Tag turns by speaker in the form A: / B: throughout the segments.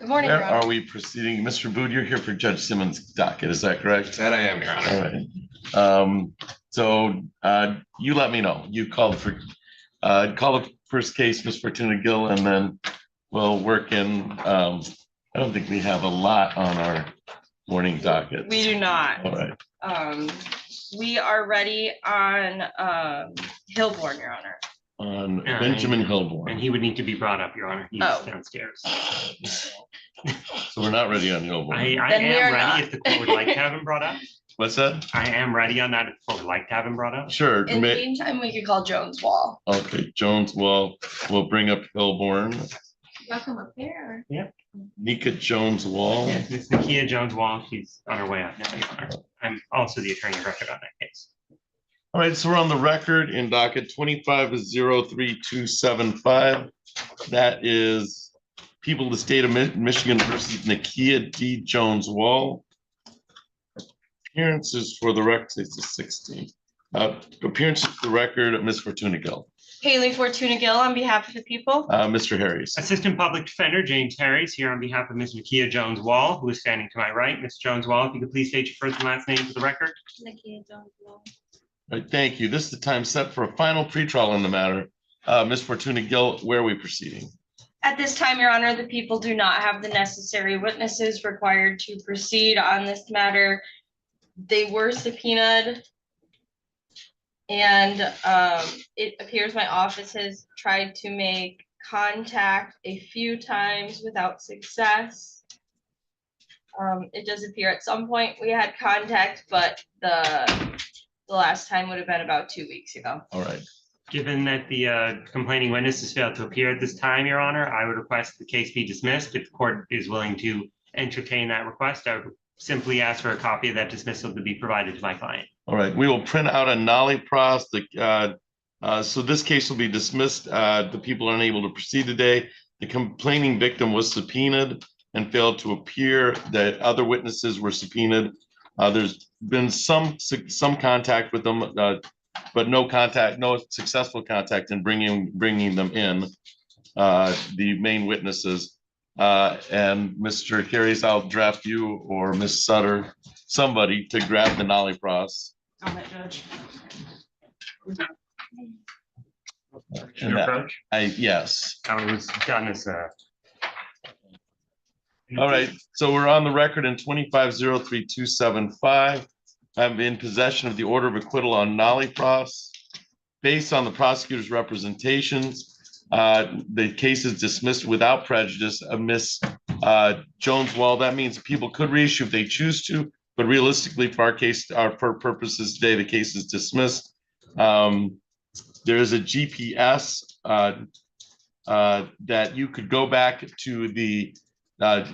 A: Good morning,
B: Where
A: Your Honor.
B: are we proceeding? Mr. Booth, you're here for Judge Simmons' docket, is that correct?
C: That I am, Your Honor.
B: All right. You let me know. You call the first case, Ms. Fortuna Gill, and then we'll work in. I don't think we have a lot on our morning docket.
A: We do not.
B: All right.
A: We are ready on Hilborn, Your Honor.
B: On Benjamin Hilborn.
D: And he would need to be brought up, Your Honor. He's downstairs.
B: So we're not ready on Hilborn.
D: I am ready if the court would like to have him brought up.
B: What's that?
D: I am ready on that if the court would like to have him brought up.
B: Sure.
A: In the meantime, we could call Jones Wall.
B: Okay, Jones Wall. We'll bring up Hilborn.
A: Welcome up here.
D: Yep.
B: Nika Jones Wall.
D: Yes, it's Nakia Jones Wall. She's on her way up now, Your Honor. I'm also the attorney of record on that case.
B: All right, so we're on the record in docket 25-03275. That is People of the State of Michigan versus Nakia D. Jones Wall. Appearances for the record, it's a 16. Appearances for the record, Ms. Fortuna Gill.
A: Haley Fortuna Gill on behalf of the people.
B: Mr. Harris.
D: Assistant Public Defender James Harris here on behalf of Ms. Nakia Jones Wall, who is standing to my right. Ms. Jones Wall, if you could please state your first and last name for the record.
A: Nakia Jones Wall.
B: All right, thank you. This is the time set for a final pretrial in the matter. Ms. Fortuna Gill, where are we proceeding?
A: At this time, Your Honor, the people do not have the necessary witnesses required to proceed on this matter. They were subpoenaed. And it appears my office has tried to make contact a few times without success. It does appear at some point we had contact, but the last time would have been about 2 weeks ago.
B: All right.
D: Given that the complaining witness has failed to appear at this time, Your Honor, I would request the case be dismissed. If the court is willing to entertain that request, I would simply ask for a copy of that dismissal to be provided to my client.
B: All right, we will print out a nollie pros. So this case will be dismissed. The people are unable to proceed today. The complaining victim was subpoenaed and failed to appear. The other witnesses were subpoenaed. There's been some contact with them, but no successful contact in bringing them in. The main witnesses. And Mr. Harris, I'll draft you or Ms. Sutter, somebody to grab the nollie pros.
A: On that, Judge.
D: Your approach?
B: Yes.
D: I was done as
B: All right, so we're on the record in 25-03275. I'm in possession of the order of acquittal on nollie pros. Based on the prosecutor's representations, the case is dismissed without prejudice of Ms. Jones Wall. That means people could reissue if they choose to, but realistically, for our case, for purposes today, the case is dismissed. There is a GPS that you could go back to I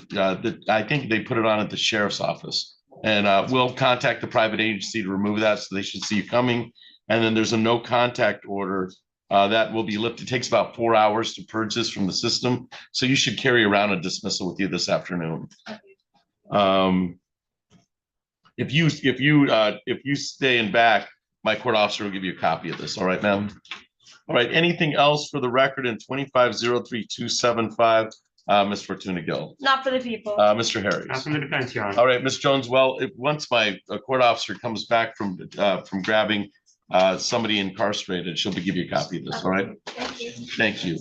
B: think they put it on at the sheriff's office, and we'll contact the private agency to remove that, so they should see you coming. And then there's a no contact order that will be lifted. It takes about 4 hours to purge this from the system, so you should carry around a dismissal with you this afternoon. If you stay in back, my court officer will give you a copy of this. All right, ma'am. All right. Anything else for the record in 25-03275, Ms. Fortuna Gill?
A: Not for the people.
B: Mr. Harris.
D: not from the defense, Your Honor.
B: All right, Ms. Jones. Well, once my court officer comes back from grabbing somebody incarcerated, she'll give you a copy of this. All right.
A: Thank you.
B: Thank you.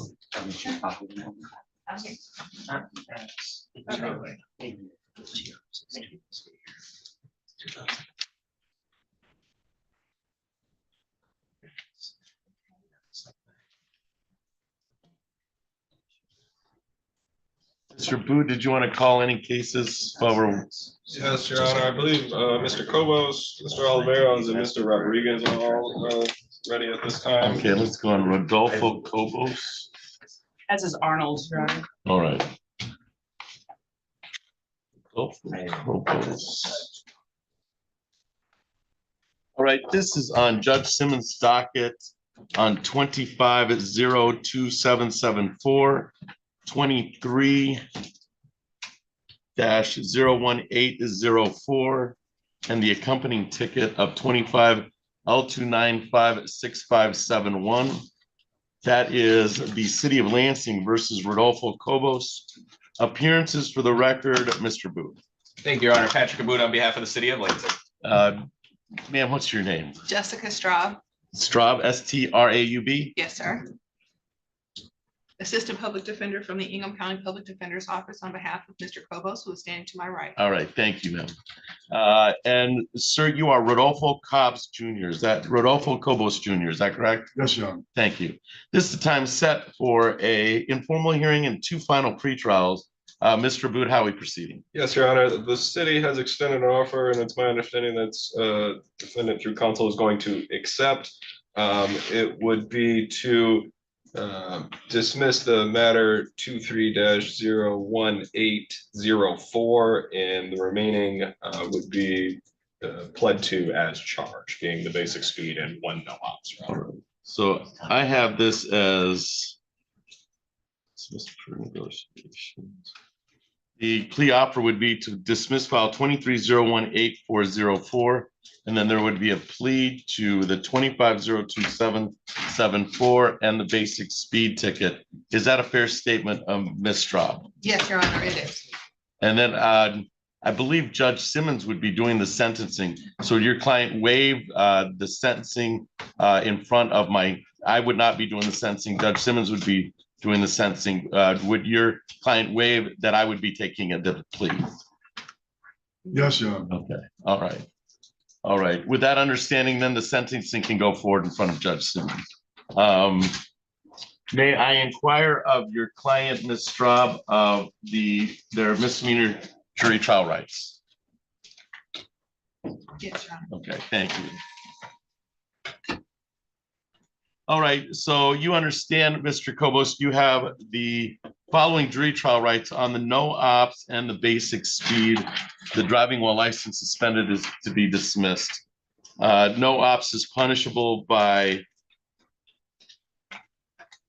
B: Mr. Booth, did you want to call any cases while we're?
C: Yes, Your Honor. I believe Mr. Cobos, Mr. Oliveros, and Mr. Rodriguez are all ready at this time.
B: Okay, let's go on Rodolfo Cobos.
E: As is Arnold, Your Honor.
B: All right. Rodolfo Cobos. All right, this is on Judge Simmons' docket on 25-02774, 23-01804, and the accompanying ticket of 25 L2956571. That is the City of Lansing versus Rodolfo Cobos. Appearances for the record, Mr. Booth.
F: Thank you, Your Honor. Patrick Abud on behalf of the city of Lansing.
B: Ma'am, what's your name?
E: Jessica Straub.
B: Straub, Straub?
E: Yes, sir. Assistant Public Defender from the Ingham County Public Defender's Office on behalf of Mr. Kobos, who is standing to my right.
B: All right, thank you, ma'am. And sir, you are Rodolfo Cobbs Jr. Is that Rodolfo Cobos Jr.? Is that correct?
G: Yes, Your Honor.
B: Thank you. This is the time set for a informal hearing and 2 final pretrials. Mr. Boot, how are we proceeding?
C: Yes, Your Honor, the city has extended an offer, and it's my understanding that's defendant through counsel is going to accept. It would be to dismiss the matter 23-01804, and the remaining would be pled to as charged, being the basic speed and 1 no ops.
B: All right. So I have this as dismissed for negotiations. The plea offer would be to dismiss file 23-018-404, and then there would be a plea to the 25-02774 and the basic speed ticket. Is that a fair statement, Ms. Straub?
E: Yes, Your Honor, it is.
B: And then I believe Judge Simmons would be doing the sentencing. So your client waive the sentencing in front of I would not be doing the sentencing. Judge Simmons would be doing the sentencing. Would your client waive that I would be taking a plea?
G: Yes, Your Honor.
B: Okay, all right. All right, with that understanding, then the sentencing can go forward in front of Judge Simmons. May I inquire of your client, Ms. Straub, of their misdemeanor jury trial rights?
E: Yes, Your Honor.
B: Okay, thank you. All right, so you understand, Mr. Kobos, you have the following jury trial rights on the no ops and the basic speed. The driving while license suspended is to be dismissed. No ops is punishable by,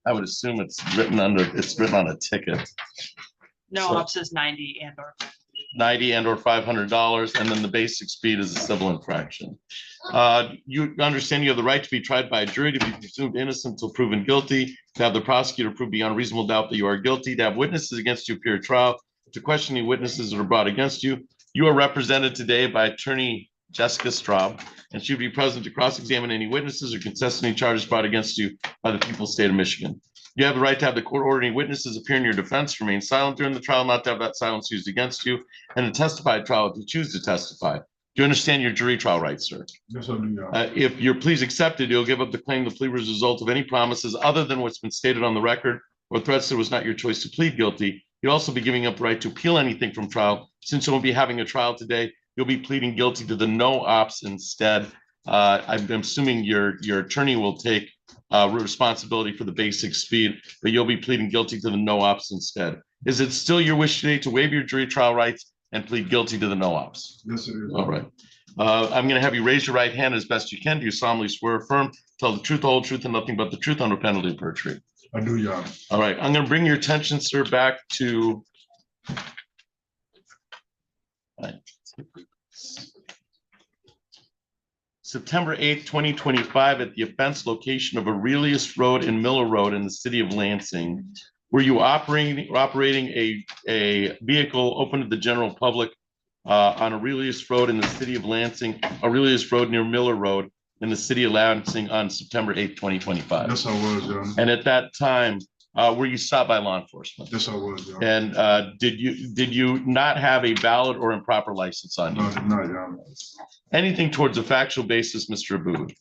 B: I would assume it's written on a ticket.
E: No
B: So-
E: ops is 90 and or.
B: 90 and or $500, and then the basic speed is a civil infraction. You understand you have the right to be tried by a jury, to be presumed innocent until proven guilty, to have the prosecutor prove beyond reasonable doubt that you are guilty, to have witnesses against you appear at trial, to question any witnesses that are brought against you. You are represented today by attorney Jessica Straub, and she will be present to cross-examine any witnesses or contest any charges brought against you by the people of the state of Michigan. You have the right to have the court order any witnesses appear in your defense, remain silent during the trial, not to have that silence used against you, and to testify at trial if you choose to testify. Do you understand your jury trial rights, sir?
G: Yes, I do, Your Honor.
B: If your plea is accepted, you'll give up the claim the plea was a result of any promises other than what's been stated on the record or threats that it was not your choice to plead guilty. You'll also be giving up the right to appeal anything from trial. Since you won't be having a trial today, you'll be pleading guilty to the no ops instead. I'm assuming your attorney will take responsibility for the basic speed, but you'll be pleading guilty to the no ops instead. Is it still your wish today to waive your jury trial rights and plead guilty to the no ops?
G: Yes, it is.
B: All right. I'm going to have you raise your right hand as best you can. Do you solemnly swear or affirm, tell the truth, the whole truth, and nothing but the truth under penalty of perjury?
G: I do, Your Honor.
B: All right. I'm going to bring your attention, sir, back to September 8th, 2025, at the offense location of Aurelius Road and Miller Road in the city of Lansing. Were you operating a vehicle open to the general public on Aurelius Road in the city of Lansing, Aurelius Road near Miller Road in the city of Lansing on September 8th, 2025?
G: Yes, I was, Your Honor.
B: And at that time, were you stopped by law enforcement?
G: Yes, I was, Your Honor.
B: And did you not have a valid or improper license on
G: No,
B: you?
G: I did not, Your Honor.
B: Anything towards a factual basis, Mr. Aboud?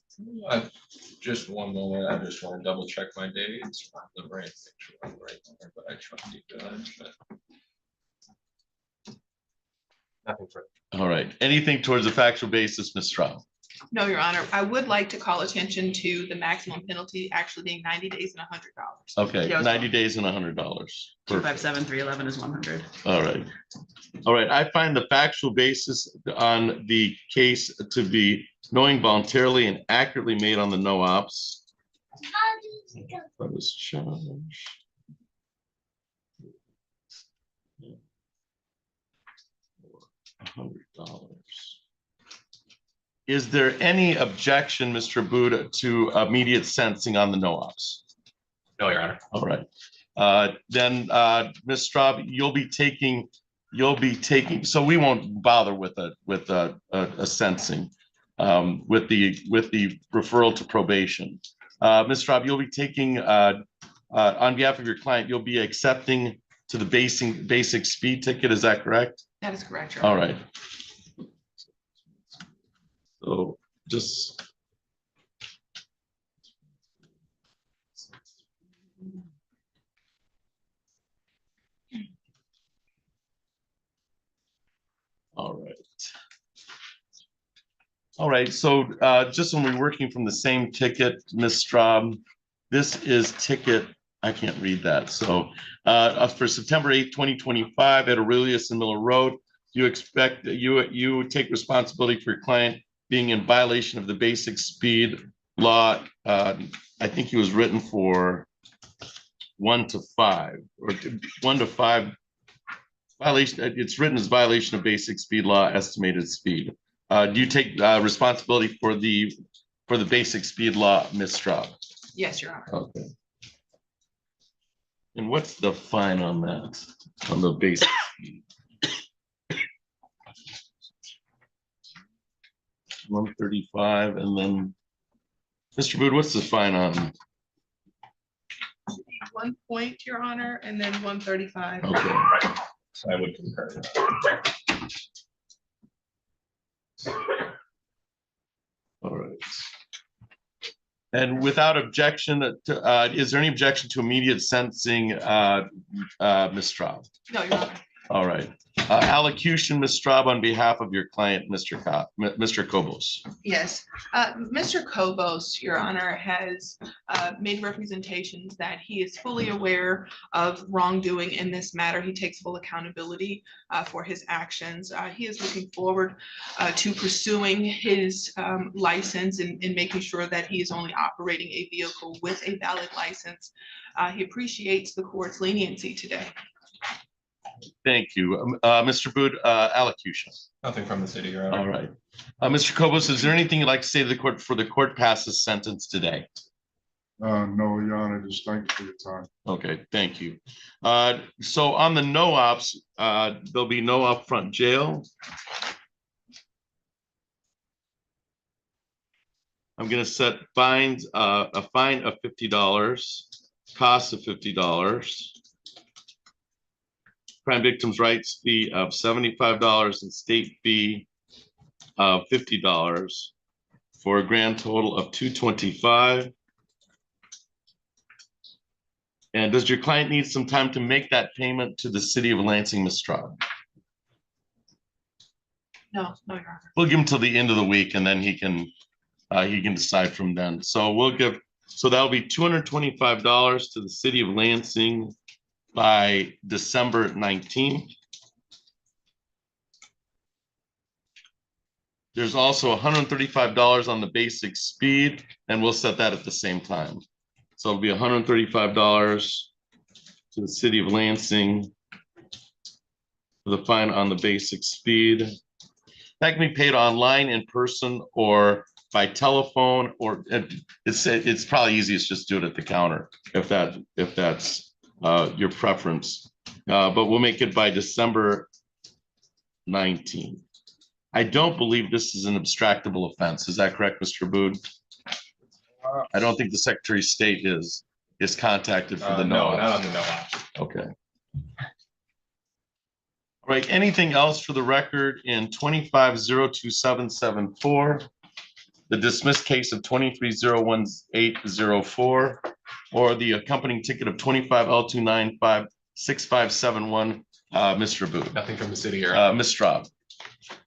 C: Just one moment, I just want to double check my dates. The right, make sure I'm right there, but I trust you. Nothing further.
B: All right. Anything towards a factual basis, Ms. Straub?
E: No, Your Honor, I would like to call attention to the maximum penalty actually being 90 days and $100.
B: Okay,
E: Yeah,
B: 90 days and $100. Perfect.
E: 257-311 is 100.
B: All right. All right. I find the factual basis on the case to be knowing voluntarily and accurately made on the no ops. That was charged. $100. Is there any objection, Mr. Buda, to immediate sentencing on the no ops?
F: No, Your Honor.
B: All right. Then, Ms. Straub, you'll be taking, so we won't bother with a sensing, with the referral to probation. Ms. Straub, you'll be taking, on behalf of your client, you'll be accepting to the basic speed ticket, is that correct?
E: That is correct, Your Honor.
B: All right. So just. All right. All right, so just when we're working from the same ticket, Ms. Straub, this is ticket, I can't read that. So for September 8th, 2025 at Aurelius and Miller Road, you expect that you would take responsibility for your client being in violation of the basic speed law. I think he was written for 1 to 5 or 1 to 5 violation. It's written as violation of basic speed law, estimated speed. Do you take responsibility for the basic speed law, Ms. Straub?
E: Yes, Your Honor.
B: Okay. And what's the fine on that, on the basic speed? 135, and then, Mr. Bood, what's the fine on?
E: 1 point, Your Honor, and then 135.
B: Okay.
C: I would concur.
B: All right. And without objection, is there any objection to immediate sentencing, Ms. Straub?
E: No, Your Honor.
B: All right. Allocution, Ms. Straub, on behalf of your client, Mr. Kobos.
E: Yes, Mr. Kobos, Your Honor, has made representations that he is fully aware of wrongdoing in this matter. He takes full accountability for his actions. He is looking forward to pursuing his license and making sure that he is only operating a vehicle with a valid license. He appreciates the court's leniency today.
B: Thank you. Mr. Bood, allocution.
C: Nothing from the city, Your Honor.
B: All right. Mr. Kobos, is there anything you'd like to say to the court before the court passes sentence today?
G: No, Your Honor, just thank you for your time.
B: Okay, thank you. So on the no ops, there'll be no upfront jail. I'm gonna set fines, a fine of $50, cost of $50. Crime victims' rights fee of $75 and state fee of $50 for a grand total of $225. And does your client need some time to make that payment to the city of Lansing, Ms. Straub?
E: No, Your Honor.
B: We'll give him till the end of the week and then he can decide from then. So that'll be $225 to the city of Lansing by December 19th. There's also $135 on the basic speed, and we'll set that at the same time. So it'll be $135 to the city of Lansing for the fine on the basic speed. That can be paid online, in person, or by telephone, or it's probably easiest just do it at the counter if that's your preference, but we'll make it by December 19th. I don't believe this is an abstractable offense. Is that correct, Mr. Bood? I don't think the Secretary of State is contacted for the
C: No, not on the no ops.
B: Okay. All right. Anything else for the record in 25-02774, the dismissed case of 23-01804, or the accompanying ticket of 25L2956571, Mr. Bood?
C: Nothing from the city, Your Honor.
B: Ms. Straub.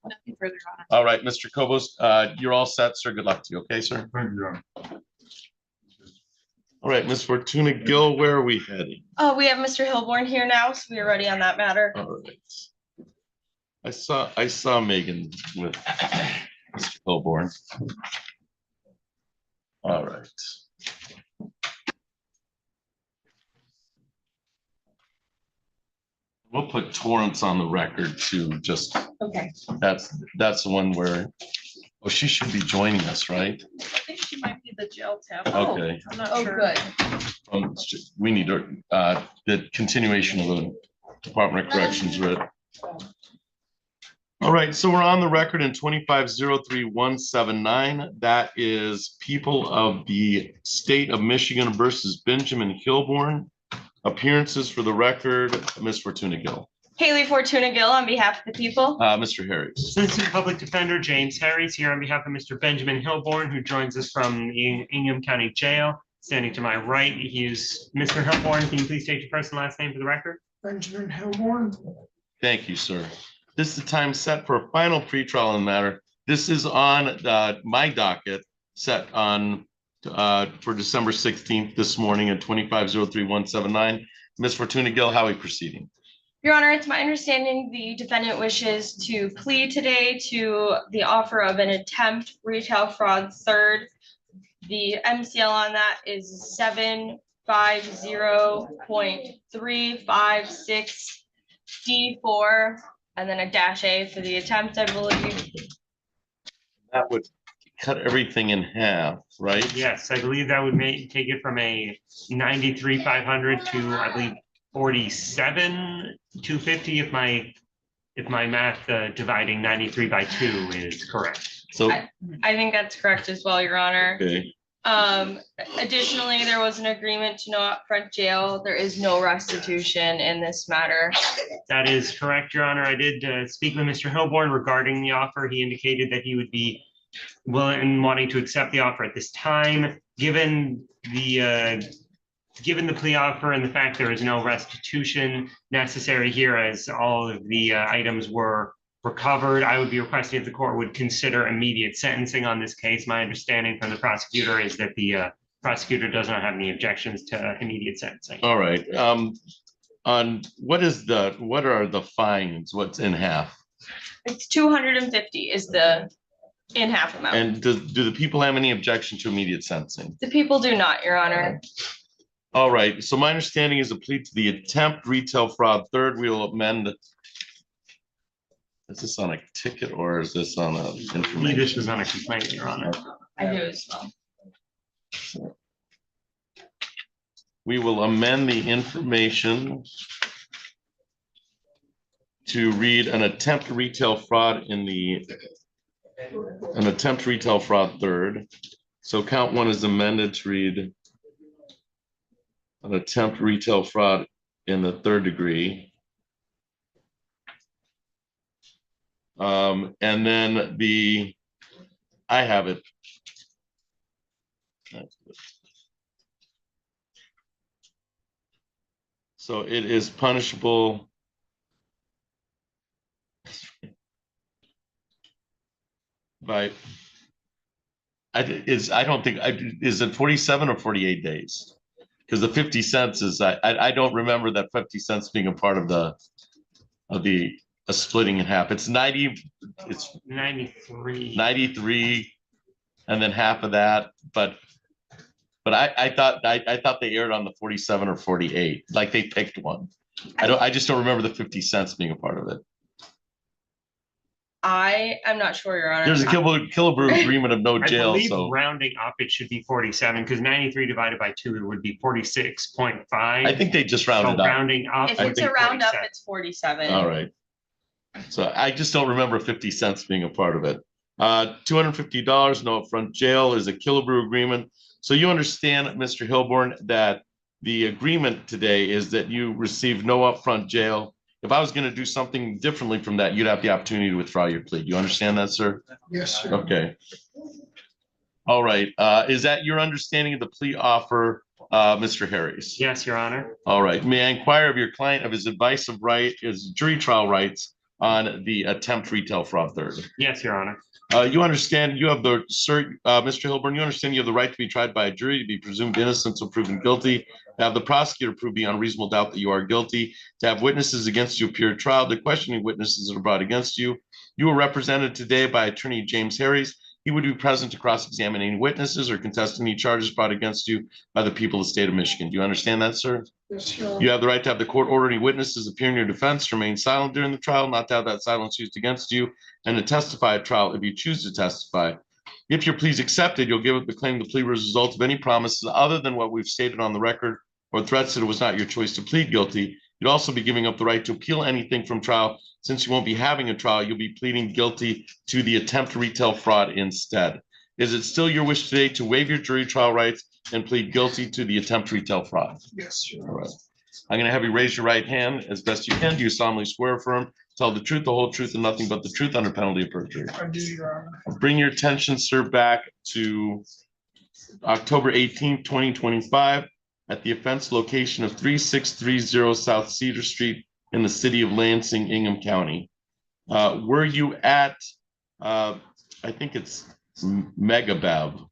E: Nothing further, Your Honor.
B: All right, Mr. Kobos, you're all set, sir. Good luck to you. Okay, sir.
G: Thank you, Your Honor.
B: All right, Ms. Fortuna Gill, where are we heading?
A: Oh, we have Mr. Hilborn here now, so we are ready on that matter.
B: All right. I saw Megan with Mr. Hilborn. All right. We'll put Torrance on the record too, just
A: Okay.
B: that's the one where Oh, she should be joining us, right?
E: I think she might be the jail tab.
B: Okay.
E: I'm not
A: Oh,
E: sure.
A: good.
B: We need to, the continuation of the Department of Corrections writ. All right, so we're on the record in 25-03179. That is People of the State of Michigan versus Benjamin Hilborn. Appearances for the record, Ms. Fortuna Gill.
A: Haley Fortuna Gill on behalf of the people.
B: Mr. Harris.
D: Assistant Public Defender James Harris here on behalf of Mr. Benjamin Hilborn, who joins us from the Ingham County Jail. Standing to my right, he is Mr. Hilborn. Can you please state your first and last name for the record?
G: Benjamin Hilborn.
B: Thank you, sir. This is the time set for a final pretrial in the matter. This is on my docket set on for December 16th this morning at 25-03179. Ms. Fortuna Gill, how are we proceeding?
A: Your Honor, it's my understanding the defendant wishes to plead today to the offer of an attempt retail fraud third. The MCL on that is 750.356 D4 and then a -A for the attempt, I believe.
B: That would cut everything in half, right?
D: Yes, I believe that would take it from a 93,500 to, I believe, 47,250 if my math dividing 93 by 2 is correct.
B: So,
A: I think that's correct as well, Your Honor.
B: okay,
A: Additionally, there was an agreement to no upfront jail. There is no restitution in this matter.
D: That is correct, Your Honor. I did speak with Mr. Hilborn regarding the offer. He indicated that he would be willing and wanting to accept the offer at this time. Given the plea offer and the fact there is no restitution necessary here, as all of the items were recovered, I would be requesting if the court would consider immediate sentencing on this case. My understanding from the prosecutor is that the prosecutor does not have any objections to immediate sentencing.
B: all right. On what are the fines? What's in half?
A: It's 250 is the in half amount.
B: And do the people have any objection to immediate sentencing?
A: The people do not, Your Honor.
B: All right, so my understanding is a plea to the attempt retail fraud third. We will amend. Is this on a ticket or is this on a
D: This
B: information?
D: was on a complaint, Your Honor.
A: I do as well.
B: We will amend the information to read an attempt retail fraud an attempt retail fraud third. So count one is amended to read an attempt retail fraud in the third degree. And then I have it. So it is punishable by, I don't think, is it 47 or 48 days? Because the 50 cents is, I don't remember that 50 cents being a part of the splitting in half. It's 93 and then half of that, but I thought they aired on the 47 or 48, like they picked one. I just don't remember the 50 cents being a part of it.
A: I am not sure, Your Honor.
B: There's a Killebrew agreement of no
D: I
B: jail,
D: believe
B: so
D: rounding up, it should be 47 because 93 divided by 2 it would be 46.5.
B: I think they just
D: So
B: rounded up.
D: rounding up.
A: If
D: would
A: it's
D: be
A: a round up,
D: 47.
A: it's 47.
B: All right. So I just don't remember 50 cents being a part of it. $250, no upfront jail is a Killebrew agreement. So you understand, Mr. Hilborn, that the agreement today is that you receive no upfront jail. If I was going to do something differently from that, you'd have the opportunity to withdraw your plea. You understand that, sir?
G: Yes, sir.
B: Okay. All right. Is that your understanding of the plea offer, Mr. Harris?
D: Yes, Your Honor.
B: All right. May I inquire of your client of his advice of right, his jury trial rights on the attempt retail fraud third?
D: Yes, Your Honor.
B: You understand you have the, sir, Mr. Hilborn, you understand you have the right to be tried by a jury, to be presumed innocent until proven guilty, to have the prosecutor prove beyond reasonable doubt that you are guilty, to have witnesses against you appear at trial, the questioning witnesses that are brought against you. You were represented today by attorney James Harris. He would be present to cross-examine any witnesses or contest any charges brought against you by the people of the state of Michigan. Do you understand that, sir?
H: Yes, Your Honor.
B: You have the right to have the court order any witnesses appearing in your defense to remain silent during the trial, not to have that silence used against you, and to testify at trial if you choose to testify. If your plea is accepted, you'll give up the claim the plea was a result of any promises other than what we've stated on the record or threats that it was not your choice to plead guilty. You'd also be giving up the right to appeal anything from trial. Since you won't be having a trial, you'll be pleading guilty to the attempt to retail fraud instead. Is it still your wish today to waive your jury trial rights and plead guilty to the attempt to retail fraud?
H: Yes, Your
B: All
H: Honor.
B: right. I'm going to have you raise your right hand as best you can. Do you solemnly swear or affirm, tell the truth, the whole truth, and nothing but the truth under penalty of perjury?
H: I do, Your Honor.
B: Bring your attention, sir, back to October 18th, 2025 at the offense location of 3630 South Cedar Street in the city of Lansing, Ingham County. Were you at, I think it's Megabev,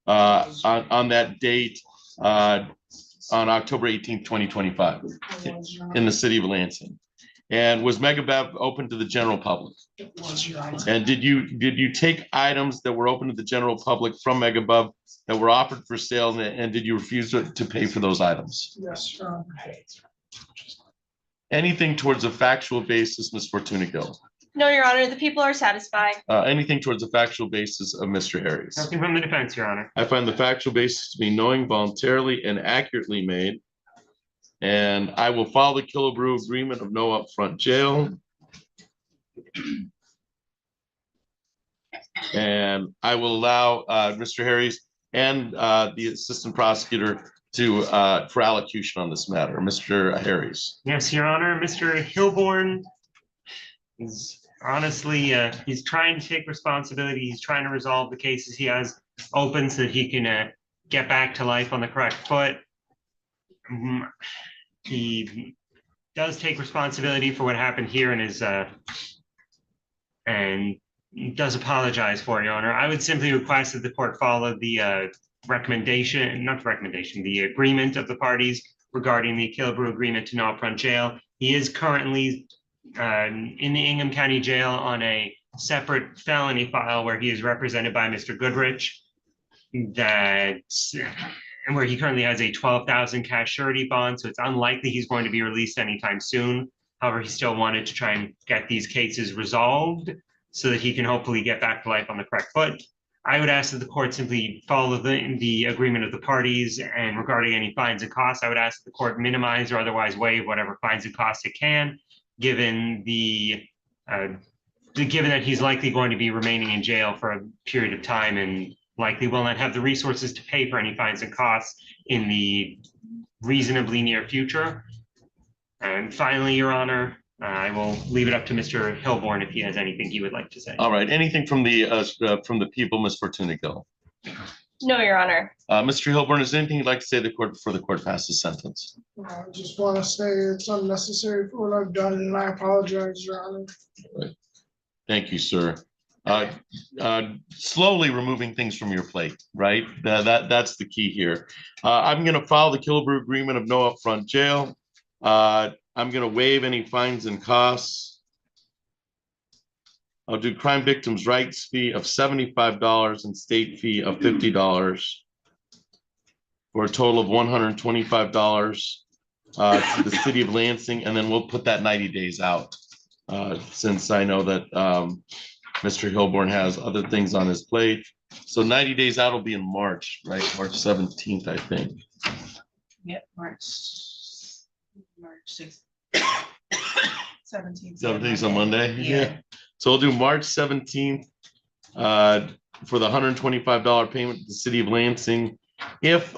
B: on that date, on October 18th, 2025 in the city of Lansing? And was Megabev open to the general public?
H: It was, Your Honor.
B: And did you take items that were open to the general public from Megabev that were offered for sale, and did you refuse to pay for those items?
H: Yes, Your Honor.
B: Anything towards a factual basis, Ms. Fortuna Gill?
A: No, Your Honor, the people are satisfied.
B: Anything towards a factual basis of Mr. Harris?
D: Nothing from the defense, Your Honor.
B: I find the factual basis to be knowing, voluntarily, and accurately made. And I will follow the Killebrew agreement of no upfront jail. And I will allow Mr. Harris and the assistant prosecutor to for allocution on this matter. Mr. Harris.
D: Yes, Your Honor. Mr. Hilborn is honestly, he's trying to take responsibility. He's trying to resolve the cases he has open so that he can get back to life on the correct foot. He does take responsibility for what happened here and is and does apologize for it, Your Honor. I would simply request that the court follow the the agreement of the parties regarding the Killebrew agreement to no upfront jail. He is currently in the Ingham County Jail on a separate felony file where he is represented by Mr. Goodrich, and where he currently has a $12,000 cash surety bond, so it's unlikely he's going to be released anytime soon. However, he still wanted to try and get these cases resolved so that he can hopefully get back to life on the correct foot. I would ask that the court simply follow the agreement of the parties, and regarding any fines and costs, I would ask that the court minimize or otherwise waive whatever fines and costs it can, given that he's likely going to be remaining in jail for a period of time and likely will not have the resources to pay for any fines and costs in the reasonably near future. And finally, Your Honor, I will leave it up to Mr. Hilborn if he has anything he would like to say.
B: All right. Anything from the people, Ms. Fortuna Gill?
A: No, Your Honor.
B: Mr. Hilborn, is there anything you'd like to say to the court before the court passes sentence?
H: I just want to say it's unnecessary for what I've done, and I apologize, Your Honor.
B: Thank you, sir. Slowly removing things from your plate, right? That's the key here. I'm going to follow the Killebrew agreement of no upfront jail. I'm going to waive any fines and costs. I'll do crime victims' rights fee of $75 and state fee of $50 for a total of $125 to the city of Lansing, and then we'll put that 90 days out since I know that Mr. Hilborn has other things on his plate. So 90 days out will be in March, right? March 17th, I think.
E: Yeah, March 6th. 17th.
B: 17th is a Monday?
E: Yeah.
B: So we'll do March 17th for the $125 payment to the city of Lansing. If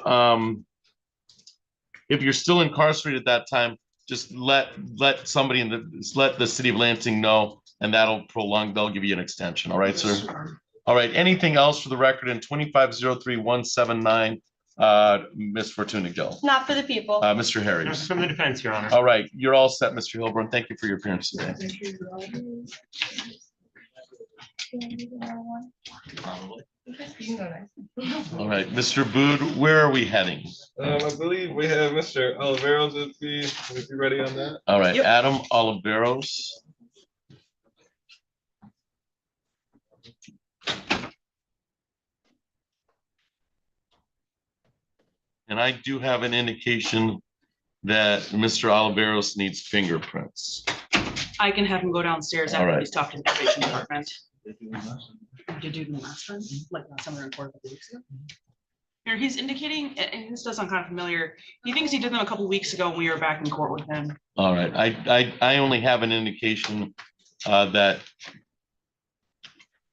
B: you're still incarcerated at that time, just let somebody let the city of Lansing know, and that'll prolong, they'll give you an extension. All right, sir? All right, anything else for the record in 2503179, Ms. Fortuna Gill?
A: Not for the people.
B: Mr. Harris?
D: From the defense, Your Honor.
B: All right, you're all set, Mr. Hilborn. Thank you for your appearance today.
H: Thank you, Your Honor.
B: All right, Mr. Bood, where are we heading?
C: I believe we have Mr. Oliveros if you're ready on that.
B: All right,
A: Yep.
B: Adam Oliveros. And I do have an indication that Mr. Oliveros needs fingerprints.
I: I can have him go downstairs
B: All
I: after
B: right.
I: he's talked to the probation department. Did you do the last time, like last summer in court a couple weeks ago? Here, he's indicating, and this does sound kind of familiar, he thinks he did them a couple weeks ago when we were back in court with him.
B: All right, I only have an indication that,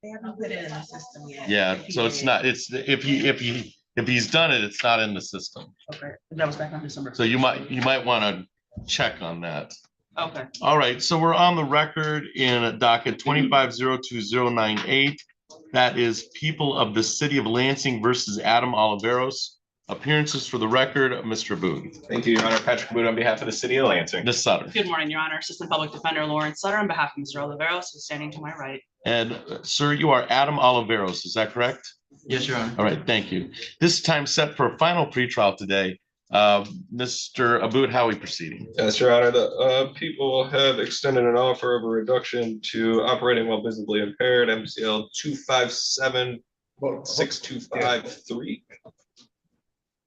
E: They haven't put it in the system yet.
B: yeah, so it's not, it's, if he's done it, it's not in the system.
I: Okay, that was back on December.
B: So you might want to check on that.
I: Okay,
B: All right, so we're on the record in docket 25020098. That is People of the City of Lansing versus Adam Oliveros. Appearances for the record, Mr. Booth.
F: Thank you, Your Honor. Patrick Booth on behalf of the city of Lansing.
B: Ms. Sutter.
I: good morning, Your Honor. Assistant Public Defender Lawrence Sutter on behalf of Mr. Oliveros, who's standing to my right.
B: And sir, you are Adam Oliveros, is that correct?
J: Yes, Your Honor.
B: All right, thank you. This time set for a final pretrial today. Mr. Abud, how are we proceeding?
C: Yes, Your Honor, the people have extended an offer of a reduction to operating while visibly impaired, MCL 2576253.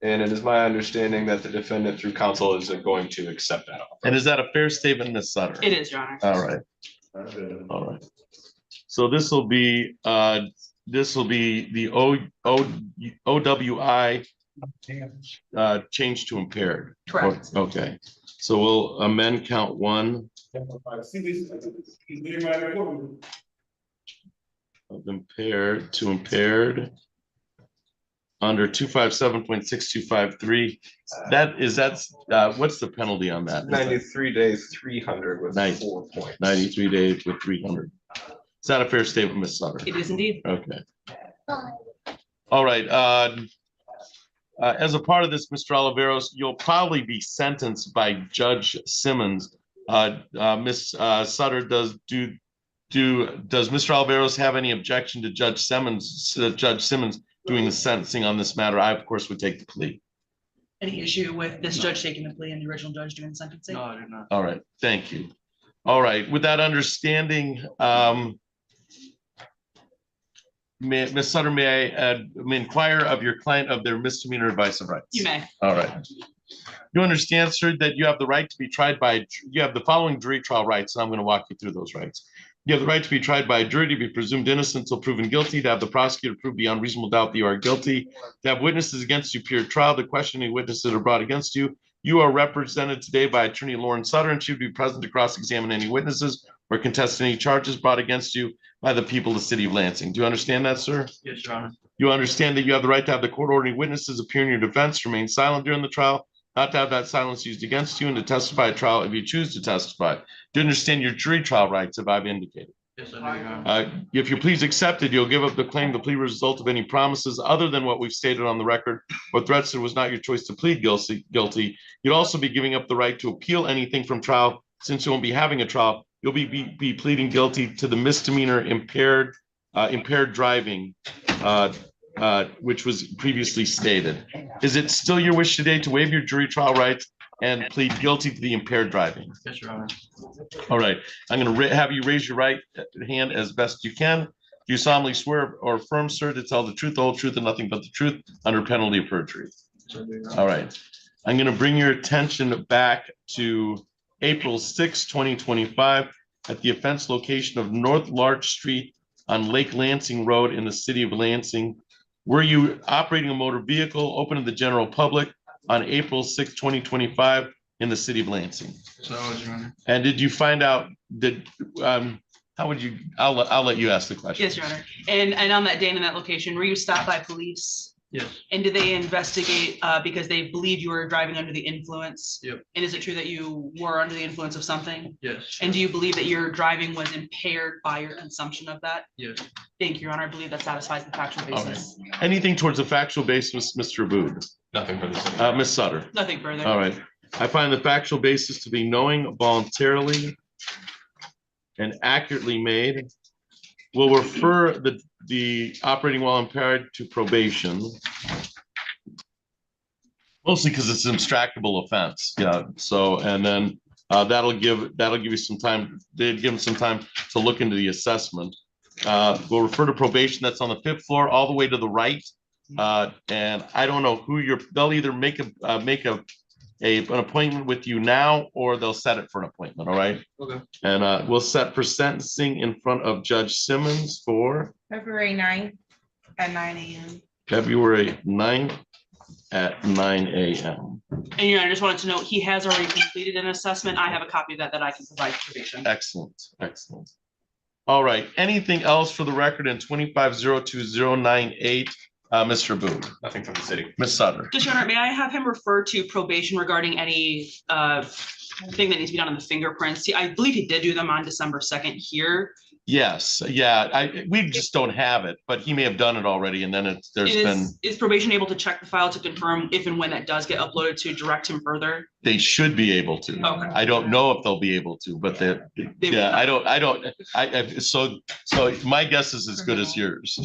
C: And it is my understanding that the defendant through counsel is going to accept that offer.
B: And is that a fair statement, Ms. Sutter?
I: It is, Your Honor.
B: All right. All right. So this will be the OWI change to impaired.
I: Correct.
B: Okay, so we'll amend count one of impaired to impaired under 257.6253. What's the penalty on that?
C: 93 days, 300 with 4 points.
B: 93 days with 300. Is that a fair statement, Ms. Sutter?
I: It is indeed.
B: Okay. All right. As a part of this, Mr. Oliveros, you'll probably be sentenced by Judge Simmons. Ms. Sutter, does Mr. Oliveros have any objection to Judge Simmons doing the sentencing on this matter? I, of course, would take the plea.
I: Any issue with this judge taking the plea and the original judge doing the sentencing?
J: No, I did not.
B: All right. Thank you. All right. With that understanding, Ms. Sutter, may I inquire of your client of their misdemeanor advice of rights?
I: You may.
B: All right. You understand, sir, that you have the right to be tried by, you have the following jury trial rights, and I'm going to walk you through those rights. You have the right to be tried by a jury, to be presumed innocent until proven guilty, to have the prosecutor prove beyond reasonable doubt that you are guilty, to have witnesses against you appear at trial, to question any witnesses that are brought against you. You are represented today by Attorney Lawrence Sutter, and she would be present to cross-examine any witnesses or contest any charges brought against you by the people of the city of Lansing. Do you understand that, sir?
J: Yes, Your Honor.
B: You understand that you have the right to have the court ordering witnesses appear in your defense, remain silent during the trial, not to have that silence used against you, and to testify at trial if you choose to testify. Do you understand your jury trial rights, if I've indicated?
J: Yes, I do, Your Honor.
B: If you please accept it, you'll give up the claim, the plea result of any promises other than what we've stated on the record, or threats that it was not your choice to plead guilty. You'd also be giving up the right to appeal anything from trial, since you won't be having a trial. You'll be pleading guilty to the misdemeanor impaired driving, which was previously stated. Is it still your wish today to waive your jury trial rights and plead guilty to the impaired driving?
J: Yes, Your Honor.
B: All right, I'm going to have you raise your right hand as best you can. Do you solemnly swear or affirm, sir, to tell the truth, the whole truth, and nothing but the truth under penalty of perjury?
J: Yes, I do, Your Honor.
B: All right, I'm going to bring your attention back to April 6, 2025, at the offense location of North Larch Street on Lake Lansing Road in the city of Lansing. Were you operating a motor vehicle open to the general public on April 6, 2025 in the city of Lansing?
J: Yes, I was, Your Honor.
B: And did you find out that, how would you, I'll let you ask the question.
I: Yes, Your Honor. And on that day and in that location, were you stopped by police?
J: Yes.
I: And did they investigate because they believed you were driving under the influence?
J: Yep.
I: And is it true that you were under the influence of something?
J: Yes.
I: And do you believe that your driving was impaired by your consumption of that?
J: Yes.
I: Thank you, Your Honor. I believe that satisfies the factual basis.
B: Anything towards a factual basis, Mr. Abood?
C: Nothing for the city.
B: Ms. Sutter?
I: Nothing further.
B: All right. I find the factual basis to be knowing, voluntarily, and accurately made. We'll refer the operating while impaired to probation. Mostly because it's an abstractable offense. Yeah. So, and then that'll give you some time. They'd give them some time to look into the assessment. We'll refer to probation. That's on the 5th floor, all the way to the right And I don't know who they'll either make an appointment with you now, or they'll set it for an appointment, all right?
J: Okay.
B: And we'll set for sentencing in front of Judge Simmons for
E: February 9th at 9 a.m.
B: February 9th at 9 a.m.
I: And Your Honor, I just wanted to note, he has already completed an assessment. I have a copy of that I can provide to probation.
B: Excellent, excellent. All right, anything else for the record in 2502098, Mr. Booth?
F: Nothing from the city.
B: Ms. Sutter?
I: Just Your Honor, may I have him refer to probation regarding any thing that needs to be done on the fingerprints? I believe he did do them on December 2nd here.
B: Yes, yeah, we just don't have it, but he may have done it already, and then
I: Is probation able to check the file to confirm if and when that does get uploaded to direct him further?
B: they should be able to.
I: Okay.
B: I don't know if they'll be able to, but so my guess is as good as yours.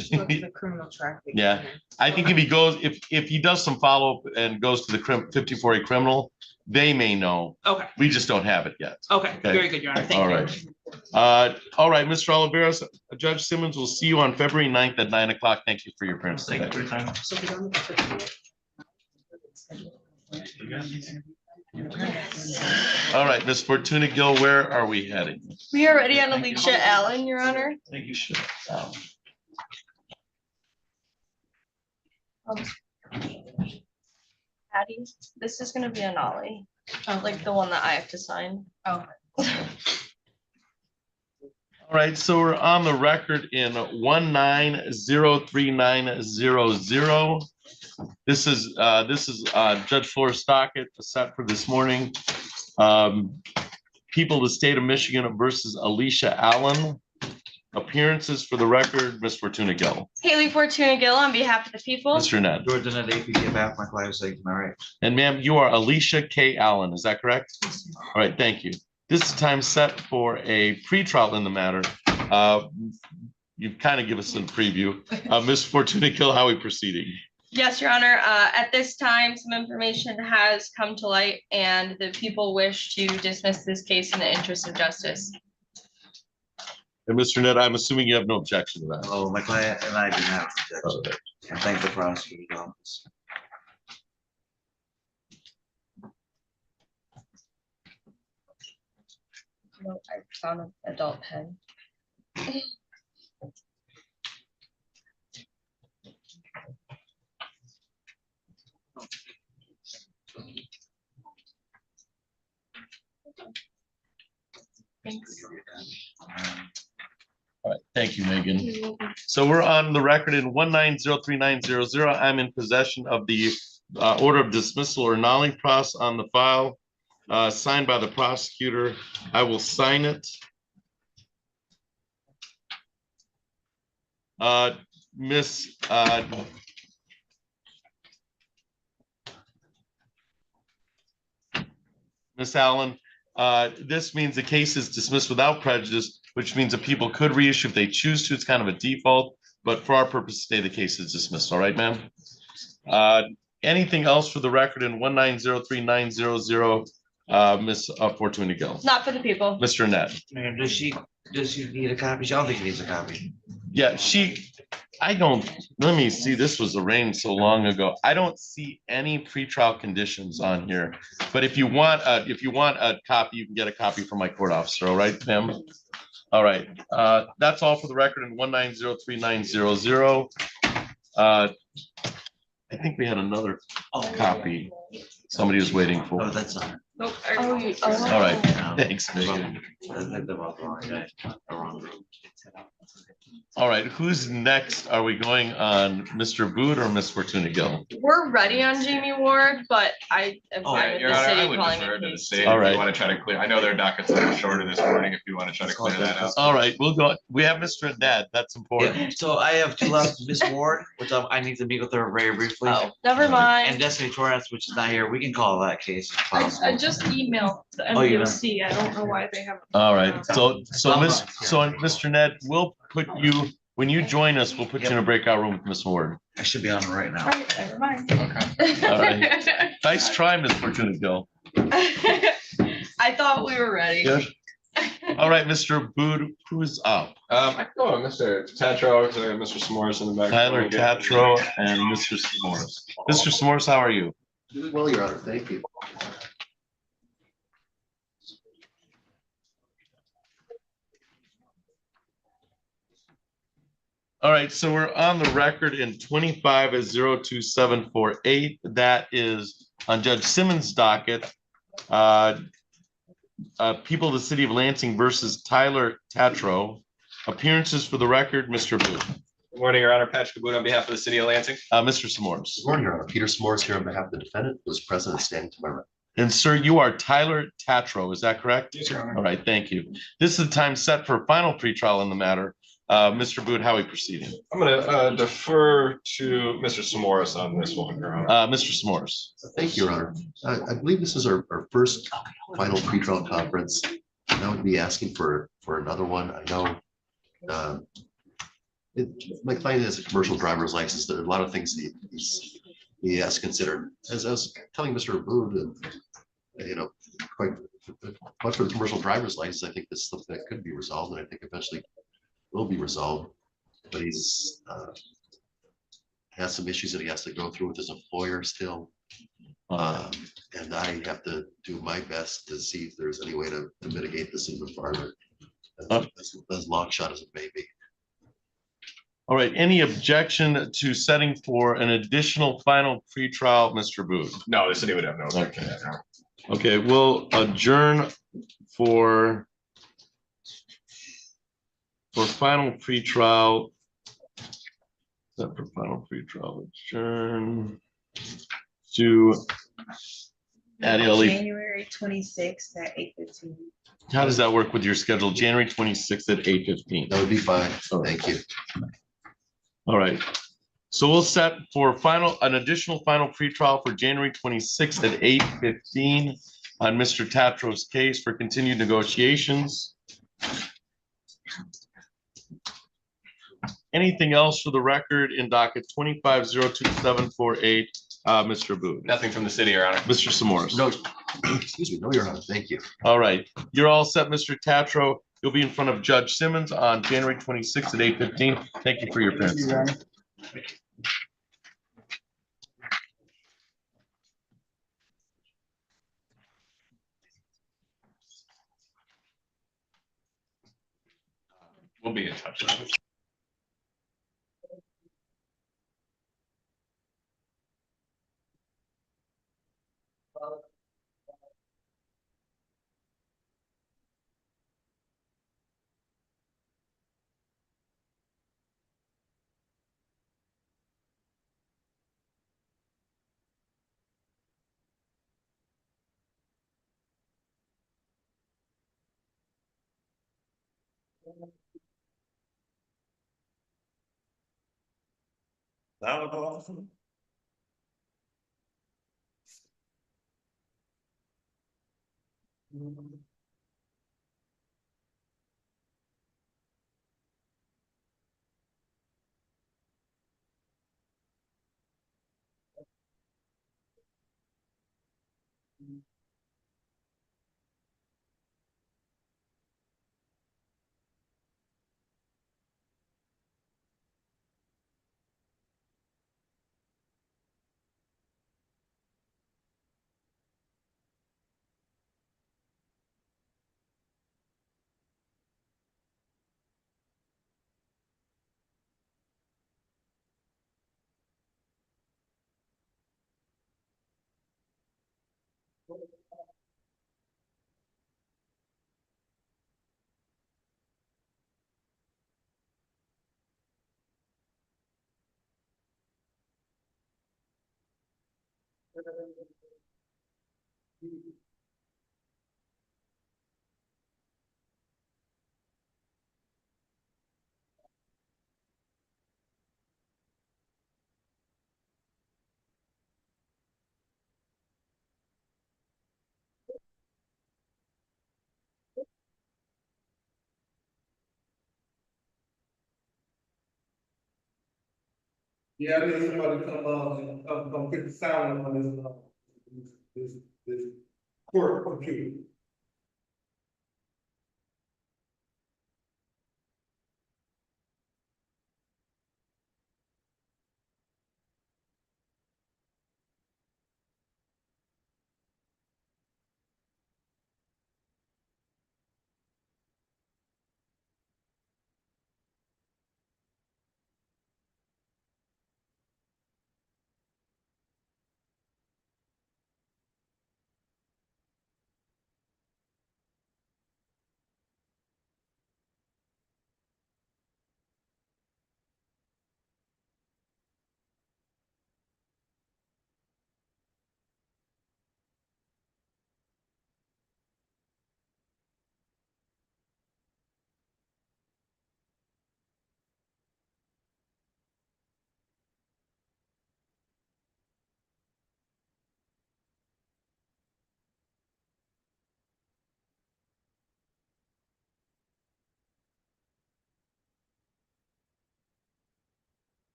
E: Criminal traffic.
B: Yeah. I think if he does some follow-up and goes to the 54A criminal, they may know.
I: Okay,
B: We just don't have it yet.
I: okay, very good, Your Honor, thank you.
B: All right. All right, Mr. Oliveros, Judge Simmons will see you on February 9th at 9 o'clock. Thank you for your appearance today.
J: Thank you for your time.
B: All right, Ms. Fortuna Gill, where are we heading?
A: We are ready on Alicia Allen, Your Honor.
B: Thank you, sir.
A: Patty, this is gonna be a nollie, like the one that I have to sign.
E: Oh.
B: All right, so we're on the record in 1903900. This is Judge Flores docket set for this morning. People of the state of Michigan versus Alicia Allen. Appearances for the record, Ms. Fortuna Gill.
A: Haley Fortuna Gill on behalf of the people.
B: Mr. Ned.
J: George Annette, APC, back, my client sake, am I right?
B: And ma'am, you are Alicia K. Allen, is that correct? All right, thank you. This is time set for a pretrial in the matter. You kind of give us a preview. Ms. Fortuna Gill, how are we proceeding?
A: Yes, Your Honor. At this time, some information has come to light and the people wish to dismiss this case in the interest of justice.
B: And Mr. Ned, I'm assuming you have no objection to that.
J: Oh, my client and I do not object. And thank the prosecutor's office.
A: No, I found an adult pen. Thanks.
B: All right, thank you, Megan. So we're on the record in 1903900. I'm in possession of the order of dismissal or nollie pros on the file, signed by the prosecutor. I will sign it. Miss Allen, this means the case is dismissed without prejudice, which means that people could reissue if they choose to. It's kind of a default, but for our purpose today, the case is dismissed. All right, ma'am. Anything else for the record in 1903900, Ms. Fortuna Gill?
A: Not for the people.
B: Mr. Ned.
J: Ma'am, does she need a copy? I don't think she needs a copy.
B: Yeah, let me see, this was arranged so long ago. I don't see any pretrial conditions on here, but if you want a copy, you can get a copy from my court officer. All right, ma'am? All right, that's all for the record in 1903900. I think we had another copy somebody was waiting for.
J: Oh, that's not.
A: Nope.
B: All right, thanks, Megan. All right, who's next? Are we going on Mr. Boot or Miss Fortuna Gill?
A: We're ready on Jamie Ward, but I am
F: Oh,
A: fine with
F: Your
A: the
F: Honor, I
A: city
F: would
A: calling
F: defer
A: it
F: to the
A: case.
F: state
B: All
F: if
B: right.
F: you want to try to clear. I know their docket's a little shorter this morning if you want to try to clear that out.
B: All right, we'll go. We have Mr. Ned. That's important.
J: Yeah, so I have two left, Miss Ward, which I need to meet with her very briefly.
A: Oh, never
J: And
A: mind.
J: Destiny Torres, which is not here. We can call that case if
K: I
J: possible.
K: just emailed the
J: Oh, you know.
K: MDOC. I don't know why they haven't.
B: All right, so Mr. Ned, we'll put you, when you join us, we'll put you in a breakout room with Miss Ward.
J: I should be on right now.
K: Alright, never mind.
B: All right. Nice try, Miss Fortuna Gill.
A: I thought we were ready.
B: Good. All right, Mr. Booth, who's up?
C: I can go on Mr. Tatro, because I have Mr. S'mores in the back.
B: Tyler Tatro and Mr. S'mores. Mr. S'mores, how are you?
L: Doing well, Your Honor. Thank you.
B: All right, so we're on the record in 25 as 02748. That is on Judge Simmons' docket. People of the City of Lansing versus Tyler Tatro. Appearances for the record, Mr. Booth.
C: Good morning, Your Honor. Patrick Kabut on behalf of the city of Lansing.
B: Mr. S'mores.
L: Good morning, Your Honor. Peter S'mores here on behalf of the defendant, who is present and standing to my right.
B: And sir, you are Tyler Tatro, is that correct?
C: Yes, Your Honor.
B: All right, thank you. This is the time set for final pretrial in the matter. Mr. Booth, how are we proceeding?
C: I'm gonna defer to Mr. S'mores on this one, Your Honor.
B: Mr. S'mores.
L: Thank you, Your Honor. I believe this is our first final pretrial conference. I would be asking for another one. I know my client has a commercial driver's license. There are a lot of things he has considered. As I was telling Mr. Booth, quite much for the commercial driver's license, I think this is something that could be resolved, and I think eventually will be resolved. But he's has some issues that he has to go through with his employer still. And I have to do my best to see if there's any way to mitigate this even farther, as long shot as it may be.
B: All right, any objection to setting for an additional final pretrial, Mr. Booth?
C: No, the city would have no objection.
B: Okay, we'll adjourn for final pretrial. Set for final pretrial, adjourn to
K: January 26th at 8:15.
B: How does that work with your schedule? January 26th at 8:15.
L: That would be fine. Thank you.
B: All right. So we'll set for an additional final pretrial for January 26th at 8:15 on Mr. Tatro's case for continued negotiations. Anything else for the record in docket 25-02748, Mr. Booth?
C: Nothing from the city, Your Honor.
B: Mr. S'mores?
L: No, excuse me. No, Your Honor. Thank you.
B: All right. You're all set, Mr. Tatro. You'll be in front of Judge Simmons on January 26th at 8:15. Thank you for your appearance.
C: We'll be in touch.
J: That was awesome.
M: Yeah, I need somebody to come put the sound on this court computer.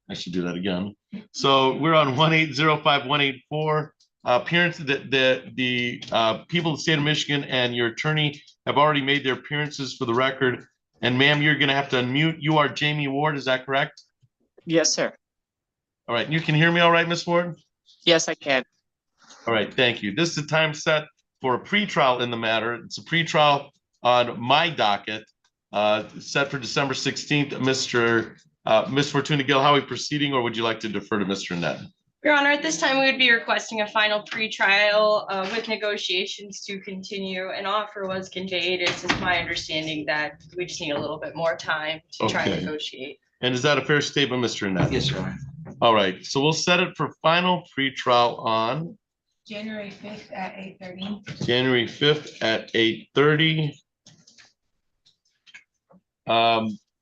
B: I should do that again. So we're on 1805184. Appearance that the people of the state of Michigan and your attorney have already made their appearances for the record. And ma'am, you're gonna have to unmute. You are Jamie Ward, is that correct?
N: Yes, sir.
B: All right, you can hear me all right, Miss Ward?
N: Yes, I can.
B: All right, thank you. This is the time set for a pretrial in the matter. It's a pretrial on my docket, set for December 16th. Ms. Fortuna Gill, how are we proceeding, or would you like to defer to Mr. Ned?
A: Your Honor, at this time, we would be requesting a final pretrial with negotiations to continue. An offer was conveyed. It's just my understanding that we just need a little bit more time to try and
B: Okay.
A: negotiate.
B: And is that a fair statement, Mr. Ned?
J: Yes, Your Honor.
B: All right, so we'll set it for final pretrial on
K: January 5th at 8:30.
B: January 5th at 8:30.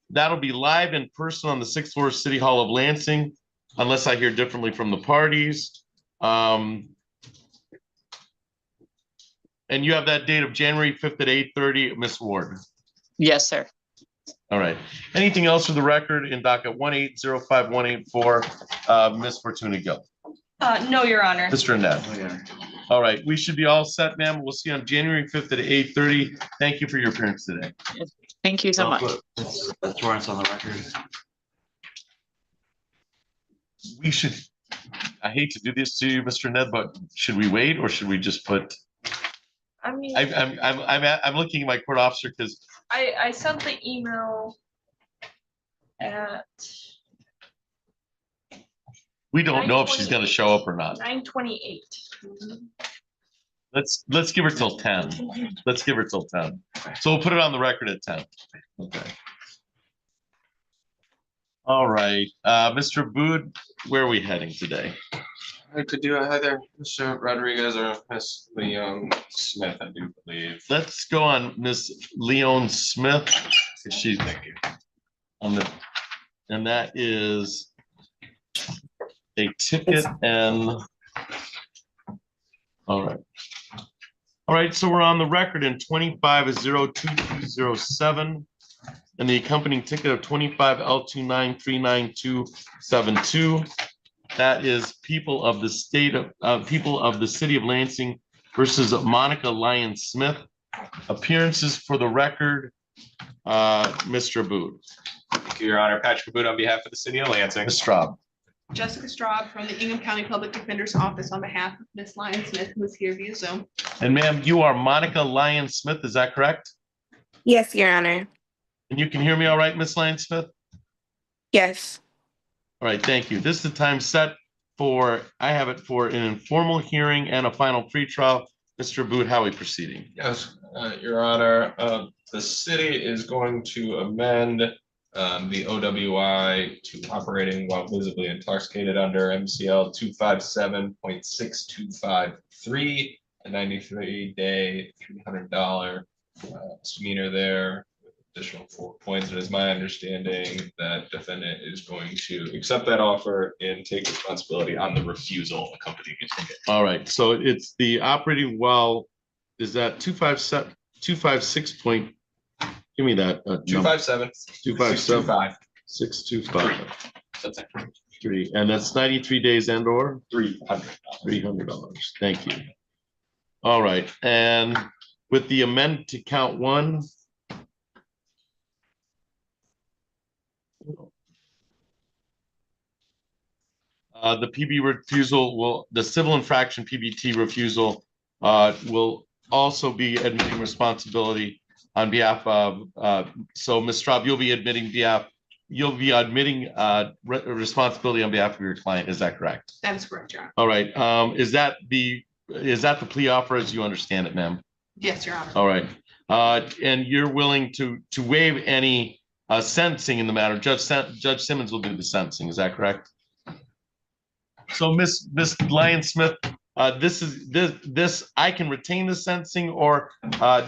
B: That'll be live in person on the 6th floor of City Hall of Lansing, unless I hear differently from the parties. And you have that date of January 5th at 8:30, Ms. Ward.
N: Yes, sir.
B: All right. Anything else for the record in docket 1805184, Ms. Fortuna Gill?
A: No, Your Honor.
B: Mr. Ned?
J: Oh, Your Honor.
B: All right, we should be all set, ma'am. We'll see you on January 5th at 8:30. Thank you for your appearance today.
N: Thank you so much.
J: That's warrants on the record.
B: We should, I hate to do this to you, Mr. Ned, but should we wait or should we just put?
A: I mean,
B: I'm looking at my court officer because
A: I sent the email at
B: we don't know if she's gonna show up or not.
A: 9:28.
B: Let's give her till 10. Let's give her till 10. So we'll put it on the record at 10. Okay. All right, Mr. Bood, where are we heading today?
C: I could do either Mr. Rodriguez or Miss Leon Smith, I do believe.
B: Let's go on Miss Leon Smith. She's on the, and that is a ticket and, all right. All right, so we're on the record in 25-02207 and the accompanying ticket of 25L2939272. That is people of the city of Lansing versus Monica Lyon Smith. Appearances for the record, Mr. Abood.
F: Thank you, Your Honor. Patrick Abood on behalf of the city of Lansing.
B: Ms. Straub.
E: Jessica Straub from the Ingham County Public Defender's Office on behalf of Ms. Lyon Smith, who is here via Zoom.
B: And ma'am, you are Monica Lyon Smith, is that correct?
O: Yes, Your Honor.
B: And you can hear me all right, Miss Lyon Smith?
O: Yes.
B: All right, thank you. This is the time set for, I have it for an informal hearing and a final pretrial. Mr. Abood, how are we proceeding?
C: Yes, Your Honor, the city is going to amend the OWI to operating while visibly intoxicated under MCL 257.6253, a 93-day, $300 misdemeanor there. Additional 4 points. It is my understanding that defendant is going to accept that offer and take responsibility on the refusal accompanying his ticket.
B: All right, so it's the operating well, is that 256 point, give me that.
C: 257.
B: 257. 625.
C: That's it.
B: 3, and that's 93 days and or?
C: $300.
B: $300, thank you. All right, and with the amendment to count 1, the PB refusal will, the civil infraction PBT refusal will also be admitting responsibility on behalf of, so Ms. Straub, you'll be admitting responsibility on behalf of your client, is that correct?
E: That is correct, Your Honor.
B: All right, is that the plea offer as you understand it, ma'am?
E: Yes, Your Honor.
B: All right, and you're willing to waive any sentencing in the matter. Judge Simmons will do the sentencing, is that correct? So Miss Lyon Smith, this I can retain the sentencing, or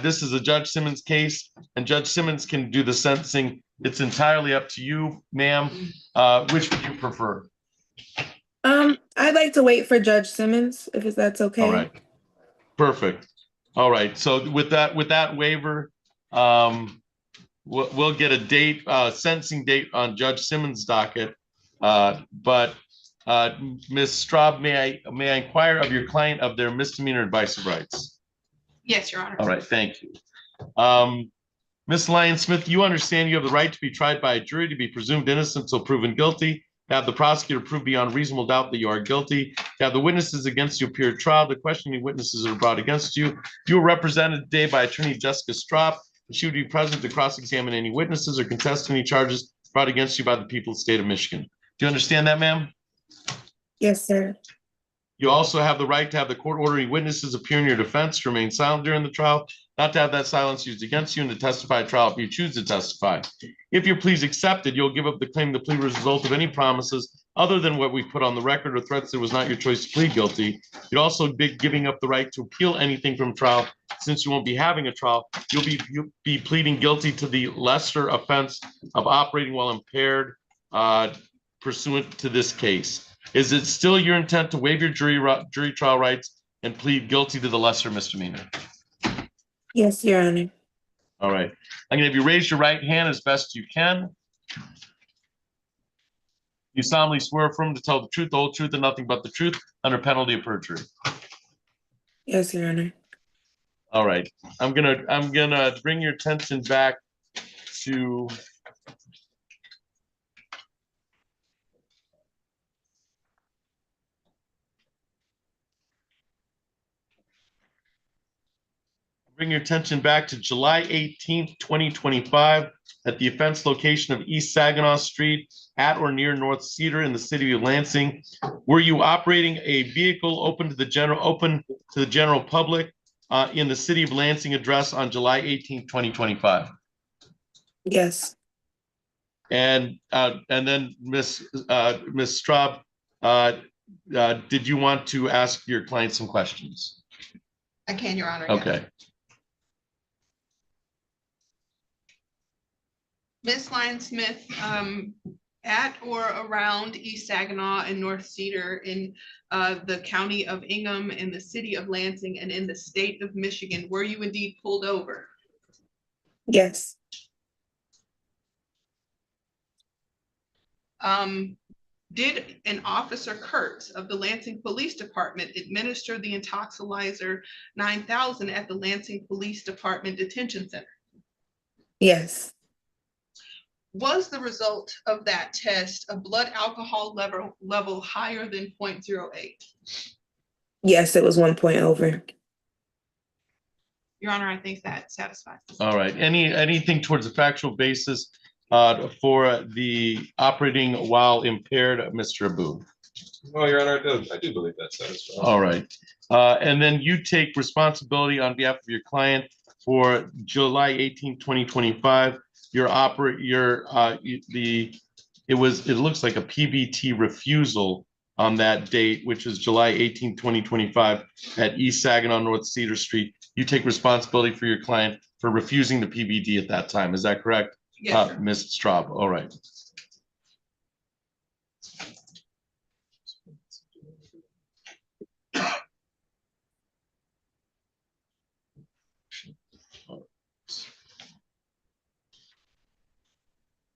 B: this is a Judge Simmons case and Judge Simmons can do the sentencing. It's entirely up to you, ma'am. Which would you prefer?
O: I'd like to wait for Judge Simmons, if that's okay.
B: All right, perfect. All right, so with that waiver, we'll get a date, sentencing date on Judge Simmons' docket But Ms. Straub, may I inquire of your client of their misdemeanor advice of rights?
E: Yes, Your Honor.
B: All right, thank you. Ms. Lyons-Smith, you understand you have the right to be tried by a jury, to be presumed innocent until proven guilty, to have the prosecutor prove beyond reasonable doubt that you are guilty, to have the witnesses against you appear at trial, the questioning witnesses that are brought against you. You are represented today by attorney Jessica Straub. She would be present to cross-examine any witnesses or contest any charges brought against you by the people of the state of Michigan. Do you understand that, ma'am?
O: Yes, sir.
B: You also have the right to have the court ordering witnesses appear in your defense, to remain silent during the trial, not to have that silence used against you, and to testify at trial if you choose to testify. If your plea is accepted, you'll give up the claim the plea was a result of any promises other than what we put on the record or threats that it was not your choice to plead guilty. You'd also be giving up the right to appeal anything from trial. Since you won't be having a trial, you'll be pleading guilty to the lesser offense of operating while impaired pursuant to this case. Is it still your intent to waive your jury trial rights and plead guilty to the lesser misdemeanor?
O: Yes, Your Honor.
B: All right. I'm gonna have you raise your right hand as best you can. You solemnly swear affirm to tell the truth, the whole truth, and nothing but the truth under penalty of perjury.
O: Yes, Your Honor.
B: All right. I'm gonna bring your attention back to July 18th, 2025 at the offense location of East Saginaw Street at or near North Cedar in the city of Lansing. Were you operating a vehicle open to the general public in the city of Lansing address on July 18th, 2025?
O: Yes.
B: And then Ms. Straub, did you want to ask your client some questions?
E: I can, Your Honor. Yes.
B: Okay.
E: Ms. Lyons-Smith, at or around East Saginaw and North Cedar in the county of Ingham, in the city of Lansing, and in the state of Michigan, were you indeed pulled over?
O: Yes.
E: Did an officer Kurtz of the Lansing Police Department administer the Intoxilizer 9000 at the Lansing Police Department Detention Center?
O: Yes.
E: Was the result of that test a blood alcohol level higher than 0.08?
O: Yes, it was 1 point over.
E: Your Honor, I think that satisfies.
B: All right. Anything towards the factual basis for the operating while impaired, Mr. Abboud?
C: Well, Your Honor, I do believe that's satisfied.
B: All right. And then you take responsibility on behalf of your client for July 18, 2025. It looks like a PBT refusal on that date, which is July 18, 2025 at East Saginaw, North Cedar Street. You take responsibility for your client for refusing the PBT at that time. Is that correct?
E: Yes, sir.
B: Ms. Straub. All right.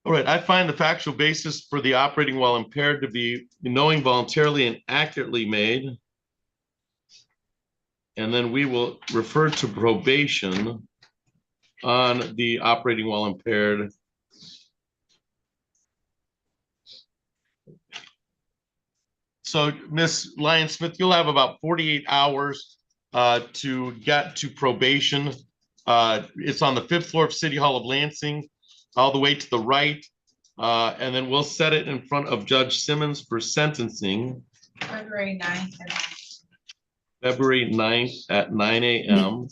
B: All right, I find the factual basis for the operating while impaired to be knowing, voluntarily, and accurately made. And then we will refer to probation on the operating while impaired. So, Ms. Lyons-Smith, you'll have about 48 hours to get to probation. It's on the 5th floor of City Hall of Lansing, all the way to the right. And then we'll set it in front of Judge Simmons for sentencing.
K: February 9th.
B: February 9th at 9 a.m.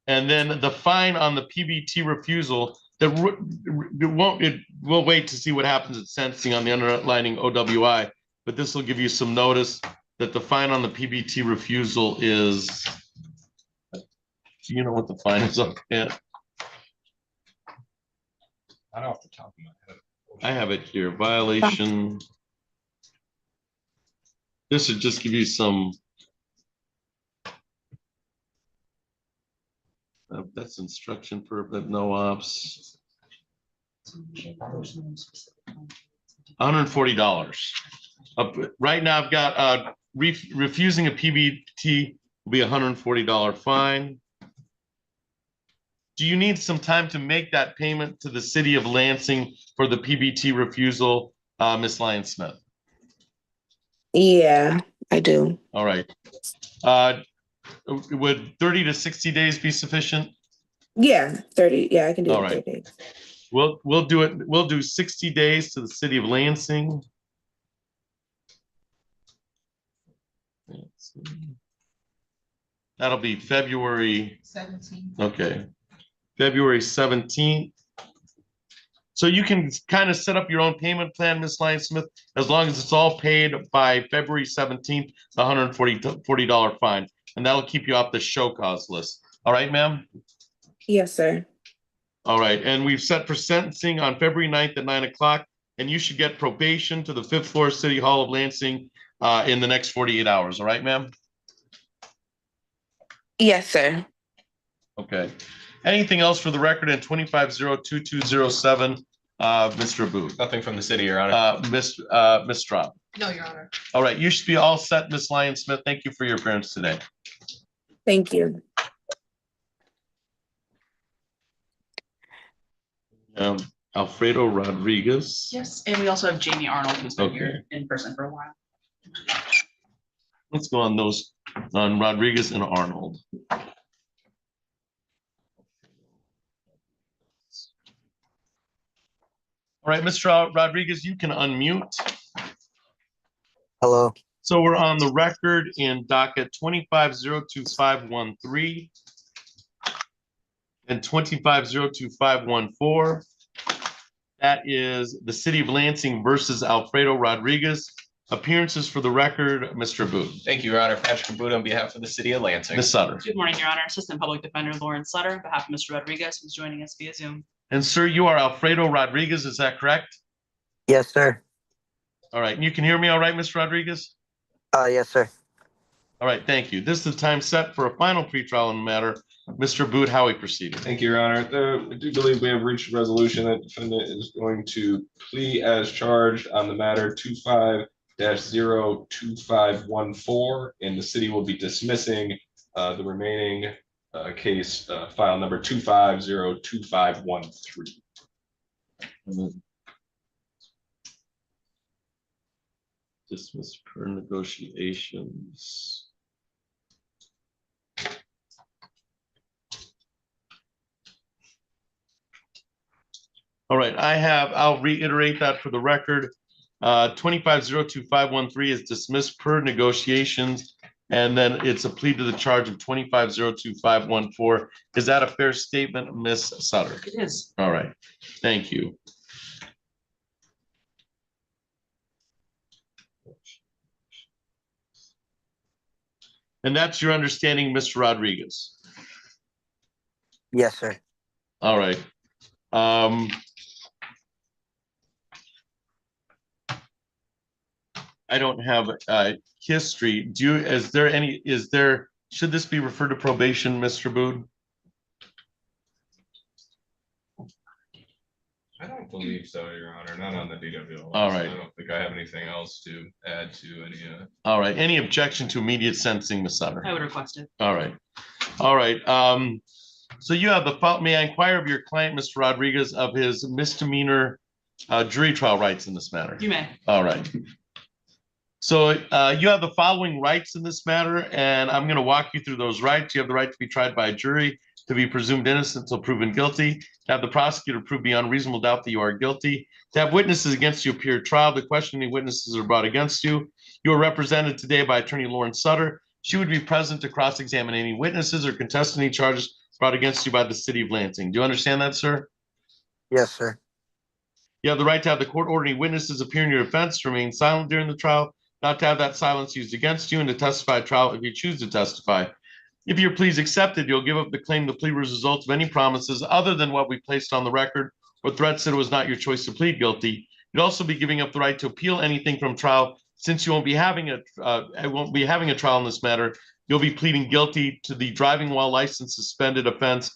B: And then the fine on the PBT refusal, we'll wait to see what happens at sentencing on the underlining OWI, but this will give you some notice that the fine on the PBT refusal is, do you know what the fine is up at?
F: Not off the top of my head.
B: I have it here, violation. This should just give you some. That's instruction for, but no ops. $140. Right now, I've got refusing a PBT will be a $140 fine. Do you need some time to make that payment to the city of Lansing for the PBT refusal, Ms. Lyons-Smith?
O: Yeah, I do.
B: All right. Would 30 to 60 days be sufficient?
O: Yeah, 30. Yeah, I can do
B: All
O: it in
B: right.
O: 30 days.
B: We'll do it. We'll do 60 days to the city of Lansing. That'll be February
E: 17.
B: Okay, February 17th. So you can kind of set up your own payment plan, Ms. Lyons-Smith, as long as it's all paid by February 17th, the $140 fine, and that'll keep you off the show cause list. All right, ma'am?
O: Yes, sir.
B: All right, and we've set for sentencing on February 9th at 9 o'clock, and you should get probation to the 5th floor City Hall of Lansing in the next 48 hours. All right, ma'am?
O: Yes, sir.
B: Okay. Anything else for the record in 25-02207, Mr. Abboud?
C: Nothing from the city, Your Honor.
B: Ms. Straub.
E: No, Your Honor.
B: All right, you should be all set, Ms. Lyons-Smith. Thank you for your appearance today.
O: Thank you.
B: Alfredo Rodriguez.
I: Yes, and we also have Jamie Arnold, who's been
B: Okay.
I: here in person for a while.
B: Let's go on those, on Rodriguez and Arnold. All right, Mr. Rodriguez, you can unmute.
P: Hello.
B: So we're on the record in docket 25-02513 and 25-02514. That is the City of Lansing versus Alfredo Rodriguez. Appearances for the record, Mr. Abboud.
C: Thank you, Your Honor. Patrick Abboud on behalf of the city of Lansing.
B: Ms. Sutter.
I: Good morning, Your Honor. Assistant Public Defender Lauren Sutter, on behalf of Mr. Rodriguez, who's joining us via Zoom.
B: And sir, you are Alfredo Rodriguez, is that correct?
P: Yes, sir.
B: All right, and you can hear me all right, Mr. Rodriguez?
P: Yes, sir.
B: All right, thank you. This is the time set for a final pretrial in the matter. Mr. Abboud, how we proceed?
C: Thank you, Your Honor. I do believe we have reached a resolution that defendant is going to plea as charged on the matter 25-02514, and the city will be dismissing the remaining case file number 25-02513.
B: Dismiss per negotiations. All right, I'll reiterate that for the record. 25-02513 is dismissed per negotiations, and then it's a plea to the charge of 25-02514. Is that a fair statement, Ms. Sutter?
I: It is.
B: All right, thank you. And that's your understanding, Mr. Rodriguez?
P: Yes, sir.
B: All right. I don't have history. Should this be referred to probation, Mr. Boone?
C: I don't believe so, Your Honor, not on the DWL.
B: All right.
C: I don't think I have anything else to add to any.
B: All right. Any objection to immediate sentencing, Ms. Sutter?
I: I would request it.
B: All right. All right. So you have may I inquire of your client, Mr. Rodriguez, of his misdemeanor jury trial rights in this matter?
I: You may.
B: All right. So you have the following rights in this matter, and I'm going to walk you through those rights. You have the right to be tried by a jury, to be presumed innocent until proven guilty, to have the prosecutor prove beyond reasonable doubt that you are guilty, to have witnesses against you appear at trial. The questioning witnesses are brought against you. You are represented today by Attorney Lauren Sutter. She would be present to cross-examine any witnesses or contest any charges brought against you by the city of Lansing. Do you understand that, sir?
P: Yes, sir.
B: You have the right to have the court order any witnesses appear in your defense to remain silent during the trial, not to have that silence used against you, and to testify at trial if you choose to testify. If your plea is accepted, you'll give up the claim the plea was a result of any promises other than what we placed on the record or threats that it was not your choice to plead guilty. You'd also be giving up the right to appeal anything from trial, since you won't be having a trial in this matter. You'll be pleading guilty to the driving while license suspended offense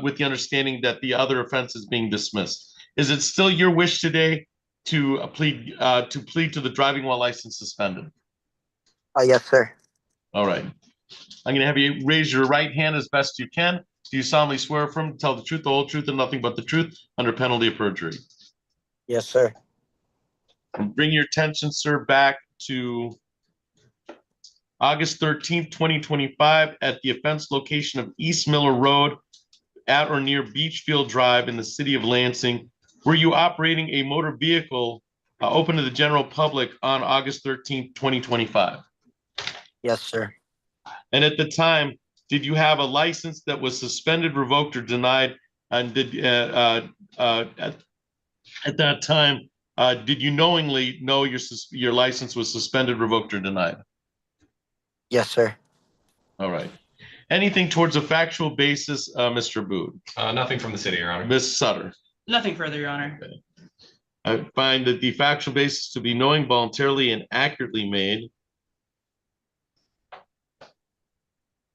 B: with the understanding that the other offense is being dismissed. Is it still your wish today to plead to the driving while license suspended?
P: Yes, sir.
B: All right. I'm gonna have you raise your right hand as best you can. Do you solemnly swear affirm to tell the truth, the whole truth, and nothing but the truth under penalty of perjury?
P: Yes, sir.
B: And bring your attention, sir, back to August 13th, 2025 at the offense location of East Miller Road at or near Beachfield Drive in the city of Lansing. Were you operating a motor vehicle open to the general public on August 13th, 2025?
P: Yes, sir.
B: And at the time, did you have a license that was suspended, revoked, or denied? And did at that time, did you knowingly know your license was suspended, revoked, or denied?
P: Yes, sir.
B: All right. Anything towards a factual basis, Mr. Booth?
F: Nothing from the city, Your Honor.
B: Ms. Sutter?
I: Nothing further, Your Honor.
B: I find that the factual basis to be knowing, voluntarily, and accurately made.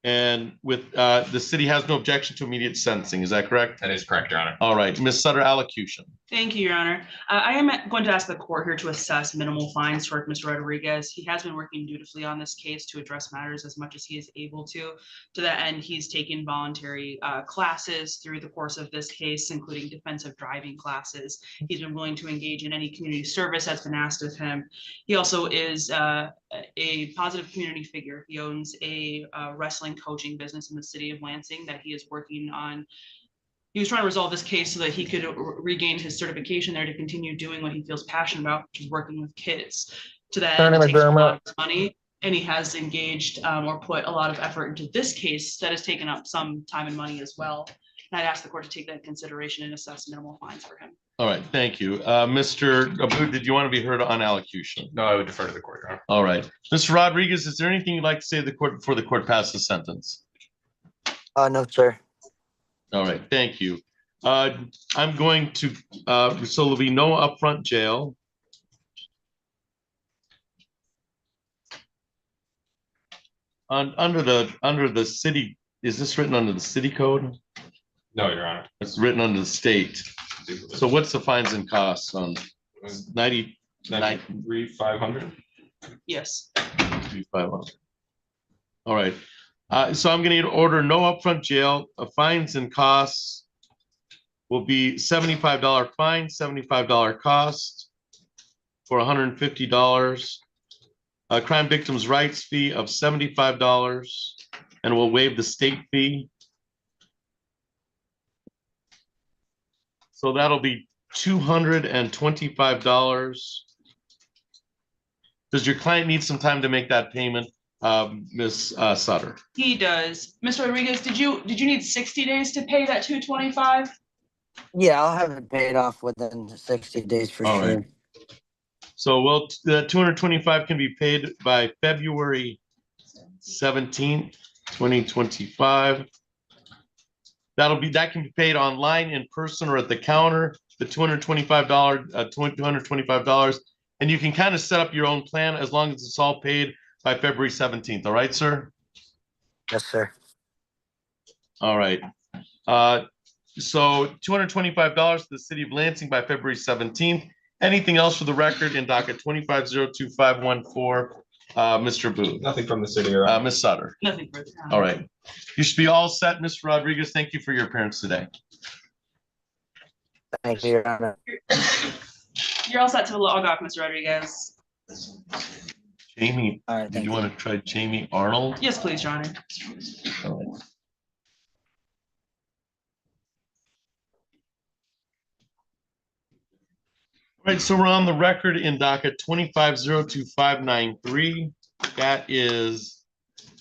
B: And with the city has no objection to immediate sentencing. Is that correct?
F: That is correct, Your Honor.
B: All right, Ms. Sutter, allocution.
I: Thank you, Your Honor. I am going to ask the court here to assess minimal fines toward Mr. Rodriguez. He has been working dutifully on this case to address matters as much as he is able to. To that end, he's taken voluntary classes through the course of this case, including defensive driving classes. He's been willing to engage in any community service that's been asked of him. He also is a positive community figure. He owns a wrestling coaching business in the city of Lansing that he is working on. He was trying to resolve this case so that he could regain his certification there to continue doing what he feels passionate about, which is working with kids. To that end, it takes a lot of his money, and he has engaged or put a lot of effort into this case that has taken up some time and money as well. And I'd ask the court to take that into consideration and assess minimal fines for him.
B: All right, thank you. Mr. Abud, did you want to be heard on allocution?
F: No, I would defer to the court, Your Honor.
B: All right. Mr. Rodriguez, is there anything you'd like to say to the court before the court passes sentence?
P: No, sir.
B: All right, thank you. I'm going to, so there'll be no upfront jail. Under the city, is this written under the city code?
F: No, Your Honor.
B: It's written under the state. So what's the fines and costs on
F: 93,500?
I: Yes.
B: 500. All right. So I'm going to order no upfront jail. Fines and costs will be $75 fine, $75 cost for $150. Crime victims' rights fee of $75, and we'll waive the state fee. So that'll be $225. Does your client need some time to make that payment, Ms. Sutter?
I: He does. Mr. Rodriguez, did you need 60 days to pay that $225?
P: Yeah, I'll have it paid off within 60 days for
B: All
P: sure.
B: right. So the 225 can be paid by February 17th, 2025. That can be paid online, in person, or at the counter. The $225, and you can kind of set up your own plan as long as it's all paid by February 17th. All right, sir?
P: Yes, sir.
B: All right. So $225 to the city of Lansing by February 17th. Anything else for the record in docket 2502514, Mr. Booth?
C: Nothing from the city, Your Honor.
B: Ms. Sutter?
I: Nothing further.
B: All right. You should be all set, Mr. Rodriguez. Thank you for your appearance today.
P: Thank you, Your Honor.
I: You're all set to log off, Mr. Rodriguez.
B: Jamie,
P: All right,
B: did you want to try Jamie Arnold?
I: Yes, please, Your Honor.
B: All right. All right, so we're on the record in docket 2502593. That is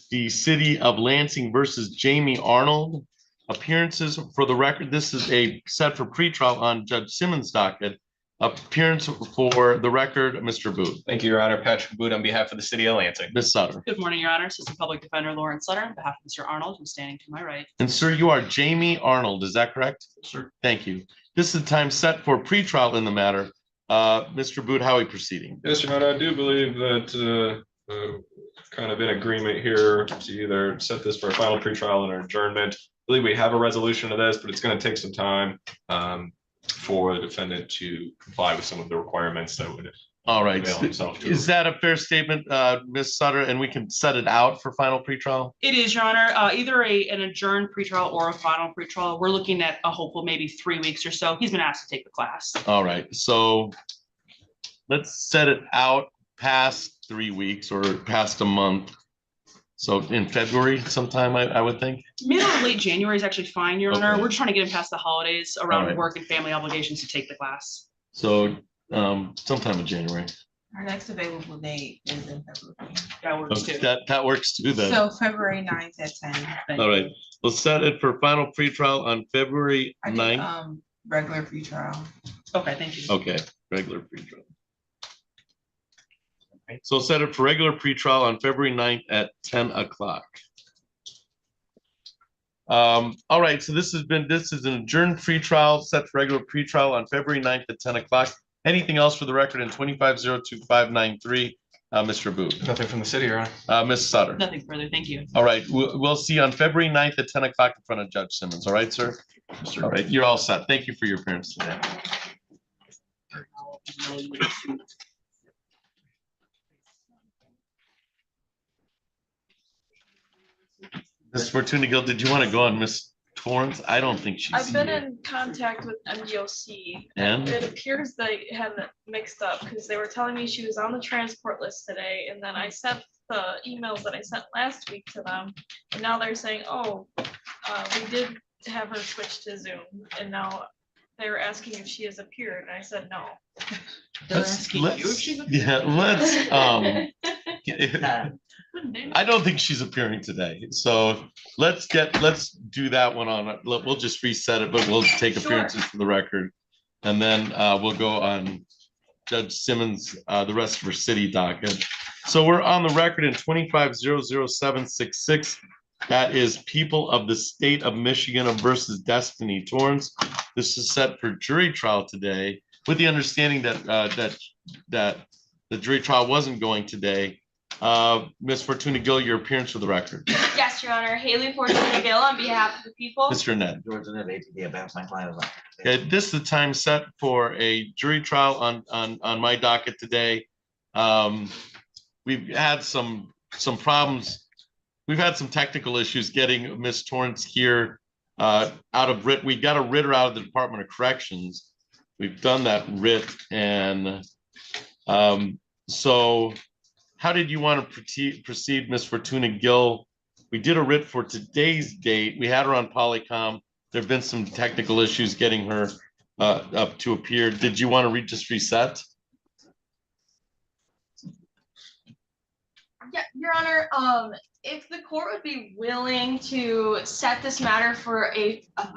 B: the city of Lansing versus Jamie Arnold. Appearances for the record. This is a set for pretrial on Judge Simmons' docket. Appearance for the record, Mr. Booth.
F: Thank you, Your Honor. Patrick Booth on behalf of the city of Lansing.
B: Ms. Sutter.
I: Good morning, Your Honor. Assistant Public Defender Lawrence Sutter on behalf of Mr. Arnold, who's standing to my right.
B: And sir, you are Jamie Arnold, is that correct?
C: Sir.
B: Thank you. This is the time set for pretrial in the matter. Mr. Booth, how are we proceeding?
C: Yes, Your Honor, I do believe that kind of in agreement here to either set this for a final pretrial and an adjournment. I believe we have a resolution of this, but it's going to take some time. for the defendant to comply with some of the requirements that would.
B: All right.
C: Avail himself to.
B: Is that a fair statement, Ms. Sutter? And we can set it out for final pretrial?
I: It is, Your Honor, either an adjourned pretrial or a final pretrial. We're looking at a hopeful maybe 3 weeks or so. He's been asked to take the class.
B: All right, so let's set it out past 3 weeks or past a month. So in February sometime, I would think.
I: Mid or late January is actually fine, Your Honor.
B: Okay.
I: We're trying to get him past the holidays around
B: right.
I: work and family obligations to take the class.
B: So sometime in January.
K: Our next available date is in February.
I: That works
B: Okay,
I: too.
B: that works too then.
K: So February 9th at 10.
B: All right, we'll set it for final pretrial on February
K: I did,
B: 9th.
K: regular pretrial.
I: Okay, thank you.
B: Okay, regular pretrial. So set it for regular pretrial on February 9th at 10 o'clock. All right, so this is an adjourned pretrial set for regular pretrial on February 9th at 10 o'clock. Anything else for the record in 2502593, Mr. Booth?
C: Nothing from the city, Your Honor.
B: Ms. Sutter?
I: Nothing further. Thank you.
B: All right, we'll see you on February 9th at 10 o'clock in front of Judge Simmons. All right, sir? All right, you're all set. Thank you for your appearance today. Ms. Fortuna Gill, did you want to go on Miss Torrance? I don't think she's
A: I've been
B: here.
A: in contact with MDOC.
B: And?
A: It appears they had it mixed up because they were telling me she was on the transport list today, and then I sent the emails that I sent last week to them, and now they're saying, oh, we did have her switch to Zoom, and now they were asking if she has appeared, and I said no.
I: They're asking you if she's a-
B: Yeah, let's, I don't think she's appearing today, so let's do that one on, we'll just reset it, but we'll take
A: Sure.
B: appearances for the record. And then we'll go on Judge Simmons, the rest of her city docket. So we're on the record in 2500766. That is People of the State of Michigan versus Destiny Torrance. This is set for jury trial today, with the understanding that the jury trial wasn't going today. Ms. Fortuna Gill, your appearance for the record.
A: Yes, Your Honor. Haley Fortuna Gill on behalf of the people.
B: Mr. Ned.
J: George and APD about my client.
B: Okay, this is the time set for a jury trial on my docket today. We've had some problems. We've had some technical issues getting Ms. Torrance here out of writ. We got a writ out of the Department of Corrections. We've done that writ, and so how did you want to proceed, Ms. Fortuna Gill? We did a writ for today's date. We had her on Polycom. There have been some technical issues getting her up to appear. Did you want to just reset?
A: Yeah, Your Honor, if the court would be willing to set this matter for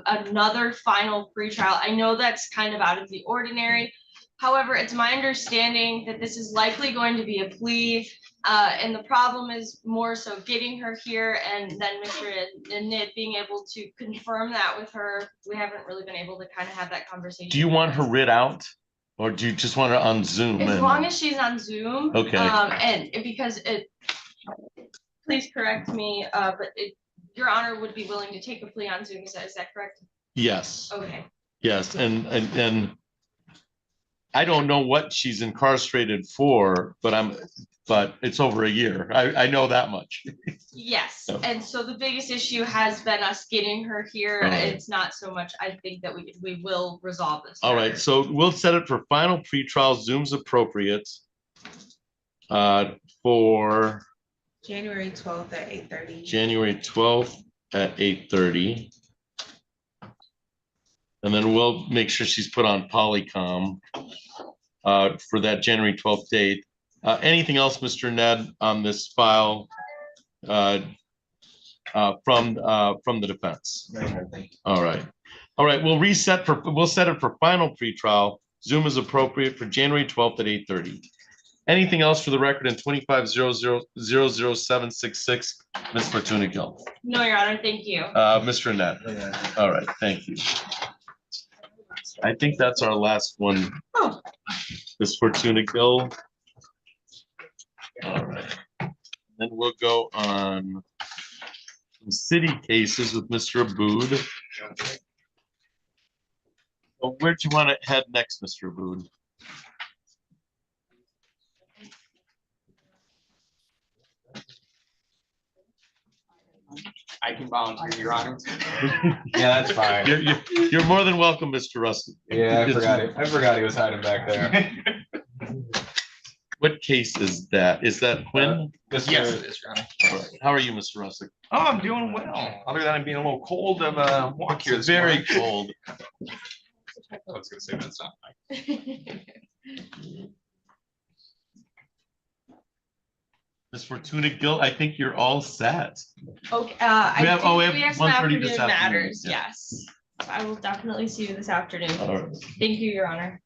A: another final pretrial, I know that's kind of out of the ordinary. However, it's my understanding that this is likely going to be a plea, and the problem is more so getting her here and then Mr. Nid being able to confirm that with her. We haven't really been able to kind of have that conversation.
B: Do you want her writ out, or do you just want her on Zoom?
A: As long as she's on Zoom.
B: Okay.
A: And because please correct me, but Your Honor would be willing to take a plea on Zoom, is that correct?
B: Yes.
A: Okay.
B: Yes, and I don't know what she's incarcerated for, but it's over a year. I know that much.
A: Yes,
B: So.
A: and so the biggest issue has been us getting her here.
B: All right.
A: It's not so much, I think that we will resolve this.
B: All right,
A: matter.
B: so we'll set it for final pretrial. Zoom's appropriate for
K: January 12th at 8:30.
B: January 12th at 8:30. And then we'll make sure she's put on Polycom for that January 12th date. Anything else, Mr. Ned, on this file from the defense? All right. All right, we'll set it for final pretrial. Zoom is appropriate for January 12th at 8:30. Anything else for the record in 2500766, Ms. Fortuna Gill?
A: No, Your Honor, thank you.
B: Mr. Ned. All right, thank you. I think that's our last one.
A: Oh.
B: Ms. Fortuna Gill. All right. Then we'll go on some city cases with Mr. Abood. Well, where'd you want to head next, Mr. Aboud?
Q: I can volunteer, Your Honor. Yeah, that's fine.
B: You're more than welcome, Mr. Russell.
Q: Yeah, I forgot he was hiding back there.
B: What case is that? Is that Quinn?
Q: Yes, it is, Your Honor.
B: All right. How are you, Mr. Russell?
Q: Oh, I'm doing well. Other than it being a little cold of a walk here.
B: It's very cold.
Q: I was gonna say that's not.
B: Ms. Fortuna Gill, I think you're all set.
A: Okay,
B: We have-
A: we
B: have
A: have some
B: 1:30 this
A: afternoon
B: afternoon,
A: matters,
B: yeah.
A: yes. So I will definitely see you this afternoon.
B: All right.
A: Thank you, Your Honor.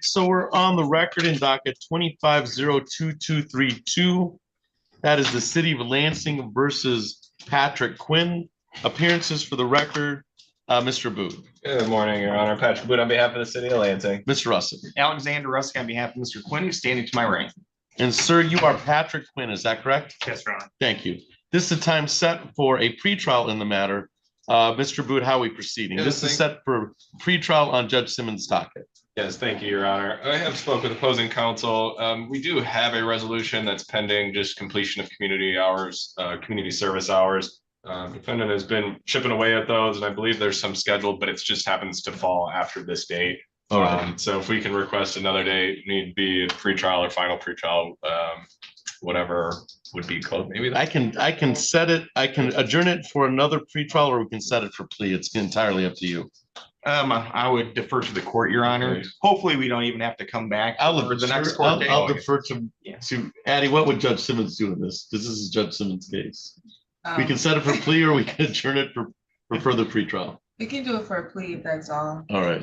B: So we're on the record in docket 25-02232. That is the City of Lansing versus Patrick Quinn. Appearances for the record, Mr. Booth.
C: Good morning, Your Honor. Patrick Booth on behalf of the city of Lansing.
B: Mr. Russell.
Q: Alexander Rusk on behalf of Mr. Quinn, who's standing to my right.
B: And sir, you are Patrick Quinn, is that correct?
D: Yes, Your Honor.
B: Thank you. This is a time set for a pretrial in the matter. Mr. Booth, how are we proceeding?
C: Yes,
B: This is set for pretrial on Judge Simmons' docket.
C: Yes, thank you, Your Honor. I have spoke with opposing counsel. We do have a resolution that's pending just completion of community hours, community service hours. Defendant has been chipping away at those, and I believe there's some scheduled, but it just happens to fall after this date.
B: All right.
C: So if we can request another date, need be pretrial or final pretrial, whatever would be close, maybe.
B: I can set it, I can adjourn it for another pretrial, or we can set it for plea. It's entirely up to you.
Q: I would defer to the court, Your Honor. Hopefully, we don't even have to come back for the next court date.
B: I'll defer to Addie. What would Judge Simmons do in this? This is Judge Simmons' case. We can set it for plea, or we can adjourn it for further pretrial.
K: We can do it for a plea if that's all.
B: All right.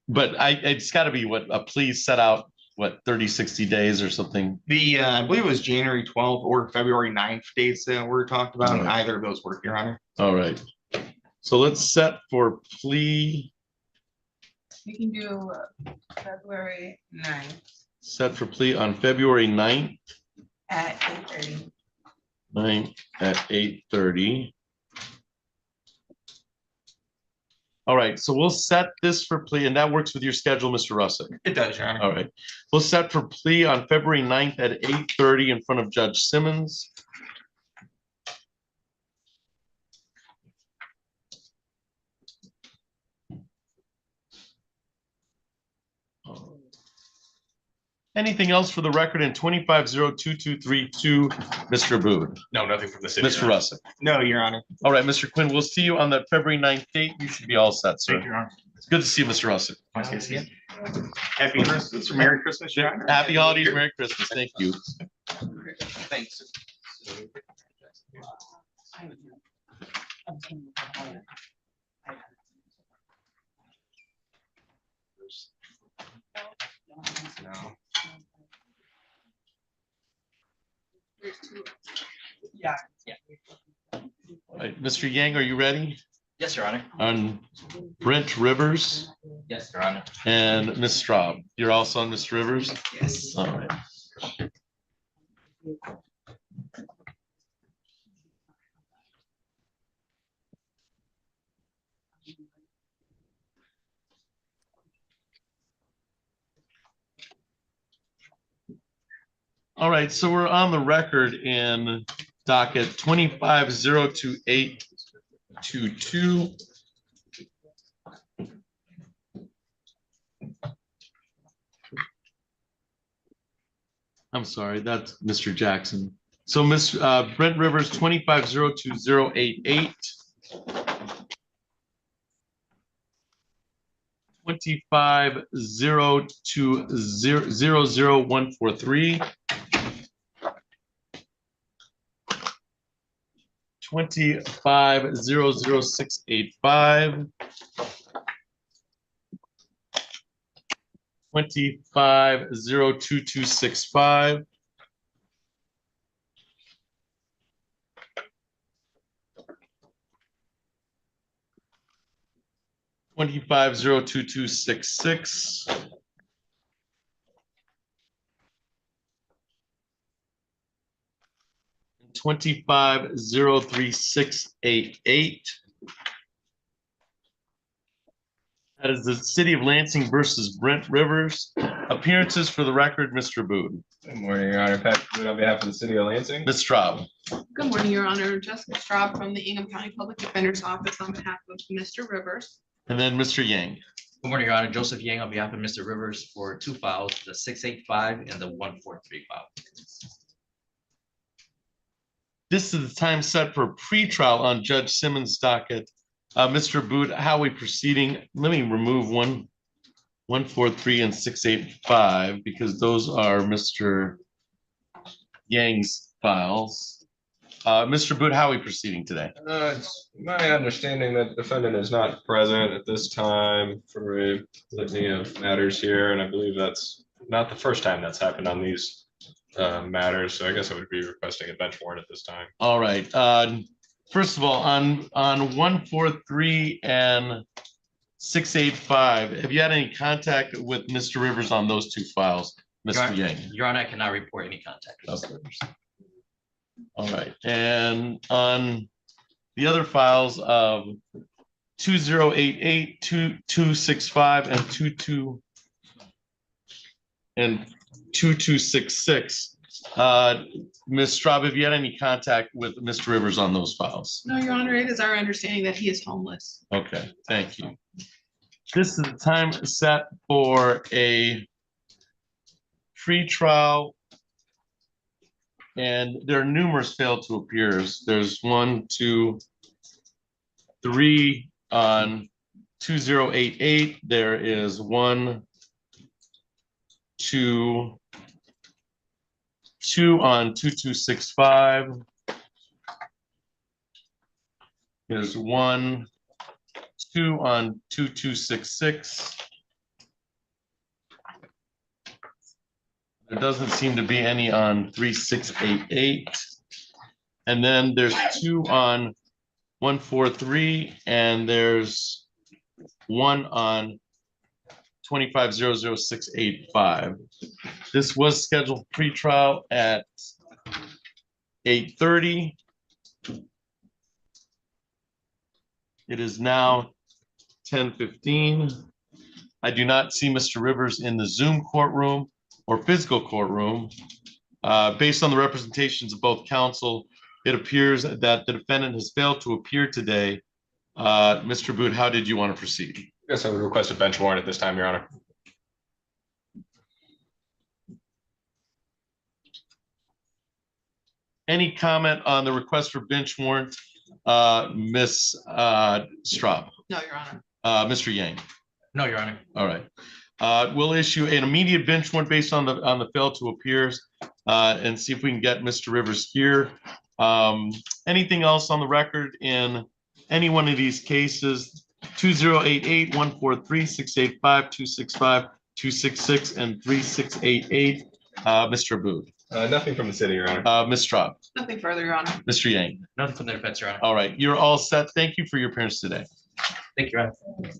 B: But it's got to be what a plea set out, what, 30, 60 days or something?
Q: I believe it was January 12th or February 9th dates that were talked about, and
B: All right.
Q: either of those work, Your Honor.
B: All right. So let's set for plea,
K: We can do February 9th
B: set for plea on February 9th,
K: at 8:30.
B: 9th at 8:30. All right, so we'll set this for plea, and that works with your schedule, Mr. Russell.
Q: It does, Your Honor.
B: All right, we'll set for plea on February 9th at 8:30 in front of Judge Simmons. Anything else for the record in 25-02232, Mr. Booth?
Q: No, nothing from the city.
B: Mr. Russell?
Q: No, Your Honor.
B: All right, Mr. Quinn, we'll see you on that February 9th date. You should be all set, sir.
Q: Thank you, Your Honor.
B: It's good to see you, Mr. Russell.
Q: Nice to see you. Happy Christmas, or Merry Christmas, Your Honor.
B: Happy holidays, Merry Christmas. Thank you.
Q: Thanks. No.
K: Yeah.
B: All right, Mr. Yang, are you ready?
R: Yes, Your Honor.
B: On Brent Rivers
R: Yes, Your Honor.
B: and Ms. Straub. You're also on Mr. Rivers?
K: Yes.
B: All right. All right, so we're on the record in docket 25-02822. I'm sorry, that's Mr. Jackson. So Miss Brent Rivers, 25-02088. 25-0200143. 25-00685. 25-02265. 25-02266. 25-03688. That is the City of Lansing versus Brent Rivers. Appearances for the record, Mr. Booth.
C: Good morning, Your Honor. Patrick Booth on behalf of the city of Lansing.
B: Ms. Straub.
E: Good morning, Your Honor. Jessica Straub from the Ingham County Public Defender's Office on behalf of Mr. Rivers.
B: And then Mr. Yang.
R: Good morning, Your Honor. Joseph Yang on behalf of Mr. Rivers for two files, the 685 and the 143 file.
B: This is the time set for pretrial on Judge Simmons' docket. Mr. Booth, how are we proceeding? Let me remove 143 and 685 because those are Mr. Yang's files. Mr. Booth, how are we proceeding today?
C: It's my understanding that the defendant is not present at this time for a litany of matters here, and I believe that's not the first time that's happened on these matters, so I guess I would be requesting a bench warrant at this time.
B: All right. First of all, on 143 and 685, have you had any contact with Mr. Rivers on those two files, Mr. Yang?
R: Your Honor, I cannot report any contact with Mr. Rivers.
B: All right, and on the other files of 2088, 2265, and 2266. Ms. Straub, have you had any contact with Mr. Rivers on those files?
E: No, Your Honor, it is our understanding that he is homeless.
B: Okay, thank you. This is the time set for a pretrial, and there are numerous failed to appears. There's 1, 2, 3 on 2088. There is 1, 2, 2 on 2265. There's 1, 2 on 2266. There doesn't seem to be any on 3688. And then there's 2 on 143, and there's 1 on 25-00685. This was scheduled pretrial at 8:30. It is now 10:15. I do not see Mr. Rivers in the Zoom courtroom or physical courtroom. Based on the representations of both counsel, it appears that the defendant has failed to appear today. Mr. Booth, how did you want to proceed?
C: Yes, I would request a bench warrant at this time, Your Honor.
B: Any comment on the request for bench warrant, Ms. Straub?
E: No, Your Honor.
B: Mr. Yang?
R: No, Your Honor.
B: All right. We'll issue an immediate bench warrant based on the fail to appears, and see if we can get Mr. Rivers here. Anything else on the record in any one of these cases? 2088, 143, 685, 265, 266, and 3688. Mr. Booth.
C: Nothing from the city, Your Honor.
B: Ms. Straub.
E: Nothing further, Your Honor.
B: Mr. Yang.
R: Nothing from the defense, Your Honor.
B: All right, you're all set. Thank you for your appearance today.
R: Thank you, Your Honor.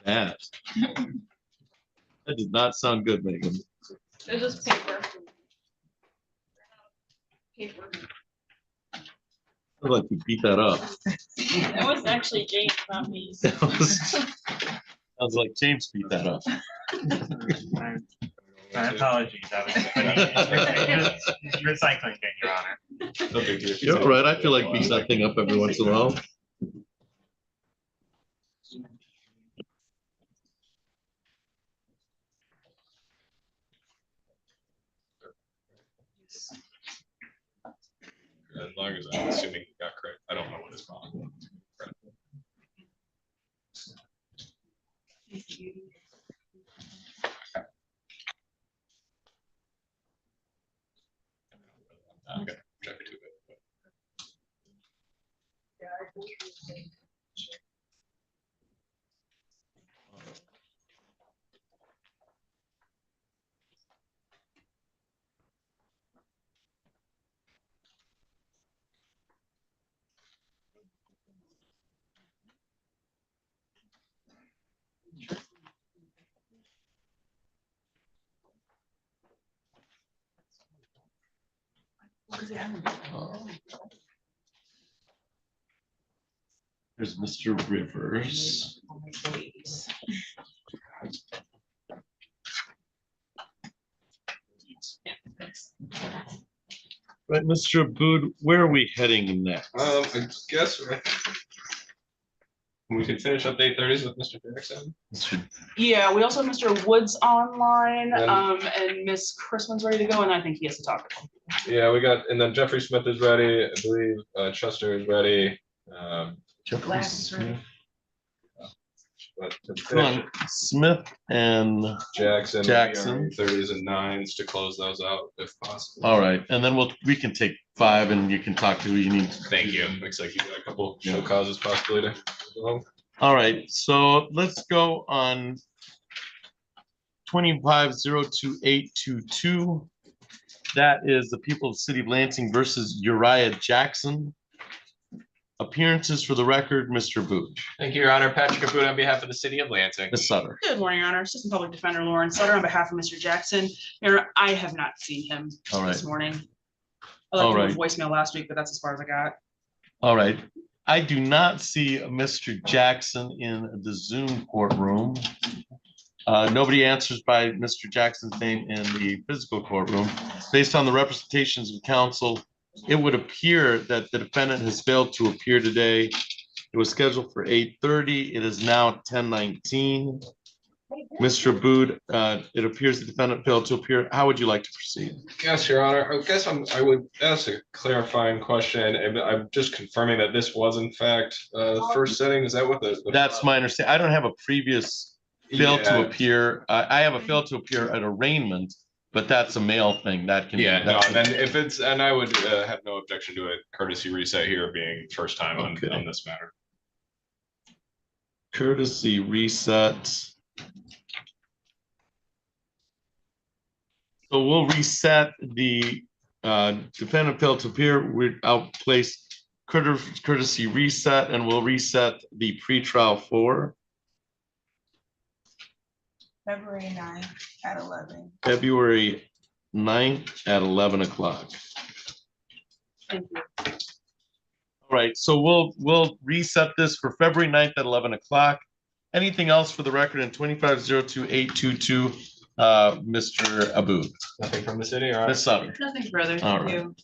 B: That did not sound good, Megan.
A: There's just paper. Paper.
B: I'd like to beat that up.
A: That was actually James, not me.
B: Sounds like James beat that up.
D: My apologies. I was recycling bin, Your Honor.
C: Okay, good.
B: You're all right. I feel like beating that thing up every once in a while.
C: As long as I'm assuming he got correct, I don't know what is wrong. Okay, check it too.
B: There's Mr. Rivers. Right, Mr. Aboud, where are we heading next?
C: I guess we could finish up 8:30s with Mr. Jackson.
I: Yeah, we also have Mr. Woods online,
C: Then-
I: and Miss Chrisman's ready to go, and I think he has to talk.
C: Yeah, we got, and then Jeffrey Smith is ready, I believe, Chester is ready.
B: Jeffrey Smith.
C: But to
B: Come on,
C: finish,
B: Smith and
C: Jackson.
B: Jackson.
C: 30s and 9s to close those out if possible.
B: All right, and then we can take 5 and you can talk to who you need.
C: Thank you. Looks like you got a couple show causes possibly to go home.
B: All right, so let's go on 25-02822. That is the people of the city of Lansing versus Uriah Jackson. Appearances for the record, Mr. Booch.
F: Thank you, Your Honor. Patrick Abud on behalf of the city of Lansing.
B: Ms. Sutter.
I: Good morning, Your Honor. Assistant Public Defender Lauren Sutter on behalf of Mr. Jackson. Your Honor, I have not seen him
B: All right.
I: this morning. I left
B: All
I: him a
B: right.
I: voicemail last week, but that's as far as I got.
B: All right. I do not see Mr. Jackson in the Zoom courtroom. Nobody answers by Mr. Jackson's name in the physical courtroom. Based on the representations of counsel, it would appear that the defendant has failed to appear today. It was scheduled for 8:30. It is now 10:19. Mr. Aboud, it appears the defendant failed to appear. How would you like to proceed?
C: Yes, Your Honor. I guess I would ask a clarifying question. I'm just confirming that this was in fact the first setting. Is that what the?
B: That's my understanding. I don't have a previous fail to
C: Yeah.
B: appear. I have a fail to appear at arraignment, but that's a male thing. That can.
C: Yeah, no,
B: that's a-
C: then if it's, and I would have no objection to it, courtesy reset here being first time on this matter.
B: Courtesy reset. So we'll reset the defendant failed to appear. I'll place courtesy reset and we'll reset the pretrial for
K: February 9th at 11.
B: February 9th at 11 o'clock.
I: Thank you.
B: All right, so we'll reset this for February 9th at 11 o'clock. Anything else for the record in 25-02822, Mr. Aboud?
C: Nothing from the city, all right.
B: Ms. Sutter.
I: Nothing further.
B: All
I: Thank
B: right.
I: you.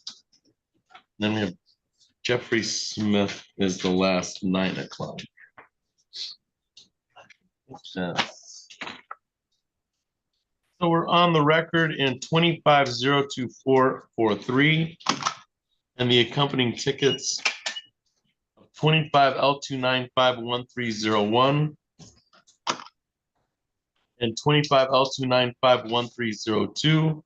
B: Then we have Jeffrey Smith is the last 9 o'clock. Yes. So we're on the record in 25-02443 and the accompanying tickets 25L2951301 and 25L2951302.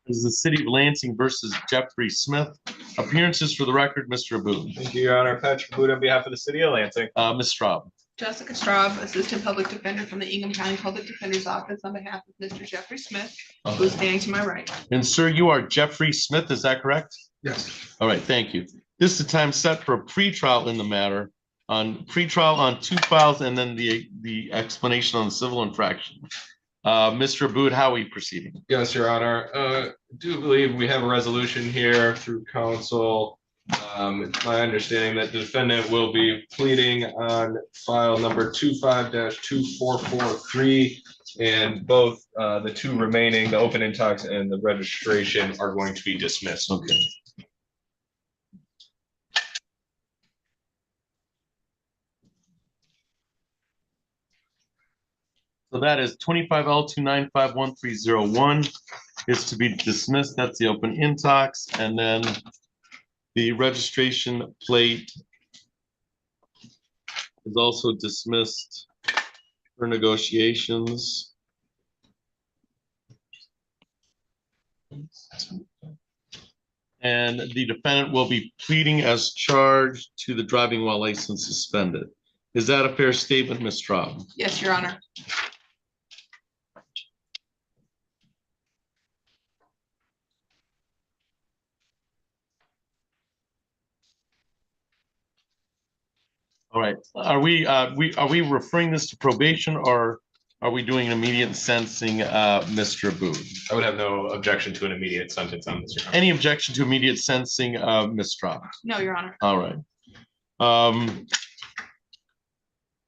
B: This is the city of Lansing versus Jeffrey Smith. Appearances for the record, Mr. Aboud.
C: Thank you, Your Honor. Patrick Abud on behalf of the city of Lansing.
B: Ms. Straub.
E: Jessica Straub, Assistant Public Defender from the Ingham County Public Defender's Office on behalf of Mr. Jeffrey Smith, who's standing to my right.
B: And sir, you are Jeffrey Smith, is that correct?
G: Yes.
B: All right, thank you. This is the time set for a pretrial in the matter, on pretrial on 2 files and then the explanation on the civil infraction. Mr. Aboud, how are we proceeding?
C: Yes, Your Honor. I do believe we have a resolution here through counsel. It's my understanding that the defendant will be pleading on file number 25-2443. And both the two remaining, the open intox and the registration, are going to be dismissed.
B: Okay. So that is 25L2951301 is to be dismissed. That's the open intox. And then the registration plate is also dismissed for negotiations. And the defendant will be pleading as charged to the driving while license suspended. Is that a fair statement, Ms. Straub?
E: Yes, Your Honor.
B: All right, are we referring this to probation, or are we doing an immediate sentencing, Mr. Booth?
C: I would have no objection to an immediate sentence on Mr. Combs.
B: Any objection to immediate sentencing, Ms. Straub?
E: No, Your Honor.
B: All right.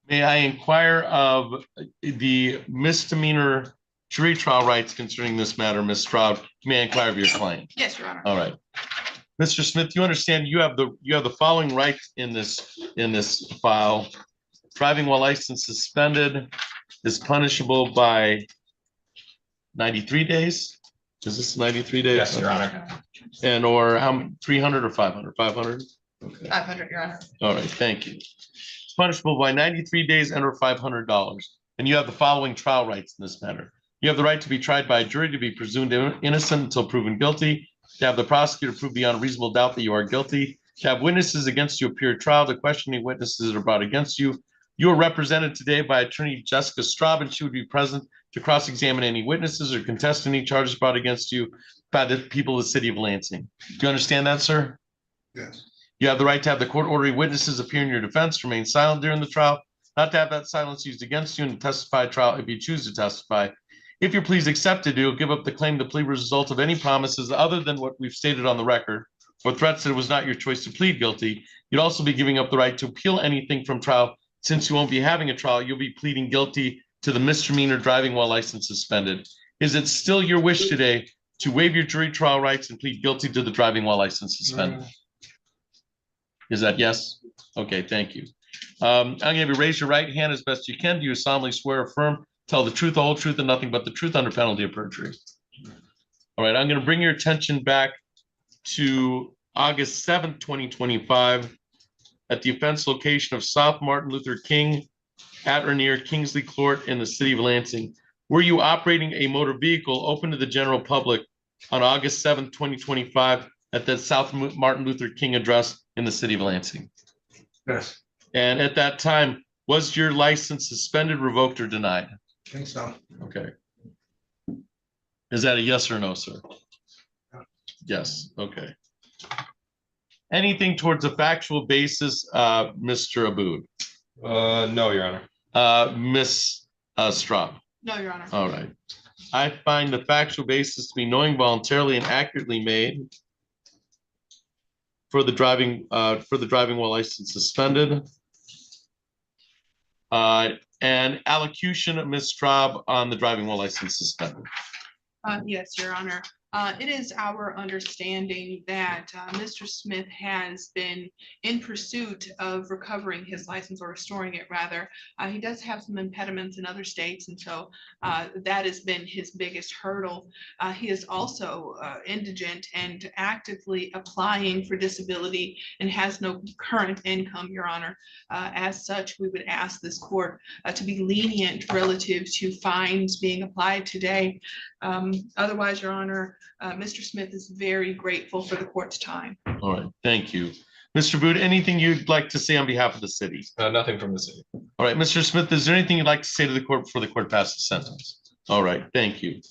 B: May I inquire of the misdemeanor jury trial rights concerning this matter, Ms. Straub? May I inquire of your client?
E: Yes, Your Honor.
B: All right. Mr. Smith, you understand you have the following rights in this file. Driving while license suspended is punishable by 93 days. Is this 93 days?
C: Yes, Your Honor.
B: And or how 300 or 500? 500?
E: 500, Your Honor.
B: All right, thank you. It's punishable by 93 days and or $500. And you have the following trial rights in this matter. You have the right to be tried by a jury, to be presumed innocent until proven guilty, to have the prosecutor prove beyond reasonable doubt that you are guilty, to have witnesses against you appear at trial, to question any witnesses that are brought against you. You are represented today by attorney Jessica Straub, and she would be present to cross-examine any witnesses or contest any charges brought against you by the people of the city of Lansing. Do you understand that, sir?
G: Yes.
B: You have the right to have the court ordering witnesses appear in your defense, remain silent during the trial, not to have that silence used against you, and to testify at trial if you choose to testify. If your plea is accepted, you'll give up the claim the plea was a result of any promises other than what we've stated on the record, or threats that it was not your choice to plead guilty. You'd also be giving up the right to appeal anything from trial. Since you won't be having a trial, you'll be pleading guilty to the misdemeanor driving while license suspended. Is it still your wish today to waive your jury trial rights and plead guilty to the driving while license suspended? Is that yes? Okay, thank you. I'm gonna have you raise your right hand as best you can. Do you solemnly swear, affirm, tell the truth, the whole truth, and nothing but the truth under penalty of perjury? All right, I'm gonna bring your attention back to August 7th, 2025 at the offense location of South Martin Luther King at or near Kingsley Court in the city of Lansing. Were you operating a motor vehicle open to the general public on August 7th, 2025 at the South Martin Luther King address in the city of Lansing?
M: Yes,
B: And at that time, was your license suspended, revoked, or denied?
M: I think so.
B: Okay. Is that a yes or no, sir? Yes, okay. Anything towards a factual basis, Mr. Aboud?
C: No, Your Honor.
B: Miss Straub?
E: No, Your Honor.
B: All right. I find the factual basis to be knowing, voluntarily, and accurately made for the driving while license suspended. And allocution of Ms. Straub on the driving while license suspended.
E: Yes, Your Honor. It is our understanding that Mr. Smith has been in pursuit of recovering his license, or restoring it rather. He does have some impediments in other states, and so that has been his biggest hurdle. He is also indigent and actively applying for disability and has no current income, Your Honor. As such, we would ask this court to be lenient relative to fines being applied today. Otherwise, Your Honor, Mr. Smith is very grateful for the court's time.
B: All right, thank you. Mr. Boot, anything you'd like to say on behalf of the city?
C: Nothing from the city.
B: All right, Mr. Smith, is there anything you'd like to say to the court before the court passes the sentence? All right, thank you.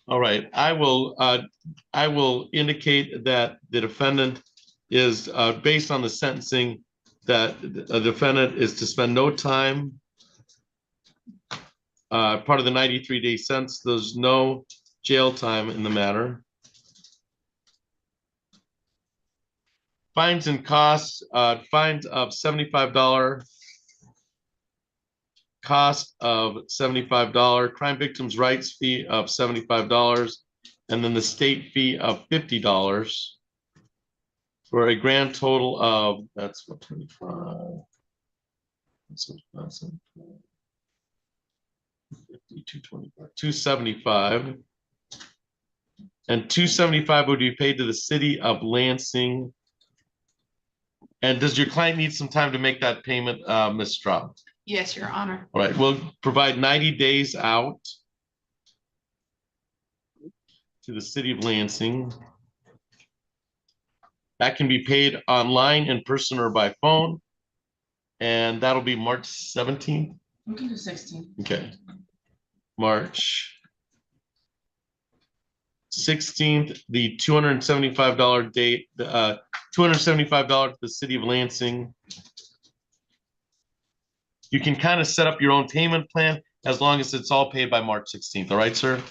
B: All right, I will indicate that the defendant is, based on the sentencing, that a defendant is to spend no time, part of the 93-day sentence. There's no jail time in the matter. Fines and costs, fines of $75, cost of $75, crime victims' rights fee of $75, and then the state fee of $50. For a grand total of, that's what, 25. That's 275. And 275 would be paid to the city of Lansing. And does your client need some time to make that payment, Ms. Straub?
E: Yes, Your Honor.
B: All right, we'll provide 90 days out to the city of Lansing. That can be paid online, in person, or by phone. And that'll be March 17th.
K: We can do 16.
B: Okay. March 16th, the $275 date, $275 to the city of Lansing. You can kind of set up your own payment plan as long as it's all paid by March 16th. All right, sir?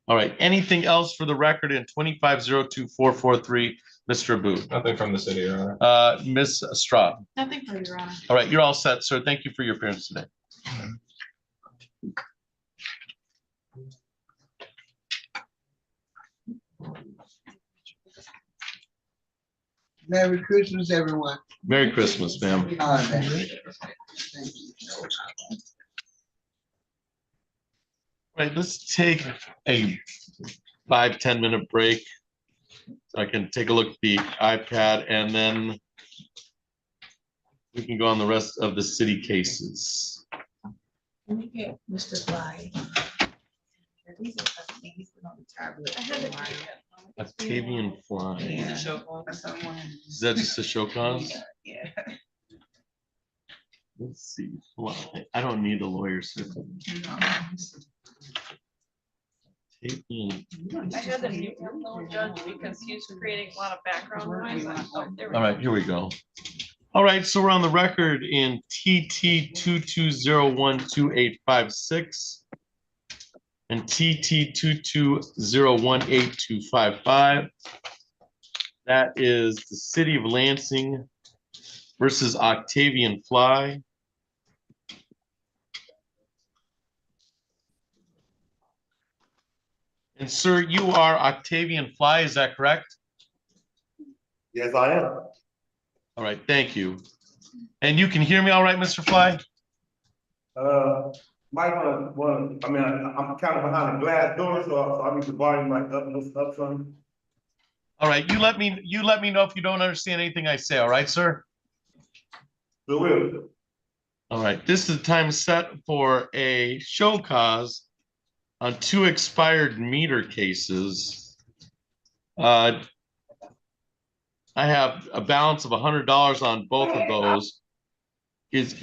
B: All right. Anything else for the record in 2502443, Mr. Abud?
C: Nothing from the city, Your Honor.
B: Ms. Estrada?
E: Nothing for Your Honor.
B: All right, you're all set, sir. Thank you for your appearance today.
S: Merry Christmas, everyone.
B: Merry Christmas, ma'am. Right, let's take a 5-10 minute break. So I can take a look at the iPad and then we can go on the rest of the city cases.
K: Let me get Mr. Fly. These are some things that on the tablet.
B: Octavian Fly.
K: Yeah.
B: Is that just a show cause?
K: Yeah.
B: Let's see. Fly. I don't need a lawyer.
A: I had the new one, judge, because he's creating a lot of background noise. Oh, there we
B: All right, here we go. All right, so we're on the record in TT 22012856 and TT 22018255. That is the city of Lansing versus Octavian Fly. And sir, you are Octavian Fly, is that correct?
M: Yes, I am.
B: All right, thank you. And you can hear me all right, Mr. Fly?
M: Mike, I mean, I'm kind of behind a glass door, so I need the volume like up some.
B: All right, you let me know if you don't understand anything I say, all right, sir?
M: So will.
B: All right, this is the time set for a show cause on 2 expired meter cases. I have a balance of $100 on both of those. Is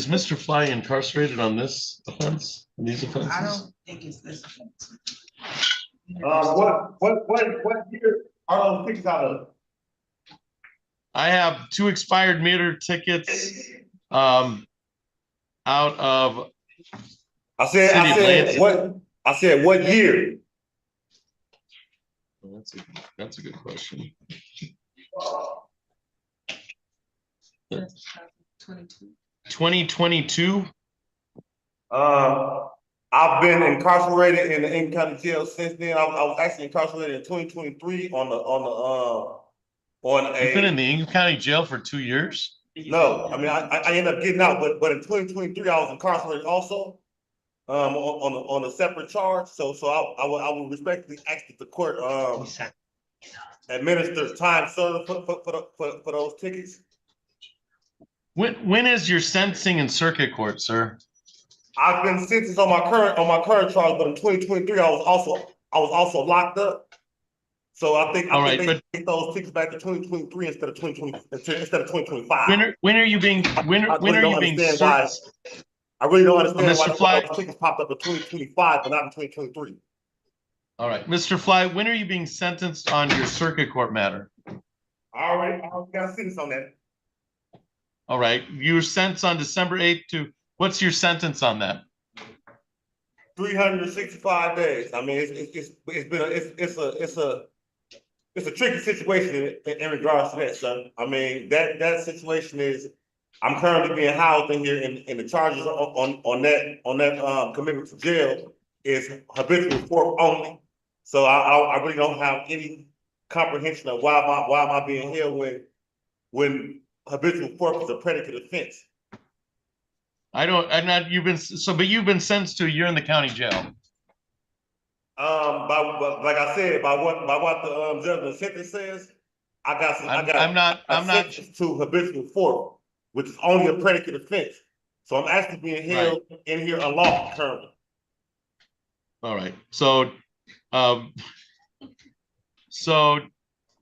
B: Mr. Fly incarcerated on this offense? On these offenses?
K: I don't think it's this.
M: What year are those tickets out of?
B: I have 2 expired meter tickets out of
M: I said what year?
B: Well, that's a good question. 2022.
M: I've been incarcerated in the Aiken County Jail since then. I was actually incarcerated in 2023 on
B: You've been in the Aiken County Jail for 2 years?
M: No, I mean I ended up getting out, but in 2023 I was incarcerated also, on a separate charge. So I would respectfully ask that the court administer time served for those tickets.
B: When is your sentencing in circuit court, sir?
M: I've been sentenced on my current charge, but in 2023 I was also locked up. So I think they take those tickets back to 2023 instead of 2025.
B: When are you being sentenced?
M: I really don't understand
B: Mr.
M: why
B: Fly,
M: those tickets popped up in 2025 but not in 2023.
B: all right, Mr. Fly, when are you being sentenced on your circuit court matter?
M: I already got a sentence on that.
B: All right, you were sentenced on December 8th to, what's your sentence on that?
M: 365 days. I mean, it's a tricky situation in regards to that, sir. I mean, that situation is, I'm currently being housed in here, and the charges on that commitment to jail is habitual force only. So I really don't have any comprehension of why am I being held when habitual force is a predicate offense.
B: You've been sentenced to a year in the county jail.
M: Like I said, by what the judge of the sentence says, I'm not sentenced to habitual force, which is only a predicate offense. So I'm actually being held in here unlawfully currently.
B: All right. So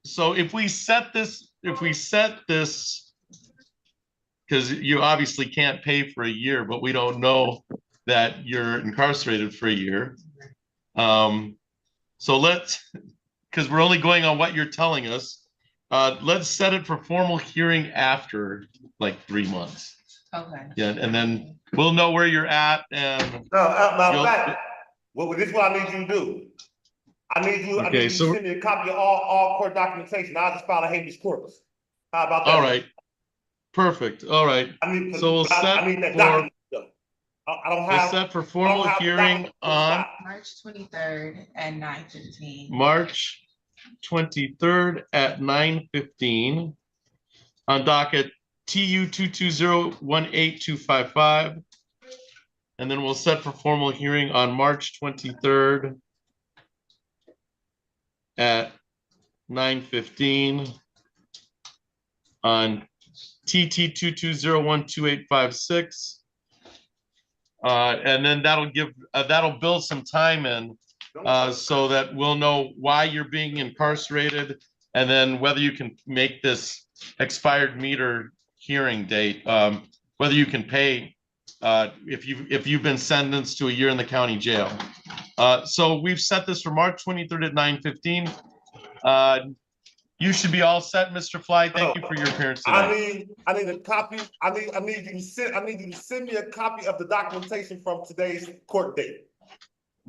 B: if we set this, because you obviously can't pay for a year, but we don't know that you're incarcerated for a year. So because we're only going on what you're telling us, let's set it for formal hearing after like 3 months.
K: Okay.
B: Yeah, and then we'll know where you're at and.
M: No, matter
B: You'll-
M: of fact, well, this is what I need you to do. I need you
B: Okay,
M: to
B: so-
M: send me a copy of all court documentation. I'll just file a habeas corpus. How about that?
B: All right. Perfect. All right. So we'll set
M: I need that
B: for,
M: document. Though. I don't
B: we'll
M: have.
B: set for
M: I don't
B: formal
M: have the
B: hearing
M: document.
B: on
K: March 23rd at 9:15.
B: March 23rd at 9:15 on docket TU 2201825. And then we'll set for formal hearing on March 23rd at 9:15 on TT 220122856. And then that'll build some time in so that we'll know why you're being incarcerated and then whether you can make this expired meter hearing date, whether you can pay if you've been sentenced to a year in the county jail. So we've set this for March 23rd at 9:15. You should be all set, Mr. Fly. Thank you for your appearance today.
M: I need a copy. I need you to send me a copy of the documentation from today's court date.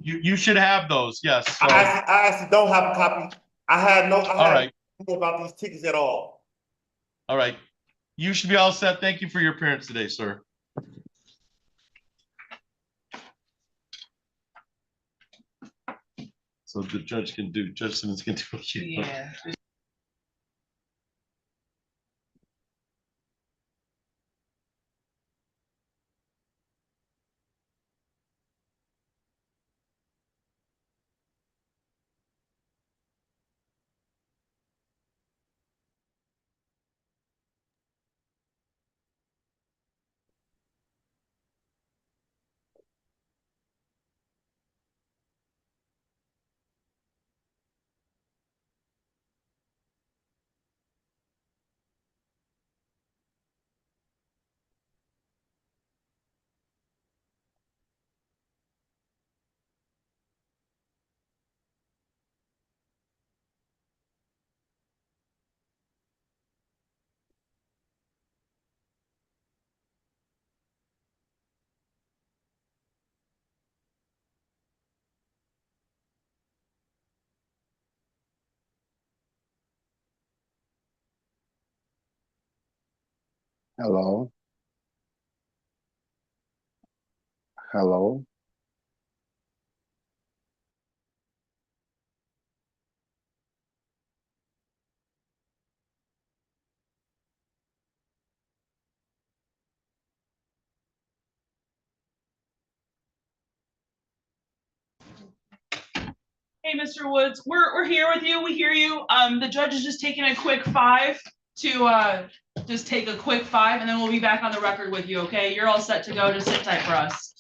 B: You should have those, yes. So,
M: I actually don't have a copy. I had no
B: right.
M: idea about these tickets at all.
B: All right. You should be all set. Thank you for your appearance today, sir. So the Judge Simmons can do what you want.
K: Yeah.
S: Hello? Hello?
I: Hey, Mr. Woods, we're here with you. We hear you. The judge is just taking a quick 5 to just take a quick 5, and then we'll be back on the record with you. Okay, you're all set to go. Just sit tight for us.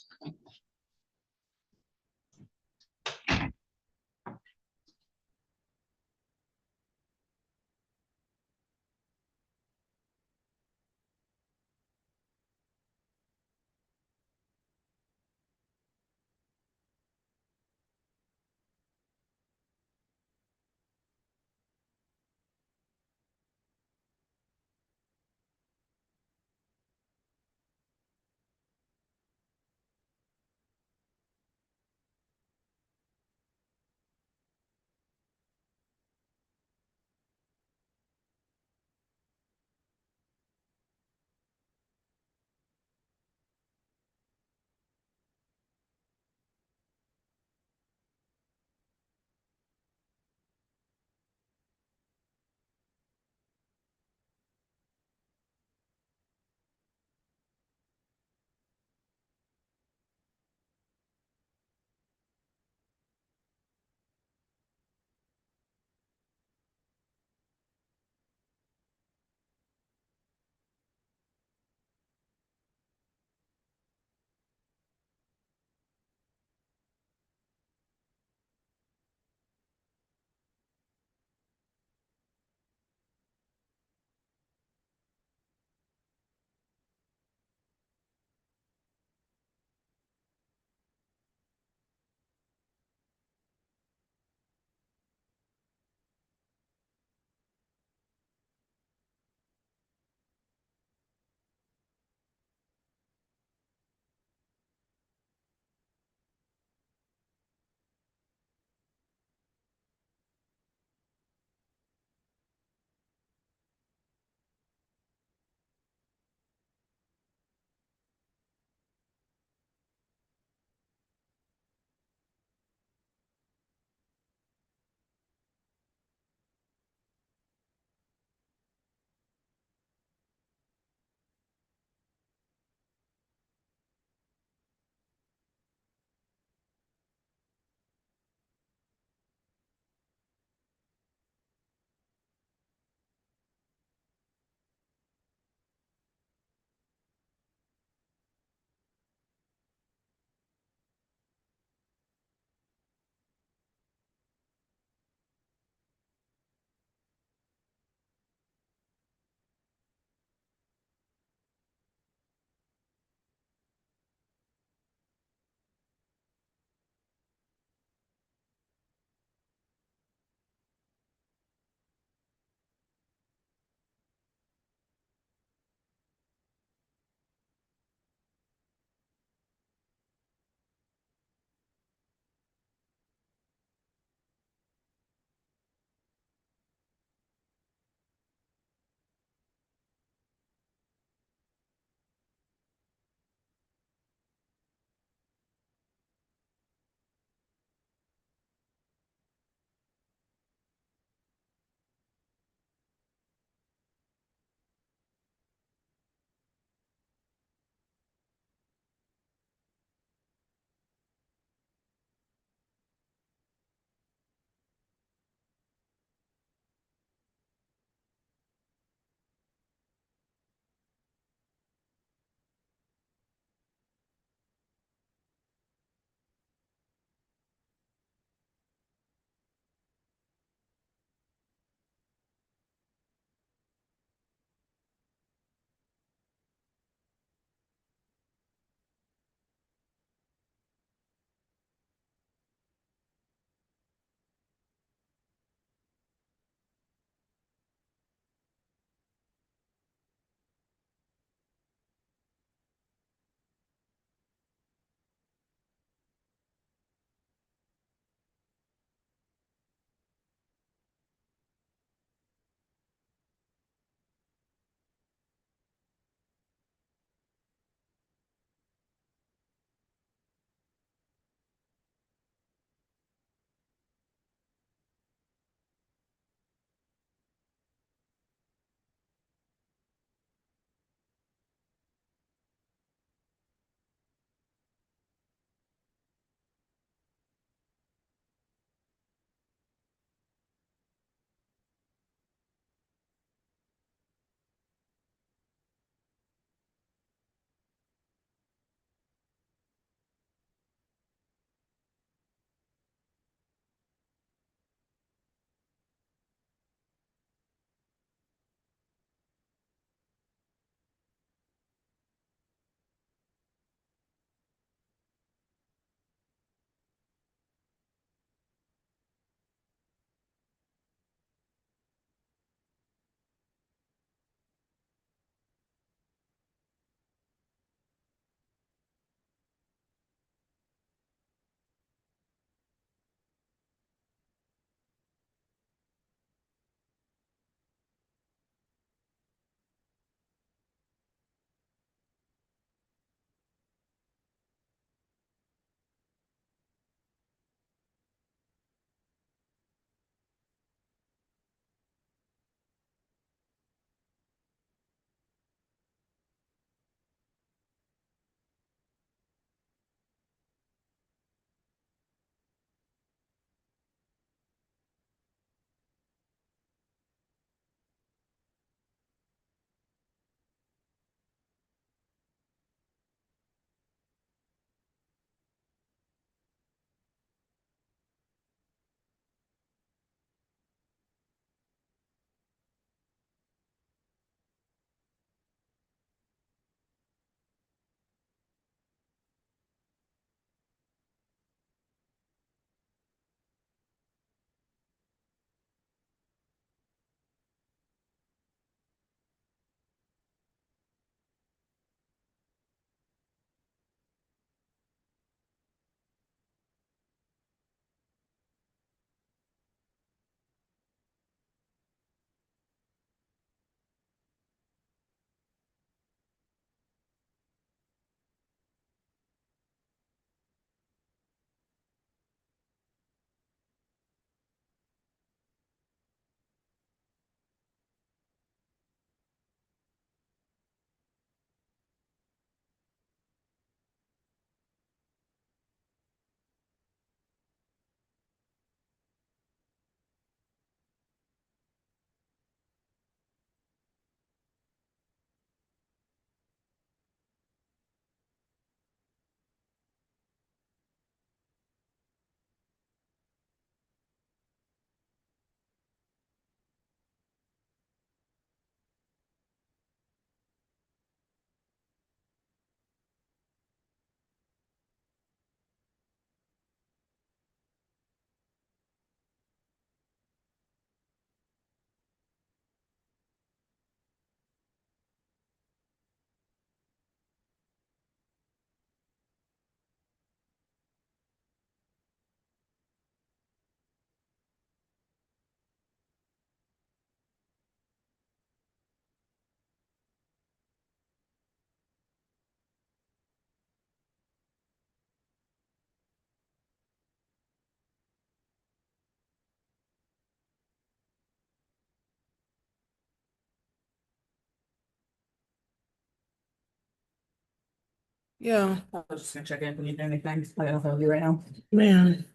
O: Yeah,
I: I was just gonna check in, if you need anything, I don't know if I'll be right now.
O: man,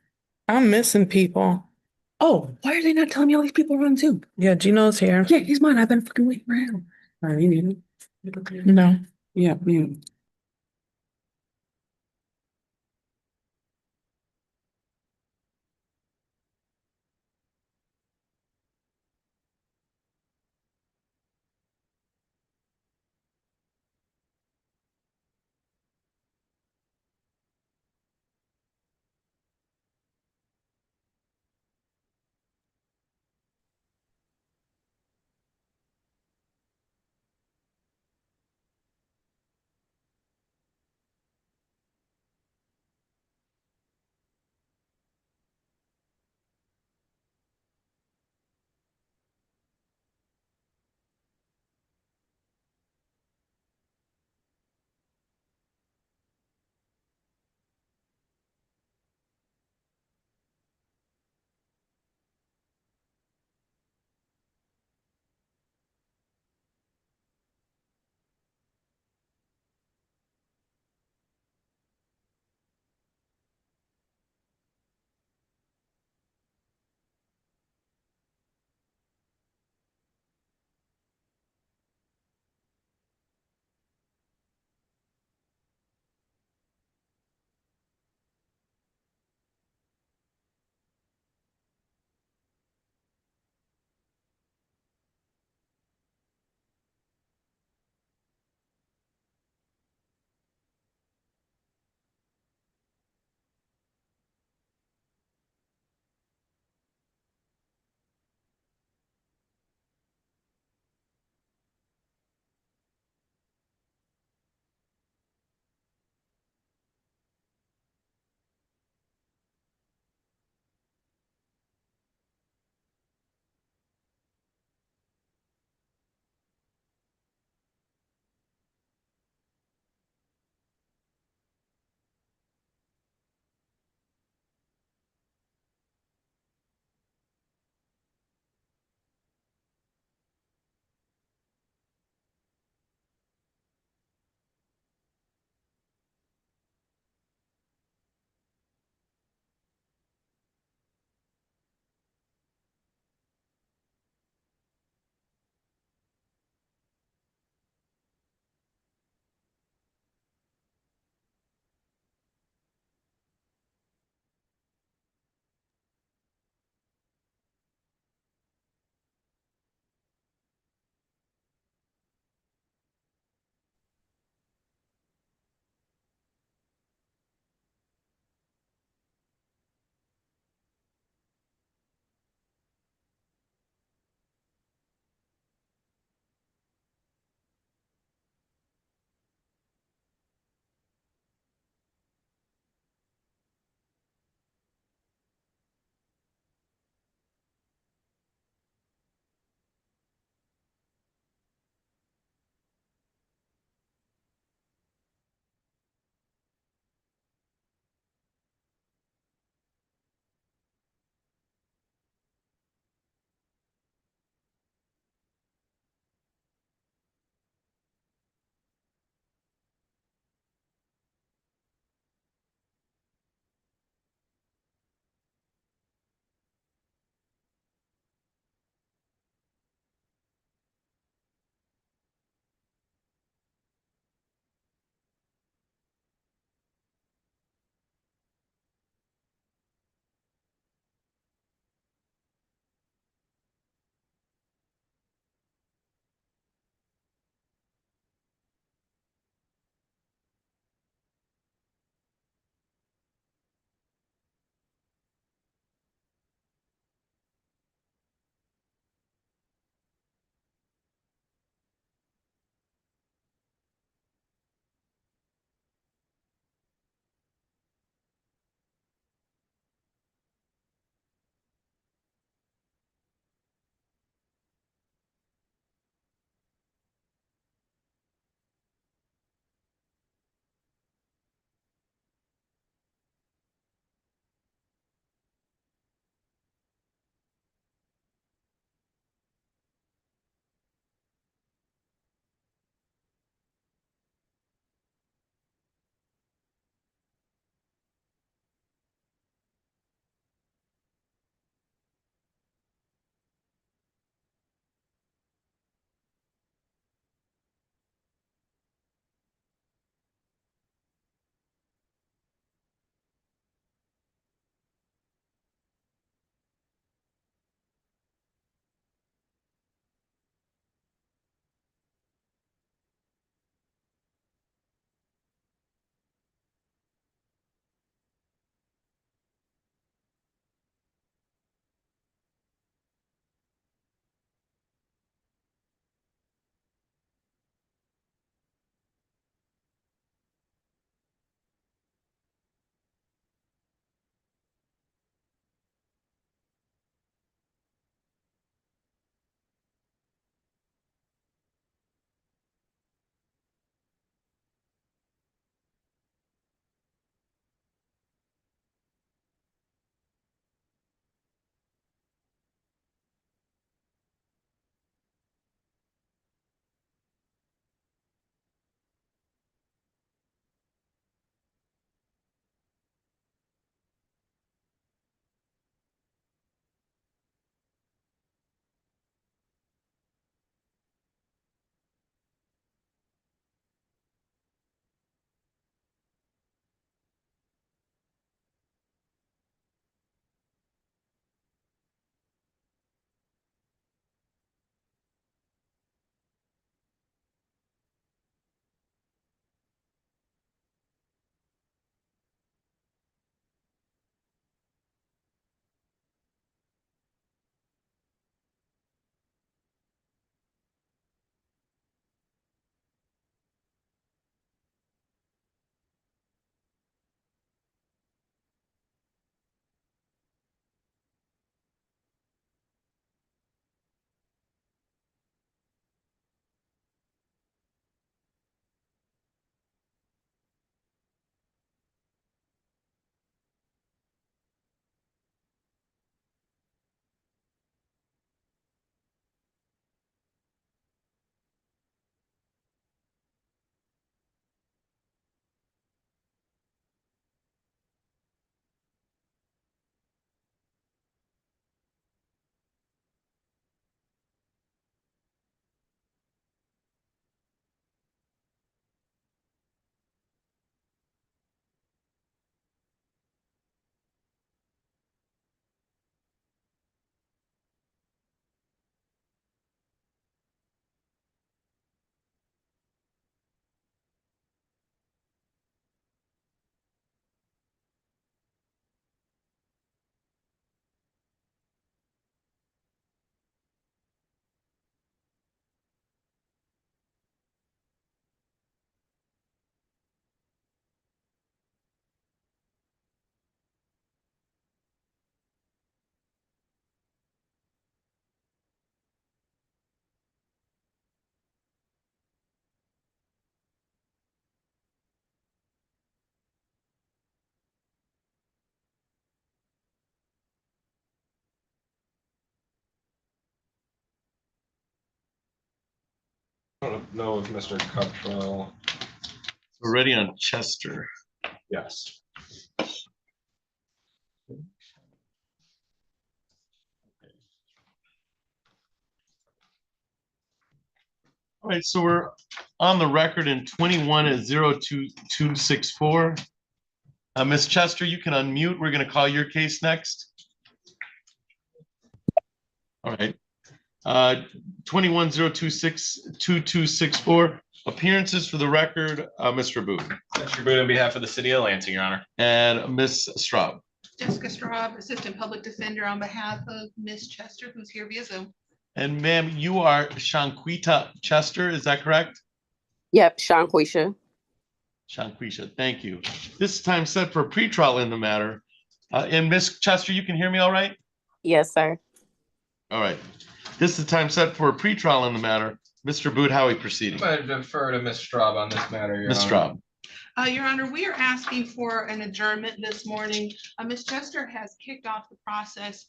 O: I'm missing people.
I: Oh, why are they not telling me all these people are on Zoom?
O: Yeah, Gino's here.
I: Yeah, he's mine, I've been fucking waiting for him. All right, you need him?
O: No.
I: Yeah, you.
C: know if Mr. Cottrell,
B: We're ready on Chester.
C: yes.
B: All right, so we're on the record in 21-02264. Ms. Chester, you can unmute. We're going to call your case next. All right. 21-026-2264. Appearances for the record, Mr. Booth.
F: Mr. Booth, on behalf of the city of Lansing, Your Honor.
B: And Ms. Straub.
E: Jessica Straub, Assistant Public Defender on behalf of Ms. Chester, who's here via Zoom.
B: And ma'am, you are Shanquita Chester, is that correct?
T: Yep, Shanquisha.
B: Shanquisha, thank you. This time set for pretrial in the matter. And Ms. Chester, you can hear me all right?
T: Yes, sir.
B: All right. This is the time set for a pretrial in the matter. Mr. Booth, how are we proceeding?
C: I'm going to defer to Ms. Straub on this matter, Your
B: Ms.
C: Honor.
B: Straub.
E: Your Honor, we are asking for an adjournment this morning. Ms. Chester has kicked off the process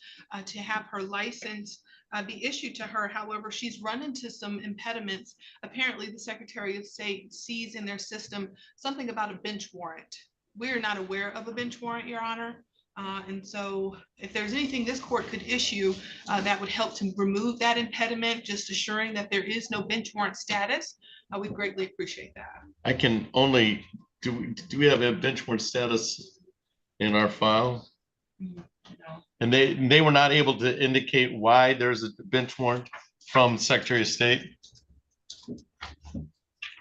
E: to have her license be issued to her. However, she's run into some impediments. Apparently, the Secretary of State sees in their system something about a bench warrant. We are not aware of a bench warrant, Your Honor. And so if there's anything this court could issue that would help to remove that impediment, just assuring that there is no bench warrant status, we greatly appreciate that.
B: I can only, do we have a bench warrant status in our file?
E: No.
B: And they were not able to indicate why there's a bench warrant from Secretary of State?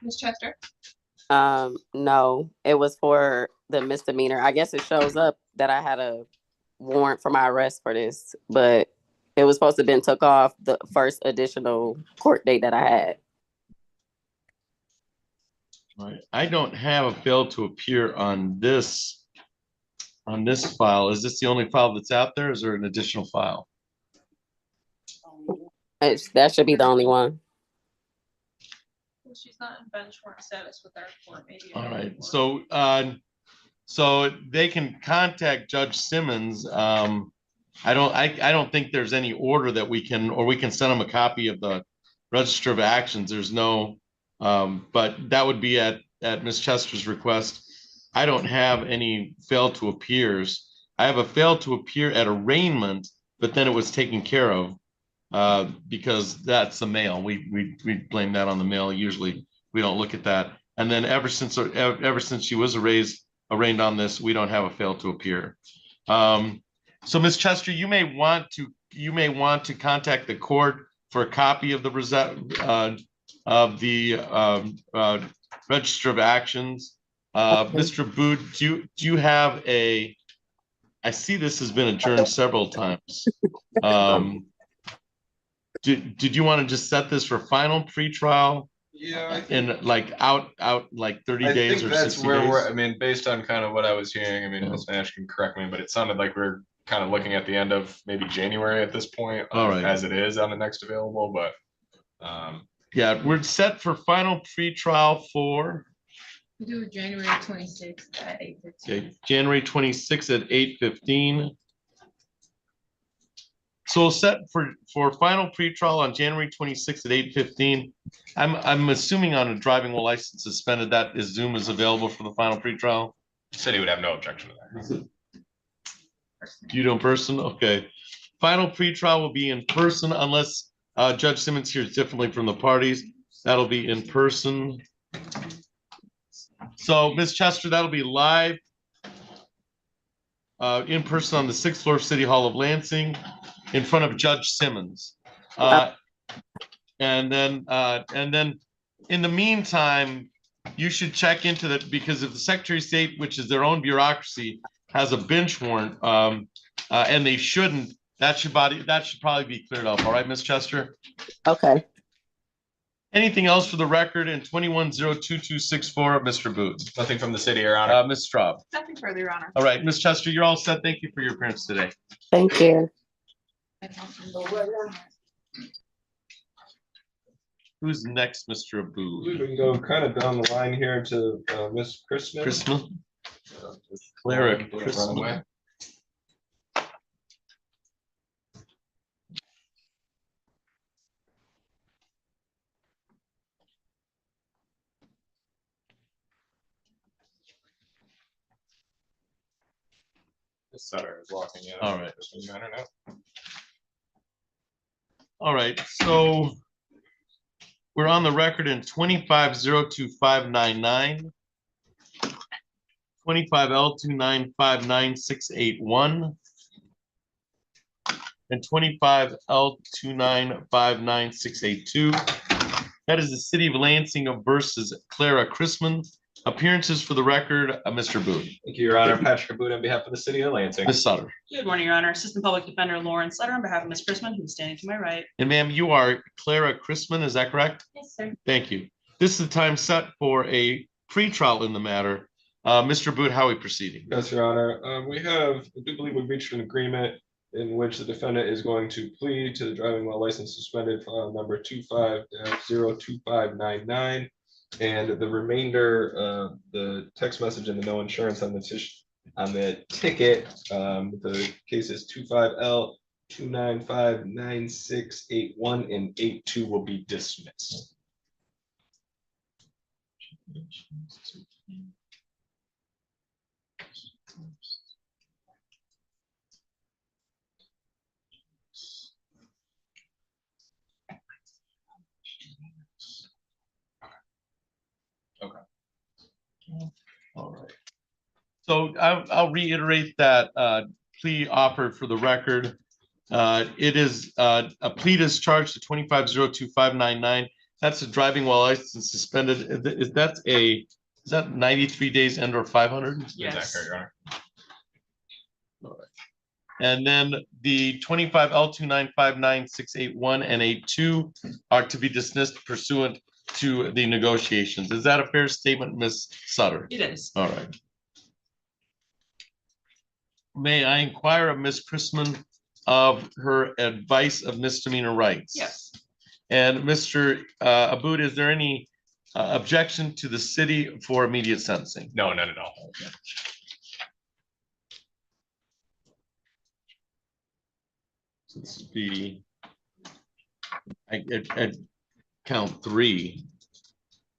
E: Ms. Chester?
T: No, it was for the misdemeanor. I guess it shows up that I had a warrant for my arrest for this, but it was supposed to have been took off the first additional court date that I had.
B: All right. I don't have a fail to appear on this file. Is this the only file that's out there? Is there an additional file?
T: That should be the only one.
A: Well, she's not in bench warrant status with our court, maybe.
B: All right, so they can contact Judge Simmons. I don't think there's any order that we can send them a copy of the Register of Actions. There's no, but that would be at Ms. Chester's request. I don't have any fail to appears. I have a fail to appear at arraignment, but then it was taken care of because that's the mail. We blame that on the mail. Usually we don't look at that. And then ever since she was arraigned on this, we don't have a fail to appear. So Ms. Chester, you may want to contact the court for a copy of the Register of Actions. Mr. Booth, do you have a? I see this has been adjourned several times. Did you want to just set this for final pretrial?
C: Yeah,
B: out like 30 days or 60 days?
C: That's where we're, I mean, based on kind of what I was hearing, I mean, Ms. Nash can correct me, but it sounded like we're kind of looking at the end of maybe January at this point.
B: All right.
C: As it is on the next available, but
B: yeah, we're set for final pretrial for
K: We do January 26th at 8:15.
B: okay, January 26th at 8:15. So we'll set for final pretrial on January 26th at 8:15. I'm assuming on a driving while license suspended that Zoom is available for the final pretrial.
C: City would have no objection to that.
B: You do in person? Okay. Final pretrial will be in person unless Judge Simmons hears differently from the parties. That'll be in person. So Ms. Chester, that'll be live in person on the 6th floor of City Hall of Lansing in front of Judge Simmons. And then in the meantime, you should check into that, because if the Secretary of State, which is their own bureaucracy, has a bench warrant, and they shouldn't, that should probably be cleared up. All right, Ms. Chester?
T: Okay.
B: Anything else for the record in 21-02264, Mr. Booth?
C: Nothing from the city, Your Honor.
B: Ms. Straub?
E: Nothing further, Your Honor.
B: All right, Ms. Chester, you're all set. Thank you for your appearance today.
T: Thank you.
B: Who's next, Mr. Abu?
C: We can go kind of down the line here to Miss Christmas.
B: Christmas? Cleric Christmas.
C: Ms. Sutter is walking in.
B: All right.
C: This matter now.
B: All right, so we're on the record in 25025999, 25L2959681, and 25L2959682. That is the City of Lansing versus Clara Chrisman. Appearances for the record, Mr. Booth.
C: Thank you, Your Honor. Patrick Abud on behalf of the City of Lansing.
B: Ms. Sutter.
I: Good morning, Your Honor. Assistant Public Defender Lauren Sutter on behalf of Ms. Chrisman, who's standing to my right.
B: And ma'am, you are Clara Chrisman, is that correct?
I: Yes, sir.
B: Thank you. This is the time set for a pretrial in the matter. Mr. Booth, how are we proceeding?
C: Yes, Your Honor. I do believe we've reached an agreement in which the defendant is going to plead to the driving while license suspended file number 25-02599. And the remainder, the text message and the no insurance on the ticket, the case is 25L2959681 and 82 will be dismissed. Okay.
B: All right. So I'll reiterate that plea offer for the record. It is a plea is charged to 25-02599. That's a driving while license suspended. Is that 93 days and or 500?
I: Yes.
C: Is that correct, Your Honor?
B: All right. And then the 25L2959681 and 82 are to be dismissed pursuant to the negotiations. Is that a fair statement, Ms. Sutter?
I: It is.
B: All right. May I inquire of Ms. Chrisman of her advice of misdemeanor rights?
I: Yes.
B: And Mr. Abud, is there any objection to the city for immediate sentencing?
C: No, none at all.
B: Okay. So this would be, I count 3,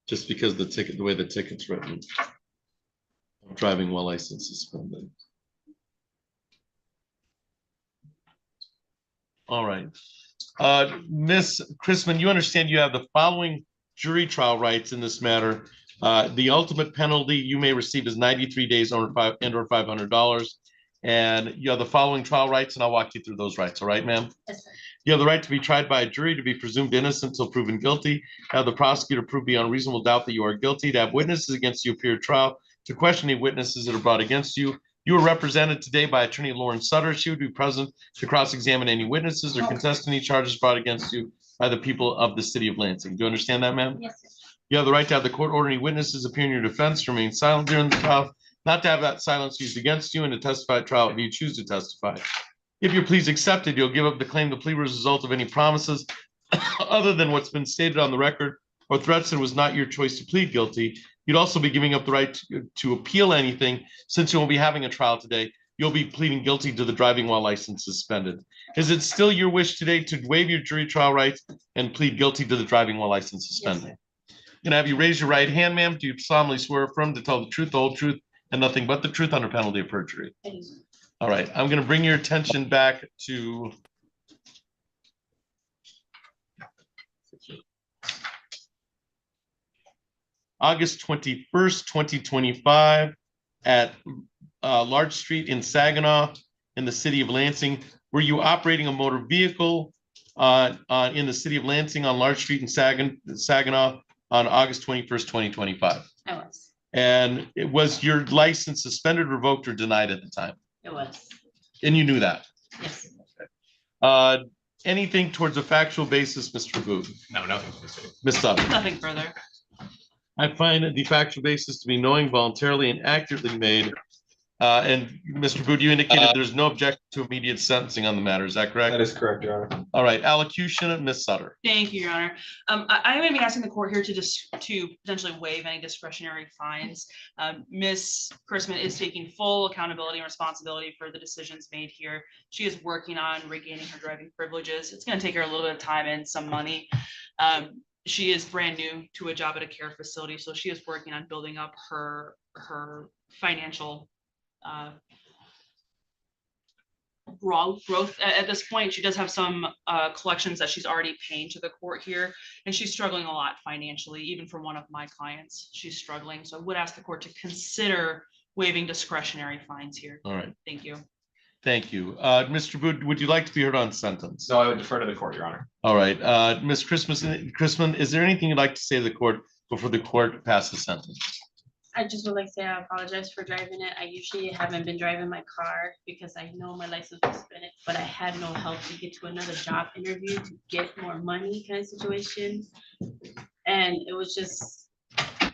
B: just because the way the ticket's written. Driving while license suspended. All right. Ms. Chrisman, you understand you have the following jury trial rights in this matter. The ultimate penalty you may receive is 93 days or $500. And you have the following trial rights, and I'll walk you through those rights. All right, ma'am?
I: Yes, sir.
B: You have the right to be tried by a jury, to be presumed innocent until proven guilty, have the prosecutor prove beyond reasonable doubt that you are guilty, to have witnesses against you appear at trial, to question any witnesses that are brought against you. You are represented today by Attorney Lauren Sutter. She would be present to cross-examine any witnesses or contest any charges brought against you by the people of the City of Lansing. Do you understand that, ma'am?
I: Yes, sir.
B: You have the right to have the court order any witnesses appear in your defense, to remain silent during the trial, not to have that silence used against you, and to testify at trial if you choose to testify. If your plea is accepted, you'll give up the claim the plea was a result of any promises other than what's been stated on the record or threats that it was not your choice to plead guilty. You'd also be giving up the right to appeal anything. Since you won't be having a trial today, you'll be pleading guilty to the driving while license suspended. Is it still your wish today to waive your jury trial rights and plead guilty to the driving while license suspended?
I: Yes,
B: I'm gonna have you raise your right hand, ma'am. Do you solemnly swear affirm to tell the truth, the whole truth, and nothing but the truth under penalty of perjury? All right, I'm gonna bring your attention back to August 21st, 2025 at Large Street in Saginaw in the city of Lansing. Were you operating a motor vehicle in the city of Lansing on Large Street in Saginaw on August 21st, 2025?
I: I was.
B: And was your license suspended, revoked, or denied at the time?
I: It was.
B: And you knew that?
I: Yes.
B: Anything towards a factual basis, Mr. Booth?
C: No, nothing.
B: Ms. Sutton?
I: Nothing further.
B: I find the factual basis to be knowing, voluntarily, and accurately made. And Mr. Booth, you indicated there's no objection to immediate sentencing on the matter. Is that correct?
C: That is correct, Your Honor.
B: All right, allocution, Ms. Sutter.
I: Thank you, Your Honor. I am going to be asking the court here to potentially waive any discretionary fines. Ms. Chrisman is taking full accountability and responsibility for the decisions made here. She is working on regaining her driving privileges. It's going to take her a little bit of time and some money. She is brand new to a job at a care facility, so she is working on building up her financial growth at this point. She does have some collections that she's already paying to the court here, and she's struggling a lot financially, even for one of my clients. She's struggling. So I would ask the court to consider waiving discretionary fines here.
B: All right.
I: Thank you.
B: Thank you. Mr. Booth, would you like to be heard on sentence?
F: So I would defer to the court, Your Honor.
B: All right. Ms. Chrisman, is there anything you'd like to say to the court before the court passes sentence?
K: I just would like to say I apologize for driving it. I usually haven't been driving my car because I know my license was suspended, but I had no help to get to another job interview to get more money kind of situation. And it was just, I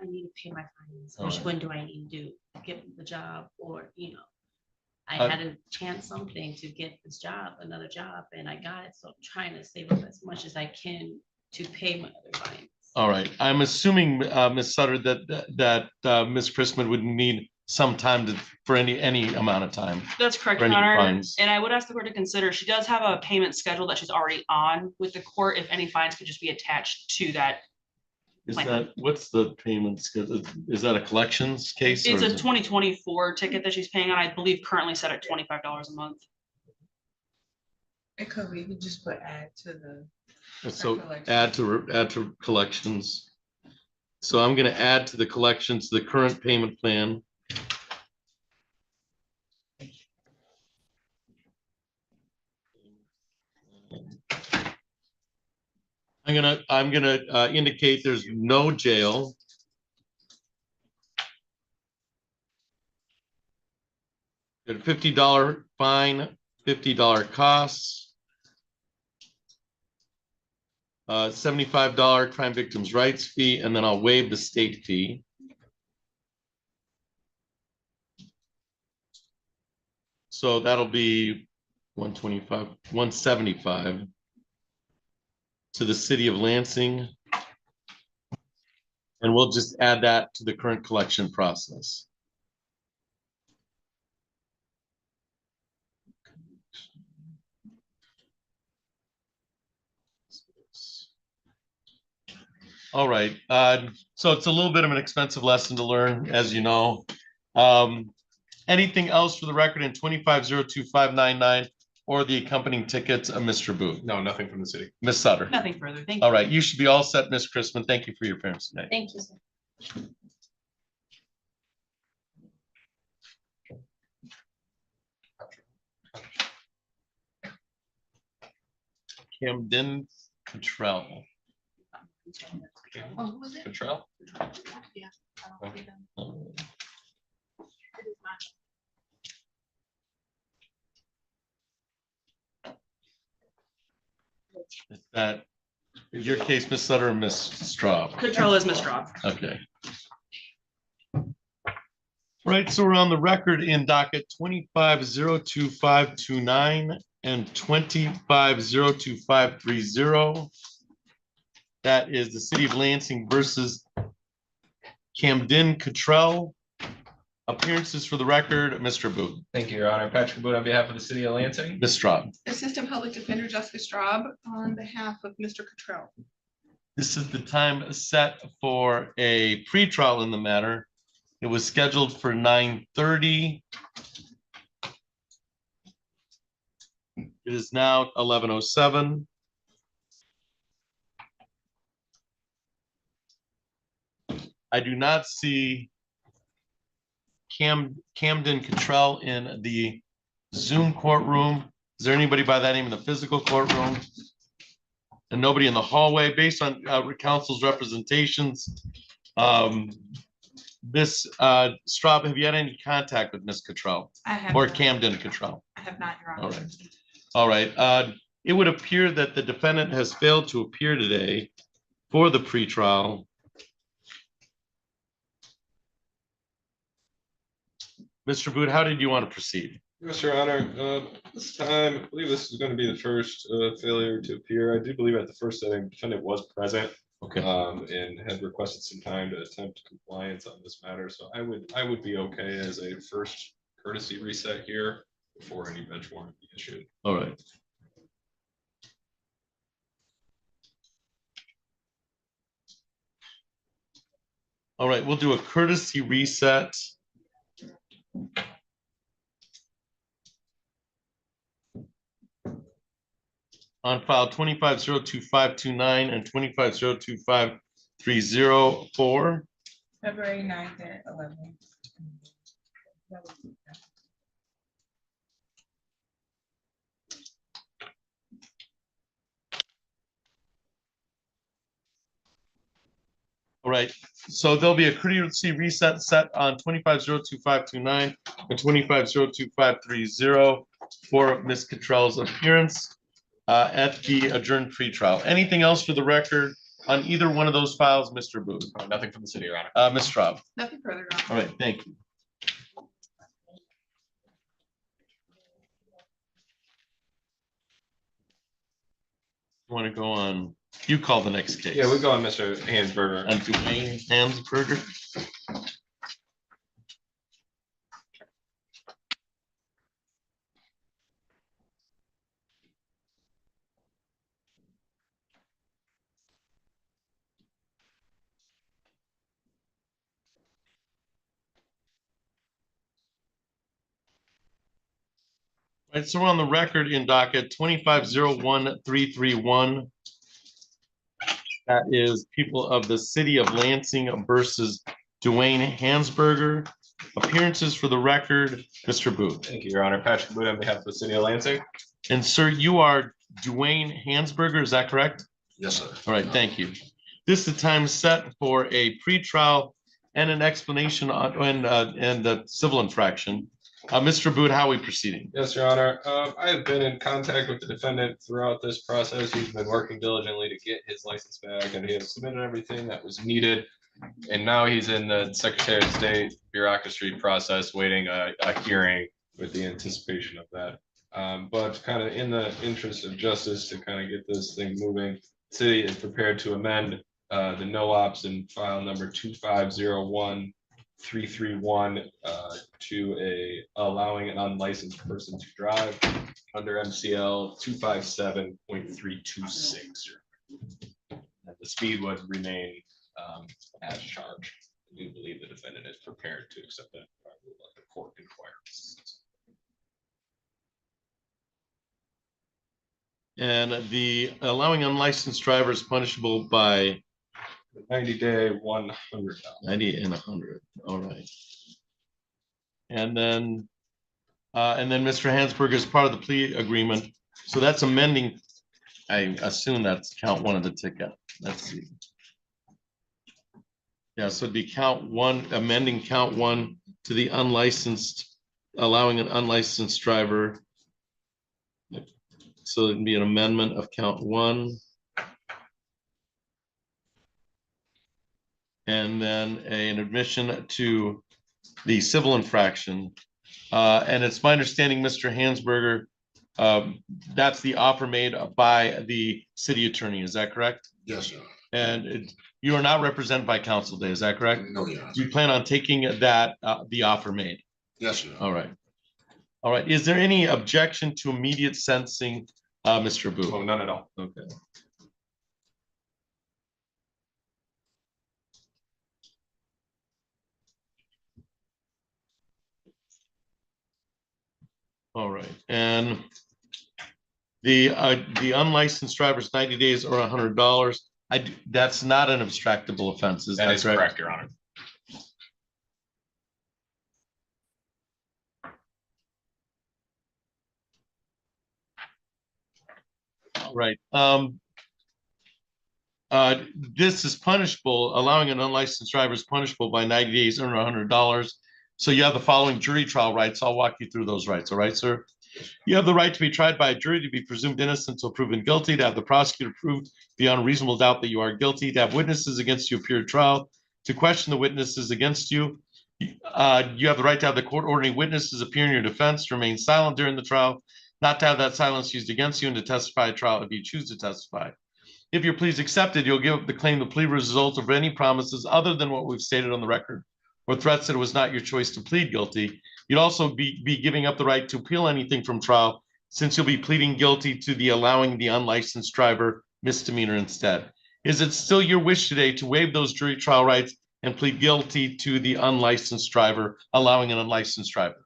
K: need to pay my fines. Which one do I need to do? Get the job, or, I had to chance something to get this job, another job, and I got it. So I'm trying to save up as much as I can to pay my other fines.
B: All right. I'm assuming, Ms. Sutter, that Ms. Chrisman would need some time for any amount of time.
I: That's correct,
B: for
I: Your
B: any
I: Honor.
B: fines.
I: And I would ask the court to consider, she does have a payment schedule that she's already on with the court. If any fines could just be attached to that.
B: What's the payment schedule? Is that a collections case?
I: It's
B: or
I: a
B: is it-
I: 2024 ticket that she's paying on, I believe currently set at $25 a month.
E: It could, we could just put add to the.
B: So add to collections. So I'm going to add to the collections, the current payment plan. I'm gonna indicate there's no jail. Got a $50 fine, $50 costs. $75 crime victims' rights fee, and then I'll waive the state fee. So that'll be 125, 175 to the city of Lansing. And we'll just add that to the current collection process. All right, so it's a little bit of an expensive lesson to learn, as you know. Anything else for the record in 2502-599 or the accompanying tickets of Mr. Booth?
F: No, nothing from the city.
B: Ms. Sutter?
I: Nothing further. Thank you.
B: All right, you should be all set, Ms. Chrisman. Thank you for your appearance tonight.
K: Thank you, sir.
B: Camden Cottrell.
K: Oh, who was it?
F: Control?
K: Yeah. I don't see them. It is not.
B: Is that your case, Ms. Sutter, or Ms. Straub?
I: Control is Ms. Straub.
B: Okay. Right, so we're on the record in docket 2502-529 and 2502-530. That is the city of Lansing versus Camden Cottrell. Appearances for the record, Mr. Booth.
F: Thank you, Your Honor. Patrick Booth on behalf of the city of Lansing.
B: Ms. Straub.
E: Assistant Public Defender Jessica Straub on behalf of Mr. Cottrell.
B: This is the time set for a pretrial in the matter. It was scheduled for 9:30. It is now 11:07. I do not see Camden Cottrell in the Zoom courtroom. Is there anybody by that name in the physical courtroom? And nobody in the hallway. Based on counsel's representations, Ms. Straub, have you had any contact with Ms. Cottrell?
E: I have
B: Or
E: not.
B: Camden Cottrell?
E: I have not, Your
B: All
E: Honor.
B: right. All right. It would appear that the defendant has failed to appear today for the pretrial. Mr. Booth, how did you want to proceed?
C: Yes, Your Honor. This time, I believe this is going to be the first failure to appear. I do believe at the first setting, defendant was present.
B: Okay.
C: And had requested some time to attempt compliance on this matter. So I would be okay as a first courtesy reset here before any bench warrant be issued.
B: All right. All right, we'll do a courtesy reset. on file 25-02529 and 25-02530
I: February 9th at 11.
B: All right, so there'll be a courtesy reset set on 25-02529 and 25-02530 for Ms. Cottrell's appearance at the adjourned pre-trial. Anything else for the record on either one of those files, Mr. Booth?
F: Nothing from the city, Your Honor.
B: Ms. Straub.
E: Nothing further. Your Honor.
B: All right, thank you. Want to go on, you call the next case.
C: Yeah, we go on Mr. Hansberger.
B: On Dwayne Hansberger. Right, so we're on the record in docket 25-01331. That is people of the city of Lansing versus Dwayne Hansberger. Appearances for the record, Mr. Booth.
C: Thank you, Your Honor. Patrick Booth on behalf of the city of Lansing.
B: And sir, you are Dwayne Hansberger, is that correct?
L: Yes, sir.
B: All right, thank you. This is the time set for a pretrial and an explanation on and the civil infraction. Mr. Booth, how are we proceeding?
C: Yes, Your Honor. I have been in contact with the defendant throughout this process. He's been working diligently to get his license back, and he has submitted everything that was needed. And now he's in the Secretary of State bureaucracy process, waiting a hearing with the anticipation of that. But kind of in the interest of justice to kind of get this thing moving, the city is prepared to amend the no ops in file number 2501-331 to allowing an unlicensed person to drive under MCL 257.326. The speed would remain as charged. I do believe the defendant is prepared to accept that the court requires.
B: And the allowing unlicensed drivers punishable by
C: 90-day, $100.
B: 90 and 100. All right. And then Mr. Hansberger is part of the plea agreement. So that's amending. I assume that's count one of the ticket. Let's see. Yeah, so it'd be count one, amending count one to the unlicensed, allowing an unlicensed driver. So it'd be an amendment of count one. And then an admission to the civil infraction. And it's my understanding, Mr. Hansberger, that's the offer made by the city attorney. Is that correct?
L: Yes, sir.
B: And you are not represented by counsel today. Is that correct?
L: No, yeah.
B: Do you plan on taking that, the offer made?
L: Yes, sir.
B: All right. All right. Is there any objection to immediate sentencing, Mr. Booth?
C: Oh, none at all.
B: Okay. All right, and the unlicensed driver's 90 days or $100. That's not an abstractable offense, is that correct?
F: That is correct, Your Honor.
B: All right. This is punishable. Allowing an unlicensed driver is punishable by 90 days or $100. So you have the following jury trial rights. I'll walk you through those rights. All right, sir. You have the right to be tried by a jury, to be presumed innocent until proven guilty, to have the prosecutor prove beyond reasonable doubt that you are guilty, to have witnesses against you appear at trial, to question the witnesses against you. You have the right to have the court ordering witnesses appear in your defense, to remain silent during the trial, not to have that silence used against you, and to testify at trial if you choose to testify. If your plea is accepted, you'll give the claim the plea result of any promises other than what we've stated on the record, or threats that it was not your choice to plead guilty. You'd also be giving up the right to appeal anything from trial, since you'll be pleading guilty to the allowing the unlicensed driver misdemeanor instead. Is it still your wish today to waive those jury trial rights and plead guilty to the unlicensed driver, allowing an unlicensed driver?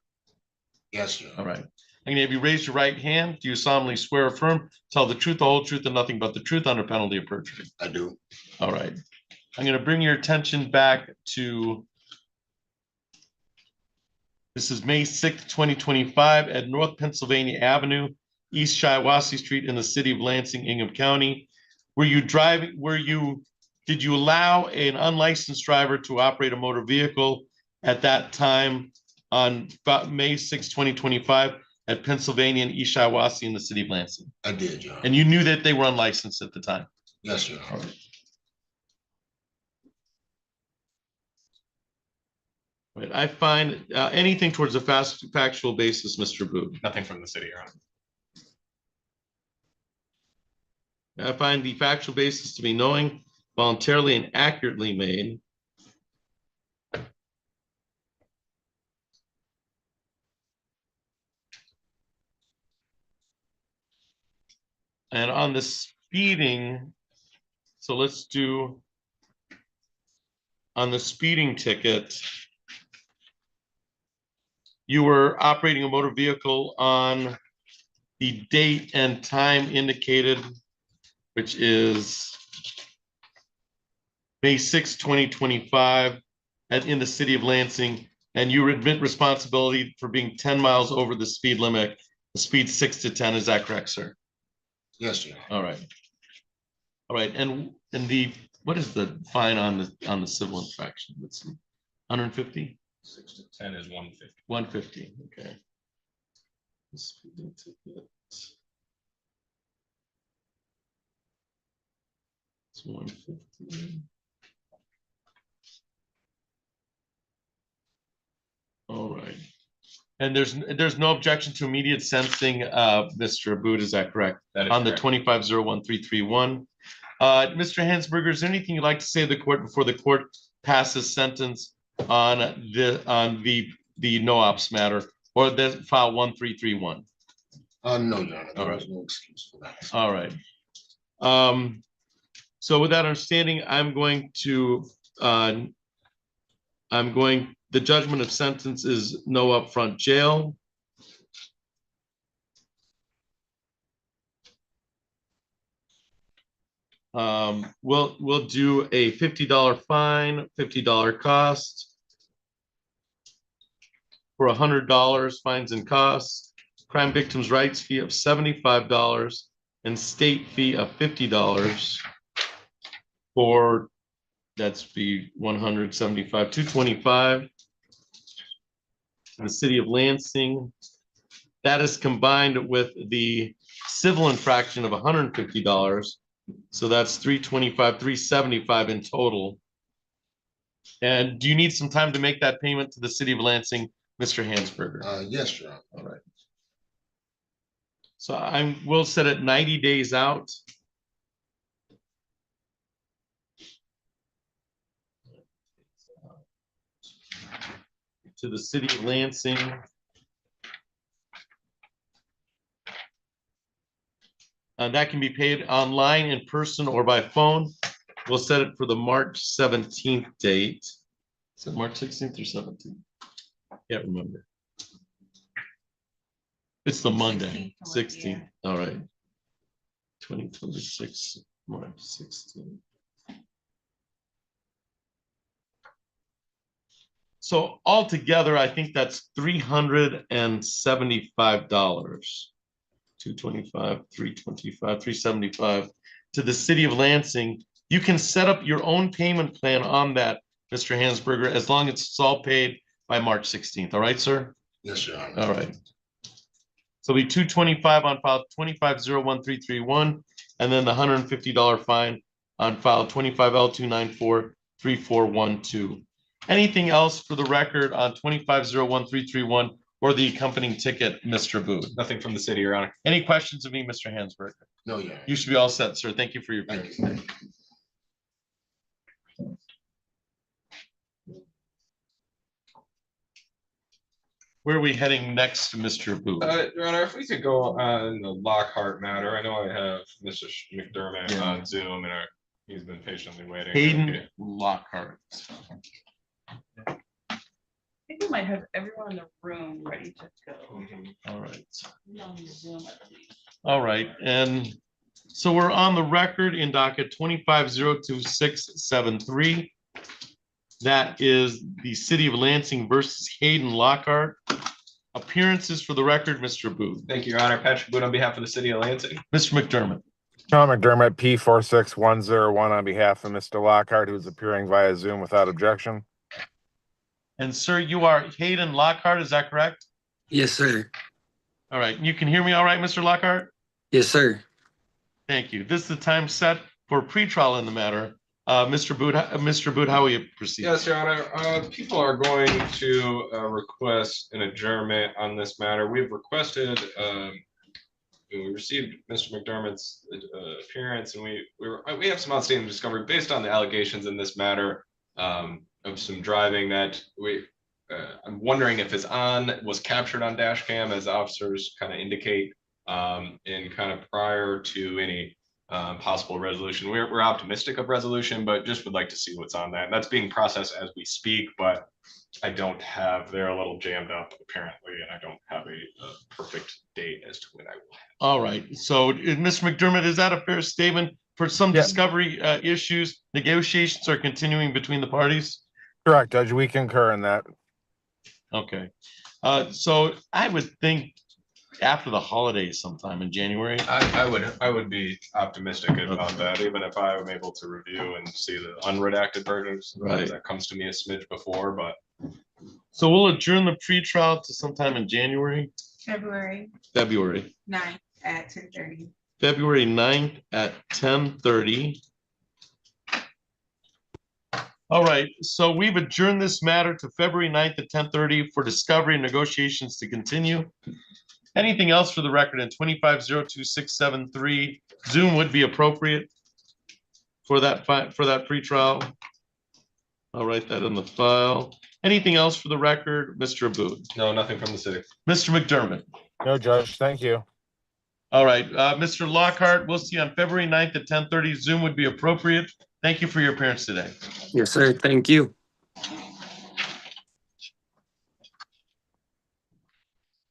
L: Yes, sir.
B: All right. I'm gonna have you raise your right hand. Do you solemnly swear or affirm, tell the truth, the whole truth, and nothing but the truth under penalty of perjury?
L: I do.
B: All right. I'm gonna bring your attention back to this is May 6th, 2025 at North Pennsylvania Avenue, East Shiawassee Street in the city of Lansing, Ingham County. Did you allow an unlicensed driver to operate a motor vehicle at that time on May 6, 2025 at Pennsylvania and East Shiawassee in the city of Lansing?
L: I did, Your Honor.
B: And you knew that they were unlicensed at the time?
L: Yes, Your Honor.
B: Right. I find anything towards a factual basis, Mr. Booth.
F: Nothing from the city, Your Honor.
B: I find the factual basis to be knowing, voluntarily, and accurately made. And on the speeding, so let's do on the speeding ticket, you were operating a motor vehicle on the date and time indicated, which is May 6, 2025, in the city of Lansing, and you admit responsibility for being 10 miles over the speed limit, the speed 6 to 10. Is that correct, sir?
L: Yes, Your Honor.
B: All right. All right. And what is the fine on the civil infraction? Let's see. 150?
F: 6 to 10 is 150.
B: 150. Okay. Speeding ticket. It's 150. All right. And there's no objection to immediate sensing, Mr. Aboud, is that correct?
F: That is
B: on the
F: correct.
B: 2501331. Mr. Hansberger, is there anything you'd like to say to the court before the court passes sentence on the no ops matter or the file 1331?
L: No, Your Honor.
B: All
L: There
B: right.
L: was no excuse for that.
B: All right. So with that understanding, the judgment of sentence is no upfront jail. We'll do a $50 fine, $50 cost for $100 fines and costs, crime victims' rights fee of $75 and state fee of $50 for that's fee 175, 225. The city of Lansing. That is combined with the civil infraction of $150. So that's 325, 375 in total. And do you need some time to make that payment to the city of Lansing, Mr. Hansberger?
L: Yes, Your Honor.
B: All right. So we'll set it 90 days out. To the city of Lansing. That can be paid online, in person, or by phone. We'll set it for the March 17th date. Is it March 16th or 17th? Can't remember. It's the Monday, 16th. All right. 2026, March 16th. So altogether, I think that's $375. 225, 325, 375 to the city of Lansing. You can set up your own payment plan on that, Mr. Hansberger, as long as it's all paid by March 16th. All right, sir?
L: Yes, Your Honor.
B: All right. So it'll be 225 on file 2501331, and then the $150 fine on file 25L2943412. Anything else for the record on 2501331 or the accompanying ticket, Mr. Booth?
F: Nothing from the city, Your Honor.
B: Any questions of me, Mr. Hansberger?
L: No, Your Honor.
B: You should be all set, sir. Thank you for your
L: Thank
B: appearance.
L: you.
B: Where are we heading next, Mr. Booth?
C: Your Honor, if we could go on the Lockhart matter, I know I have Mr. McDermott on Zoom and he's been patiently waiting.
B: Hayden Lockhart.
I: we might have everyone in the room ready to go.
B: All right.
I: On Zoom, I believe.
B: All right, and so we're on the record in docket 25-02673. That is the City of Lansing versus Hayden Lockhart. Appearances for the record, Mr. Booth.
C: Thank you, Your Honor. Patrick Boone on behalf of the city of Lansing.
B: Mr. McDermott.
U: Sean McDermott, P46101 on behalf of Mr. Lockhart, who's appearing via Zoom without objection.
B: And sir, you are Hayden Lockhart, is that correct?
V: Yes, sir.
B: All right, you can hear me all right, Mr. Lockhart?
V: Yes, sir.
B: Thank you. This is the time set for pretrial in the matter. Mr. Boot, how will you proceed?
C: Yes, Your Honor. People are going to request an adjournment on this matter. We've requested, we received Mr. McDermott's appearance, and we have some outstanding discovery based on the allegations in this matter of some driving that I'm wondering if was captured on dash cam, as officers kind of indicate, and kind of prior to any possible resolution. We're optimistic of resolution, but just would like to see what's on that. And that's being processed as we speak, but they're a little jammed up apparently, and I don't have a perfect date as to when I will have.
B: All right, so Mr. McDermott, is that a fair statement? For some discovery issues, negotiations are continuing between the parties?
U: Correct, Judge. We concur in that.
B: Okay. So I would think after the holidays sometime in January.
C: I would be optimistic about that, even if I am able to review and see the unredacted versions.
B: Right.
C: That comes to me a smidge before, but.
B: So we'll adjourn the pretrial to sometime in January?
E: February
B: February
E: 9th at 10:30.
B: February 9th at 10:30. All right, so we've adjourned this matter to February 9th at 10:30 for discovery and negotiations to continue. Anything else for the record in 25-02673, Zoom would be appropriate for that pretrial. I'll write that in the file. Anything else for the record, Mr. Abood?
C: No, nothing from the city.
B: Mr. McDermott?
U: No, Judge, thank you.
B: All right, Mr. Lockhart, we'll see you on February 9th at 10:30. Zoom would be appropriate. Thank you for your appearance today.
V: Yes, sir. Thank you.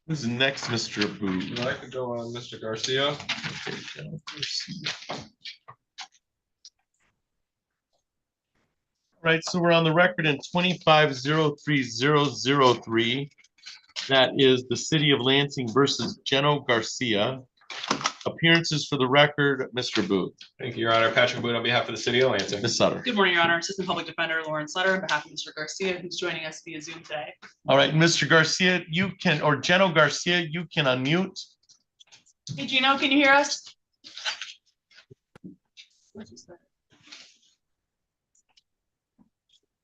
B: Who's next, Mr. Abood?
C: I'd like to go on Mr. Garcia.
B: Right, so we're on the record in 25-03003. That is the City of Lansing versus Geno Garcia. Appearances for the record, Mr. Booth.
C: Thank you, Your Honor. Patrick Boone on behalf of the city of Lansing.
B: Ms. Sutter.
I: Good morning, Your Honor. Assistant Public Defender Lauren Sutter on behalf of Mr. Garcia, who's joining us via Zoom today.
B: All right, Mr. Garcia, Geno Garcia, you can unmute.
I: Hey, Gino, can you hear us?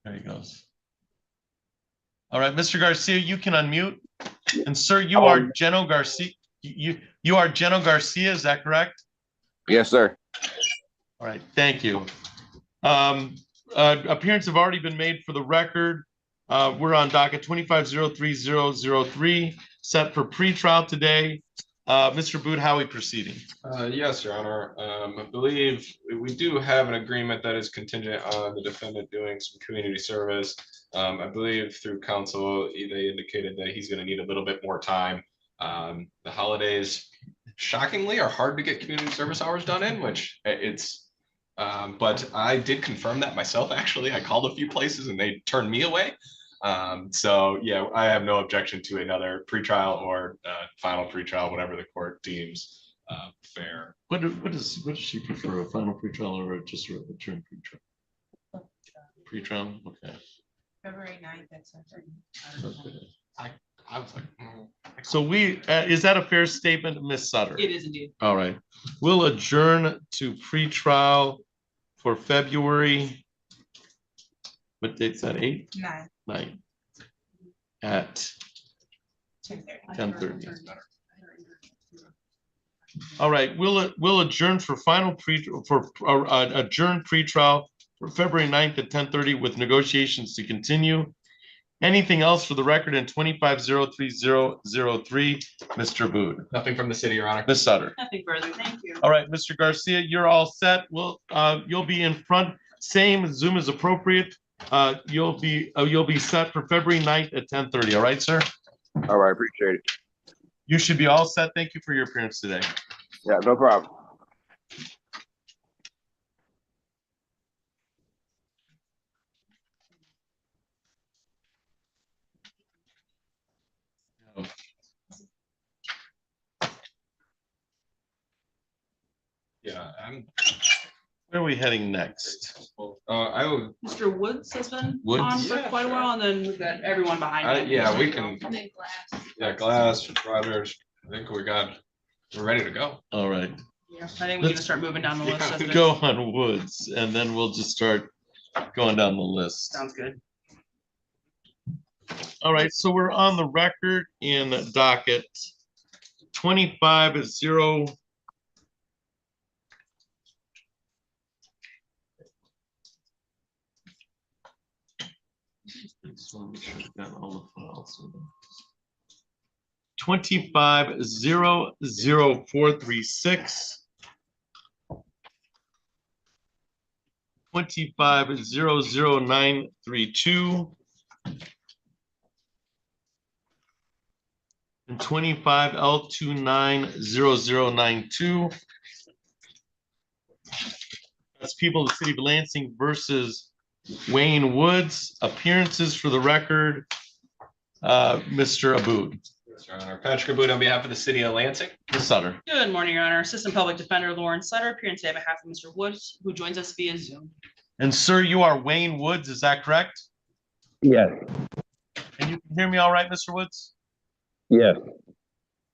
B: There he goes. All right, Mr. Garcia, you can unmute. And sir, you are Geno Garcia. You are Geno Garcia, is that correct?
W: Yes, sir.
B: All right, thank you. Appearance have already been made for the record. We're on docket 25-03003, set for pretrial today. Mr. Boot, how are we proceeding?
C: Yes, Your Honor. I believe we do have an agreement that is contingent on the defendant doing some community service. I believe through counsel, they indicated that he's going to need a little bit more time. The holidays, shockingly, are hard to get community service hours done in, which it's, but I did confirm that myself, actually. I called a few places and they turned me away. So yeah, I have no objection to another pretrial or final pretrial, whatever the court deems fair.
B: What does she prefer, a final pretrial or just a return pretrial? Pretrial, okay.
E: February 9th at 10:30.
B: Okay. I was like, so is that a fair statement, Ms. Sutter?
I: It is indeed.
B: All right, we'll adjourn to pretrial for February. What date's that? 8? 9 at 10:30. All right, we'll adjourn for adjourn pretrial for February 9th at 10:30 with negotiations to continue. Anything else for the record in 25-03003, Mr. Boot?
C: Nothing from the city, Your Honor.
B: Ms. Sutter.
I: Nothing further. Thank you.
B: All right, Mr. Garcia, you're all set. You'll be in front. Same, Zoom is appropriate. you'll be set for February 9th at 10:30. All right, sir?
S: All right, appreciate it.
B: You should be all set. Thank you for your appearance today.
S: Yeah, no problem.
C: Yeah,
B: Where are we heading next?
C: I would,
I: Mr. Woods has been
B: Woods?
I: on for
C: Yeah,
I: quite a
C: sure.
I: while, and then we've got everyone behind him.
C: yeah, we can, glass, runners, we're ready to go.
B: All right.
I: Yeah, I think we need to start moving down the list.
B: Let's go on Woods, and then we'll just start going down the list.
I: Sounds good.
B: All right, so we're on the record in docket 25-0. Just want to make sure I've got all the files. 25-00436. 25-00932. And 25L290092. That's people of the city of Lansing versus Wayne Woods. Appearances for the record, Mr. Aboud.
C: Yes, Your Honor. Patrick Aboud on behalf of the city of Lansing.
B: Ms. Sutter.
I: Good morning, Your Honor. Assistant Public Defender Lauren Sutter appearing today on behalf of Mr. Woods, who joins us via Zoom.
B: And sir, you are Wayne Woods, is that correct?
S: Yes.
B: And you can hear me all right, Mr. Woods?
S: Yes.
B: All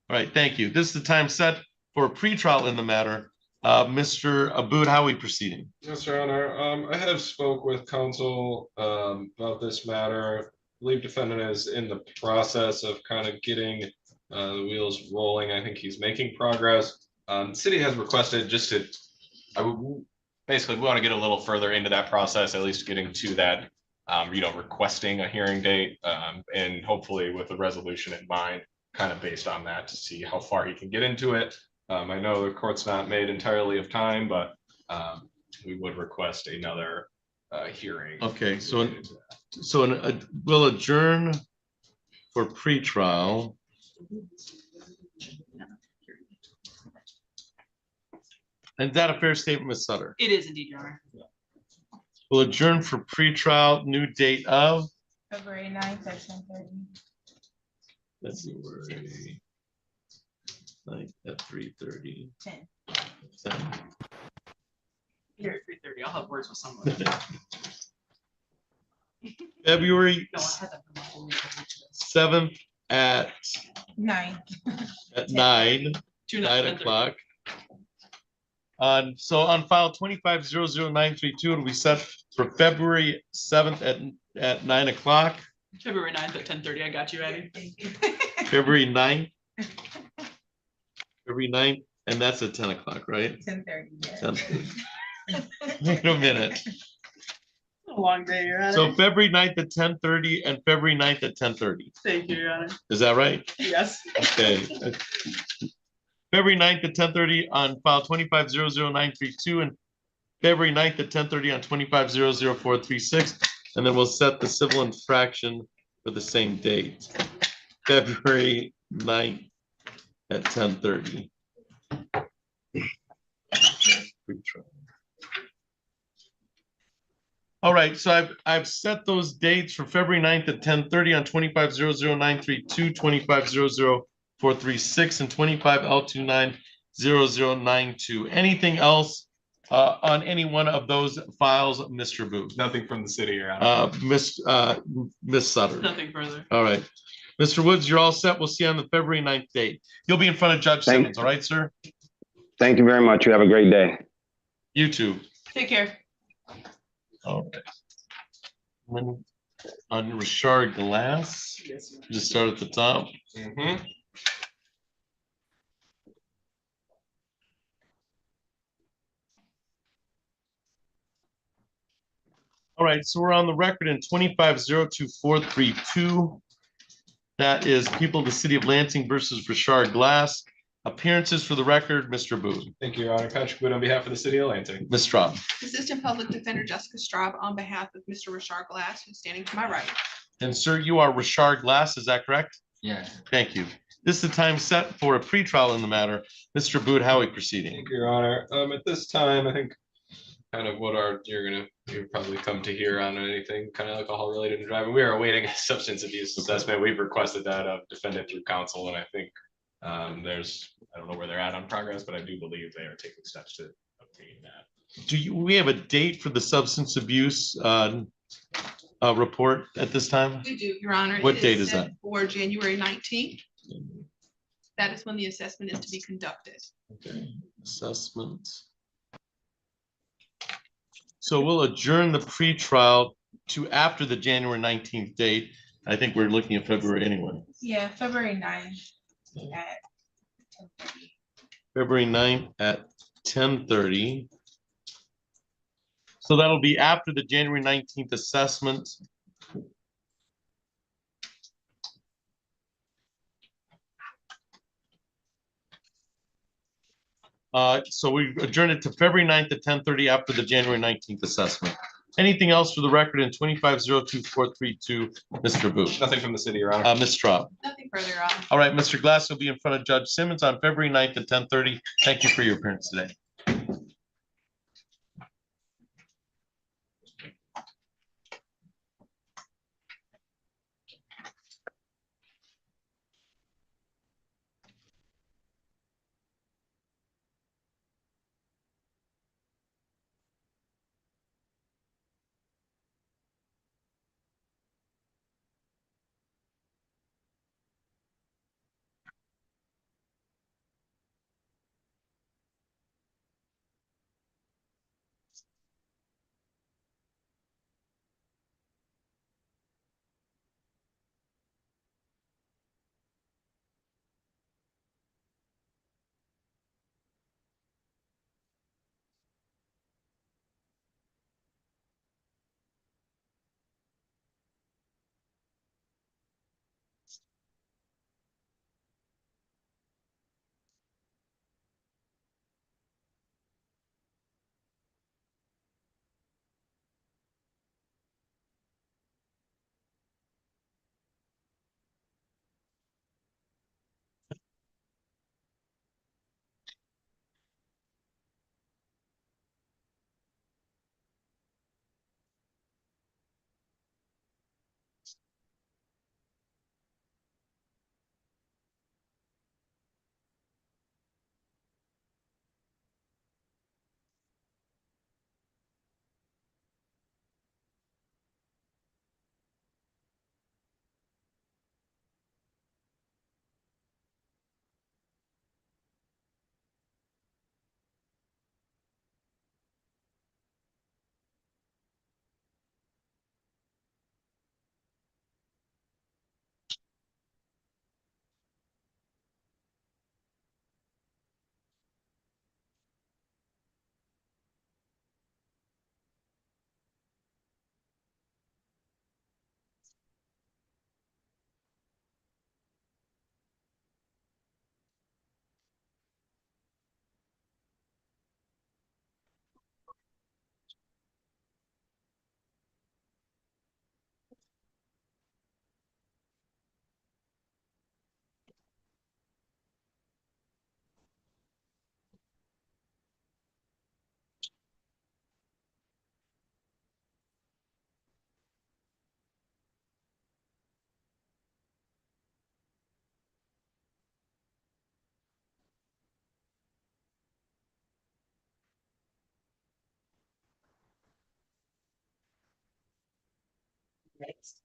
B: right, thank you. This is the time set for a pretrial in the matter. Mr. Aboud, how are we proceeding?
C: Yes, Your Honor. I have spoke with counsel about this matter. I believe defendant is in the process of kind of getting the wheels rolling. I think he's making progress. City has requested just to, basically, we want to get a little further into that process, at least getting to that, requesting a hearing date, and hopefully with a resolution in mind, kind of based on that to see how far he can get into it. I know the court's not made entirely of time, but we would request another hearing.
B: Okay, so we'll adjourn for pretrial. Is that a fair statement, Ms. Sutter?
I: It is indeed, Your Honor.
B: We'll adjourn for pretrial, new date of?
O: February 9th at 10:30.
B: Let's see, where are we? Like at 3:30.
O: 10.
B: 10.
I: Here at 3:30, I'll have words with someone.
B: February
I: No, I had that from my whole
B: 7th at
O: 9.
B: 9
I: 10:30.
B: o'clock. So on file 25-00932, it'll be set for February 7th at 9 o'clock.
I: February 9th at 10:30. I got you, Abby.
B: February 9th. February 9th, and that's at 10 o'clock, right?
O: 10:30. Yeah.
B: 10:30. Wait a minute.
I: A long day, Your Honor.
B: So February 9th at 10:30 and February 9th at 10:30.
I: Thank you, Your Honor.
B: Is that right?
I: Yes.
B: Okay. February 9th at 10:30 on file 25-00932 and February 9th at 10:30 on 25-00436. And then we'll set the civil infraction for the same date. February 9th at 10:30. All right, so I've set those dates for February 9th at 10:30 on 25-00932, 25-00436, and 25L290092. Anything else on any one of those files, Mr. Booth?
C: Nothing from the city, Your Honor.
B: Miss Sutter.
I: Nothing further.
B: All right. Mr. Woods, you're all set. We'll see you on the February 9th date. You'll be in front of Judge Simmons, all right, sir?
S: Thank you very much. You have a great day.
B: You too.
I: Take care.
B: All right. Then on Richard Glass, just start at the top.
C: Mhm.
B: All right, so we're on the record in 25-02432. That is people of the city of Lansing versus Richard Glass. Appearances for the record, Mr. Booth.
C: Thank you, Your Honor. Patrick Wood on behalf of the city of Lansing.
B: Ms. Straub.
E: Assistant Public Defender Jessica Straub on behalf of Mr. Rashard Glass, who's standing to my right.
B: And sir, you are Rashard Glass, is that correct?
R: Yeah.
B: Thank you. This is the time set for a pretrial in the matter. Mr. Booth, how are we proceeding?
C: Thank you, Your Honor. At this time, I think kind of what you'll probably come to hear on anything kind of alcohol related to driving. We are awaiting a substance abuse assessment. We've requested that of defendant through counsel, and I think I don't know where they're at on progress, but I do believe they are taking steps to obtain that.
B: We have a date for the substance abuse report at this time?
E: We do, Your Honor.
B: What
E: It
B: date is
E: set
B: that?
E: For January 19th. That is when the assessment is to be conducted.
B: Okay, assessment. So we'll adjourn the pretrial to after the January 19th date. I think we're looking at February anyway.
E: Yeah, February 9th at 10:30.
B: February 9th at 10:30. So that'll be after the January 19th assessment. So we adjourn it to February 9th at 10:30 after the January 19th assessment. Anything else for the record in 2502432, Mr. Booth?
C: Nothing from the city, Your Honor.
B: Ms. Straub.
E: Nothing further, Your Honor.
B: All right, Mr. Glass will be in front of Judge Simmons on February 9th at 10:30. Thank you for your appearance today.
I: Next.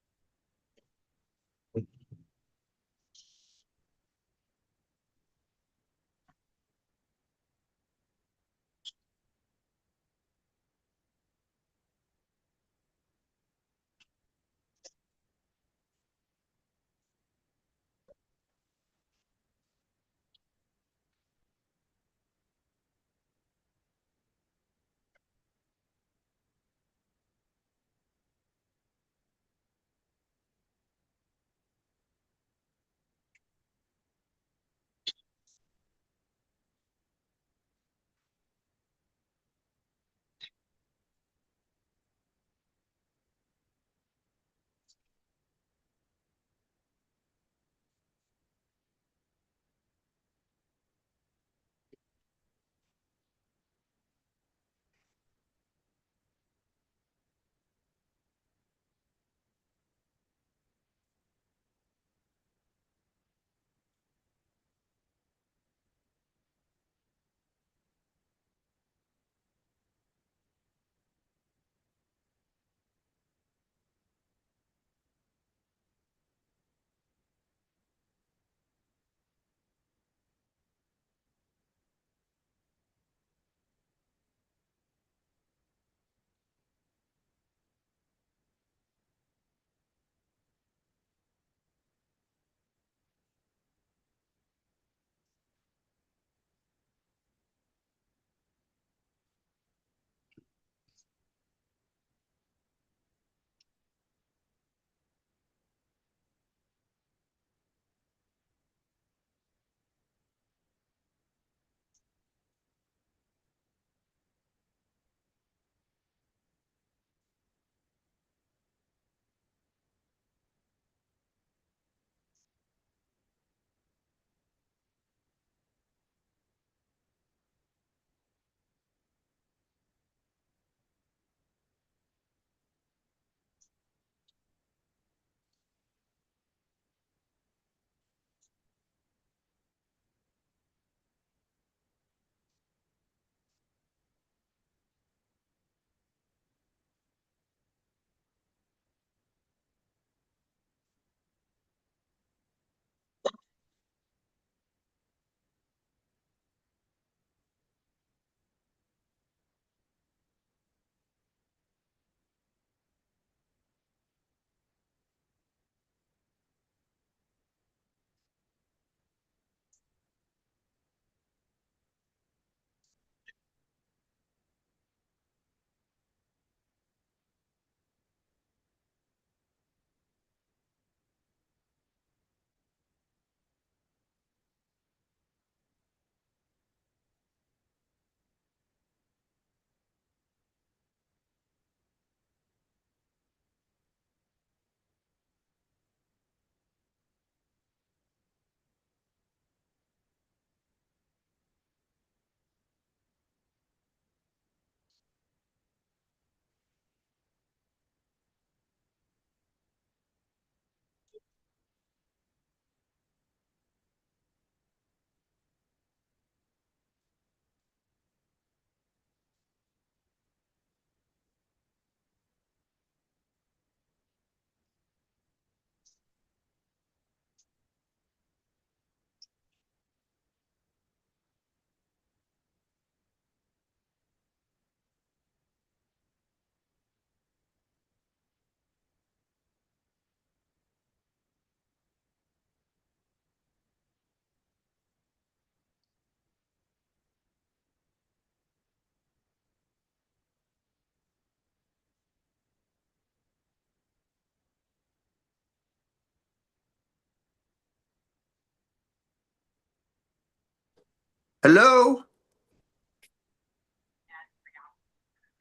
H: Hello?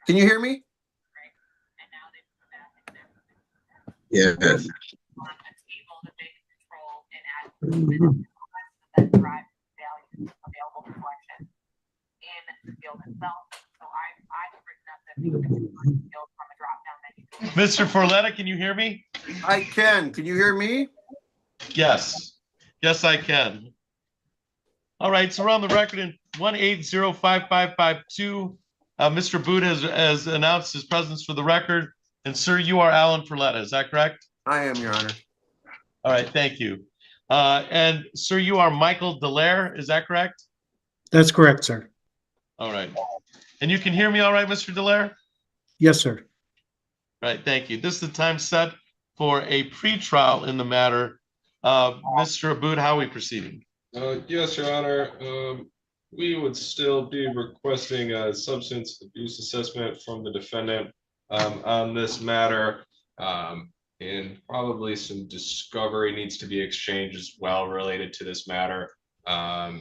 H: Can you hear me?
C: Yes.
B: Mr. Forletta, can you hear me?
H: I can. Can you hear me?
B: Yes. Yes, I can. All right, so we're on the record in 1805552. Mr. Boot has announced his presence for the record. And sir, you are Alan Forletta, is that correct?
H: I am, Your Honor.
B: All right, thank you. And sir, you are Michael Delaire, is that correct?
N: That's correct, sir.
B: All right. And you can hear me all right, Mr. Delaire?
N: Yes, sir.
B: Right, thank you. This is the time set for a pretrial in the matter. Mr. Aboud, how are we proceeding?
C: Yes, Your Honor. We would still be requesting a substance abuse assessment from the defendant on this matter. And probably some discovery needs to be exchanged as well related to this matter. The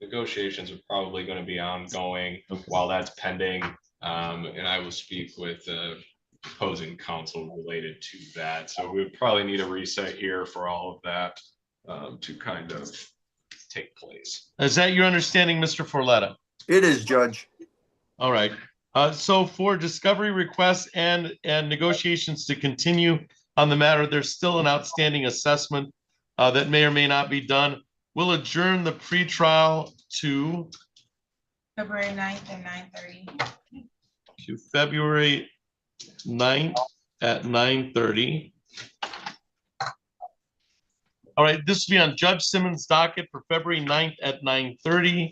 C: negotiations are probably going to be ongoing while that's pending. And I will speak with opposing counsel related to that. So we would probably need a reset here for all of that to kind of take place.
B: Is that your understanding, Mr. Forletta?
H: It is, Judge.
B: All right. So for discovery requests and negotiations to continue on the matter, there's still an outstanding assessment that may or may not be done. We'll adjourn the pretrial to
O: February 9th at 9:30.
B: to February 9th at 9:30. All right, this will be on Judge Simmons' docket for February 9th at 9:30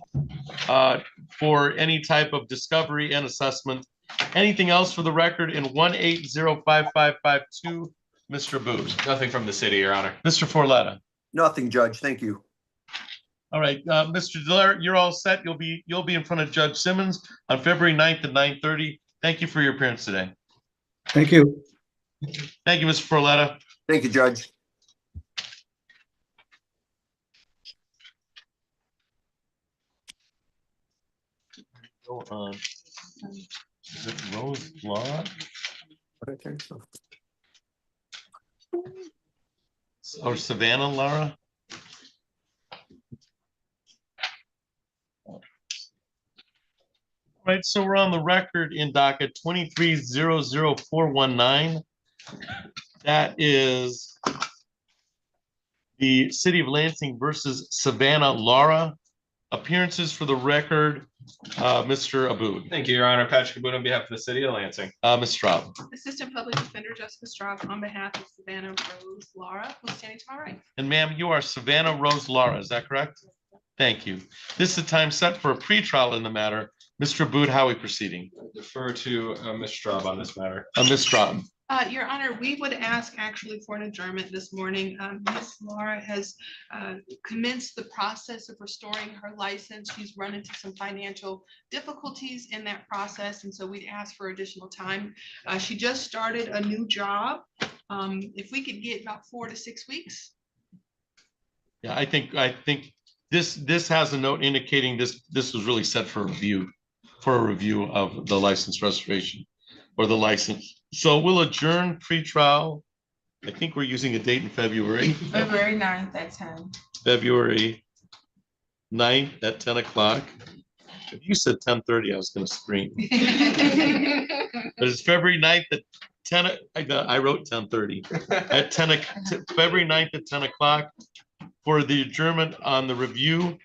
B: for any type of discovery and assessment. Anything else for the record in 1805552, Mr. Booth?
F: Nothing from the city, Your Honor.
B: Mr. Forletta?
H: Nothing, Judge. Thank you.
B: All right, Mr. Delaire, you're all set. You'll be in front of Judge Simmons on February 9th at 9:30. Thank you for your appearance today.
N: Thank you.
B: Thank you, Mr. Forletta.
H: Thank you, Judge.
B: Go on. Is it Rose Law?
H: I think so.
B: Or Savannah, Laura? Right, so we're on the record in docket 2300419. That is the City of Lansing versus Savannah Laura. Appearances for the record, Mr. Aboud.
F: Thank you, Your Honor. Patrick Aboud on behalf of the city of Lansing.
B: Ms. Straub.
E: Assistant Public Defender Jessica Straub on behalf of Savannah Rose Laura, who's standing to my right.
B: And ma'am, you are Savannah Rose Laura, is that correct? Thank you. This is the time set for a pretrial in the matter. Mr. Aboud, how are we proceeding?
C: Defer to Ms. Straub on this matter.
B: Ms. Straub.
E: Your Honor, we would ask actually for an adjournment this morning. Ms. Laura has commenced the process of restoring her license. She's run into some financial difficulties in that process, and so we'd ask for additional time. She just started a new job. If we could get about 4 to 6 weeks.
B: Yeah, I think this has a note indicating this was really set for a review of the license restoration or the license. So we'll adjourn pretrial. I think we're using a date in February.
O: February 9th at 10.
B: February 9th at 10 o'clock. If you said 10:30, I was going to scream. But it's February 9th at 10. I wrote 10:30 at 10. February 9th at 10 o'clock for the adjournment on the review.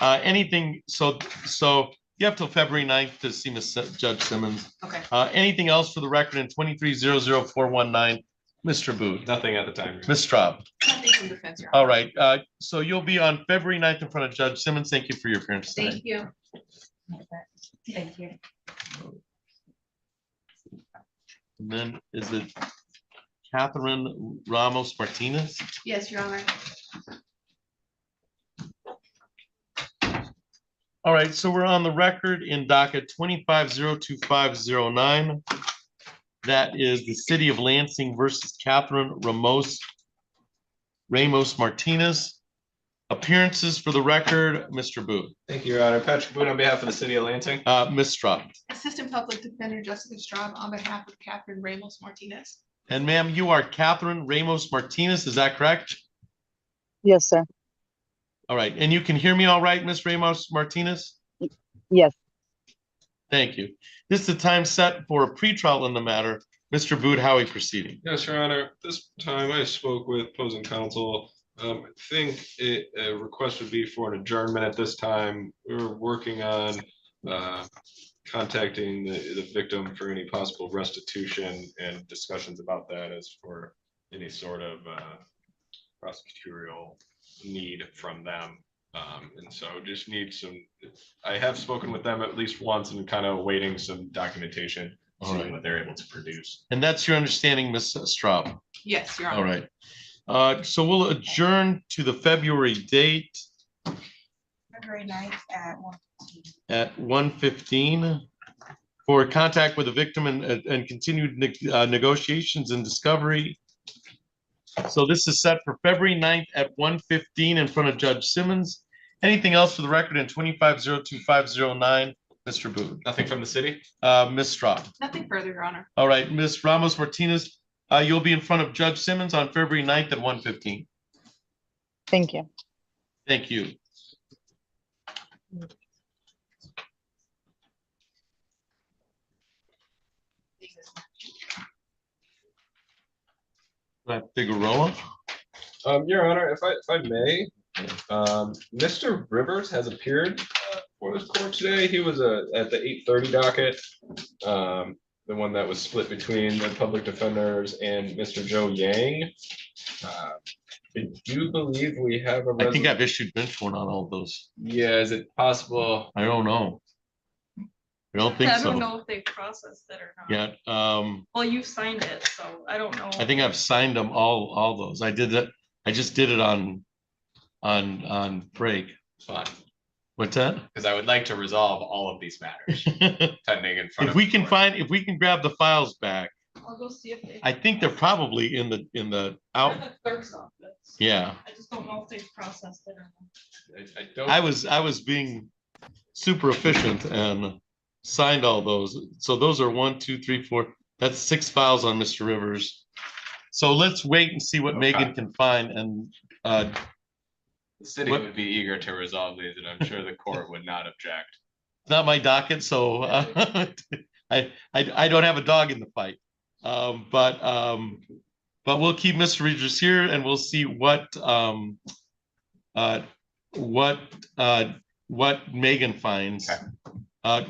B: Anything. So you have till February 9th to see Judge Simmons.
E: Okay.
B: Anything else for the record in 2300419, Mr. Booth?
F: Nothing at the time.
B: Ms. Straub.
E: Nothing from defense, Your
B: All
E: Honor.
B: right. So you'll be on February 9th in front of Judge Simmons. Thank you for your appearance today.
O: Thank you. Thank you.
B: And then is it Catherine Ramos Martinez?
E: Yes, Your Honor.
B: All right, so we're on the record in docket 2502509. That is the City of Lansing versus Catherine Ramos Martinez. Appearances for the record, Mr. Booth.
C: Thank you, Your Honor. Patrick Boone on behalf of the city of Lansing.
B: Ms. Straub.
E: Assistant Public Defender Jessica Straub on behalf of Catherine Ramos Martinez.
B: And ma'am, you are Catherine Ramos Martinez, is that correct?
J: Yes, sir.
B: All right, and you can hear me all right, Ms. Ramos Martinez?
J: Yes.
B: Thank you. This is the time set for a pretrial in the matter. Mr. Booth, how are we proceeding?
C: Yes, Your Honor. This time I spoke with opposing counsel. I think a request would be for an adjournment at this time. We're working on contacting the victim for any possible restitution and discussions about that as for any sort of prosecutorial need from them. And so just need some, I have spoken with them at least once and kind of awaiting some documentation, seeing what they're able to produce.
B: And that's your understanding, Ms. Straub?
E: Yes, Your Honor.
B: All right. So we'll adjourn to the February date
E: February 9th
B: at 1:15 for contact with the victim and continued negotiations and discovery. So this is set for February 9th at 1:15 in front of Judge Simmons. Anything else for the record in 25-02509, Mr. Booth?
C: Nothing from the city?
B: Ms. Straub.
E: Nothing further, Your Honor.
B: All right, Ms. Ramos Martinez, you'll be in front of Judge Simmons on February 9th at 1:15.
J: Thank you.
B: Thank you. Figueroa?
C: Your Honor, if I may, Mr. Rivers has appeared for this court today. He was at the 8:30 docket, the one that was split between the public defenders and Mr. Joe Yang. I do believe we have a.
B: I think I've issued bench warrant on all of those.
C: Yeah, is it possible?
B: I don't know. I don't think
A: I
B: so.
A: don't know if they processed it or not.
B: Yet,
A: Well, you signed it, so I don't know.
B: I think I've signed them all those. I did that. I just did it on break.
F: Fine,
B: What's that?
F: because I would like to resolve all of these matters pending in front
B: If
F: of.
B: we
F: the
B: can
F: court.
B: find, if we can grab the files back,
A: I'll go see if they.
B: I think they're probably in the out.
A: In the clerk's office.
B: Yeah,
A: I just don't know if they've processed it or not.
C: I don't.
B: I was being super efficient and signed all those. So those are 1, 2, 3, 4. That's 6 files on Mr. Rivers. So let's wait and see what Megan can find and
F: The city
B: what-
F: would be eager to resolve these, and I'm sure the court would not object.
B: it's not my docket, so I don't have a dog in the fight. But we'll keep Mr. Rivers here and we'll see what Megan finds.
F: Okay.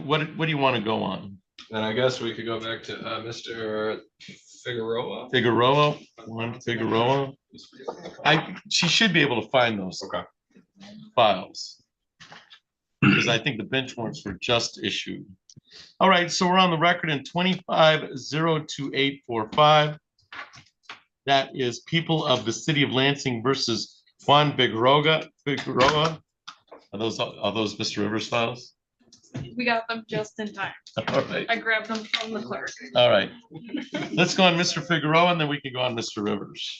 B: What do you want to go on?
C: Then I guess we could go back to Mr. Figueroa.
B: Figueroa, Figueroa. She should be able to find those
C: Okay.
B: files. Because I think the bench warrants were just issued. All right, so we're on the record in 25-02845. That is People of the City of Lansing versus Juan Figueroa. Are those Mr. Rivers files?
A: We got them just in time.
B: All right.
A: I grabbed them from the clerk.
B: All right. Let's go on Mr. Figueroa and then we can go on Mr. Rivers.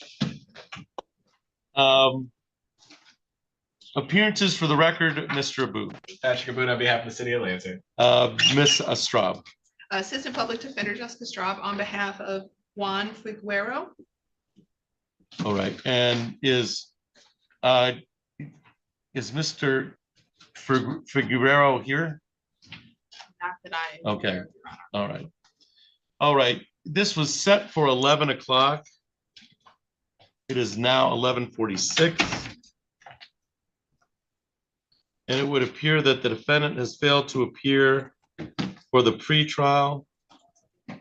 B: Appearances for the record, Mr. Abud.
F: Patrick Abud on behalf of the city of Lansing.
B: Ms. Straub.
E: Assistant Public Defender Jessica Straub on behalf of Juan Figueroa.
B: All right, and is Mr. Figueroa here?
E: Not that I.
B: Okay, all right. All right, this was set for 11 o'clock. It is now 11:46. And it would appear that the defendant has failed to appear for the pretrial.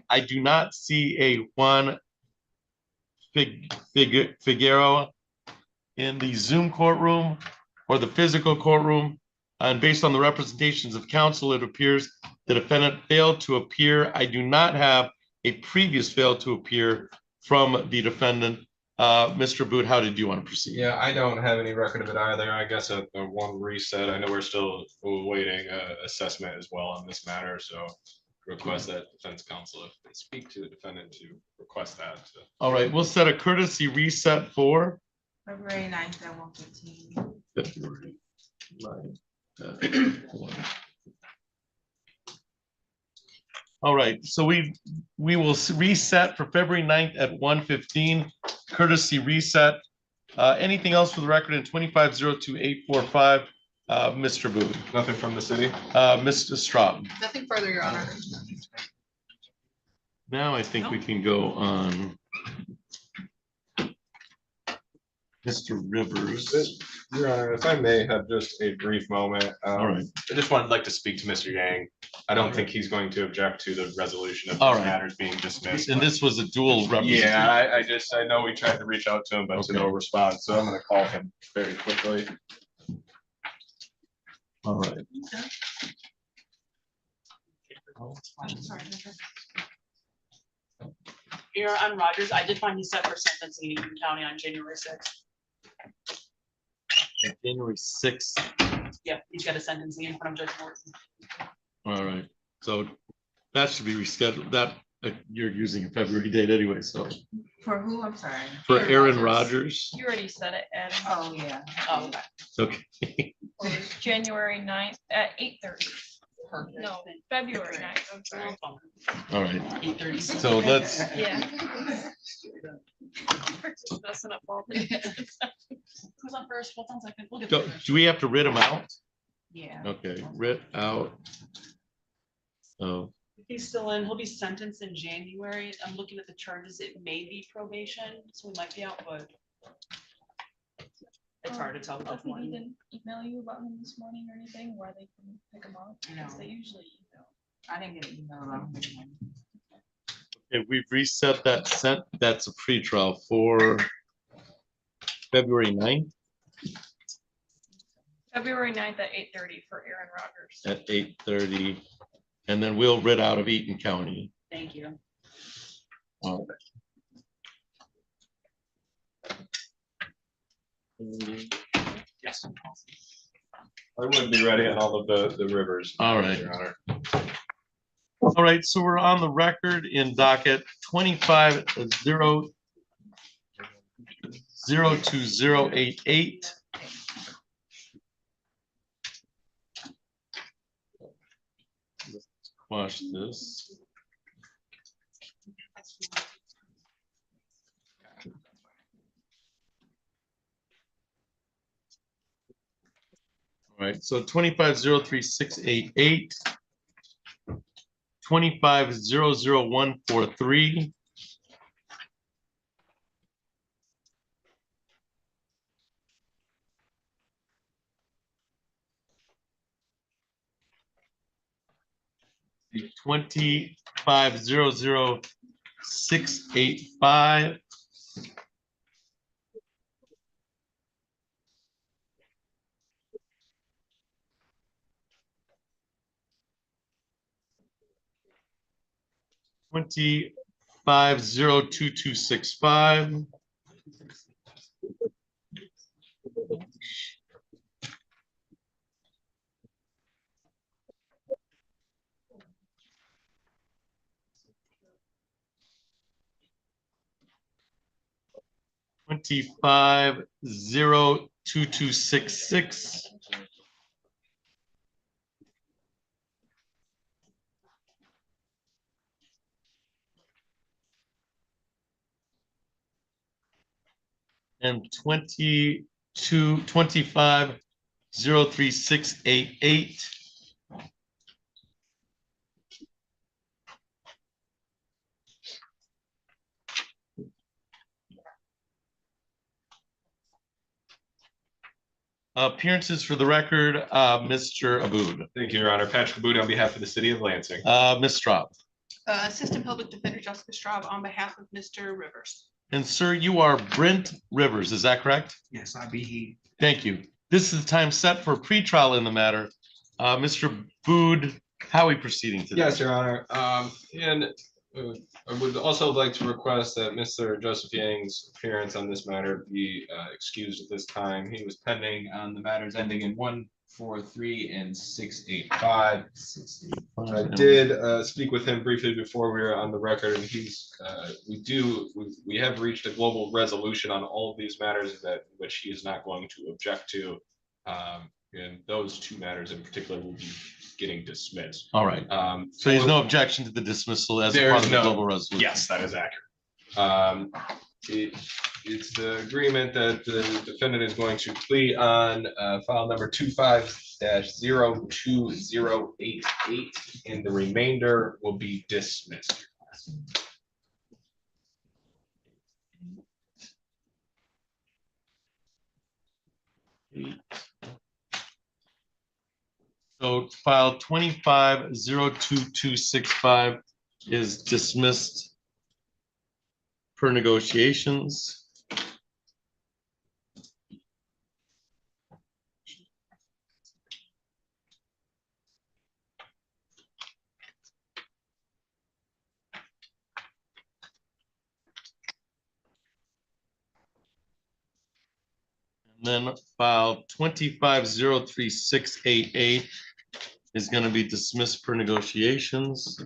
B: I do not see a Juan Figueroa in the Zoom courtroom or the physical courtroom. And based on the representations of counsel, it appears the defendant failed to appear. I do not have a previous failed to appear from the defendant. Mr. Boot, how did you want to proceed?
C: Yeah, I don't have any record of it either. I guess a one reset. I know we're still awaiting assessment as well on this matter, so request that defense counsel, if they speak to the defendant, to request that.
B: All right, we'll set a courtesy reset for
E: February 9th at 1:15.
B: February 9th at 1. All right, so we will reset for February 9th at 1:15, courtesy reset. Anything else for the record in 2502-845, Mr. Booth?
C: Nothing from the city?
B: Mr. Straub?
E: Nothing further, Your Honor.
B: Now I think we can go on Mr. Rivers.
C: Your Honor, if I may have just a brief moment.
B: All right.
F: I just like to speak to Mr. Yang. I don't think he's going to object to the resolution of
B: All
F: these
B: right.
F: matters being dismissed.
B: And this was a dual representation.
F: Yeah, I know we tried to reach out to him, but to no response, so I'm gonna call him very quickly.
B: All right.
I: Here on Rogers, I did find he's set for sentencing in Union County on January 6th.
B: January 6th.
I: Yeah, he's got a sentencing in front of Judge Morton.
B: All right, so that should be rescheduled. That you're using a February date anyway, so
E: For who? I'm sorry.
B: for Aaron Rodgers.
A: You already said it, Ed.
E: Oh, yeah.
I: Oh, okay.
B: Okay.
A: It was January 9th at 8:30. No, February 9th, I'm sorry.
B: All right.
I: 8:30.
B: So let's.
A: Yeah. Just messing up all the.
I: Who's on first? What's on second? We'll get
B: Go,
I: there.
B: do we have to writ them out?
E: Yeah.
B: Okay, writ out. Oh,
I: If he's still in, he'll be sentenced in January. I'm looking at the charges. It may be probation, so we might be out, but it's hard to tell with
A: He
I: the one.
A: didn't email you about him this morning or anything, why they can pick him up? Because they usually email.
E: I didn't get an email about him.
B: okay, we've reset that that's a pretrial for February 9th
A: February 9th at 8:30 for Aaron Rodgers.
B: at 8:30. And then we'll writ out of Eaton County.
I: Thank you.
B: All
I: Yes.
C: I would be ready on all of the rivers.
B: All right.
C: Your Honor.
B: All right, so we're on the record in docket 25-02088. Watch this. All right, so 25-03688. 25-00143. The 25-00685. Twenty-five zero 2265. Twenty-five zero 2266. And 25-03688. Appearances for the record, Mr. Aboud.
C: Thank you, Your Honor. Patrick Aboud on behalf of the city of Lansing.
B: Ms. Straub.
E: Assistant Public Defender Jessica Straub on behalf of Mr. Rivers.
B: And sir, you are Brent Rivers, is that correct?
P: Yes, I be he.
B: Thank you. This is the time set for pretrial in the matter. Mr. Aboud, how are we proceeding today?
C: Yes, Your Honor. I would also like to request that Mr. Joseph Yang's appearance on this matter be excused at this time. He was pending on the matters ending in 143 and 685. I did speak with him briefly before we were on the record, and we have reached a global resolution on all of these matters that which he is not going to object to.
F: And those two matters in particular will be getting dismissed.
B: All right. So there's no objection to the dismissal as a part of the global resolution?
F: Yes, that is accurate. It's the agreement that the defendant is going to plea on file number 25-02088, and the remainder will be dismissed.
B: So file 25-02265 is dismissed per negotiations. Then file 25-03688 is going to be dismissed per negotiations.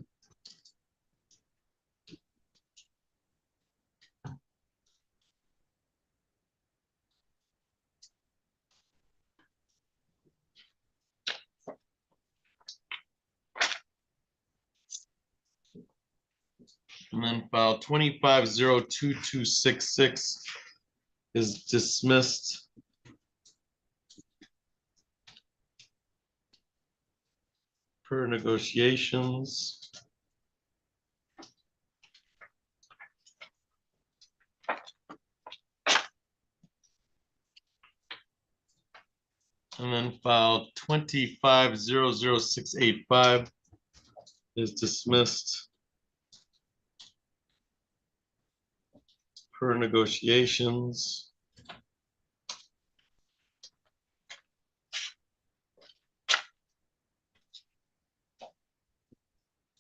B: And then file 25-02266 is dismissed per negotiations. And then file 25-00685 is dismissed per negotiations.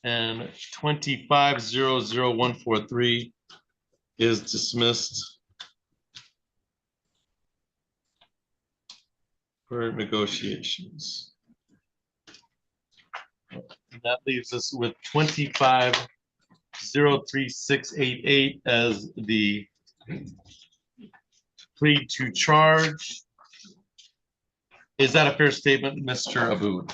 B: And 25-00143 is dismissed per negotiations. And that leaves us with 25-03688 as the plea to charge. Is that a fair statement, Mr. Aboud?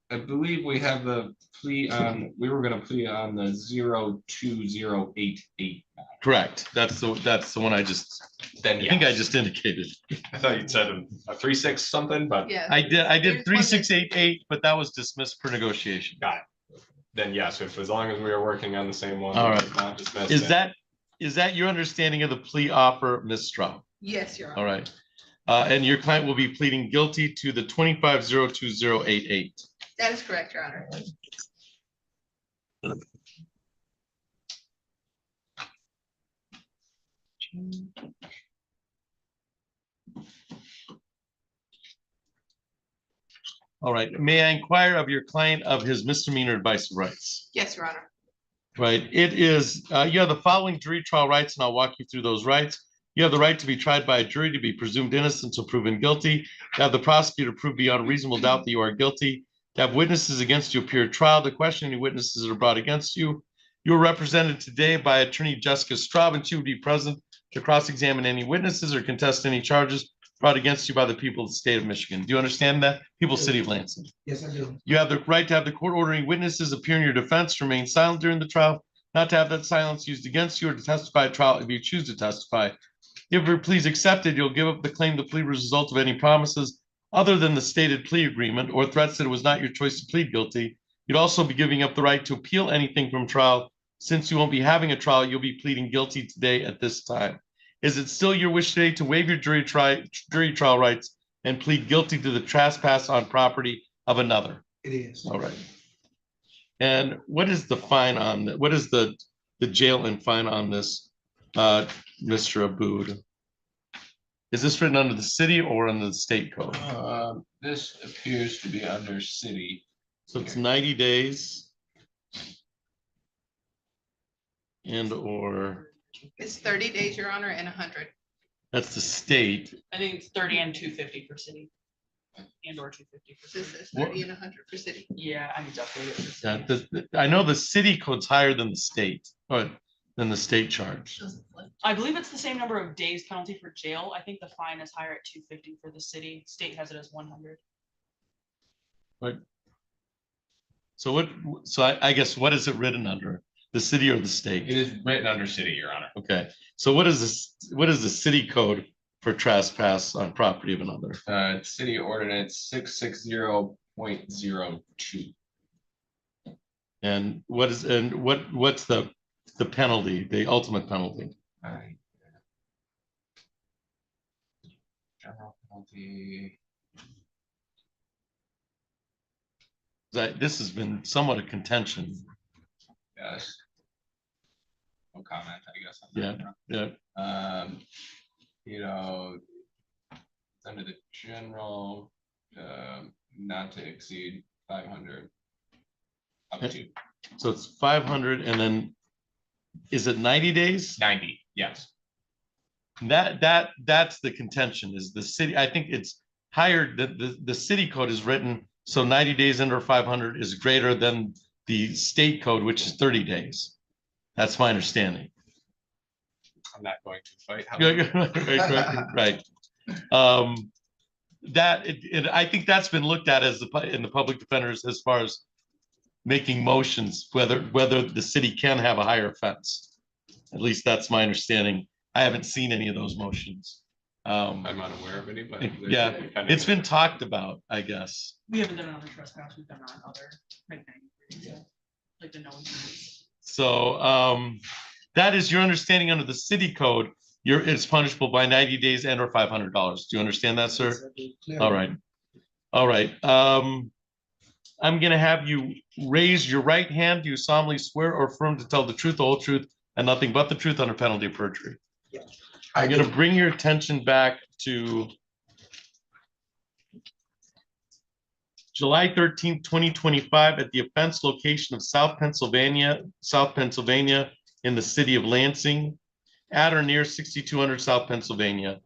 F: I believe we have the plea on, we were going to plea on the 02088.
B: Correct. That's the one I just,
F: Then
B: I think I just indicated.
F: I thought you said a 36 something, but
E: Yeah.
B: I did 3688, but that was dismissed per negotiation.
F: got it. Then yes, if as long as we are working on the same one.
B: All right.
F: it's not dismissed,
B: Is
F: then-
B: that your understanding of the plea offer, Ms. Straub?
E: Yes, Your Honor.
B: All right. And your client will be pleading guilty to the 25-02088.
E: That is correct, Your Honor.
B: All right. May I inquire of your client of his misdemeanor advice of rights?
E: Yes, Your Honor.
B: Right. It is, you have the following jury trial rights, and I'll walk you through those rights. You have the right to be tried by a jury, to be presumed innocent until proven guilty. You have the prosecutor prove beyond reasonable doubt that you are guilty. To have witnesses against you appear at trial, to question any witnesses that are brought against you. You are represented today by Attorney Jessica Straub, and she will be present to cross-examine any witnesses or contest any charges brought against you by the people of the state of Michigan. Do you understand that? People, City of Lansing.
N: Yes, I do.
B: You have the right to have the court ordering witnesses appear in your defense, to remain silent during the trial, not to have that silence used against you, or to testify at trial if you choose to testify. If your plea is accepted, you'll give up the claim the plea was a result of any promises other than the stated plea agreement or threats that it was not your choice to plead guilty. You'd also be giving up the right to appeal anything from trial. Since you won't be having a trial, you'll be pleading guilty today at this time. Is it still your wish today to waive your jury trial rights and plead guilty to the trespass on property of another?
N: It is.
B: All right. And what is the fine on that? What is the jail and fine on this, Mr. Aboud? Is this written under the city or under the state code?
F: This appears to be under city.
B: So it's 90 days. And or
E: It's 30 days, Your Honor, and 100.
B: that's the state.
I: I think it's 30 and 250 for city. And or 250 for
E: This
I: city.
E: is 30 and 100 for city.
I: Yeah, I need to update it. for city.
B: I know the city code's higher than the state, but than the state charge.
I: I believe it's the same number of days penalty for jail. I think the fine is higher at 250 for the city. State has it as 100.
B: Right. So what, so I guess what is it written under? The city or the state?
F: It is written under city, Your Honor.
B: Okay, so what is this, what is the city code for trespass on property of another?
F: City ordinance 660.02.
B: And what is, and what's the penalty, the ultimate penalty?
F: General penalty.
B: That this has been somewhat a contention.
F: Yes. No comment, I guess. on
B: Yeah,
F: that.
B: yeah.
F: You know, it's under the general, not to exceed 500. Up to.
B: So it's 500, and then is it 90 days?
F: 90, yes.
B: That's the contention, is the city, I think it's higher, the city code is written, so 90 days under 500 is greater than the state code, which is 30 days. That's my understanding.
F: I'm not going to fight.
B: Right. I think that's been looked at as in the public defenders as far as making motions, whether the city can have a higher offense. At least that's my understanding. I haven't seen any of those motions.
F: I'm not aware of any, but
B: yeah, it's been talked about, I guess.
I: We haven't done another trespass. We've done on other like the no insurance.
B: So that is your understanding under the city code. It's punishable by 90 days and or $500. Do you understand that, sir? All right. All right. I'm going to have you raise your right hand. Do you solemnly swear or affirm to tell the truth, the whole truth, and nothing but the truth under penalty of perjury?
H: Yes.
B: I'm going to bring your attention back to July 13th, 2025 at the offense location of South Pennsylvania in the city of Lansing, at or near 6200 South Pennsylvania.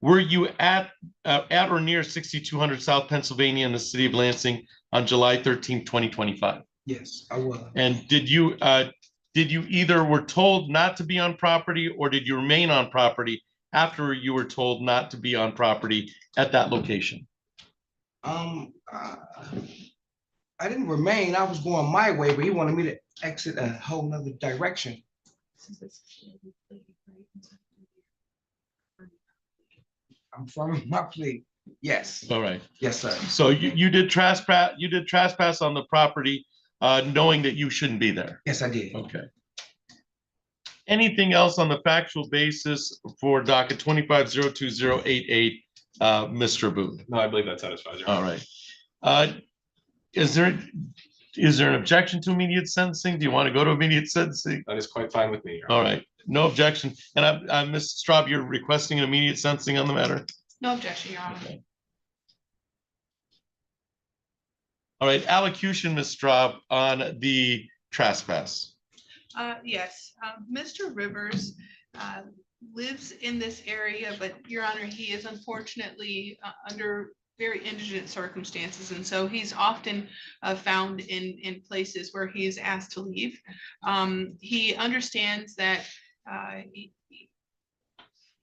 B: Were you at or near 6200 South Pennsylvania in the city of Lansing on July 13th, 2025?
H: Yes, I was.
B: And did you either were told not to be on property, or did you remain on property after you were told not to be on property at that location?
H: I didn't remain. I was going my way, but he wanted me to exit a whole nother direction. I'm from my plea. Yes.
B: All right.
H: Yes, sir.
B: So you did trespass on the property, knowing that you shouldn't be there.
H: Yes, I did.
B: Okay. Anything else on the factual basis for docket 2502088, Mr. Booth?
F: No, I believe that satisfies you.
B: All right. Is there an objection to immediate sentencing? Do you want to go to immediate sentencing?
F: That is quite fine with me.
B: All right. No objection. And Ms. Straub, you're requesting an immediate sentencing on the matter?
E: No objection, Your Honor.
B: Okay. All right, allocution, Ms. Straub, on the trespass.
E: Yes, Mr. Rivers lives in this area, but Your Honor, he is unfortunately under very indigent circumstances, and so he's often found in places where he is asked to leave. He understands that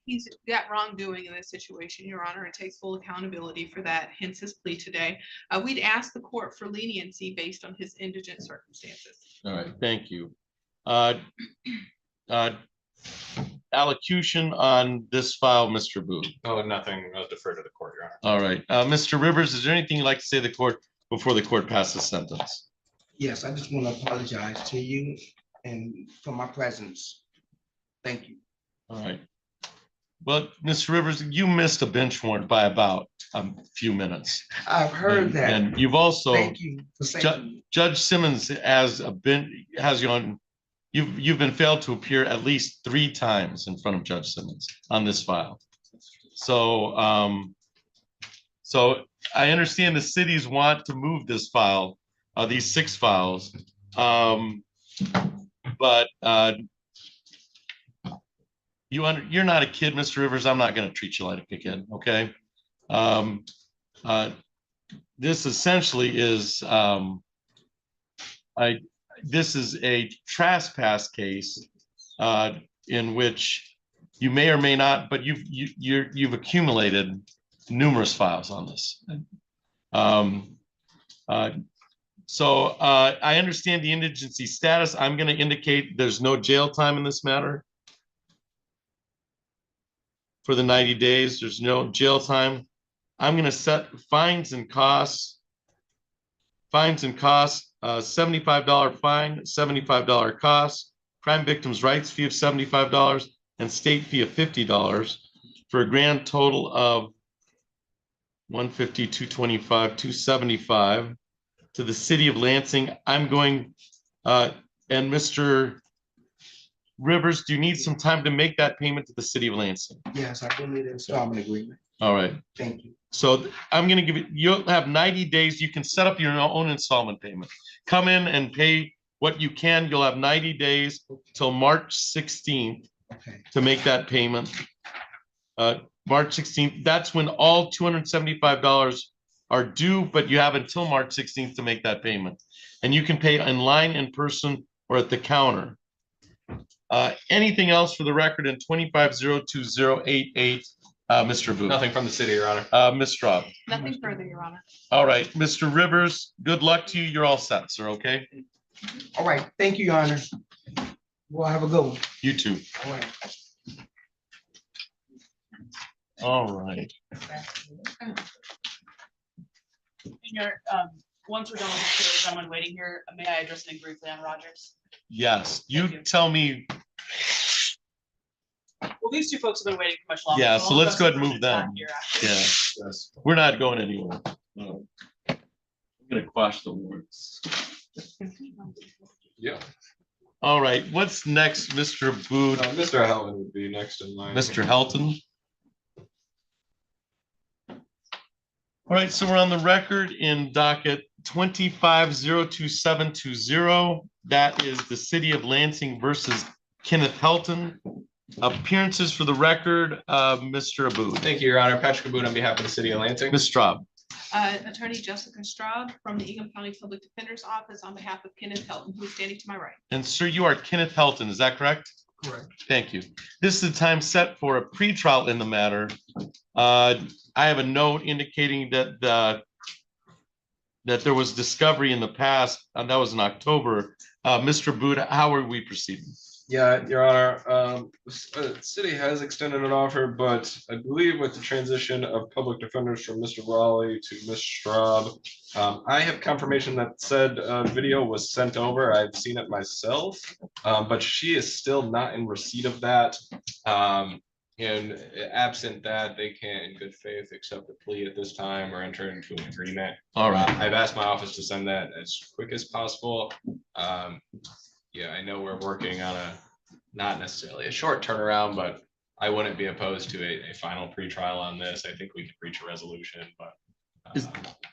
E: he's got wrongdoing in this situation, Your Honor, and takes full accountability for that, hence his plea today. We'd ask the court for leniency based on his indigent circumstances.
B: All right, thank you. Allocution on this file, Mr. Booth.
F: Oh, nothing. I'll defer to the court, Your Honor.
B: All right, Mr. Rivers, is there anything you'd like to say to the court before the court passes sentence?
H: Yes, I just want to apologize to you and for my presence. Thank you.
B: All right. Well, Mr. Rivers, you missed a bench warrant by about a few minutes.
H: I've heard that.
B: And you've also,
H: Thank you for saying.
B: Judge Simmons has you on, you've been failed to appear at least 3 times in front of Judge Simmons on this file. So, so I understand the cities want to move this file, these 6 files, but you're not a kid, Mr. Rivers. I'm not going to treat you like a kid, okay? This essentially is this is a trespass case in which you may or may not, but you've accumulated numerous files on this. So I understand the indigency status. I'm going to indicate there's no jail time in this matter. For the 90 days, there's no jail time. I'm going to set fines and costs. $75 fine, $75 cost, crime victims' rights fee of $75, and state fee of $50 for a grand total of $150, $225, $275 to the city of Lansing. I'm going, and Mr. Rivers, do you need some time to make that payment to the city of Lansing?
H: Yes, I do need an installment agreement.
B: All right.
H: Thank you.
B: So I'm going to give you, you'll have 90 days. You can set up your own installment payment. Come in and pay what you can. You'll have 90 days till March 16th to make that payment. March 16th, that's when all $275 are due, but you have until March 16th to make that payment. And you can pay in line, in person, or at the counter. Anything else for the record in 2502088? Mr. Booth.
F: Nothing from the city, Your Honor.
B: Ms. Straub.
E: Nothing further, Your Honor.
B: All right, Mr. Rivers, good luck to you. You're all set, sir, okay?
H: All right, thank you, Your Honor. Well, have a good one.
B: You too.
H: All right.
B: All right.
I: Once we're done with this, I'm waiting here. May I address anything briefly on Rogers?
B: Yes, you tell me.
I: Well, these two folks have been waiting for much longer.
B: Yeah, so let's go ahead and move them.
I: Here
B: Yeah, yes. We're not going anywhere. No. I'm gonna quash the warrants.
C: Yeah.
B: All right, what's next, Mr. Booth?
C: Mr. Helton would be next in line.
B: Mr. Helton? All right, so we're on the record in docket 2502720. That is the city of Lansing versus Kenneth Helton. Appearances for the record, Mr. Abboud.
F: Thank you, Your Honor. Patrick Abboud on behalf of the city of Lansing.
B: Ms. Straub.
E: Attorney Jessica Straub from the Ingham County Public Defender's Office on behalf of Kenneth Helton, who is standing to my right.
B: And sir, you are Kenneth Helton, is that correct?
H: Correct.
B: Thank you. This is the time set for a pretrial in the matter. I have a note indicating that that there was discovery in the past, and that was in October. Mr. Abboud, how are we proceeding?
C: Yeah, Your Honor, the city has extended an offer, but I believe with the transition of public defenders from Mr. Raleigh to Ms. Straub, I have confirmation that said video was sent over. I've seen it myself, but she is still not in receipt of that. And absent that, they can't in good faith accept the plea at this time or enter into an agreement.
B: All right.
C: I've asked my office to send that as quick as possible. Yeah, I know we're working on not necessarily a short turnaround, but I wouldn't be opposed to a final pretrial on this. I think we could reach a resolution, but.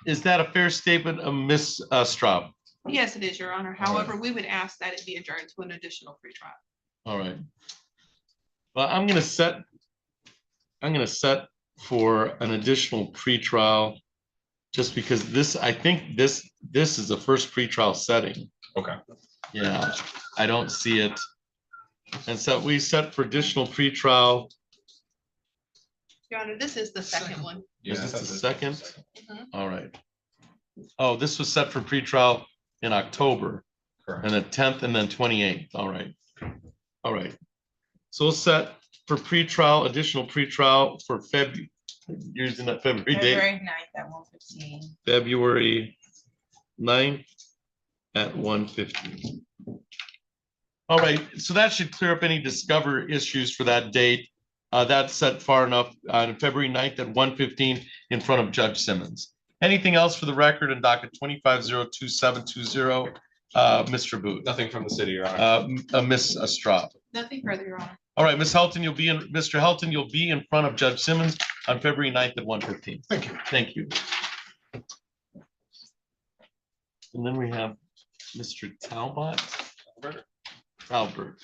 B: Is that a fair statement of Ms. Straub?
E: Yes, it is, Your Honor. However, we would ask that it be adjourned to an additional pretrial.
B: All right. Well, I'm gonna set for an additional pretrial, just because I think this is the first pretrial setting.
C: Okay.
B: Yeah, I don't see it. And so we set for additional pretrial.
E: Your Honor, this is the second one.
B: Is this the second?
E: Mhm.
B: All right. Oh, this was set for pretrial in October.
C: Correct.
B: And the 10th and then 28th. All right. All right. So we'll set for pretrial, additional pretrial for February, using that February date.
P: February 9th at 1:15.
B: February 9th at 1:15. All right, so that should clear up any discover issues for that date. That's set far enough on February 9th at 1:15 in front of Judge Simmons. Anything else for the record in docket 2502720, Mr. Booth?
C: Nothing from the city, Your Honor.
B: Ms. Straub.
E: Nothing further, Your Honor.
B: All right, Ms. Helton, Mr. Helton, you'll be in front of Judge Simmons on February 9th at 1:15.
G: Thank you.
B: Thank you. And then we have Mr. Talbot. Albert.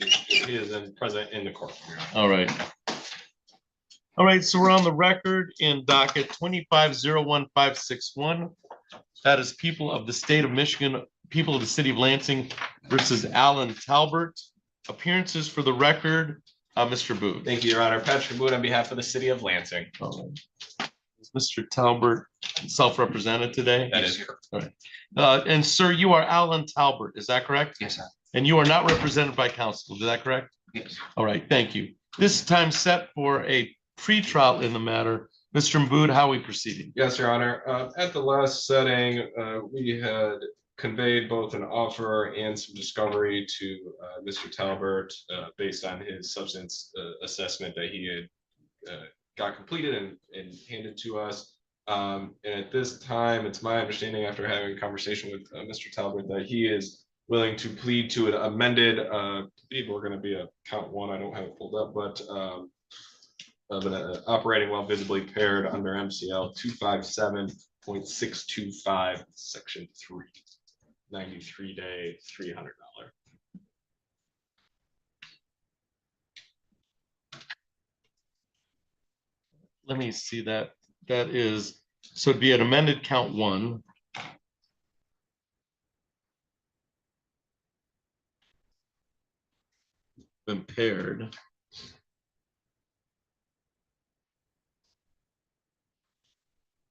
C: Yes, he is present in the court.
B: All right. All right, so we're on the record in docket 2501561. That is people of the state of Michigan, people of the city of Lansing versus Alan Talbert. Appearances for the record, Mr. Booth.
F: Thank you, Your Honor. Patrick Boone on behalf of the city of Lansing.
B: All right. Is Mr. Talbert self-represented today?
F: That is correct.
B: All right. And sir, you are Alan Talbert, is that correct?
R: Yes, sir.
B: And you are not represented by counsel, is that correct?
R: Yes.
B: All right, thank you. This time set for a pretrial in the matter. Mr. Mbood, how are we proceeding?
C: Yes, Your Honor. At the last setting, we had conveyed both an offer and some discovery to Mr. Talbert based on his substance assessment that he had got completed and handed to us. And at this time, it's my understanding after having a conversation with Mr. Talbert that he is willing to plead to an amended, I believe we're going to be a count one, I don't have it pulled up, but operating while visibly impaired under MCL 257.625, section 3, 93-day, $300.
B: Let me see that. That is, so it'd be an amended count one. Impaired.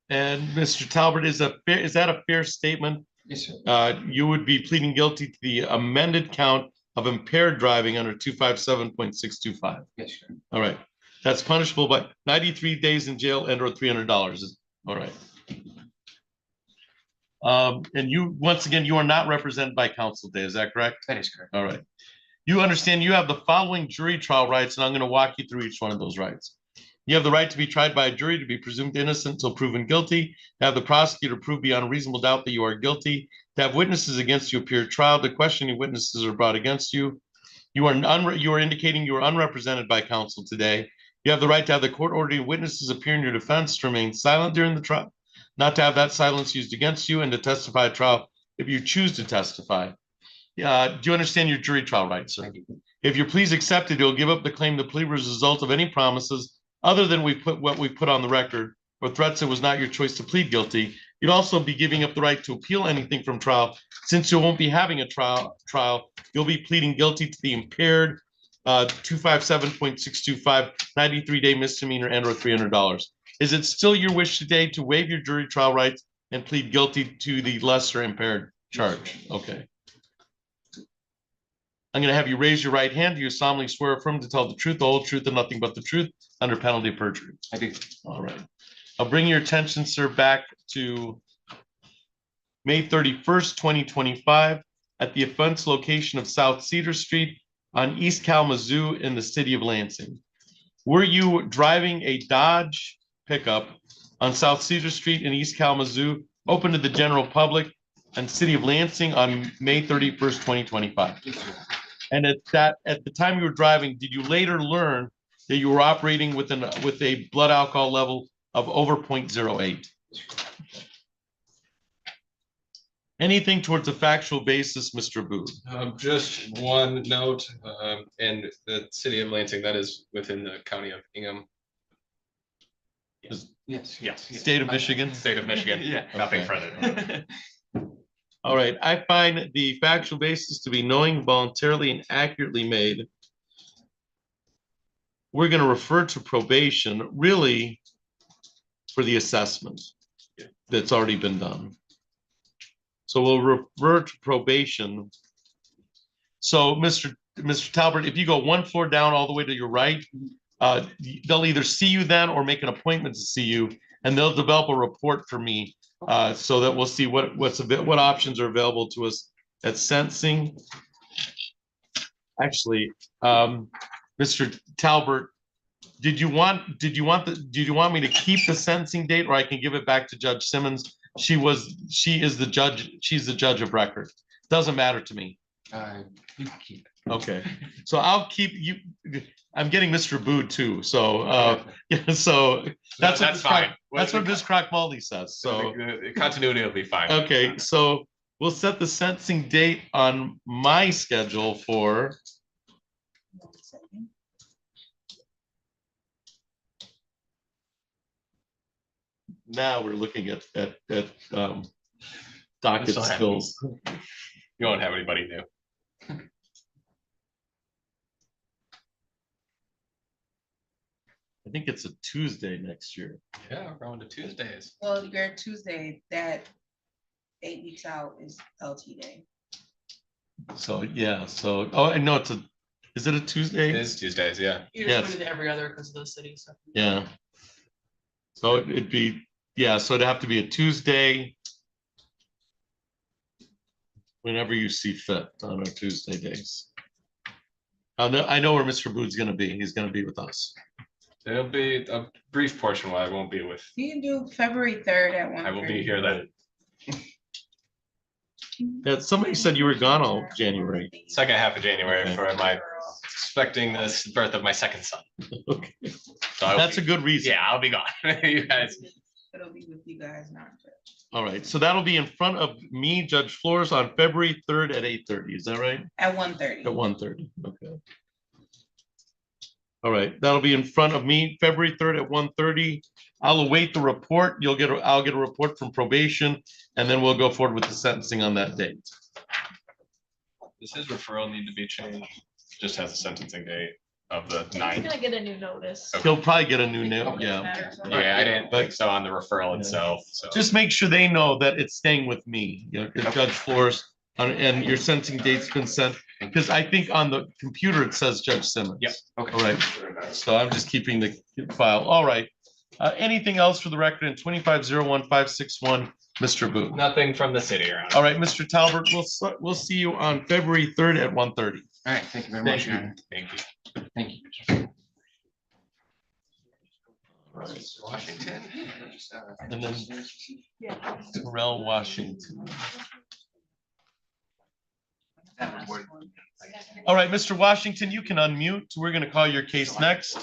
B: And Mr. Talbert, is that a fair statement?
R: Yes, sir.
B: You would be pleading guilty to the amended count of impaired driving under 257.625.
R: Yes, sir.
B: All right. That's punishable by 93 days in jail and or $300. All right. And you, once again, you are not represented by counsel today, is that correct?
R: That is correct.
B: All right. You understand you have the following jury trial rights, and I'm going to walk you through each one of those rights. You have the right to be tried by a jury, to be presumed innocent until proven guilty, to have the prosecutor prove beyond a reasonable doubt that you are guilty, to have witnesses against you appear at trial, to question any witnesses are brought against you. You are indicating you are unrepresented by counsel today. You have the right to have the court ordering witnesses appear in your defense, to remain silent during the trial, not to have that silence used against you, and to testify at trial if you choose to testify. Do you understand your jury trial rights, sir? If your plea is accepted, you'll give up the claim the plea was a result of any promises other than what we put on the record, or threats it was not your choice to plead guilty. You'd also be giving up the right to appeal anything from trial. Since you won't be having a trial, you'll be pleading guilty to the impaired 257.625 93-day misdemeanor and or $300. Is it still your wish today to waive your jury trial rights and plead guilty to the lesser impaired charge? Okay. I'm going to have you raise your right hand. Do you solemnly swear or affirm to tell the truth, the whole truth, and nothing but the truth under penalty of perjury?
R: I do.
B: All right. I'll bring your attention, sir, back to May 31st, 2025 at the offense location of South Cedar Street on East Kalamazoo in the city of Lansing. Were you driving a Dodge pickup on South Cedar Street in East Kalamazoo, open to the general public, and city of Lansing on May 31st, 2025? And at the time you were driving, did you later learn that you were operating with a blood alcohol level of over 0.08? Anything towards a factual basis, Mr. Booth?
C: Just one note, and the city of Lansing, that is within the county of Ingham.
R: Yes.
B: State of Michigan?
F: State of Michigan.
R: Yeah.
F: Nothing
B: Okay.
F: further.
B: All right, I find the factual basis to be knowing, voluntarily, and accurately made. We're going to refer to probation really for the assessment that's already been done. So we'll refer to probation. So Mr. Talbert, if you go one floor down all the way to your right, they'll either see you then or make an appointment to see you, and they'll develop a report for me. So that we'll see what options are available to us at sentencing. Actually, Mr. Talbert, did you want me to keep the sentencing date, or I can give it back to Judge Simmons? She is the judge. She's the judge of record. Doesn't matter to me.
R: You can keep it.
B: Okay, so I'll keep you. I'm getting Mr. Booed too, so so that's
F: fine.
B: That's what Ms. Crock-Mully says. So
F: the continuity will be fine.
B: okay, so we'll set the sentencing date on my schedule for now. We're looking at docket skills.
F: You won't have anybody new.
B: I think it's a Tuesday next year.
F: Yeah, we're going to Tuesdays.
P: Well, your Tuesday, that 8 weeks out is LT Day.
B: So, yeah, so, oh, I know is it a Tuesday?
F: It is Tuesdays, yeah.
I: You just put it every other because of the city stuff.
B: Yeah. So it'd be, yeah, so it'd have to be a Tuesday. Whenever you see fit on our Tuesday days. I know where Mr. Boud's gonna be. He's gonna be with us.
F: There'll be a brief portion where I won't be with.
P: You can do February 3rd at 1.
F: I will be here then.
B: Yeah, somebody said you were gone all January.
F: Second half of January for my expecting the birth of my second son.
B: Okay.
F: So
B: That's a good reason.
F: Yeah, I'll be gone. You guys.
P: It'll be with you guys, not Judge.
B: All right, so that'll be in front of me, Judge Flores, on February 3rd at 8:30. Is that right?
P: At 1:30.
B: At 1:30. Okay. All right, that'll be in front of me, February 3rd at 1:30. I'll await the report. I'll get a report from probation, and then we'll go forward with the sentencing on that date.
F: Does his referral need to be changed? Just has a sentencing date of the
A: He's
F: 9th.
A: gonna get a new notice.
B: He'll probably get a new name, yeah.
F: Yeah, I didn't think so on the referral itself, so.
B: Just make sure they know that it's staying with me, you know, Judge Flores, and your sentencing date's been sent, because I think on the computer it says Judge Simmons.
F: Yep, okay.
B: All right, so I'm just keeping the file. All right. Anything else for the record in 2501561, Mr. Booth?
F: Nothing from the city around.
B: All right, Mr. Talbert, we'll see you on February 3rd at 1:30.
R: All right, thank you very
B: Thank
R: much.
B: you.
R: Your Honor.
F: Thank you.
R: Thank you.
F: Washington.
B: And then Terrell Washington. All right, Mr. Washington, you can unmute. We're going to call your case next.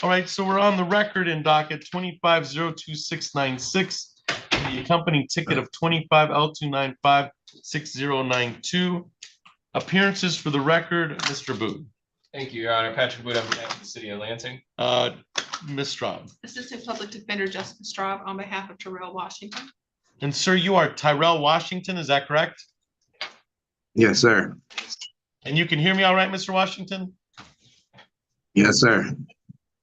B: All right, so we're on the record in docket 2502696, the accompanying ticket of 25L2956092. Appearances for the record, Mr. Booth.
F: Thank you, Your Honor. Patrick Wood, on behalf of the city of Lansing.
B: Ms. Straub.
E: Assistant Public Defender Justin Straub on behalf of Terrell Washington.
B: And sir, you are Tyrell Washington, is that correct?
S: Yes, sir.
B: And you can hear me all right, Mr. Washington?
S: Yes, sir.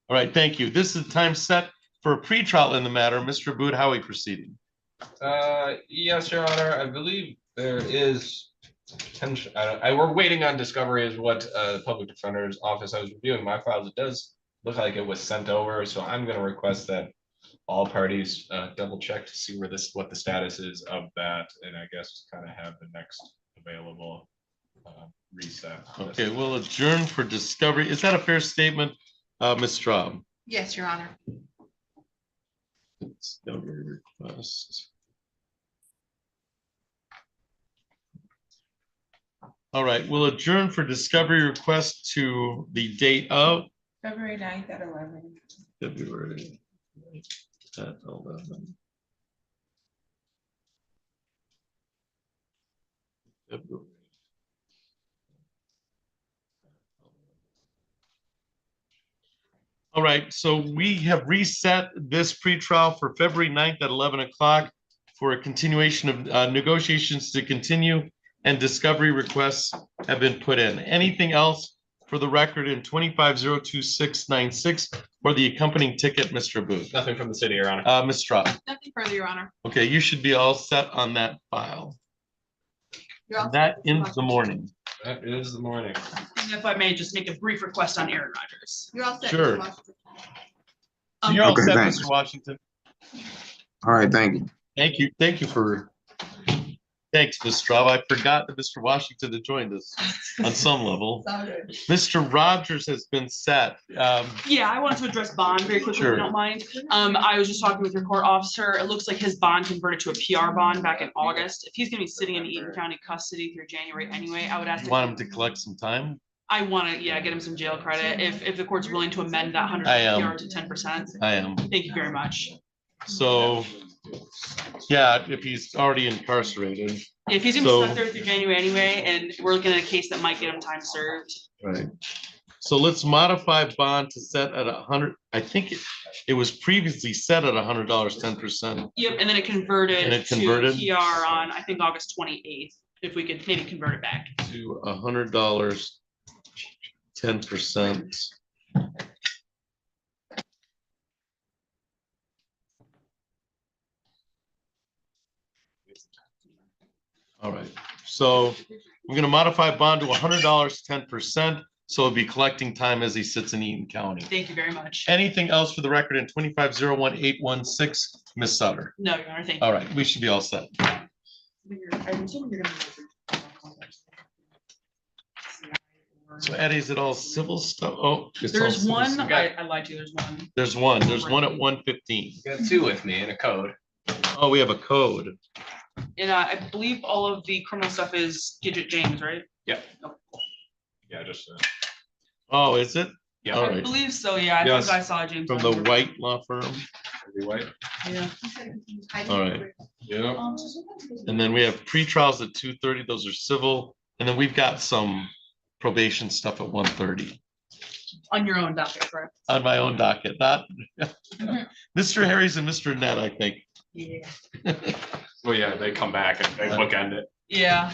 B: All right, thank you. This is the time set for a pretrial in the matter. Mr. Boud, how are we proceeding?
F: Yes, Your Honor. I believe there is potential. We're waiting on discovery is what the public defender's office. I was reviewing my files. It does look like it was sent over, so I'm going to request that all parties double check to see what the status is of that, and I guess kind of have the next available reset.
B: Okay, we'll adjourn for discovery. Is that a fair statement, Ms. Straub?
E: Yes, Your Honor.
B: Discovery request. All right, we'll adjourn for discovery request to the date of
P: February 9th at 11.
B: February 9th at 11. February. All right, so we have reset this pretrial for February 9th at 11 o'clock for a continuation of negotiations to continue, and discovery requests have been put in. Anything else for the record in 2502696 or the accompanying ticket, Mr. Booth?
F: Nothing from the city, Your Honor.
B: Ms. Straub.
E: Nothing further, Your Honor.
B: Okay, you should be all set on that file.
E: You're all
B: That
E: set.
B: ends the morning.
F: That is the morning.
I: And if I may just make a brief request on Aaron Rodgers.
E: You're all set.
B: Sure.
E: Mr. Washington.
B: You're all
S: Okay,
B: set,
S: thanks.
B: Mr. Washington.
S: All right, thank you.
B: Thank you. Thanks, Ms. Straub. I forgot that Mr. Washington had joined us on some level. Mr. Rogers has been set.
I: Yeah, I wanted to address bond very quickly, if
B: Sure.
I: you don't mind. I was just talking with your court officer. It looks like his bond converted to a PR bond back in August. If he's gonna be sitting in Eaton County custody through January anyway, I would ask.
B: You want him to collect some time?
I: I want to, get him some jail credit. If the court's willing to amend that 100
B: I am.
I: PR to 10%.
B: I am.
I: Thank you very much.
B: So, yeah, if he's already incarcerated.
I: If he's gonna
B: So-
I: be stuck there through January anyway, and we're looking at a case that might get him time served.
B: Right. So let's modify bond to set at 100. I think it was previously set at $100, 10%.
I: Yep, and then it
B: And
I: converted
B: it
I: to
B: converted?
I: PR on, I think, August 28th. If we could maybe convert it back.
B: To $100 10%. All right, so we're gonna modify bond to $100, 10%, so it'll be collecting time as he sits in Eaton County.
I: Thank you very much.
B: Anything else for the record in 2501816, Ms. Sutter?
I: No, Your Honor, thank you.
B: All right, we should be all set.
I: I'm assuming you're gonna.
B: So Eddie, is it all civil stuff? Oh. it's all
I: There's
B: civil
I: one,
B: stuff.
I: I lied to you, there's one.
B: There's one at 115.
F: You got two with me in a code.
B: Oh, we have a code.
I: And I believe all of the criminal stuff is Gidget James, right?
F: Yeah. Yeah, just.
B: Oh, is it?
F: Yeah.
B: All
I: I
B: right.
I: believe so, yeah. I
B: Yes,
I: think I saw James.
B: from the White Law Firm.
F: White.
I: Yeah.
B: All right.
F: Yeah.
B: And then we have pre-trials at 2:30. Those are civil. And then we've got some probation stuff at 1:30
I: On your own docket, correct?
B: on my own docket, not Mr. Harry's and Mr. Net, I think.
I: Yeah.
F: Well, yeah, they come back and they bookend it.
I: Yeah.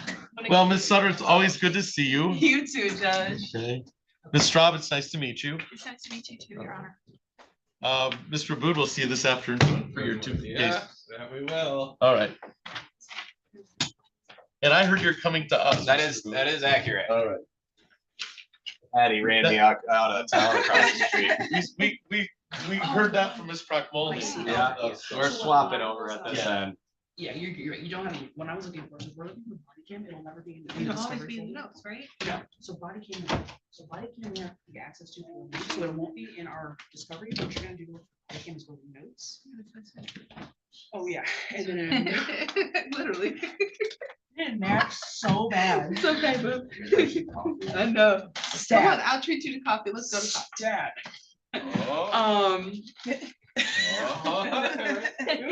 B: Well, Ms. Sutter, it's always good to see you.
I: You too, Judge.
B: Okay. Ms. Straub, it's nice to meet you.
E: It's nice to meet you too, Your Honor.
B: Mr. Aboud, we'll see you this afternoon for your two
F: Yeah,
B: cases.
F: that we will.
B: All right. And I heard you're coming to us.
F: That is accurate.
B: All right.
F: Patty ran me out of town across the street.
B: We heard that from Ms. Procmoli.
F: Yeah, we're swapping over at this end.
I: Yeah, you're right. You don't have any, when I was looking for it, we're looking for body cam, it'll never be in the.
E: It'll always
I: discovery
E: be in the
I: folder.
E: notes, right?
I: Yeah, so body cam we have the access to, for a week, so it won't be in our discovery, what you're gonna do, body cam is go to notes. Oh, yeah, and then.
E: Literally.
I: And Max, so bad.
E: It's okay, boo. I know. Come on, I'll treat you to coffee. Let's go to coffee.
I: Dad.
F: Oh.
A: He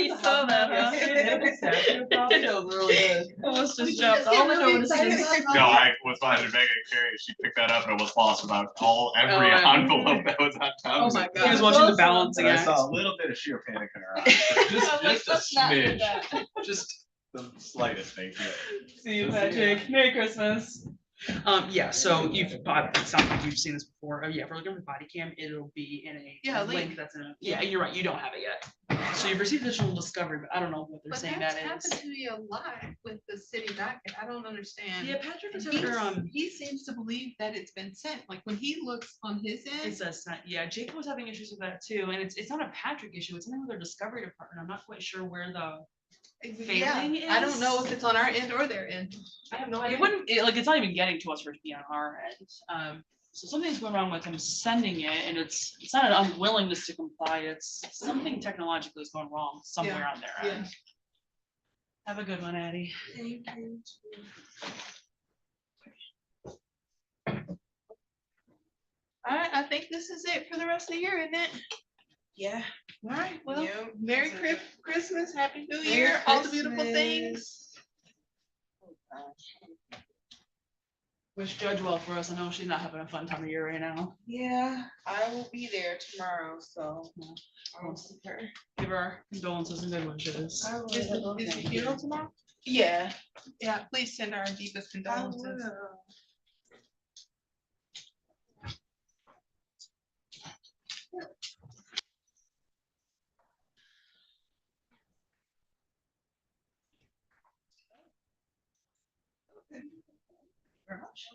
A: saw that, huh?
I: It was really good.
A: Almost just jumped all in over the
F: No, I was behind Megan Carey. She picked that up and almost lost about every
I: Oh,
F: envelope that was on top.
E: Oh my God.
I: He was watching the balancing
F: And I
I: act.
F: saw a little bit of sheer panic in her eyes. Just a smidge. Just the slightest, thank you.
I: See you, Patrick. Merry Christmas. Yeah, so it sounds like you've seen this before. Yeah, if we're looking for body cam, it'll be in a
E: link.
I: that's in a, yeah, you're right, you don't have it yet. So you've received digital discovery, but I don't know what they're
E: But
I: saying
E: that's
I: that
E: happened
I: is.
E: to me a lot with the city docket. I don't understand.
I: Yeah, Patrick is
E: He's-
I: under,
E: He seems to believe that it's been sent. Like when he looks on his
I: it
E: end,
I: says, yeah, Jacob was having issues with that too, and it's not a Patrick issue, it's something with their discovery department. I'm not quite sure where the
E: yeah,
I: failing
E: I don't
I: is.
E: know if it's on our end or their end.
I: I have no idea. It wouldn't, like, it's not even getting to us for it to be on our end. So something's going wrong with him sending it, and it's not an unwillingness to comply, it's something technologically is going wrong somewhere on their end. Have a good one, Addie.
E: Thank you. All right, I think this is it for the rest of the year, isn't it?
I: Yeah.
E: All right, well,
I: Yeah.
E: Merry Christmas, Happy New
I: Merry
E: Year, all the beautiful
I: Christmas.
E: things.
I: Wish Judge well for us. I know she's not having a fun time of year right now.
P: Yeah, I will be there tomorrow, so I will see her.
I: Give her our condolences and good wishes.
P: I will.
E: Is the funeral tomorrow?
P: Yeah.
E: Yeah, please send our deepest condolences. Very much.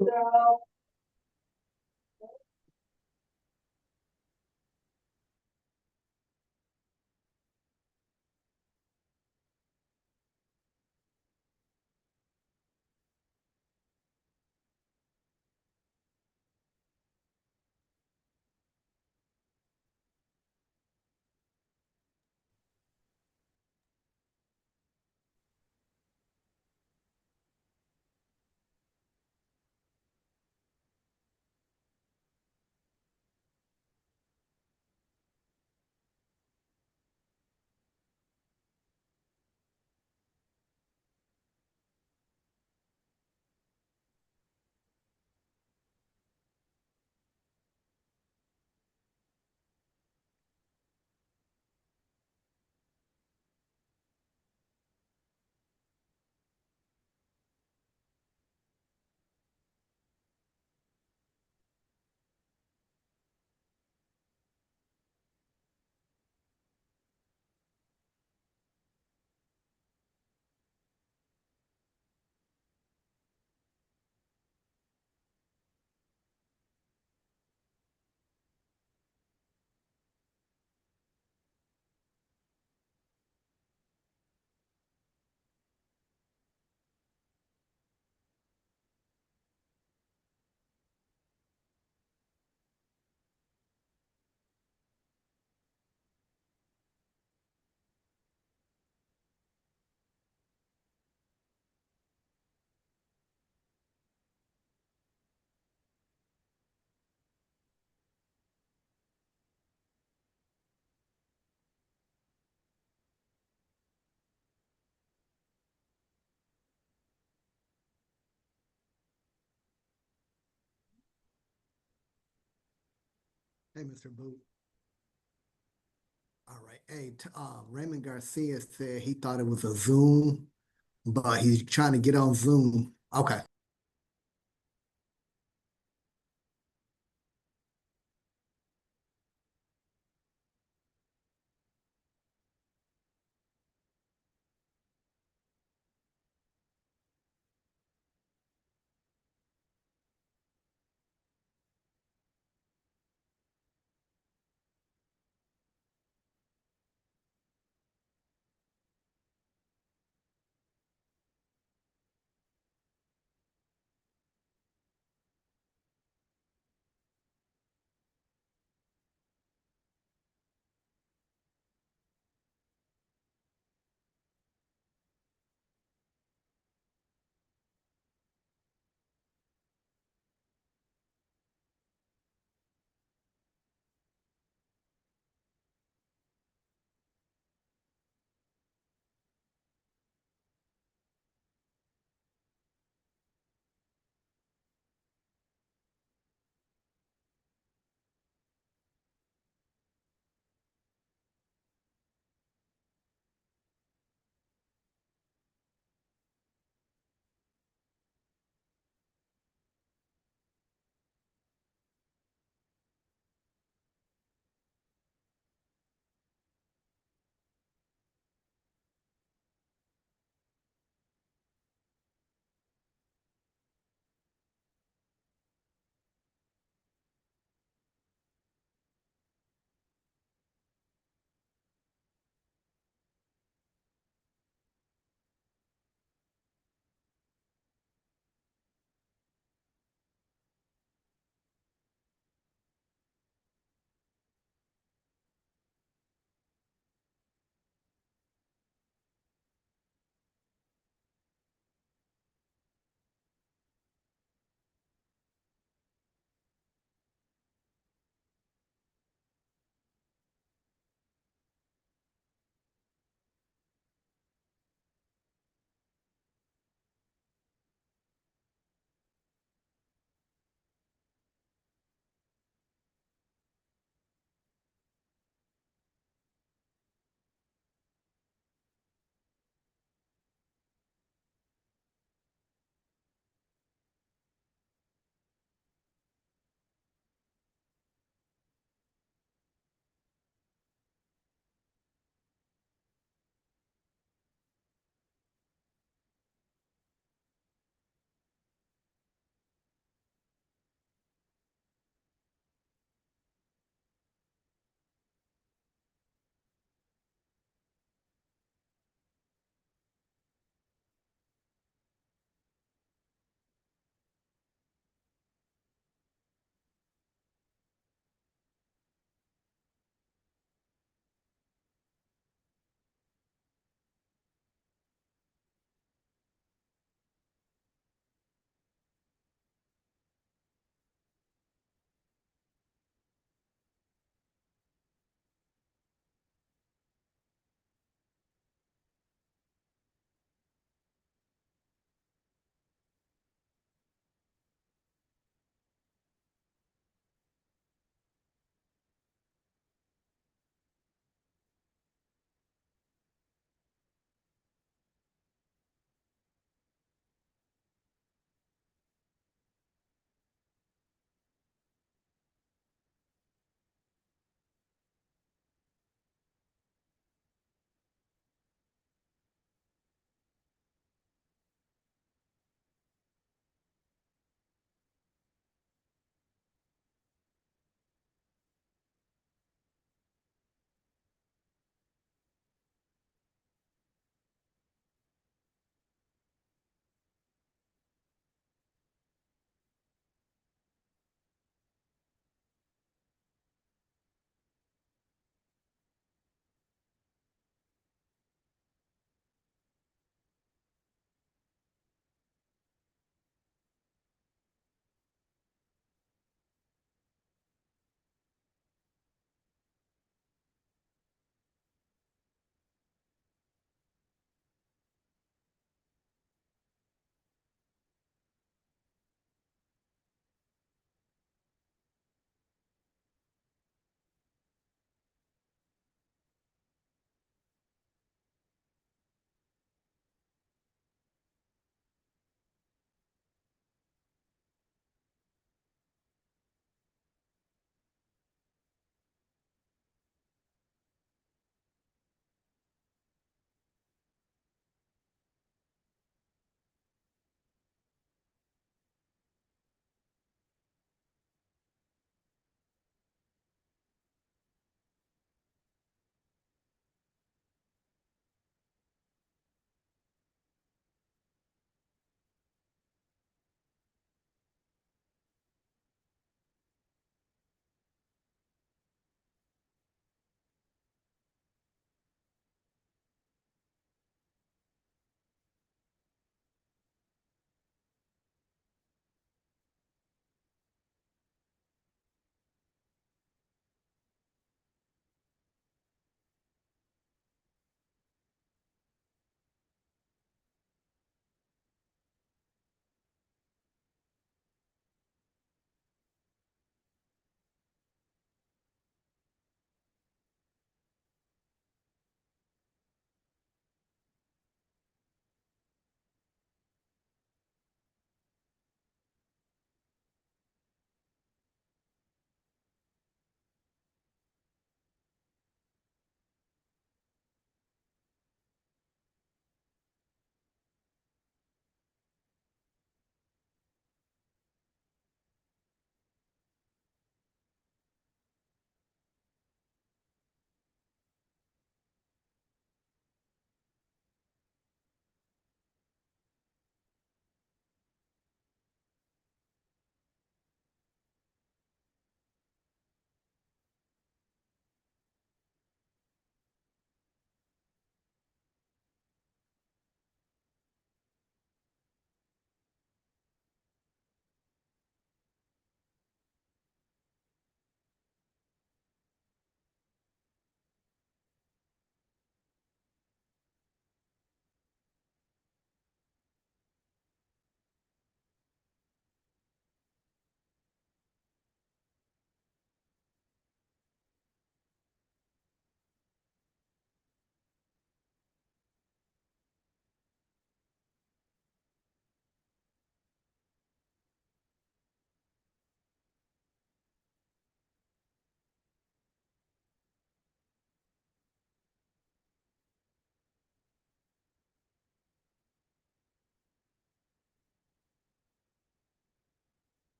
D: Hey, Mr. Booth. All right. Hey, Raymond Garcia said he thought it was a Zoom, but he's trying to get on Zoom. Okay.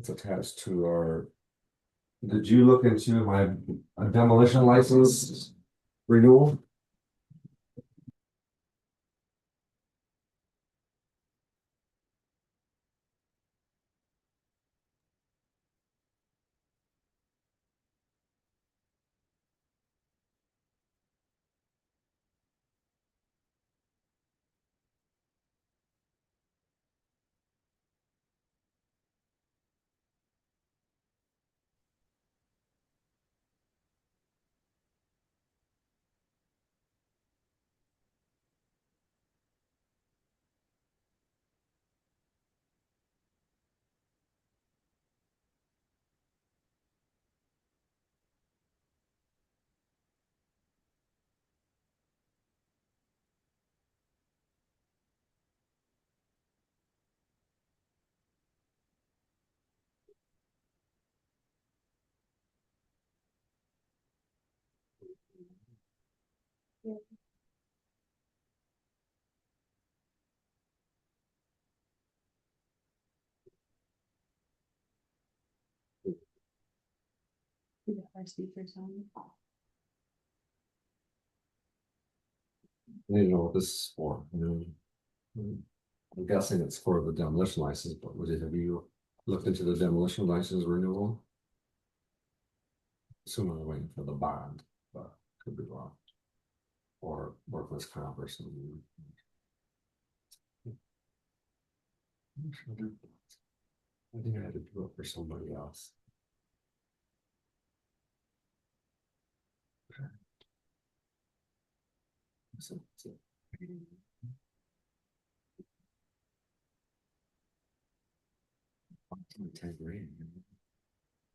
M: It's attached to our. Did you look into my demolition license renewal?
K: Our speakers on.
M: I need to know what this is for, I'm guessing it's for the demolition license, but have you looked into the demolition license renewal? Assuming we're waiting for the bond, but could be wrong. Or workman's comp or something. I think I had to do it for somebody else.
K: I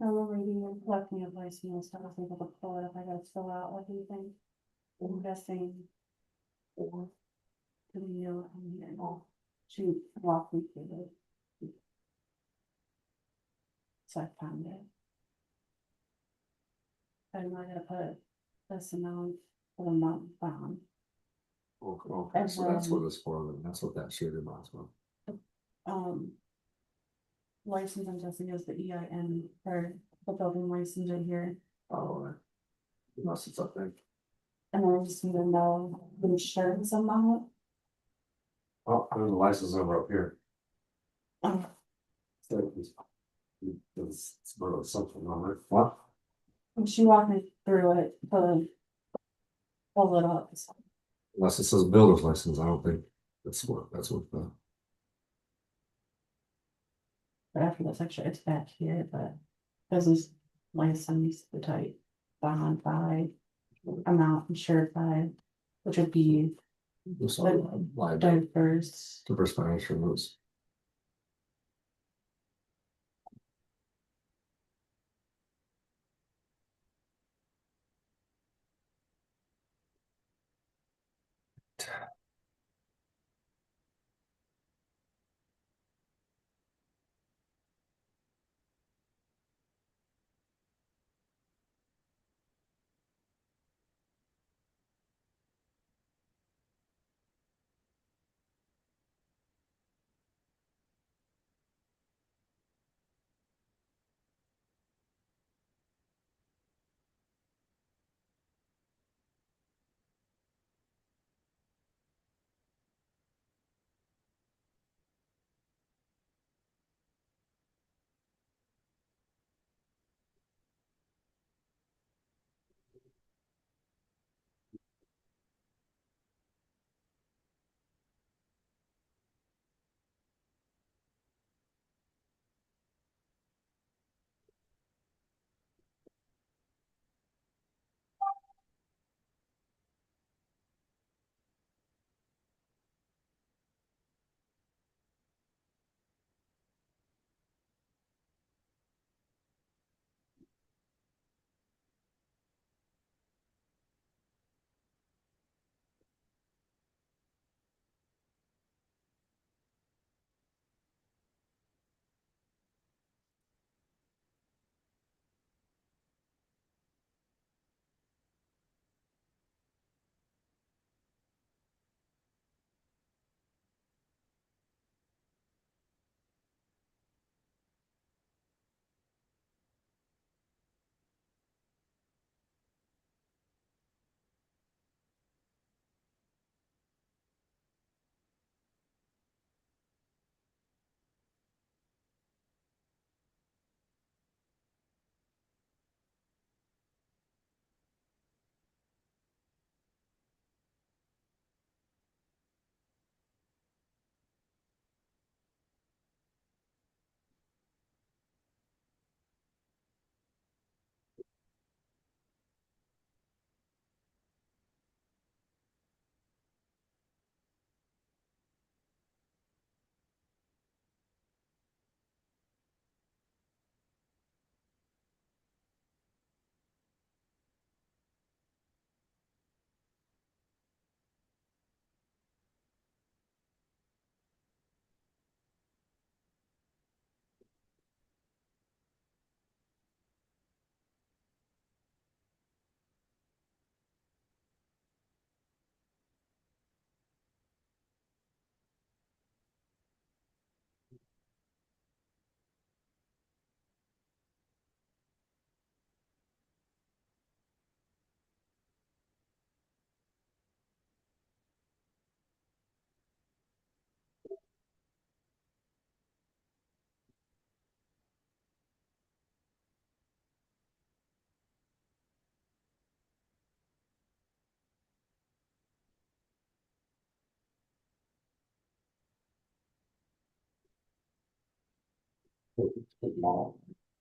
K: remember you left me a voicemail, so I was able to pull it if I got to fill out everything. I'm guessing. Or. Do we know, she walked me through it. So I found it. I'm not gonna put this amount for the month bond.
M: Okay, so that's what it's for, then that's what that shaded box was.
K: License, I'm guessing is the EIN for the building license in here.
M: Oh, unless it's up there.
K: And then I just need to know the insurance amount.
M: Oh, there's a license number up here.
K: Oh.
M: So it's sort of something on it. What?
K: And she walked me through it, pull it up.
M: Unless it says builder's license, I don't think that's what the.
K: But after this, actually, it's back here, but business license, the type, bond by, amount insured by, which would be diverse.
M: Diverse financial rules.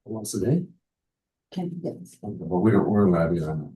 M: Once a day? But we're allowed to on that.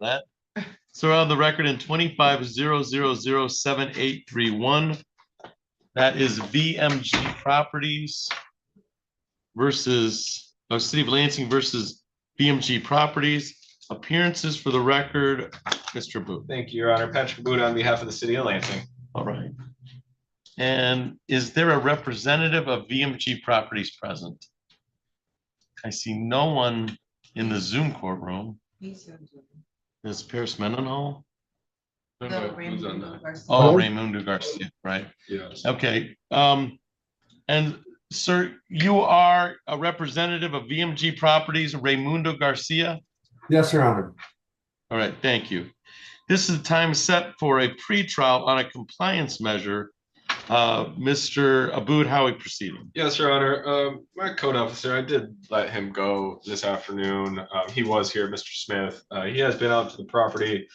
B: of that. So we're on the record in 2500078831. That is VMG Properties versus, City of Lansing versus VMG Properties. Appearances for the record, Mr. Booth.
F: Thank you, Your Honor. Patrick Booth on behalf of the city of Lansing.
B: All right. And is there a representative of VMG Properties present? I see no one in the Zoom courtroom. Is Paris Mendenhall? Oh, Raymundo Garcia, right?
C: Yes.
B: Okay. And sir, you are a representative of VMG Properties, Raymundo Garcia?
M: Yes, Your Honor.
B: All right, thank you. This is the time set for a pretrial on a compliance measure. Mr. Aboud, how are we proceeding?
C: Yes, Your Honor. My code officer, I did let him go this afternoon. He was here, Mr. Smith. He has been out to the property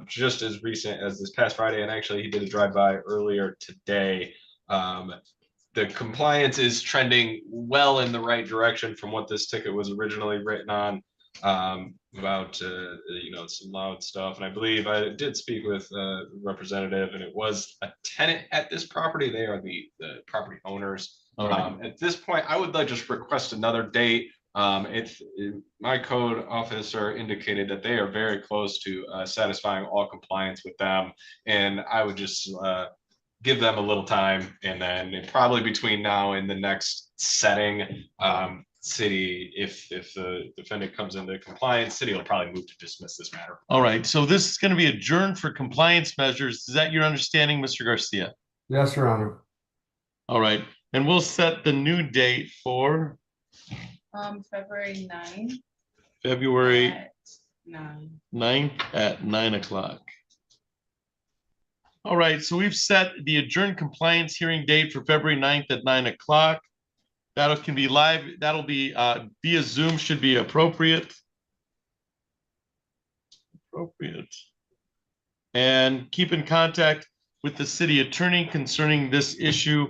C: just as recent as this past Friday, and actually he did a drive-by earlier today. The compliance is trending well in the right direction from what this ticket was originally written on. About some loud stuff, and I believe I did speak with a representative, and it was a tenant at this property. They are the property owners. At this point, I would like to just request another date. My code officer indicated that they are very close to satisfying all compliance with them, and I would just give them a little time, and then probably between now and the next setting, city, if the defendant comes into compliance, city will probably move to dismiss this matter.
B: All right, so this is going to be adjourned for compliance measures. Is that your understanding, Mr. Garcia?
M: Yes, Your Honor.
B: All right, and we'll set the new date for
P: February 9th.
B: February
P: at 9.
B: 9th at 9 o'clock. All right, so we've set the adjourned compliance hearing date for February 9th at 9 o'clock. That can be live. That'll be via Zoom, should be appropriate. And keep in contact with the city attorney concerning this issue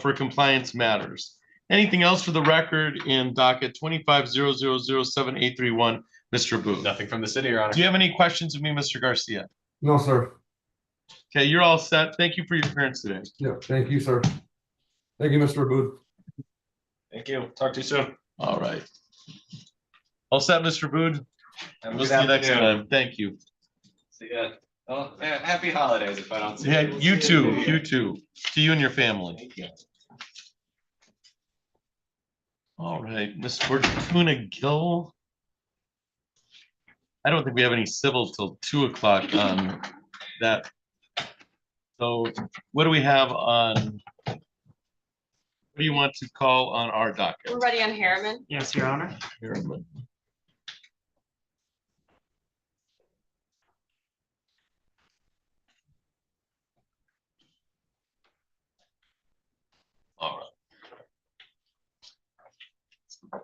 B: for compliance matters. Anything else for the record in docket 2500078831, Mr. Booth?
F: Nothing from the city, Your Honor.
B: Do you have any questions of me, Mr. Garcia?
M: No, sir.
B: Okay, you're all set. Thank you for your appearance today.
M: Yeah, thank you, sir. Thank you, Mr. Booth.
C: Thank you. Talk to you soon.
B: All right. All set, Mr. Bood?
F: Have a
B: We'll
F: good
B: see you next
F: afternoon.
B: time. Thank you.
F: See ya. Oh, man, happy holidays if I don't see
B: Yeah,
F: you.
B: you too. You too. To you and your family.
F: Thank you.
B: All right, Ms. Fortuna Gill. I don't think we have any civil till 2 o'clock on that. So what do we have on? What do you want to call on our docket?
A: We're ready on Harriman.
I: Yes, Your Honor.
B: Harriman. All right.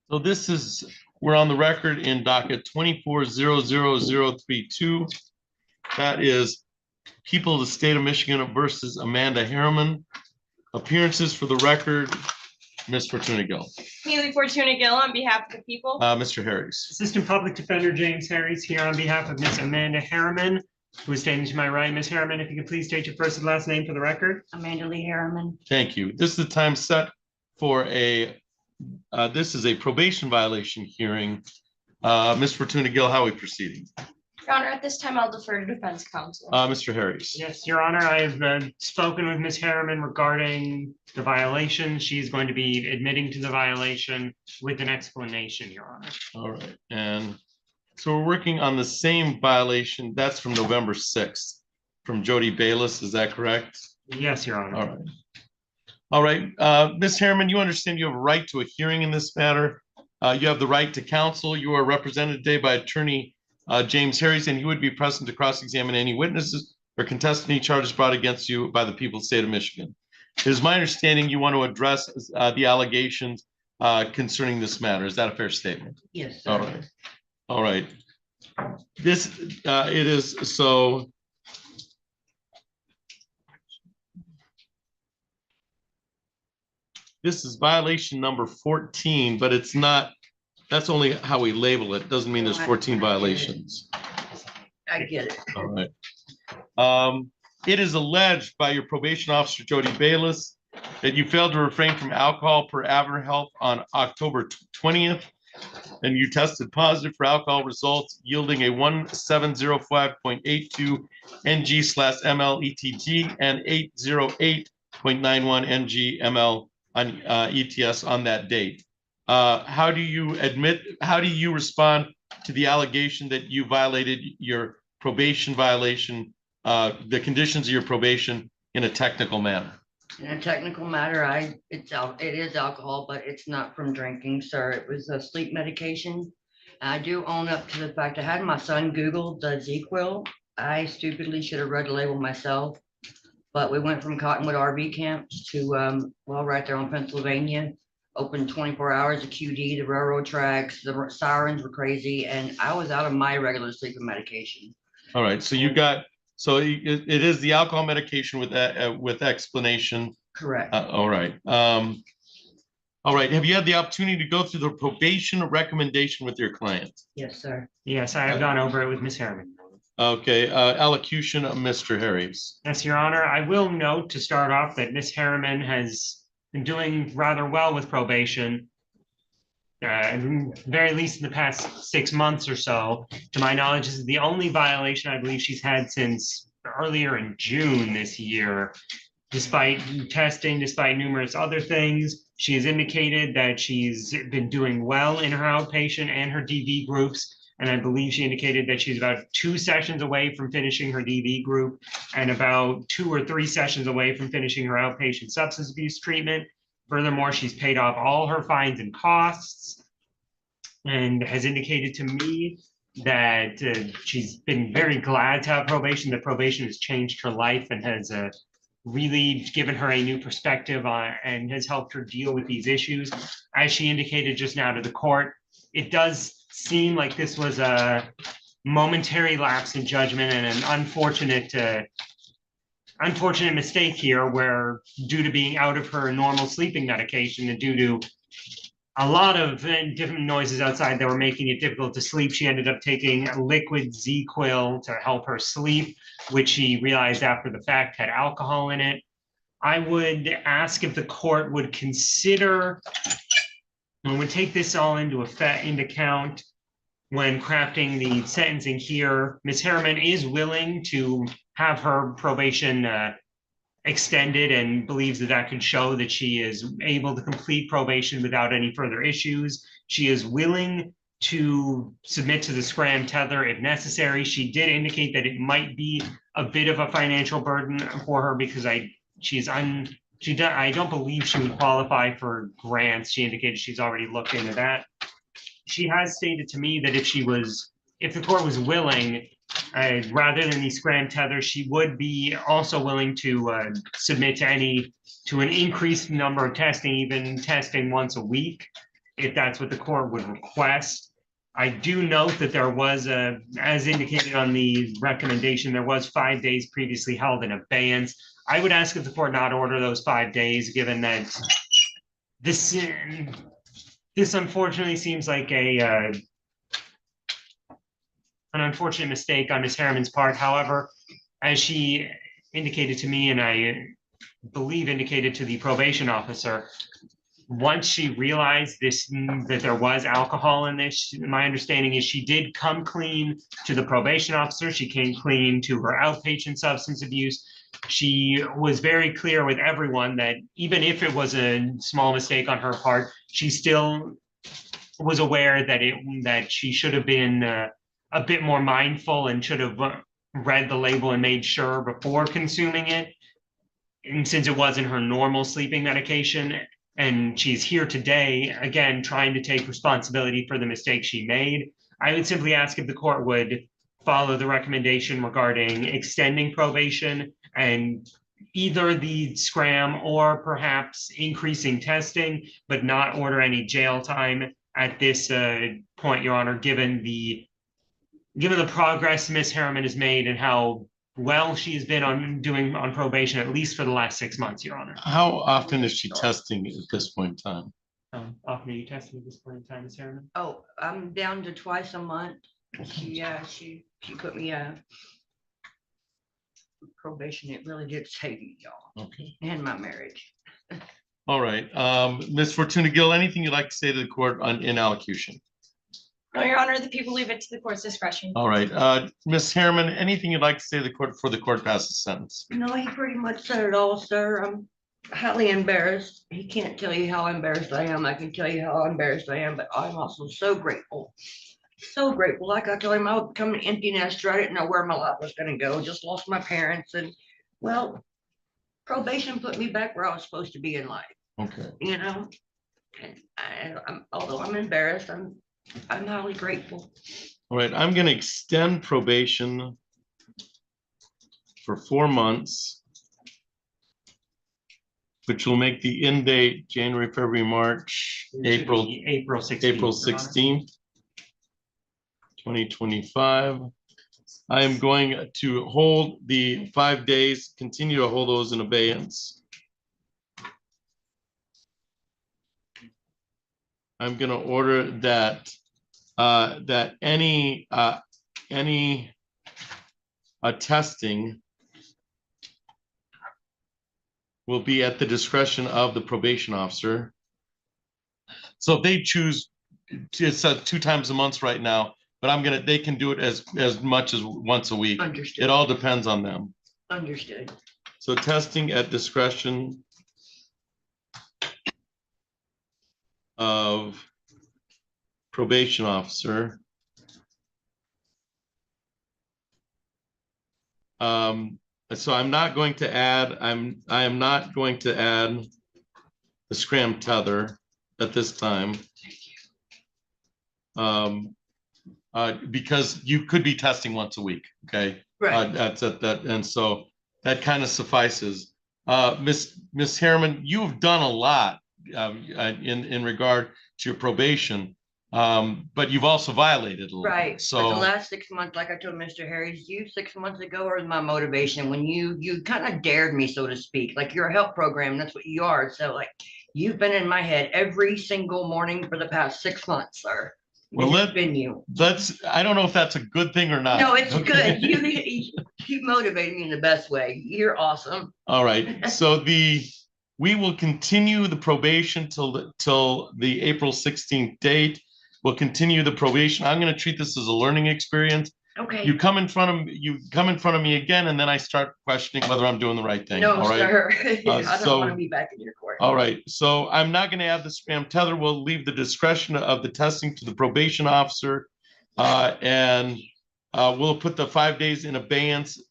B: So this is, we're on the record in docket 2400032. That is People of the State of Michigan versus Amanda Harriman. Appearances for the record, Ms. Fortuna Gill.
A: Haley Fortuna Gill on behalf of the people.
B: Mr. Harris.
Q: Assistant Public Defender James Harris here on behalf of Miss Amanda Harriman, who is standing to my right. Miss Harriman, if you could please state your first and last name for the record.
K: Amanda Lee Harriman.
B: Thank you. This is the time set for this is a probation violation hearing. Ms. Fortuna Gill, how are we proceeding?
A: Your Honor, at this time, I'll defer to defense counsel.
B: Mr. Harris.
Q: Yes, Your Honor, I've spoken with Miss Harriman regarding the violation. She's going to be admitting to the violation with an explanation, Your Honor.
B: All right, and so we're working on the same violation. That's from November 6th, from Jody Bayless. Is that correct?
Q: Yes, Your Honor.
B: All right. All right, Ms. Harriman, you understand you have a right to a hearing in this matter. You have the right to counsel. You are represented today by attorney James Harris, and he would be present to cross-examine any witnesses or contest any charges brought against you by the people of the state of Michigan. It is my understanding you want to address the allegations concerning this matter. Is that a fair statement?
K: Yes, sir.
B: All right. All right. This, it is, so. This is violation number 14, but it's not that's only how we label it. Doesn't mean there's 14 violations.
L: I get it.
B: All right. It is alleged by your probation officer, Jody Bayless, that you failed to refrain from alcohol per AdverHealth on October 20th, and you tested positive for alcohol results yielding a 1705.82 ng/ml ETG and 808.91 ng/ml on ETS on that date. How do you respond to the allegation that you violated your probation violation, the conditions of your probation in a technical manner?
L: In a technical matter, it is alcohol, but it's not from drinking, sir. It was a sleep medication. I do own up to the fact I had my son Google the ZQL. I stupidly should have read the label myself, but we went from Cottonwood RV camps to, well, right there on Pennsylvania, open 24 hours of QD, the railroad tracks, the sirens were crazy, and I was out of my regular sleeping medication.
B: All right, so you got, so it is the alcohol medication with explanation.
L: Correct.
B: All right. All right. Have you had the opportunity to go through the probation recommendation with your client?
L: Yes, sir.
Q: Yes, I have gone over it with Ms. Harriman.
B: Okay, allocution of Mr. Harries.
Q: Yes, Your Honor. I will note to start off that Ms. Harriman has been doing rather well with probation. Very least in the past 6 months or so. To my knowledge, this is the only violation I believe she's had since earlier in June this year. Despite testing, despite numerous other things, she has indicated that she's been doing well in her outpatient and her DV groups. And I believe she indicated that she's about 2 sessions away from finishing her DV group and about 2 or 3 sessions away from finishing her outpatient substance abuse treatment. Furthermore, she's paid off all her fines and costs and has indicated to me that she's been very glad to have probation. That probation has changed her life and has really given her a new perspective on and has helped her deal with these issues. As she indicated just now to the court, it does seem like this was a momentary lapse in judgment and an unfortunate mistake here where due to being out of her normal sleeping medication and due to a lot of different noises outside that were making it difficult to sleep, she ended up taking a liquid ZQL to help her sleep, which she realized after the fact had alcohol in it. I would ask if the court would consider and would take this all into account when crafting the sentencing here. Ms. Harriman is willing to have her probation extended and believes that that could show that she is able to complete probation without any further issues. She is willing to submit to the scram tether if necessary. She did indicate that it might be a bit of a financial burden for her because I don't believe she would qualify for grants. She indicated she's already looked into that. She has stated to me that if the court was willing, rather than the scram tether, she would be also willing to submit to an increased number of testing, even testing once a week, if that's what the court would request. I do note that there was as indicated on the recommendation, there was 5 days previously held in abeyance. I would ask if the court not order those 5 days, given that this unfortunately seems like an unfortunate mistake on Ms. Harriman's part. However, as she indicated to me, and I believe indicated to the probation officer, once she realized that there was alcohol in this, my understanding is she did come clean to the probation officer. She came clean to her outpatient substance abuse. She was very clear with everyone that even if it was a small mistake on her part, she still was aware that she should have been a bit more mindful and should have read the label and made sure before consuming it. And since it wasn't her normal sleeping medication, and she's here today, again, trying to take responsibility for the mistake she made, I would simply ask if the court would follow the recommendation regarding extending probation and either the scram or perhaps increasing testing, but not order any jail time at this point, Your Honor, given the progress Ms. Harriman has made and how well she's been doing on probation, at least for the last 6 months, Your Honor.
B: How often is she testing at this point in time?
Q: Often are you testing at this point in time, Ms. Harriman?
L: Oh, I'm down to twice a month. She put me probation. It really did save me, y'all,
B: Okay.
L: and my marriage.
B: All right. Ms. Fortuna Gill, anything you'd like to say to the court on in allocution?
A: No, Your Honor, the people leave it to the court's discretion.
B: All right. Ms. Harriman, anything you'd like to say to the court before the court passes sentence?
L: No, he pretty much said it all, sir. I'm highly embarrassed. He can't tell you how embarrassed I am. I can tell you how embarrassed I am, but I'm also so grateful. So grateful. Like I told him, I would become an empty nester. I didn't know where my life was going to go. Just lost my parents. And well, probation put me back where I was supposed to be in life.
B: Okay.
L: You know, and although I'm embarrassed, I'm highly grateful.
B: All right. I'm going to extend probation for 4 months, which will make the end date January, February, March, April
Q: 16th.
B: April 16th, 2025. I am going to hold the 5 days, continue to hold those in abeyance. I'm going to order that that any testing will be at the discretion of the probation officer. So if they choose, it's 2 times a month right now, but they can do it as much as once a week.
L: Understood.
B: It all depends on them.
L: Understood.
B: So testing at discretion of probation officer. So I'm not going to add, I am not going to add the scram tether at this time. Because you could be testing once a week, okay?
L: Right.
B: That's that, and so that kind of suffices. Miss Harriman, you've done a lot in regard to your probation, but you've also violated a little.
L: Right.
B: So
L: But the last 6 months, like I told Mr. Harris, you 6 months ago was my motivation when you kind of dared me, so to speak. Like you're a help program, that's what you are. So like you've been in my head every single morning for the past 6 months, sir.
B: well,
L: It's
B: I don't know if that's a good thing or not.
L: No, it's
B: Okay.
L: good. You motivated me in the best way. You're awesome.
B: All right, so we will continue the probation till the April 16th date. We'll continue the probation. I'm going to treat this as a learning experience.
L: Okay.
B: You come in front of me again, and then I start questioning whether I'm doing the right thing.
L: No,
B: all right?
L: sir. I don't
B: so-
L: want to be back in your court.
B: All right, so I'm not going to add the spam tether. We'll leave the discretion of the testing to the probation officer, and we'll put the 5 days in abeyance.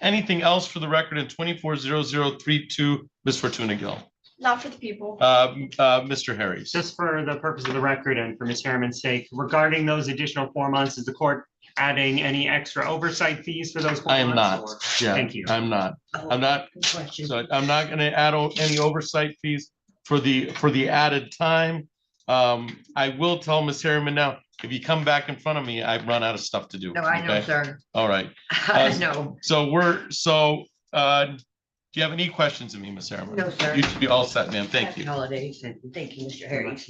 B: Anything else for the record in 240032, Ms. Fortuna Gill?
A: Not for the people.
B: Mr. Harris.
Q: Just for the purpose of the record and for Ms. Harriman's sake, regarding those additional 4 months, is the court adding any extra oversight fees for those 4
B: I am
Q: months?
B: not.
Q: or-
B: Yeah,
Q: Thank you.
B: I'm not.
L: Oh,
B: I'm not.
L: good question.
B: So I'm not going to add any oversight fees for the added time. I will tell Ms. Harriman now, if you come back in front of me, I've run out of stuff to do.
L: No, I know,
B: okay?
L: sir.
B: All right.
L: I know.
B: So do you have any questions of me, Ms. Harriman?
L: No, sir.
B: You should be all set, ma'am. Thank
L: Happy
B: you.
L: holidays, and thank you, Mr. Harris.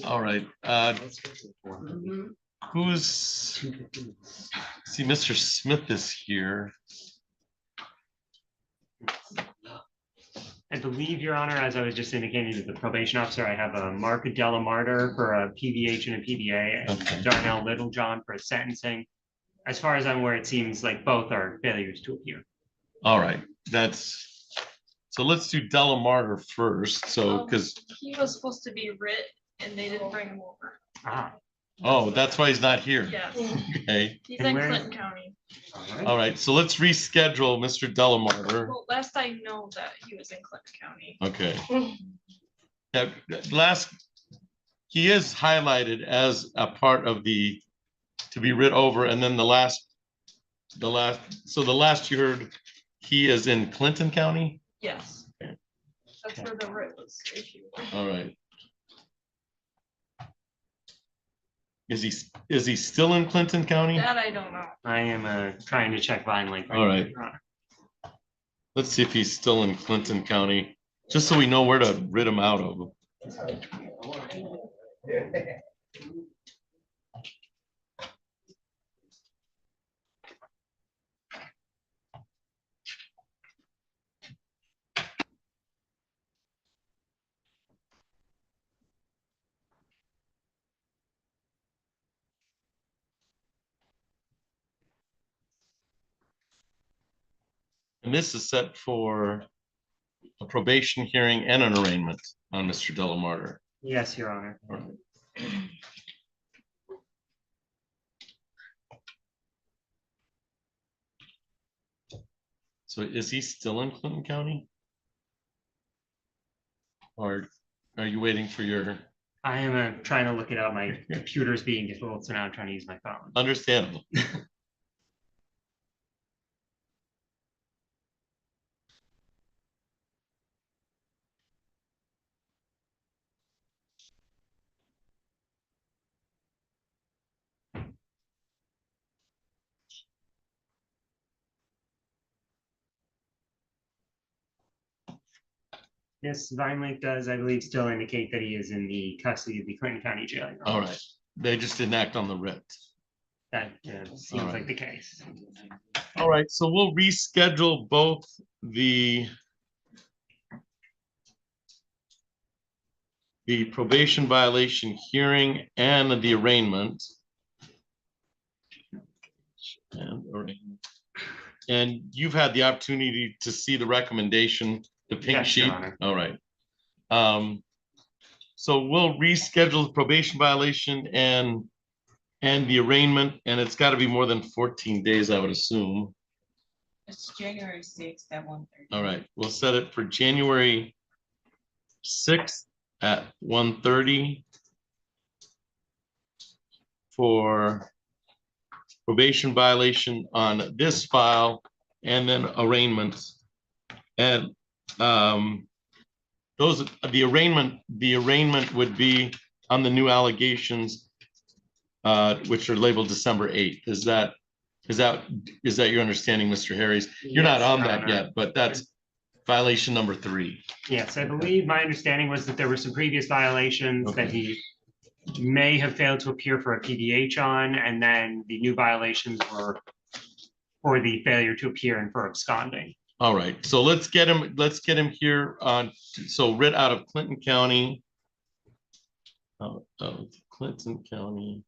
B: All right.
L: Mhm.
B: Who's, see, Mr. Smith is here.
Q: I believe, Your Honor, as I was just indicating to the probation officer, I have a Mark Delamarter for a PBH and a PBA, and Darnell Littlejohn for sentencing. As far as I'm aware, it seems like both are failures to appear.
B: All right, so let's do Delamarter first. So, because,
A: He was supposed to be writ and they didn't bring him over.
B: oh, that's why he's not here.
A: Yes.
B: Okay.
A: He's in Clinton County.
B: All right, so let's reschedule Mr. Delamarter.
A: Well, last I know that he was in Clinton County.
B: Okay. Yeah, he is highlighted as a part of to be writ over, and then the last you heard, he is in Clinton County?
A: Yes.
B: Okay.
A: That's where the writ was issued.
B: All right. is he still in Clinton County?
A: That I don't know.
Q: I am trying to check Vine Lake.
B: All right.
Q: now, Your Honor.
B: Let's see if he's still in Clinton County, just so we know where to rid him out of. And this is set for a probation hearing and an arraignment on Mr. Delamarter.
Q: Yes, Your Honor.
B: All right. So is he still in Clinton County? Or are you waiting for your?
Q: I am trying to look it up. My computer's being difficult, so now I'm trying to use my phone.
B: Understandable.
Q: Yes, Vine Lake does, I believe, still indicate that he is in the custody of the Clinton County Jail. Your Honor.
B: All right. They just didn't act on the writ.
Q: That seems
B: All right.
Q: like the case.
B: All right, so we'll reschedule both the probation violation hearing and the arraignment. And you've had the opportunity to see the recommendation, the pink
Q: Yes, Your
B: sheet.
Q: Honor.
B: All right. So we'll reschedule the probation violation and the arraignment, and it's got to be more than 14 days, I would assume.
P: It's January 6th at 1:30.
B: All right, we'll set it for January 6th at 1:30 for probation violation on this file and then arraignments. And the arraignment would be on the new allegations, which are labeled December 8th. Is that your understanding, Mr. Harris? You're not
Q: Yes,
B: on
Q: Your
B: that
Q: Honor.
B: yet, but that's violation number 3.
Q: Yes, I believe my understanding was that there were some previous violations that he may have failed to appear for a PDH on, and then the new violations were for the failure to appear and for absconding.
B: All right, so let's get him here on, so writ out of Clinton County. Out of Clinton County.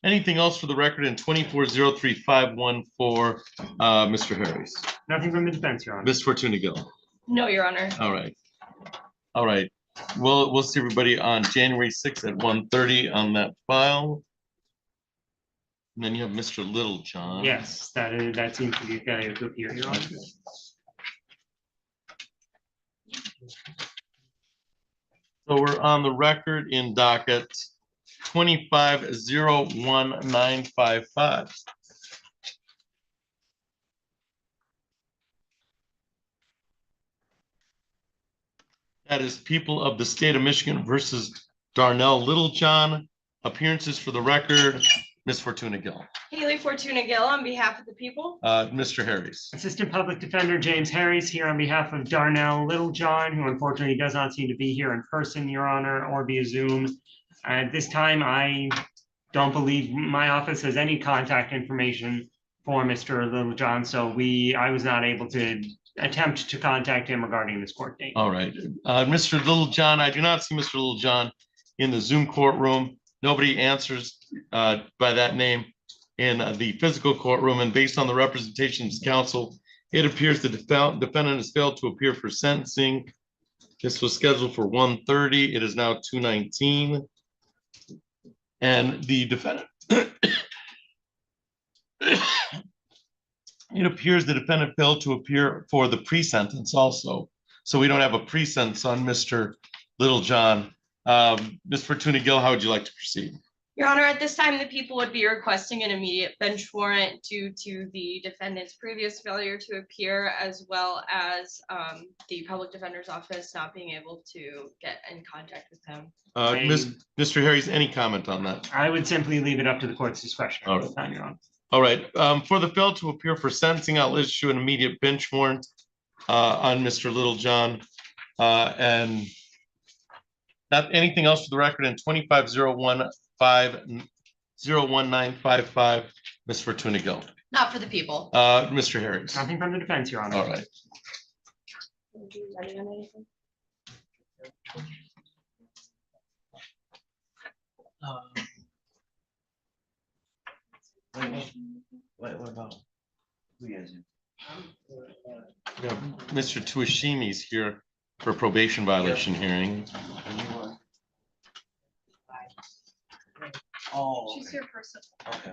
B: Anything else for the record in 2403514, Mr. Harris?
Q: Nothing from the defense, Your Honor.
B: Ms. Fortuna Gill.
A: No, Your Honor.
B: All right. All right. We'll see everybody on January 6th at 1:30 on that file. And then you have Mr. Littlejohn.
Q: Yes, that seems to be a failure to appear, Your Honor.
B: So we're on the record in docket 2501955. That is People of the State of Michigan versus Darnell Littlejohn. Appearances for the record, Ms. Fortuna Gill.
A: Haley Fortuna Gill on behalf of the people.
B: Mr. Harris.
Q: Assistant Public Defender James Harris here on behalf of Darnell Littlejohn, who unfortunately does not seem to be here in person, Your Honor, or via Zoom. At this time, I don't believe my office has any contact information for Mr. Littlejohn, so I was not able to attempt to contact him regarding this court date.
B: All right. Mr. Littlejohn, I do not see Mr. Littlejohn in the Zoom courtroom. Nobody answers by that name in the physical courtroom, and based on the representations of counsel, it appears the defendant has failed to appear for sentencing. This was scheduled for 1:30. It is now 2:19. And the defendant, it appears the defendant failed to appear for the pre-sentence also. So we don't have a pre-sentence on Mr. Littlejohn. Ms. Fortuna Gill, how would you like to proceed?
A: Your Honor, at this time, the people would be requesting an immediate bench warrant due to the defendant's previous failure to appear, as well as the public defender's office not being able to get in contact with him.
B: Mr. Harris, any comment on that?
Q: I would simply leave it up to the court's discretion.
B: All right. All right, for the failure to appear for sentencing, I'll issue an immediate bench warrant on Mr. Littlejohn. And not anything else for the record in 25-015-01955, Ms. Fortuna Gill.
A: Not for the people.
B: Mr. Harris.
Q: Nothing from the defense, Your Honor.
B: All right.
R: What about? Who is it?
B: Yeah, Mr. Tuashimi's here for probation violation hearing.
R: Oh.
K: She's your person.
R: Okay.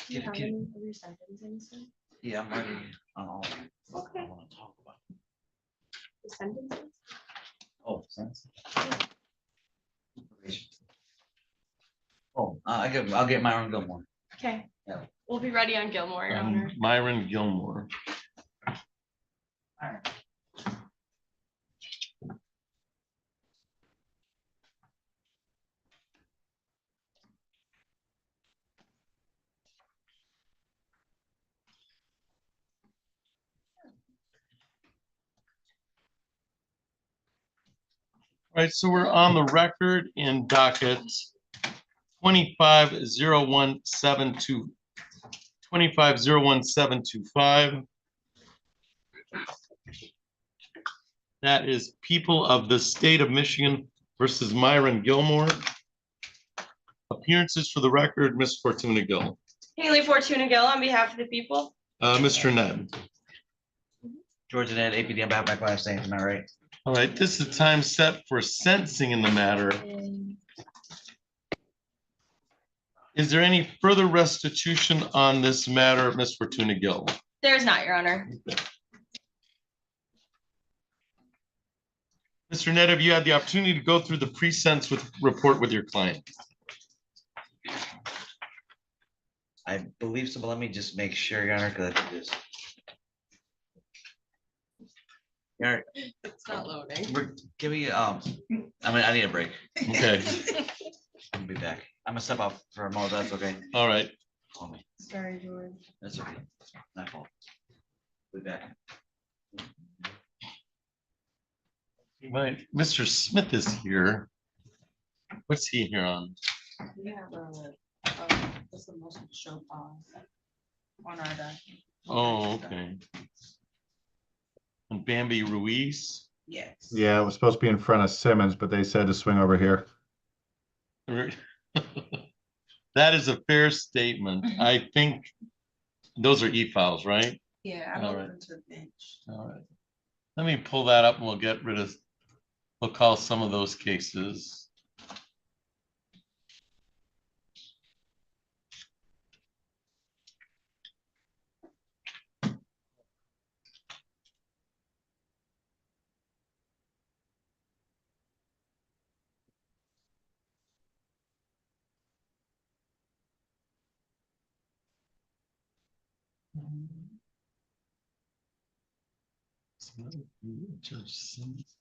K: Do you have any of your sentencing?
R: Yeah, I'm ready.
K: Okay.
R: I want to talk about.
K: The sentences?
R: Oh, sense. Oh, I'll get Myron Gilmore.
A: Okay.
R: Yeah.
A: We'll be ready on Gilmore, Your Honor.
B: Myron Gilmore. All right, so we're on the record in docket 25-01725. That is People of the State of Michigan versus Myron Gilmore. Appearances for the record, Ms. Fortuna Gill.
A: Haley Fortuna Gill on behalf of the people.
B: Mr. Ned.
R: George Ned, APD on behalf of my class, am I right?
B: All right, this is the time set for sentencing in the matter. Is there any further restitution on this matter, Ms. Fortuna Gill?
A: There's not, Your Honor.
B: Mr. Ned, have you had the opportunity to go through the pre-sentence report with your client?
R: I believe so, but let me just make sure, Your Honor, because I think this. Your
A: It's not loading.
R: Give me, I need a break.
B: Okay.
R: I'll be back. I'm gonna step off for a moment, that's okay.
B: All right.
R: Call me.
A: Sorry, George.
R: That's okay. My fault. Be back.
B: Right, Mr. Smith is here. What's he here on?
P: We have just a motion to show cause on our document.
B: Oh, okay. And Bambi Ruiz?
P: Yes.
T: Yeah, it was supposed to be in front of Simmons, but they said to swing over here.
B: That is a fair statement. I think those are e-files, right?
P: Yeah, I
B: All
P: moved
B: right.
P: them to the bench.
B: All right. Let me pull that up and we'll call some of those cases. Judge Simmons.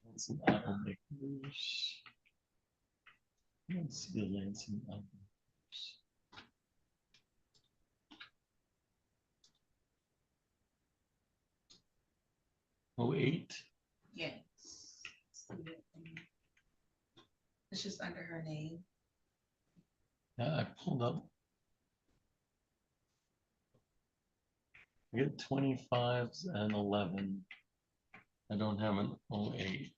B: Lansing Apple Makers. Let's see the Lansing Apple Makers. Oh, 08.
P: Yes. It's just under her name.
B: Yeah, I pulled up. I get 25s and 11. I don't have an 08.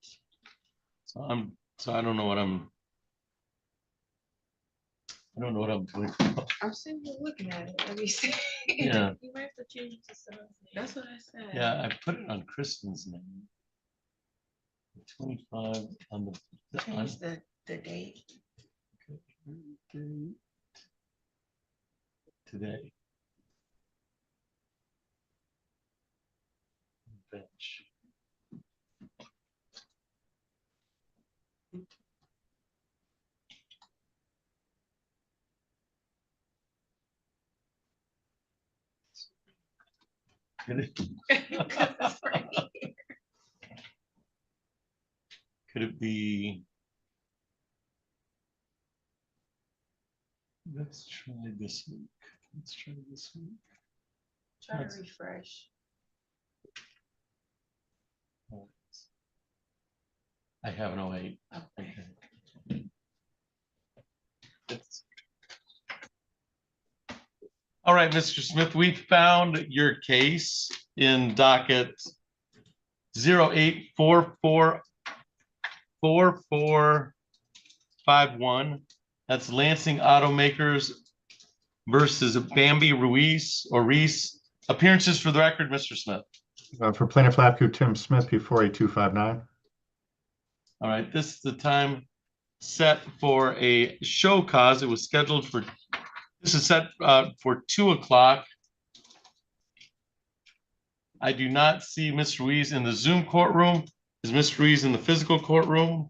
B: So I don't know what I'm doing.
P: I'm sitting here looking at it. Let me see.
B: Yeah.
P: You might have to change it to someone's name. That's what I said.
B: Yeah, I put it on Kristen's name. 25 on the
P: Change the date.
B: Today. Bench. Could it be? Let's try this week. Let's try this week.
A: Try to refresh.
B: I have no 8. Okay. All right, Mr. Smith, we found your case in docket 08444451. That's Lansing Automakers versus Bambi Ruiz or Reese. Appearances for the record, Mr. Smith.
T: For plaintiff Lapku, Tim Smith, P48259.
B: All right, this is the time set for a show cause. It was scheduled for, this is set for 2 o'clock. I do not see Ms. Ruiz in the Zoom courtroom. Is Ms. Ruiz in the physical courtroom?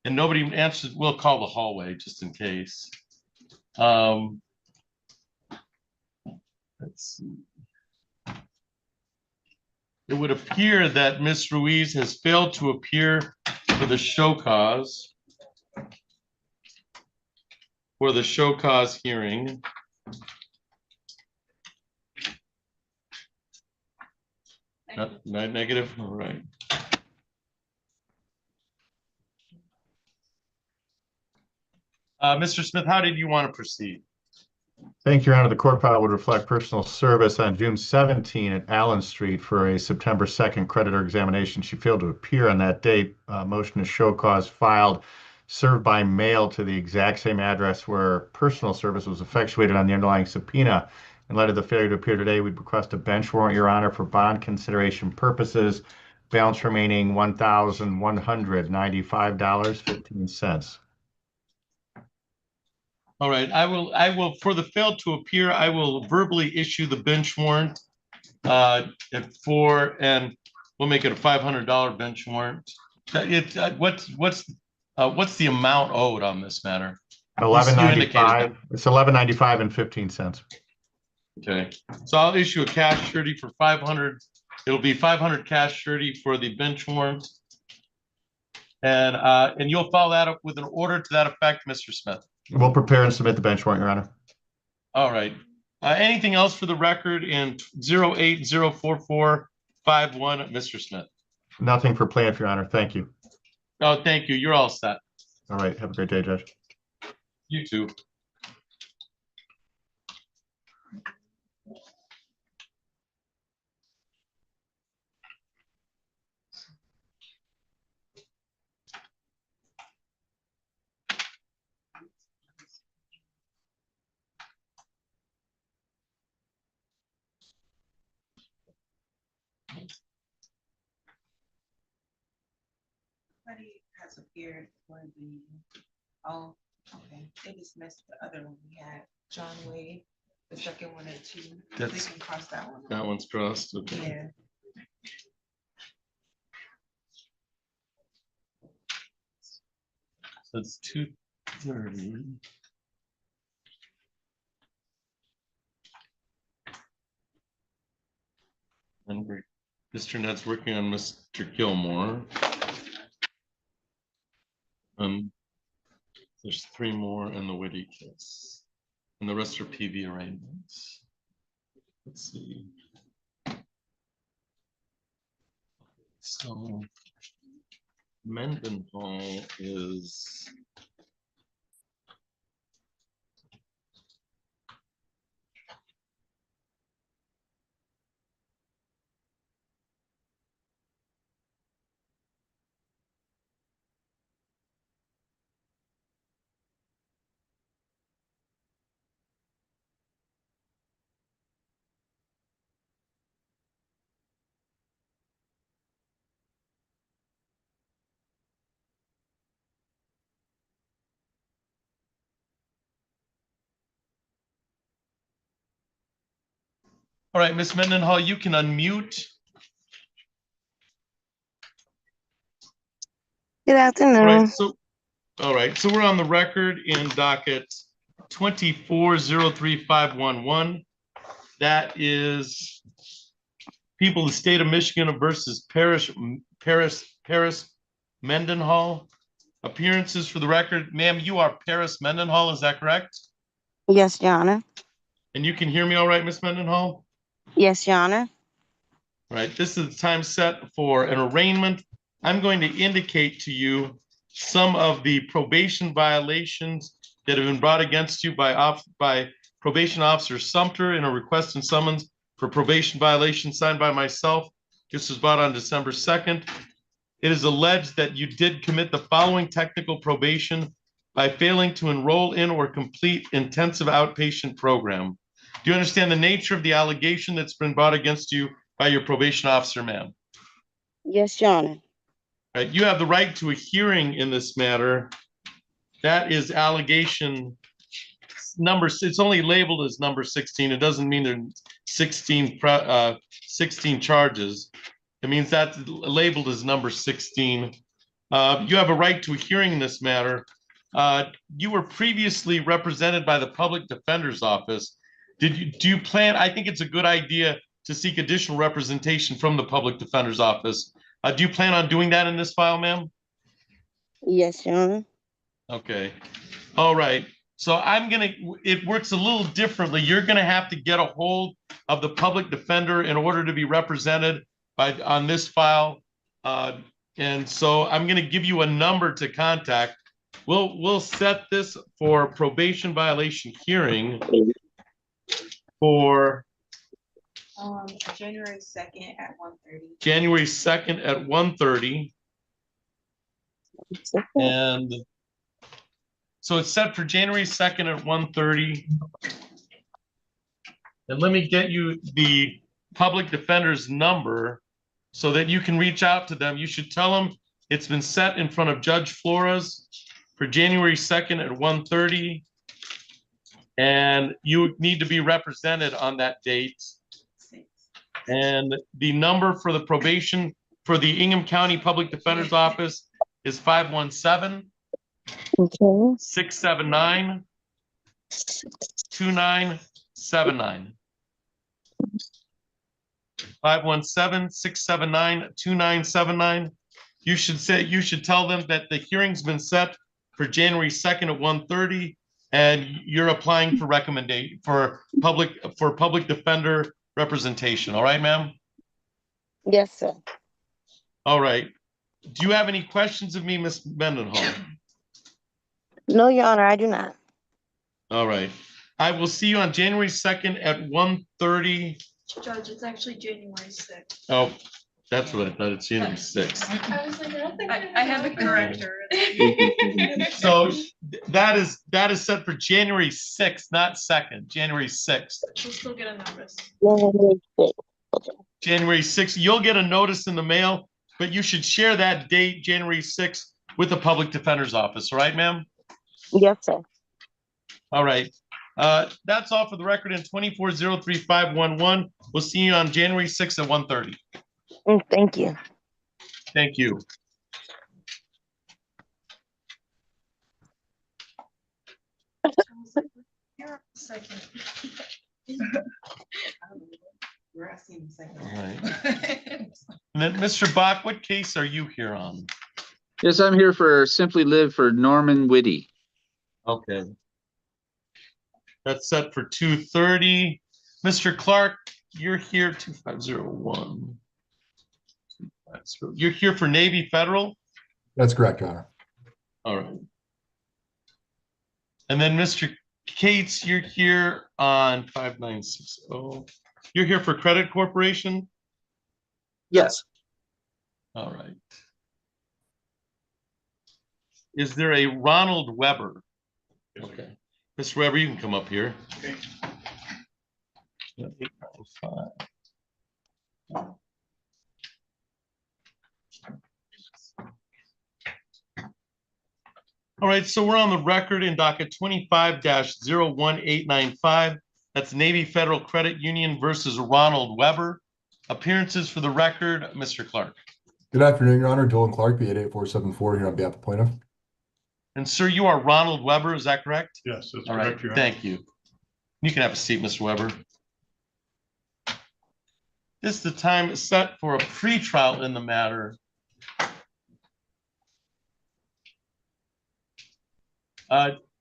B: And nobody answers. We'll call the hallway just in case. Let's see. It would appear that Ms. Ruiz has failed to appear for the show cause. For the show cause hearing. Not negative, all right. Mr. Smith, how did you want to proceed?
T: Thank you, Your Honor. The court file would reflect personal service on June 17 at Allen Street for a September 2nd creditor examination. She failed to appear on that date. Motion to show cause filed, served by mail to the exact same address where personal service was effectuated on the underlying subpoena. In light of the failure to appear today, we'd request a bench warrant, Your Honor, for bond consideration purposes. Balance remaining $1,195.15.
B: All right, I will, for the failed to appear, I will verbally issue the bench warrant and we'll make it a $500 bench warrant. What's the amount owed on this matter?
T: $11.95. It's $11.95 and 15 cents.
B: Okay, so I'll issue a cash surety for 500. It'll be 500 cash surety for the bench warrant. And you'll follow that up with an order to that effect, Mr. Smith.
T: We'll prepare and submit the bench warrant, Your Honor.
B: All right. Anything else for the record in 08044551, Mr. Smith?
T: Nothing for plaintiff, Your Honor. Thank you.
B: Oh, thank you. You're all set.
T: All right. Have a great day, Judge.
B: You too.
P: Somebody has appeared for the, oh, okay, they dismissed the other one. We had John Wade, the second one at 2. They can cross that one.
B: That one's crossed. Okay.
P: Yeah.
B: So it's 2:30. And Mr. Ned's working on Mr. Gilmore. There's 3 more in the Whitty case. And the rest are PV arraignments. Let's see. So Mendenhall is all right, Ms. Mendenhall, you can unmute.
O: Good afternoon.
B: All right, so we're on the record in docket 2403511. That is people of the state of Michigan versus Paris Mendenhall. Appearances for the record, ma'am, you are Paris Mendenhall, is that correct?
U: Yes, Your Honor.
B: And you can hear me all right, Miss Mendenhall?
U: Yes, Your Honor.
B: All right, this is the time set for an arraignment. I'm going to indicate to you some of the probation violations that have been brought against you by probation officer Sumter in a request and summons for probation violation signed by myself. This was brought on December 2nd. It is alleged that you did commit the following technical probation by failing to enroll in or complete intensive outpatient program. Do you understand the nature of the allegation that's been brought against you by your probation officer, ma'am?
U: Yes, Your Honor.
B: Right, you have the right to a hearing in this matter. That is allegation number, it's only labeled as number 16. It doesn't mean there's 16 charges. It means that's labeled as number 16. You have a right to a hearing in this matter. You were previously represented by the public defender's office. Do you plan, I think it's a good idea to seek additional representation from the public defender's office. Do you plan on doing that in this file, ma'am?
U: Yes, Your Honor.
B: Okay. All right. So it works a little differently. You're gonna have to get a hold of the public defender in order to be represented on this file. And so I'm gonna give you a number to contact. We'll set this for probation violation hearing for
P: January 2nd at 1:30.
B: January 2nd at 1:30. And so it's set for January 2nd at 1:30. And let me get you the public defender's number so that you can reach out to them. You should tell them it's been set in front of Judge Flores for January 2nd at 1:30. And you need to be represented on that date. And the number for the probation for the Ingham County Public Defender's Office is 517 679 2979. 517-679-2979. You should tell them that the hearing's been set for January 2nd at 1:30, and you're applying for recommendation for public defender representation. All right, ma'am?
U: Yes, sir.
B: All right. Do you have any questions of me, Ms. Mendenhall?
U: No, Your Honor, I do not.
B: All right. I will see you on January 2nd at 1:30.
A: Judge, it's actually January 6th.
B: Oh, that's what I thought. It's January 6th.
A: I was like, I don't think I have a corrector.
B: So that is set for January 6th, not 2nd, January 6th.
A: We'll still get a notice.
B: January 6th, you'll get a notice in the mail, but you should share that date, January 6th, with the public defender's office. All right, ma'am?
U: Yes, sir.
B: All right. That's all for the record in 2403511. We'll see you on January 6th at 1:30.
U: Thank you.
B: Thank you.
P: You're second. We're asking second.
B: All right. And then, Mr. Bach, what case are you here on?
V: Yes, I'm here for Simply Live for Norman Whitty.
B: Okay. That's set for 2:30. Mr. Clark, you're here 2501. You're here for Navy Federal?
G: That's correct, Your Honor.
B: All right. And then Mr. Cates, you're here on 5960. You're here for Credit Corporation?
V: Yes.
B: All right. Is there a Ronald Weber? Okay. Mr. Weber, you can come up here. Okay. All right, so we're on the record in docket 25-01895. That's Navy Federal Credit Union versus Ronald Weber. Appearances for the record, Mr. Clark.
G: Good afternoon, Your Honor. Dylan Clark, B88474 here on behalf of plaintiff.
B: And sir, you are Ronald Weber, is that correct?
G: Yes, that's
B: All right,
G: correct, Your Honor.
B: thank you. You can have a seat, Mr. Weber. this is the time set for a pretrial in the matter.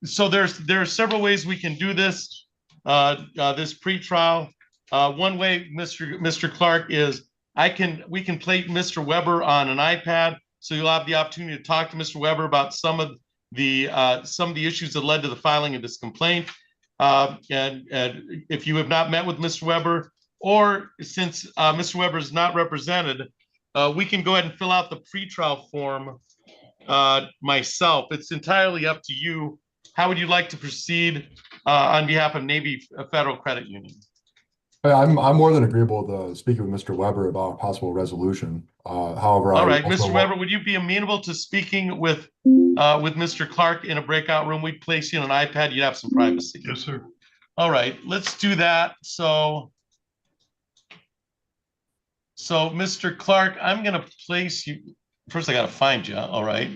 B: So there are several ways we can do this. This pretrial. One way, Mr. Clark, is we can play Mr. Weber on an iPad, so you'll have the opportunity to talk to Mr. Weber about some of the issues that led to the filing of this complaint. And if you have not met with Mr. Weber, or since Mr. Weber is not represented, we can go ahead and fill out the pretrial form myself. It's entirely up to you. How would you like to proceed on behalf of Navy Federal Credit Union?
J: I'm more than agreeable with speaking with Mr. Weber about a possible resolution. However,
B: all right, Mr. Weber, would you be amenable to speaking with Mr. Clark in a breakout room? We'd place you on an iPad. You'd have some privacy.
G: Yes, sir.
B: All right, let's do that. So Mr. Clark, I'm going to place you. First, I got to find you. All right.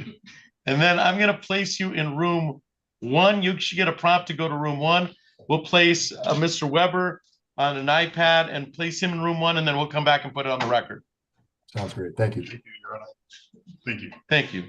B: And then I'm going to place you in room 1. You should get a prompt to go to room 1. We'll place Mr. Weber on an iPad and place him in room 1, and then we'll come back and put it on the record.
J: Sounds great. Thank you.
G: Thank you, Your Honor. Thank you.
B: Thank you.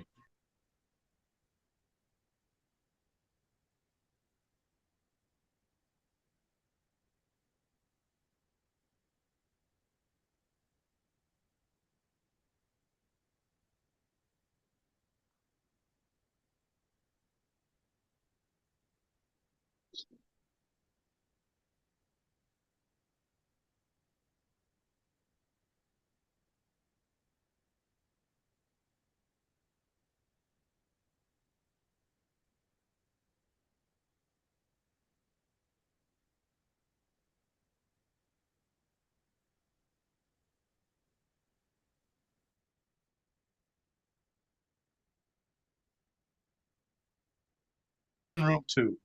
B: Room 2.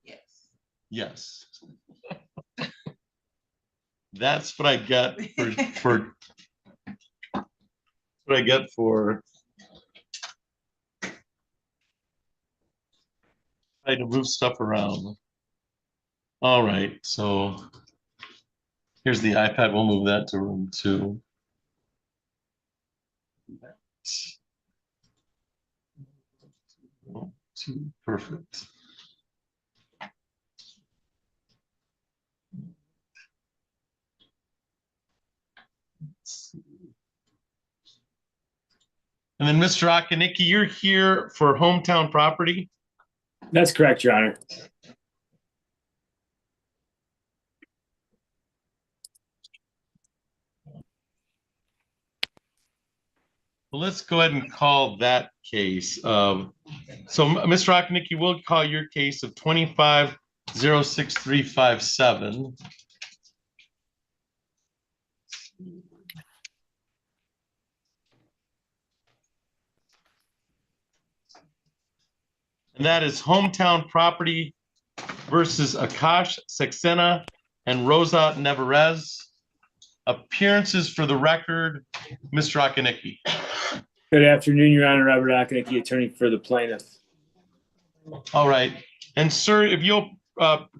P: Yes.
B: Yes. That's what I get for what I get for trying to move stuff around. All right, so here's the iPad. We'll move that to room 2. Room 2, perfect. And then Mr. Akanicki, you're here for hometown property?
N: That's correct, Your Honor.
B: Well, let's go ahead and call that case. So Mr. Akanicki, we'll call your case of 25-06357. And that is hometown property versus Akash Saxena and Rosa Nevarez. Appearances for the record, Mr. Akanicki.
N: Good afternoon, Your Honor. Robert Akanicki, attorney for the plaintiff.
B: All right. And sir, if you'll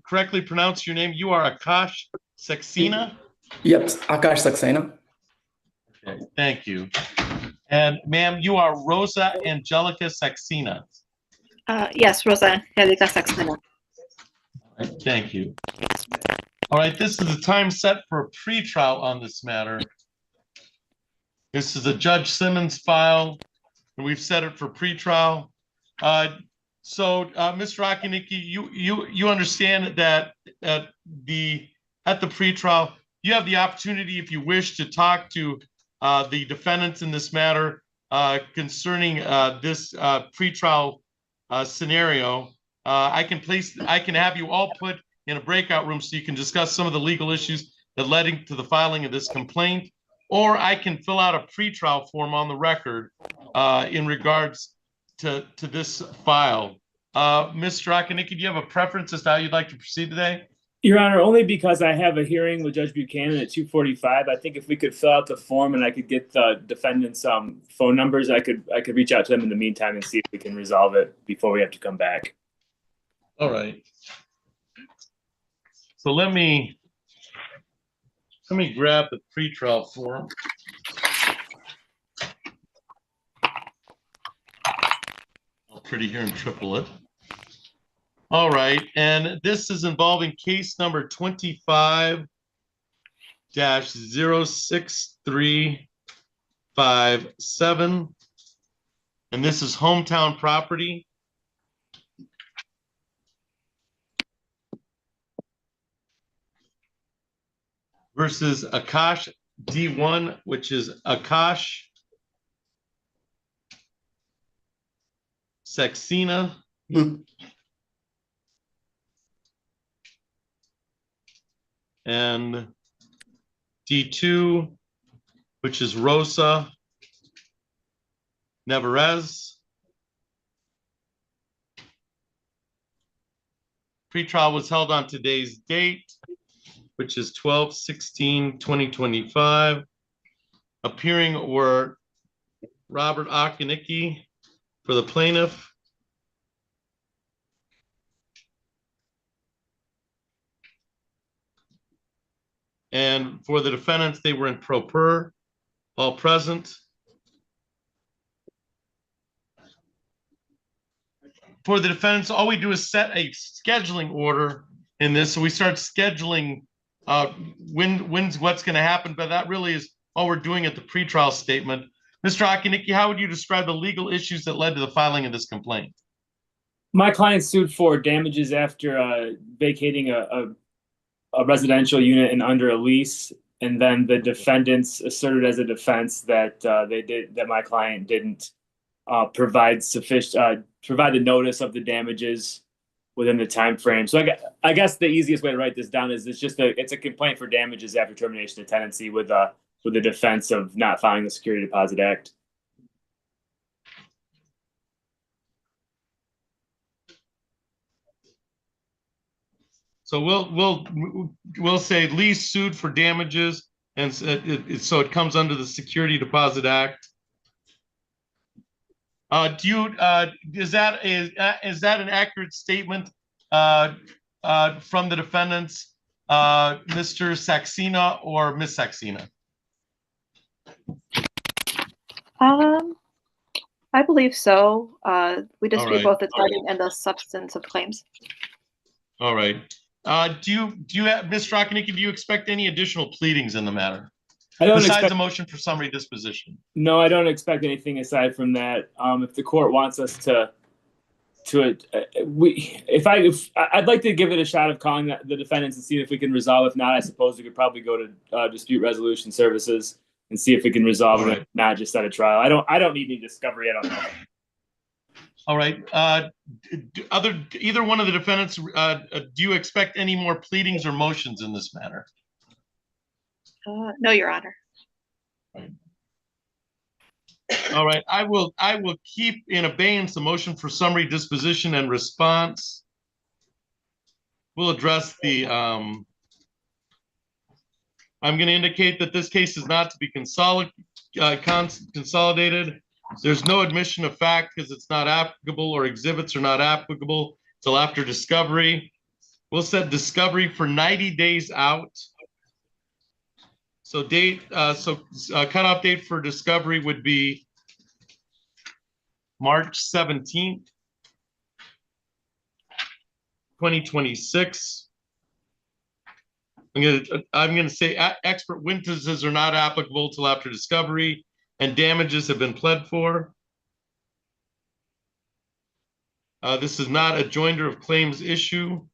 B: correctly pronounce your name, you are Akash Saxena?
W: Yep, Akash Saxena.
B: Okay, thank you. And ma'am, you are Rosa Angelica Saxena.
X: Yes, Rosa Angelica Saxena.
B: Right, thank you. All right, this is the time set for a pretrial on this matter. This is a Judge Simmons file, and we've set it for pretrial. So, Mr. Akanicki, you understand that at the pretrial, you have the opportunity, if you wish, to talk to the defendants in this matter concerning this pretrial scenario. I can have you all put in a breakout room so you can discuss some of the legal issues that led to the filing of this complaint, or I can fill out a pretrial form on the record in regards to this file. Mr. Akanicki, do you have a preference as to how you'd like to proceed today?
N: Your Honor, only because I have a hearing with Judge Buchanan at 2:45. I think if we could fill out the form and I could get the defendant's phone numbers, I could reach out to them in the meantime and see if we can resolve it before we have to come back.
B: All right. So let me grab the pretrial form. I'll pretty here and triple it. All right, and this is involving case number 25-06357. And this is hometown property. Versus Akash D1, which is Akash Saxena. And D2, which is Rosa Nevarez. Pretrial was held on today's date, which is 12/16/2025. Appearing were Robert Akanicki for the plaintiff, and for the defendants, they were in pro per, all present. For the defendants, all we do is set a scheduling order in this. So we start scheduling when's what's going to happen, but that really is all we're doing at the pretrial statement. Mr. Akanicki, how would you describe the legal issues that led to the filing of this complaint?
N: My client sued for damages after vacating a residential unit and under a lease, and then the defendants asserted as a defense that that my client didn't provide the notice of the damages within the time frame. So I guess the easiest way to write this down is it's a complaint for damages after termination of tenancy with the defense of not filing the Security Deposit Act.
B: So we'll say Lee sued for damages, and so it comes under the Security Deposit Act. Is that an accurate statement from the defendants, Mr. Saxena or Ms. Saxena?
X: I believe so. We
B: All
X: dispute
B: right.
X: both the timing and the substance of claims.
B: All right. Do you have, Mr. Akanicki, do you expect any additional pleadings in the matter? Besides a motion for summary disposition?
N: No, I don't expect anything aside from that. If the court wants us I'd like to give it a shot of calling the defendants and see if we can resolve. If not, I suppose we could probably go to dispute resolution services and see if we can resolve it, not just at a trial. I don't need any discovery. I don't know.
B: All right. Either one of the defendants, do you expect any more pleadings or motions in this matter?
X: No, Your Honor.
B: All right. I will keep in abeyance the motion for summary disposition and response. We'll address the. I'm going to indicate that this case is not to be consolidated. There's no admission of fact because it's not applicable, or exhibits are not applicable till after discovery. We'll set discovery for 90 days out. So cutoff date for discovery would be March 17th, 2026. I'm gonna say expert witnesses are not applicable till after discovery, and damages have been pled for. This is not a joinder of claims issue.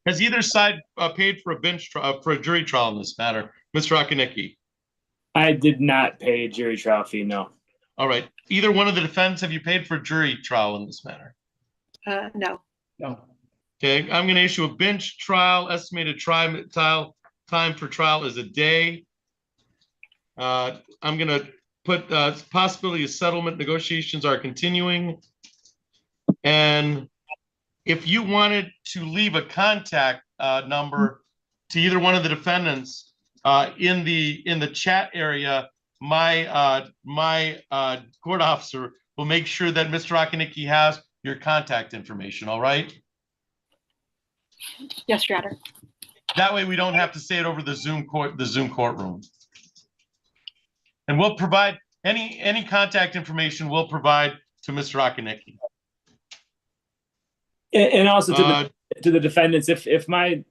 B: Has either side paid for a bench trial, for a jury trial in this matter? Mr. Akanicki?
N: I did not pay a jury trial fee, no.
B: All right. Either one of the defendants, have you paid for a jury trial in this matter?
X: No.
N: No.
B: Okay, I'm going to issue a bench trial. Estimated time for trial is a day. I'm going to put possibility of settlement negotiations are continuing. And if you wanted to leave a contact number to either one of the defendants in the chat area, my court officer will make sure that Mr. Akanicki has your contact information. All right.
X: Yes, Your Honor.
B: That way we don't have to say it over the Zoom courtroom. And we'll provide any contact information we'll provide to Mr. Akanicki.
N: And also to the defendants, if my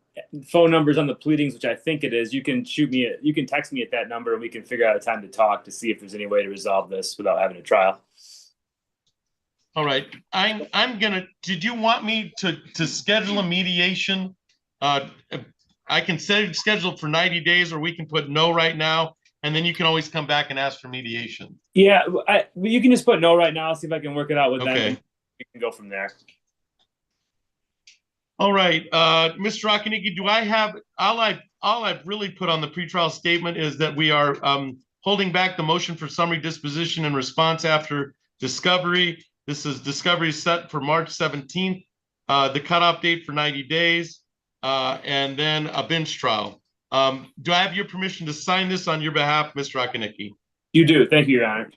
N: phone number is on the pleadings, which I think it is, you can text me at that number and we can figure out a time to talk to see if there's any way to resolve this without having a trial.
B: All right, did you want me to schedule a mediation? I can schedule for 90 days, or we can put no right now, and then you can always come back and ask for mediation.
N: Yeah, you can just put no right now, see if I can work it out with them.
B: Okay.
N: And we can go from there.
B: All right, Mr. Akanicki, do I have, all I've really put on the pretrial statement is that we are holding back the motion for summary disposition in response after discovery. This is discovery set for March 17th, the cutoff date for 90 days, and then a bench trial. Do I have your permission to sign this on your behalf, Mr. Akanicki?
N: You do. Thank you, Your Honor.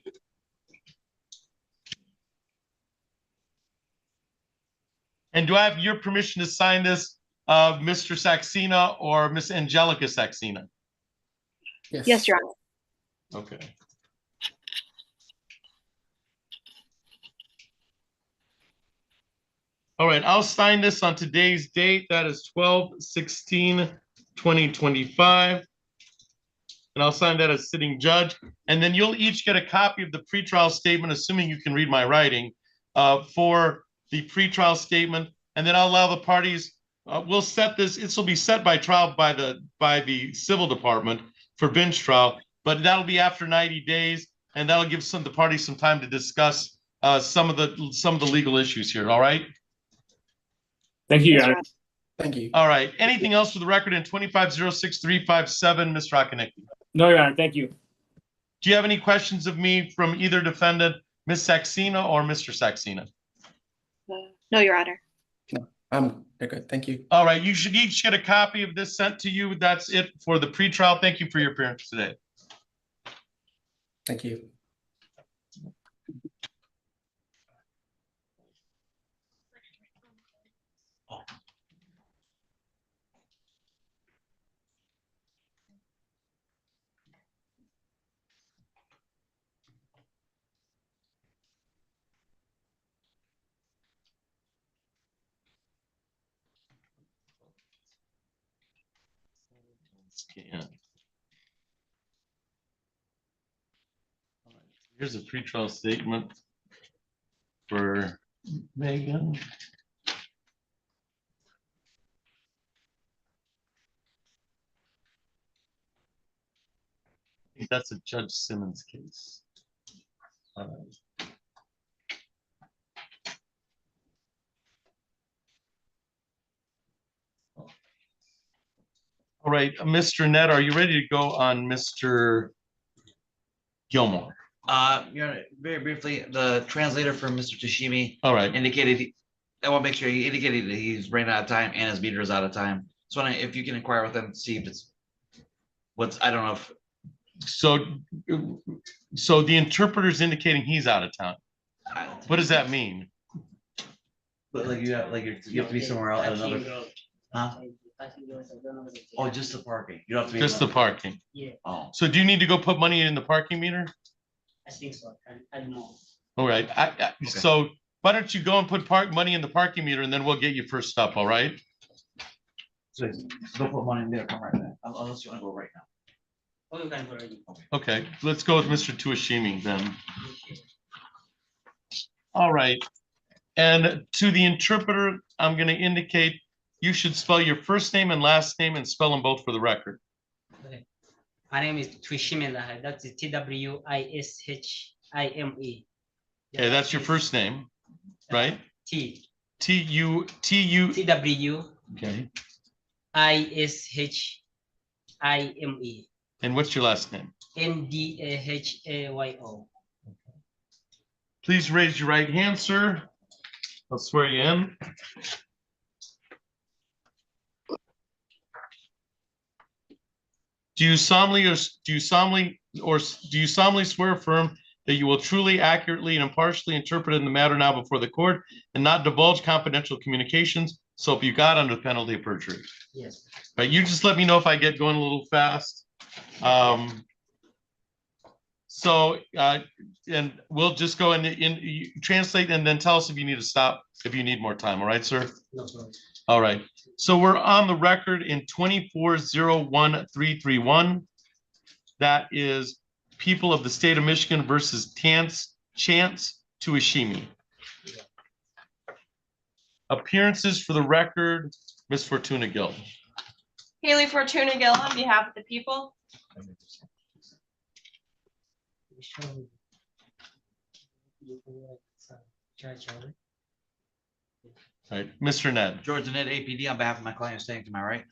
B: And do I have your permission to sign this, Mr. Saxena or Miss Angelica Saxena?
X: Yes, Your Honor.
B: Okay. All right, I'll sign this on today's date. That is 12/16/2025. And I'll sign that as sitting judge. And then you'll each get a copy of the pretrial statement, assuming you can read my writing, for the pretrial statement. And then I'll allow the parties, we'll set this, this will be set by trial by the civil department for bench trial, but that'll be after 90 days. And that'll give the parties some time to discuss some of the legal issues here. All right.
N: Thank you, Your Honor.
W: Thank you.
B: All right. Anything else for the record in 25-06-357, Mr. Akanicki?
N: No, Your Honor. Thank you.
B: Do you have any questions of me from either defendant, Ms. Saxena or Mr. Saxena?
X: No, Your Honor.
W: No, they're good. Thank you.
B: All right. You should each get a copy of this sent to you. That's it for the pretrial. Thank you for your appearance today.
W: Thank you.
B: Yeah. Here's a pretrial statement for Megan. I think that's a Judge Simmons case. All right, Mr. Nett, are you ready to go on Mr. Gilmore?
R: Your Honor, very briefly, the translator for Mr. Tashimi.
B: All right.
R: Indicated, I want to make sure he indicated that he's running out of time and his meter is out of time. So if you can inquire with him, see if it's I don't know if.
B: So the interpreter's indicating he's out of town. What does that mean?
R: But like you have to be somewhere else at another. Huh? Oh, just the parking. You don't have to be.
B: Just the parking.
R: Yeah. Oh.
B: So do you need to go put money in the parking meter?
D: I think so. I don't know.
B: All right. So why don't you go and put money in the parking meter, and then we'll get you first up. All right.
R: So don't put money in there. Come right now. Unless you want to go right now.
D: Oh, you can go already.
B: Okay. Let's go with Mr. Tuashimi then. All right. And to the interpreter, I'm going to indicate you should spell your first name and last name and spell them both for the record.
D: Okay. My name is Twishime Lahai. That's Twishime.
B: Okay, that's your first name, right?
D: Twishime.
B: Okay. And what's your last name?
D: Ndahayao.
B: Please raise your right hand, sir. I'll swear you in. Do you solemnly swear affirm that you will truly, accurately, and impartially interpret in the matter now before the court and not divulge confidential communications So if you got under penalty of perjury,
D: Yes.
B: but you just let me know if I get going a little fast. And we'll just go you translate and then tell us if you need to stop, if you need more time. All right, sir?
D: No problem.
B: All right. So we're on the record in 2401331. That is people of the state of Michigan versus Chance Tuishimi. Appearances for the record, Ms. Fortuna Gill.
A: Haley Fortuna Gill on behalf of the people.
B: All right, Mr. Ned.
R: George Ned, APD, on behalf of my client, staying to my right.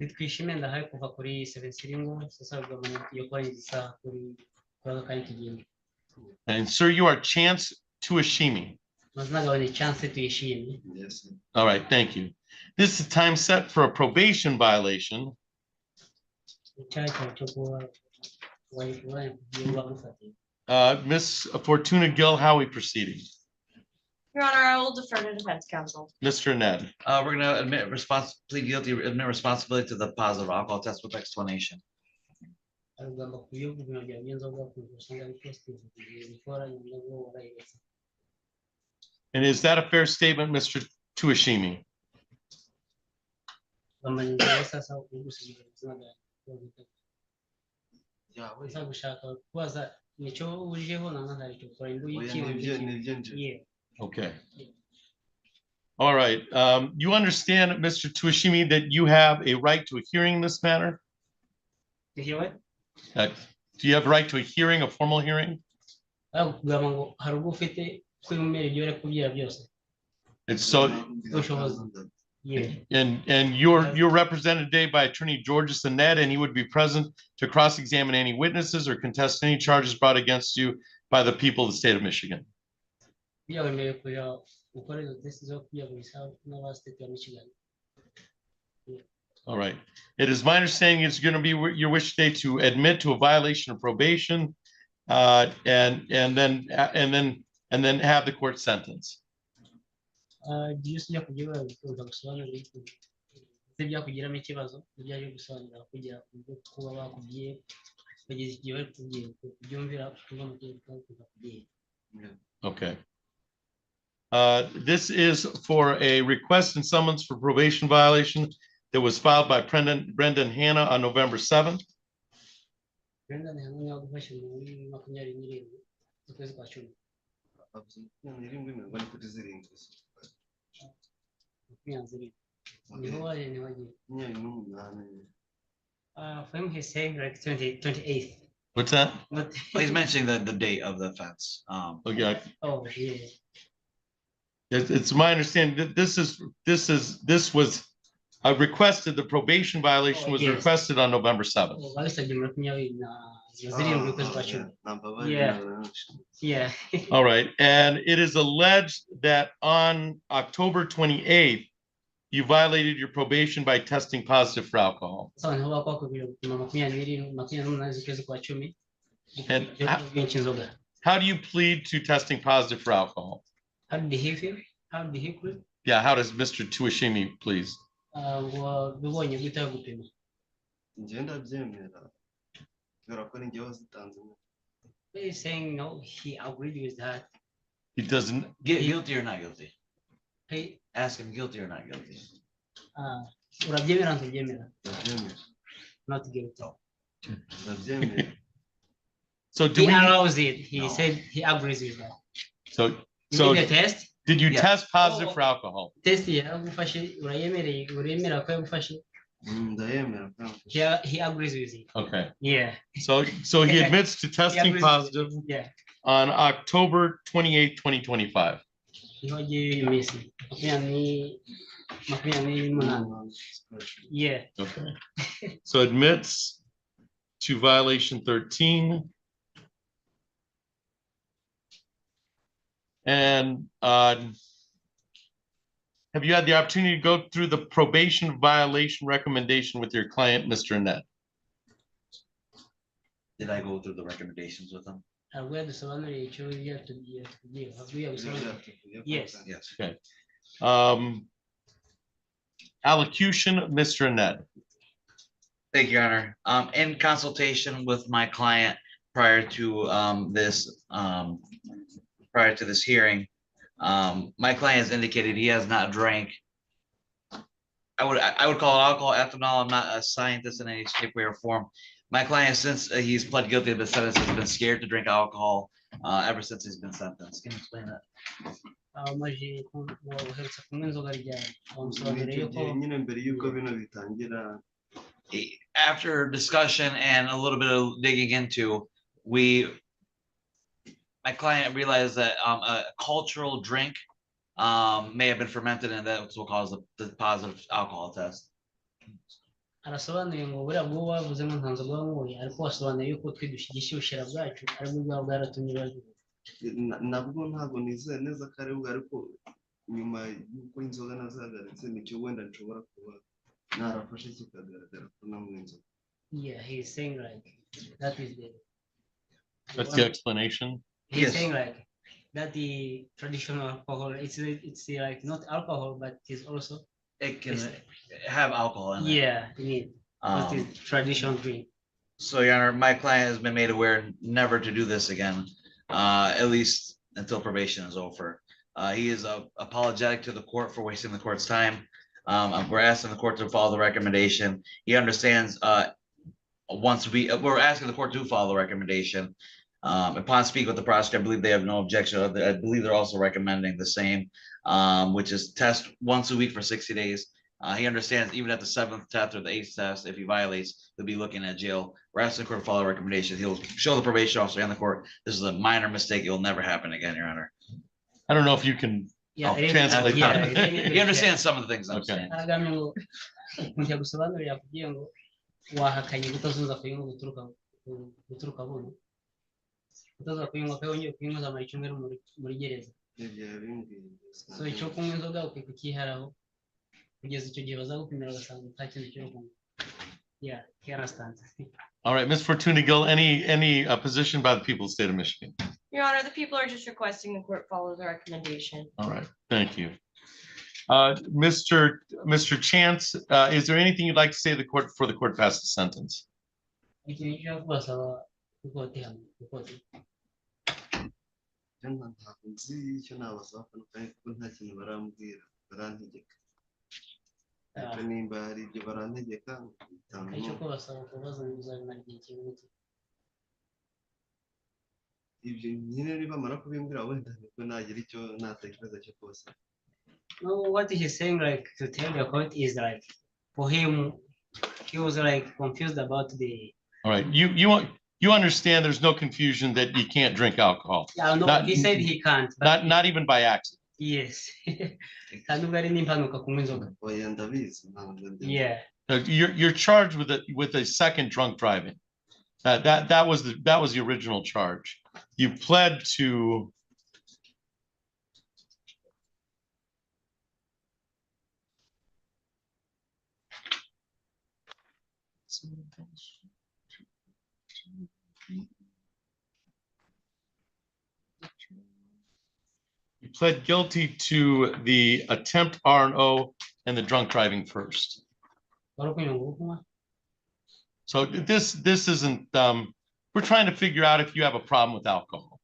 D: Twishimiye ndahaye kuva kuri 7 sasa ugomba yokora igisa kuri kwa kandi kigenda.
B: And sir, you are Chance Tuishimi.
D: Mazina gawe ni chance tuyishimye.
R: Yes.
B: All right, thank you. This is time set for a probation violation. Miss Fortuna Gill, how are we proceeding?
A: Your Honor, I will defer to defense counsel.
B: Mr. Ned.
R: We're gonna plead guilty, admit responsibility to the positive alcohol test with explanation.
B: And is that a fair statement, Mr. Tuishimi? Okay. All right. You understand, Mr. Tuishimi, that you have a right to a hearing in this matter?
D: You hear what?
B: Do you have a right to a hearing, a formal hearing? It's so. And you're represented today by Attorney Georges Ned, and he would be present to cross-examine any witnesses or contest any charges brought against you by the people of the state of Michigan. All right. It is my understanding it's going to be your wish today to admit to a violation of probation, and then have the court sentence. Okay. This is for a request and summons for probation violation that was filed by Brendan Hanna on November 7th.
D: For him, he's saying like 28th.
B: What's that?
R: Well, he's mentioning the date of the offense.
B: Okay.
D: Oh, yeah.
B: It's my understanding that this was requested, the probation violation was requested on November 7th.
D: Yeah.
B: All right. And it is alleged that on October 28th, you violated your probation by testing positive for alcohol. And how do you plead to testing positive for alcohol?
D: How did he feel? How did he feel?
B: Yeah, how does Mr. Tuishimi please?
D: He's saying no, he agreed with that.
B: He doesn't.
R: Guilty or not guilty?
D: Hey,
R: ask him guilty or not guilty.
D: Not guilty.
B: So do
D: he
B: we
D: allows it. He said he agrees with that.
B: So
D: You did a test?
B: did you test positive for alcohol?
D: Test yaragufashe urayemera ko yagufashe. He agrees with it.
B: Okay.
D: Yeah.
B: So he admits to testing
D: agrees with it.
B: positive
D: Yeah.
B: on October 28th, 2025.
D: Niho agiye uyu minsi. Makumyabiri n'umunani. Yeah.
B: Okay. So admits to violation 13. And have you had the opportunity to go through the probation violation recommendation with your client, Mr. Annette?
R: Did I go through the recommendations with him?
D: ntabwo yadusobanuriye icyo yatubwiye habwiye gusobanura. Yes.
R: Yes.
B: Okay. Allocution, Mr. Annette.
R: Thank you, Your Honor. In consultation with my client prior to this hearing, my client has indicated he has not drank. I would call it alcohol, ethanol. I'm not a scientist in any shape, way, or form. My client, since he's pled guilty to the sentence, has been scared to drink alcohol ever since he's been sentenced. Can you explain that?
D: Amaze uherutse kunywa inzoga ryari wamusobanuriye yuko
C: nyine mbere y'uko bino bitangira.
R: After discussion and a little bit of digging into, my client realized that a cultural drink may have been fermented, and that's what caused the positive alcohol test.
D: arasobanuye ngo buriya bwo wavuze ngo nta nzoga wanyoye ariko wasobanuye yuko twe dushyigikiye ubushera bwacu aribwo bwaba bwaratumye babivuga.
C: Nabwo ntabwo nizeye neza ko ari bwo, ariko nyuma y'uko inzoga nazihagaritse nicyo wenda nshobora kuba narafashe kikagaragara ko nanywa inzoga.
D: Yeah, he's saying like that is
B: That's the explanation.
D: he's saying like that the traditional alcohol it's like not alcohol but it's also
R: It can have alcohol in it.
D: yeah but it's traditional drink.
R: So, Your Honor, my client has been made aware never to do this again, at least until probation is over. He is apologetic to the court for wasting the court's time. We're asking the court to follow the recommendation. He understands. We're asking the court to follow the recommendation. Upon speaking with the prosecutor, I believe they have no objection. I believe they're also recommending the same, which is test once a week for 60 days. He understands even at the 7th test or the 8th test, if he violates, he'll be looking at jail. We're asking the court to follow the recommendation. He'll show the probation officer and the court, this is a minor mistake. It will never happen again, Your Honor.
B: I don't know if you can translate that.
R: He understands some of the things I'm
B: Okay.
R: saying.
D: aragamye ngo kunjya gusobanurira yakubwiye ngo wahakanye kutazunza kuyinywa guturuka buno utaza kuyinywa ko wongeye kuyinywa zamara icyumweru muri gereza. So icyo kunywa inzoga ukikiharaho kugeza icyo gihe bazagupimira ugasanga nta kintu cyo kunywa. Yeah, he understands.
B: All right, Ms. Fortuna Gill, any position by the people of the state of Michigan?
A: Your Honor, the people are just requesting the court follow the recommendation.
B: All right, thank you. Mr. Chance, is there anything you'd like to say to the court before the court passes the sentence?
D: Ikintu cyo kubasaba kukote hamwe kukote.
C: Ntabwo nzi icyo nabasaba kuko nta kintu barambwira barantegeka. Nimba hari ibyo barantegeka
D: icyo kubasaba kubaza bizamara igihe kinini.
C: Ibyo nyine nibamara kubimbwira wenda nibwo nagira icyo natekereza cyo kubasaba.
D: No, what he's saying like to tell the court is like for him he was like confused about the.
B: All right, you understand there's no confusion that you can't drink alcohol.
D: Yeah, no, he said he can't.
B: Not even by accident.
D: Yes. Yeah.
B: You're charged with a second drunk driving. That was the original charge. You pled to. You pled guilty to the attempt R&O and the drunk driving first. So this isn't, we're trying to figure out if you have a problem with alcohol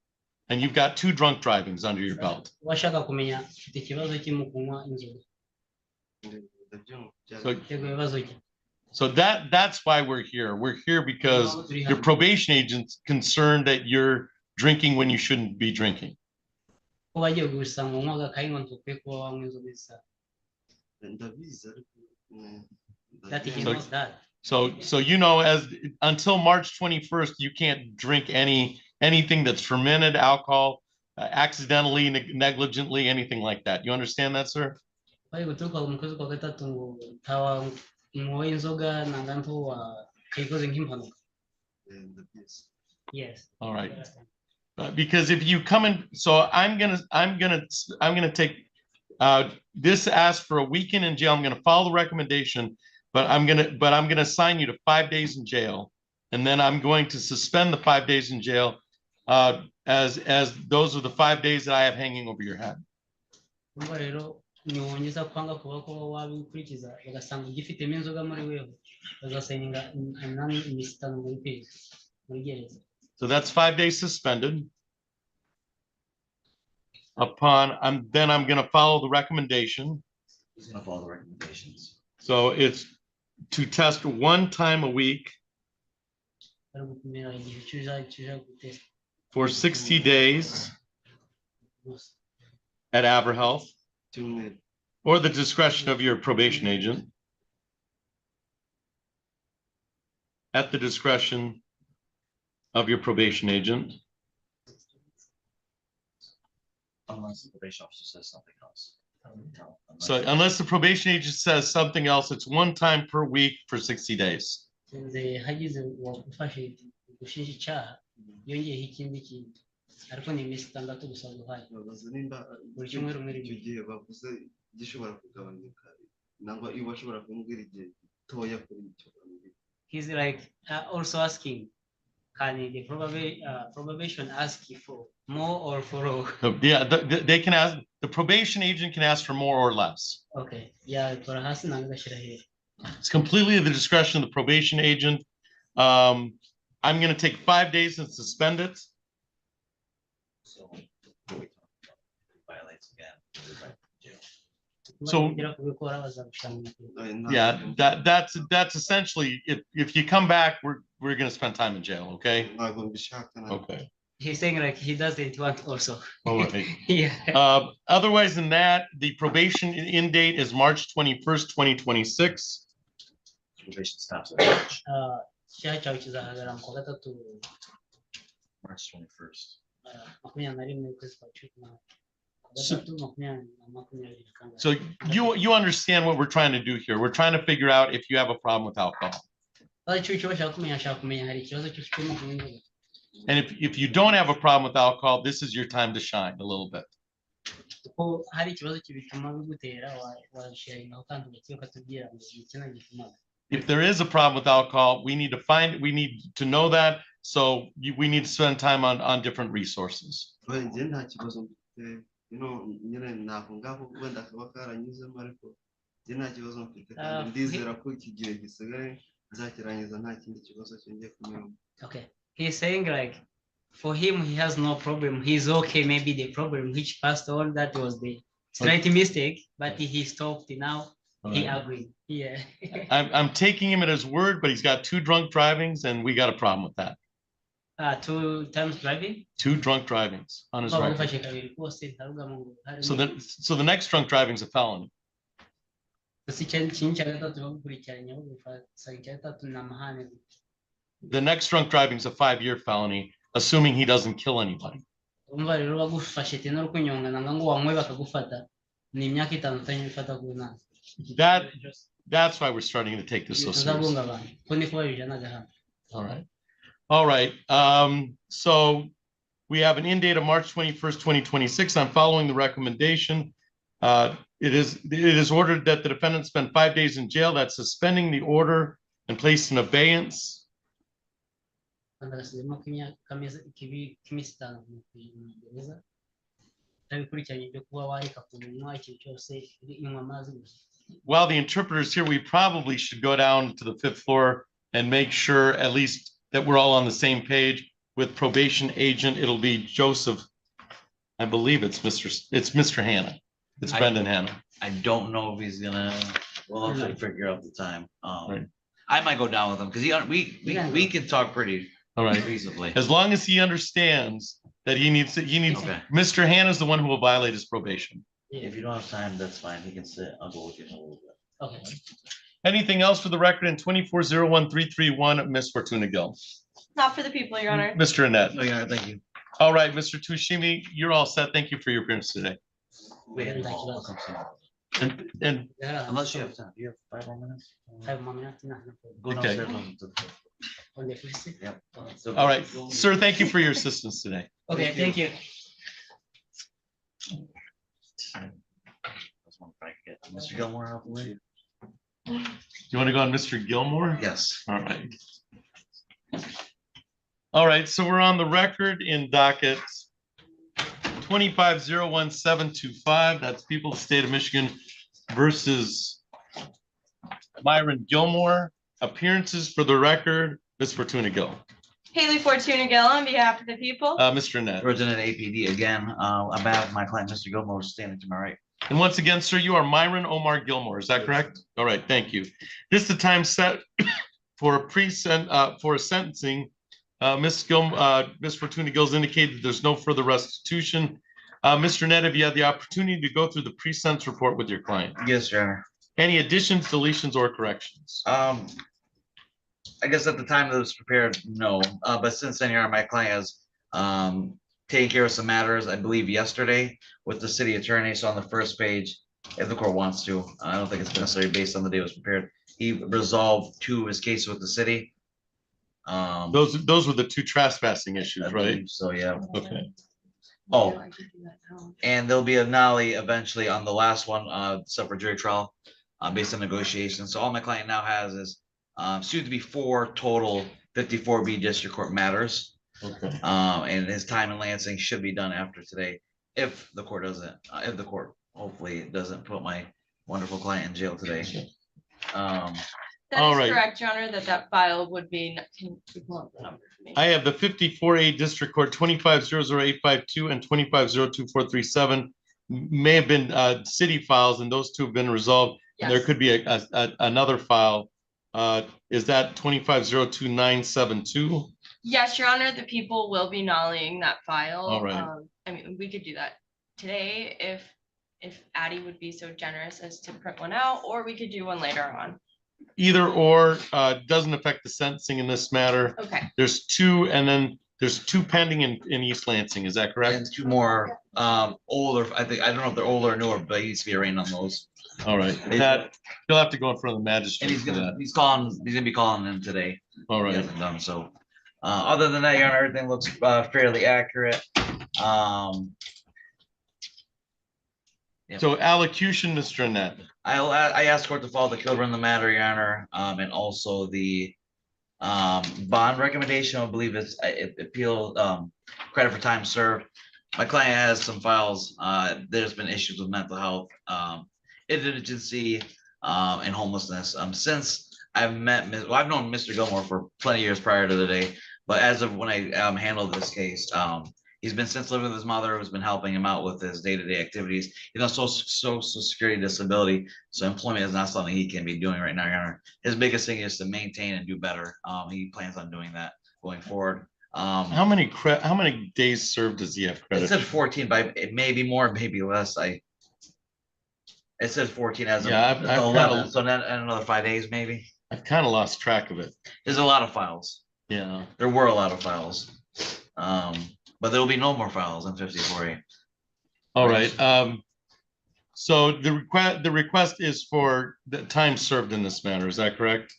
B: and you've got 2 drunk drivings under your belt. So that's why we're here. We're here because your probation agent's concerned that you're drinking when you shouldn't be drinking.
D: That he knows that.
B: So you know, as until March 21st, you can't drink anything that's fermented alcohol, accidentally, negligently, anything like that. You understand that, sir?
D: Yes.
B: All right. Because if you come in, so I'm gonna take this ask for a weekend in jail. I'm gonna follow the recommendation, but I'm gonna assign you to 5 days in jail, and then I'm going to suspend the 5 days in jail as those are the 5 days that I have hanging over your head.
D: Urumva rero niwongeza kwanga kuba ko wabikurikiza bagasanga ugifitemo inzoga muri wewe bazaseninga iminsi 5 muri gereza.
B: So that's 5 days suspended. Then I'm gonna follow the recommendation.
R: He's gonna follow the recommendations.
B: So it's to test 1 time a week for 60 days at AverHealth or the discretion of your probation agent. At the discretion of your probation agent.
R: Unless the probation officer says something else.
B: So unless the probation agent says something else, it's 1 time per week for 60 days.
D: Nze hagize wagufashe gushinja icyaha yongeyeho ikindi kintu ariko ni iminsi 6 gusa guhaye buri cyumweru muri
E: icyo gihe bavuze gishobora kugabanyuka nangwa iyo bashobora kumubwira igihe gitoya kuri icyo.
D: He's like also asking, can the probation ask you for more or for all?
B: Yeah, they can ask, the probation agent can ask for more or less.
D: Okay, yeah, for us,
B: it's completely at the discretion of the probation agent. I'm going to take 5 days and suspend it.
R: So violates again.
B: So yeah, that's essentially if you come back, we're going to spend time in jail. Okay. Okay.
D: He's saying like he doesn't want also.
B: All right.
D: Yeah.
B: Otherwise than that, the probation end date is March 21st, 2026.
R: Probation stops at March. March 21st.
B: So you understand what we're trying to do here. We're trying to figure out if you have a problem with alcohol. And if you don't have a problem with alcohol, this is your time to shine a little bit. If there is a problem with alcohol, we need to know that. So we need to spend time on different resources.
D: Okay, he's saying like for him he has no problem, he's okay. Maybe the problem which passed on, that was the slight mistake, but he stopped now. He agreed. Yeah.
B: I'm taking him at his word, but he's got 2 drunk drivings and we got a problem with that.
D: 2 times driving?
B: 2 drunk drivings on his record. So the next drunk driving is a felony. The next drunk driving is a 5-year felony, assuming he doesn't kill anybody. That's why we're starting to take this so seriously. All right. So we have an end date of March 21st, 2026. I'm following the recommendation. It is ordered that the defendant spend 5 days in jail. That's suspending the order and placed in abeyance. While the interpreter's here, we probably should go down to the 5th floor and make sure at least that we're all on the same page with probation agent. It'll be Joseph. I believe it's Mr. Hanna. It's Brendan Hanna.
R: I don't know if he's gonna, we'll have to figure out the time. I might go down with him because we can talk pretty reasonably.
B: As long as he understands that he needs
R: Okay.
B: Mr. Hanna's the one who will violate his probation.
R: If you don't have time, that's fine. He can sit. I'll go with you in a little bit.
D: Okay.
B: Anything else for the record in 2401331, Ms. Fortuna Gill?
A: Not for the people, Your Honor.
B: Mr. Annette?
R: No, yeah, thank you.
B: All right, Mr. Tushimi, you're all set. Thank you for your appearance today.
R: I'll come see you.
B: And
R: Unless you have time. Do you have 5 more minutes?
D: 5 more minutes? No.
R: Go
B: Okay.
R: downstairs.
D: On the 50?
R: Yep.
B: all right, sir, thank you for your assistance today.
D: Okay, thank you.
R: That's one if I could get Mr. Gilmore out the way.
B: You want to go on Mr. Gilmore?
R: Yes.
B: All right. All right, so we're on the record in docket 25-01725. That's people of the state of Michigan versus Myron Gilmore. Appearances for the record, Ms. Fortuna Gill.
A: Haley Fortuna Gill on behalf of the people.
B: Mr. Net.
R: Resident APD again, on behalf of my client, Mr. Gilmore, standing to my right.
B: And once again, sir, you are Myron Omar Gilmore, is that correct? All right, thank you. This is the time set for a sentencing. Ms. Fortuna Gill's indicated that there's no further restitution. Mr. Net, have you had the opportunity to go through the pre-sentence report with your client?
R: Yes, Your Honor.
B: Any additions, deletions, or corrections?
R: I guess at the time that it was prepared, no, but since then, Your Honor, my client has taken care of some matters, I believe yesterday with the city attorney. So on the first page, if the court wants to, I don't think it's necessarily based on the day it was prepared. He resolved 2 of his cases with the city.
B: Those were the 2 trespassing issues, right?
R: So, yeah.
B: Okay.
R: Oh, and there'll be a nollie eventually on the last one, set for jury trial, based on negotiations. So all my client now has is soon to be 4 total 54B district court matters.
B: Okay.
R: And his time in Lansing should be done after today, if the court doesn't, if the court hopefully doesn't put my wonderful client in jail today.
A: That
B: All
A: is
B: right.
A: correct, Your Honor, that file would be, can you pull up the number for me?
B: I have the 54A District Court 25-00852 and 25-02437 may have been city files, and those 2 have been resolved. And there
A: Yes.
B: could be another file. Is that 25-02972?
A: Yes, Your Honor, the people will be nollying that file.
B: All right.
A: I mean, we could do that today if Addie would be so generous as to print one out, or we could do one later on.
B: Either or doesn't affect the sentencing in this matter.
A: Okay.
B: There's 2, and then there's 2 pending in East Lansing. Is that correct?
R: And 2 more older, I don't know if they're older or newer, but he needs to be arraigned on those.
B: All right. That you'll have to go in front of the magistrate.
R: And he's
B: for that.
R: gonna be calling in today.
B: All
R: He
B: right.
R: hasn't done so. Other than that, Your Honor, everything looks fairly accurate.
B: So allocution, Mr. Annette.
R: I asked court to follow the code in the matter, Your Honor, and also the bond recommendation. I believe it's appeal credit for time served. My client has some files. There's been issues with mental health, indigency, and homelessness. Since I've known Mr. Gilmore for plenty of years prior to the day, but as of when I handled this case, he's been since living with his mother, who's been helping him out with his day-to-day activities. He's on social security disability, so employment is not something he can be doing right now, Your Honor. His biggest thing is to maintain and do better. He plans on doing that going forward.
B: How many days served does he have
R: It
B: credit?
R: said 14, but it may be more, maybe less. It says 14 as of
B: Yeah, I've
R: 11, so then another 5 days maybe.
B: I've kind of lost track of it.
R: There's a lot of files.
B: Yeah.
R: There were a lot of files. But there will be no more files in 54A.
B: All right. So the request is for the time served in this matter. Is that correct?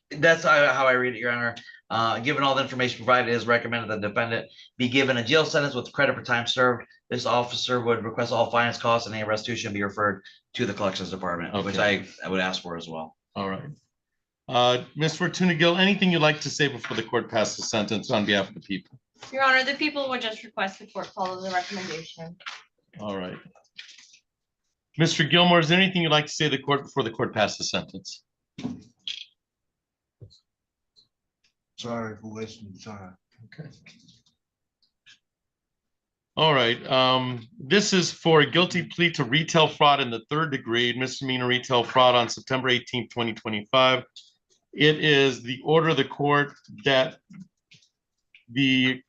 R: That's how I read it, Your Honor. Given all the information provided, it is recommended that the defendant be given a jail sentence with credit for time served. This officer would request all finance costs and any restitution be referred to the collections department, which I would ask for as well.
B: All right. Ms. Fortuna Gill, anything you'd like to say before the court passes the sentence on behalf of the people?
A: Your Honor, the people would just request the court follow the recommendation.
B: All right. Mr. Gilmore, is there anything you'd like to say to the court before the court passes the sentence?
G: Sorry for wasting your time.
B: Okay. All right. This is for a guilty plea to retail fraud in the 3rd degree, misdemeanor retail fraud on September 18th, 2025. It is the order of the court that the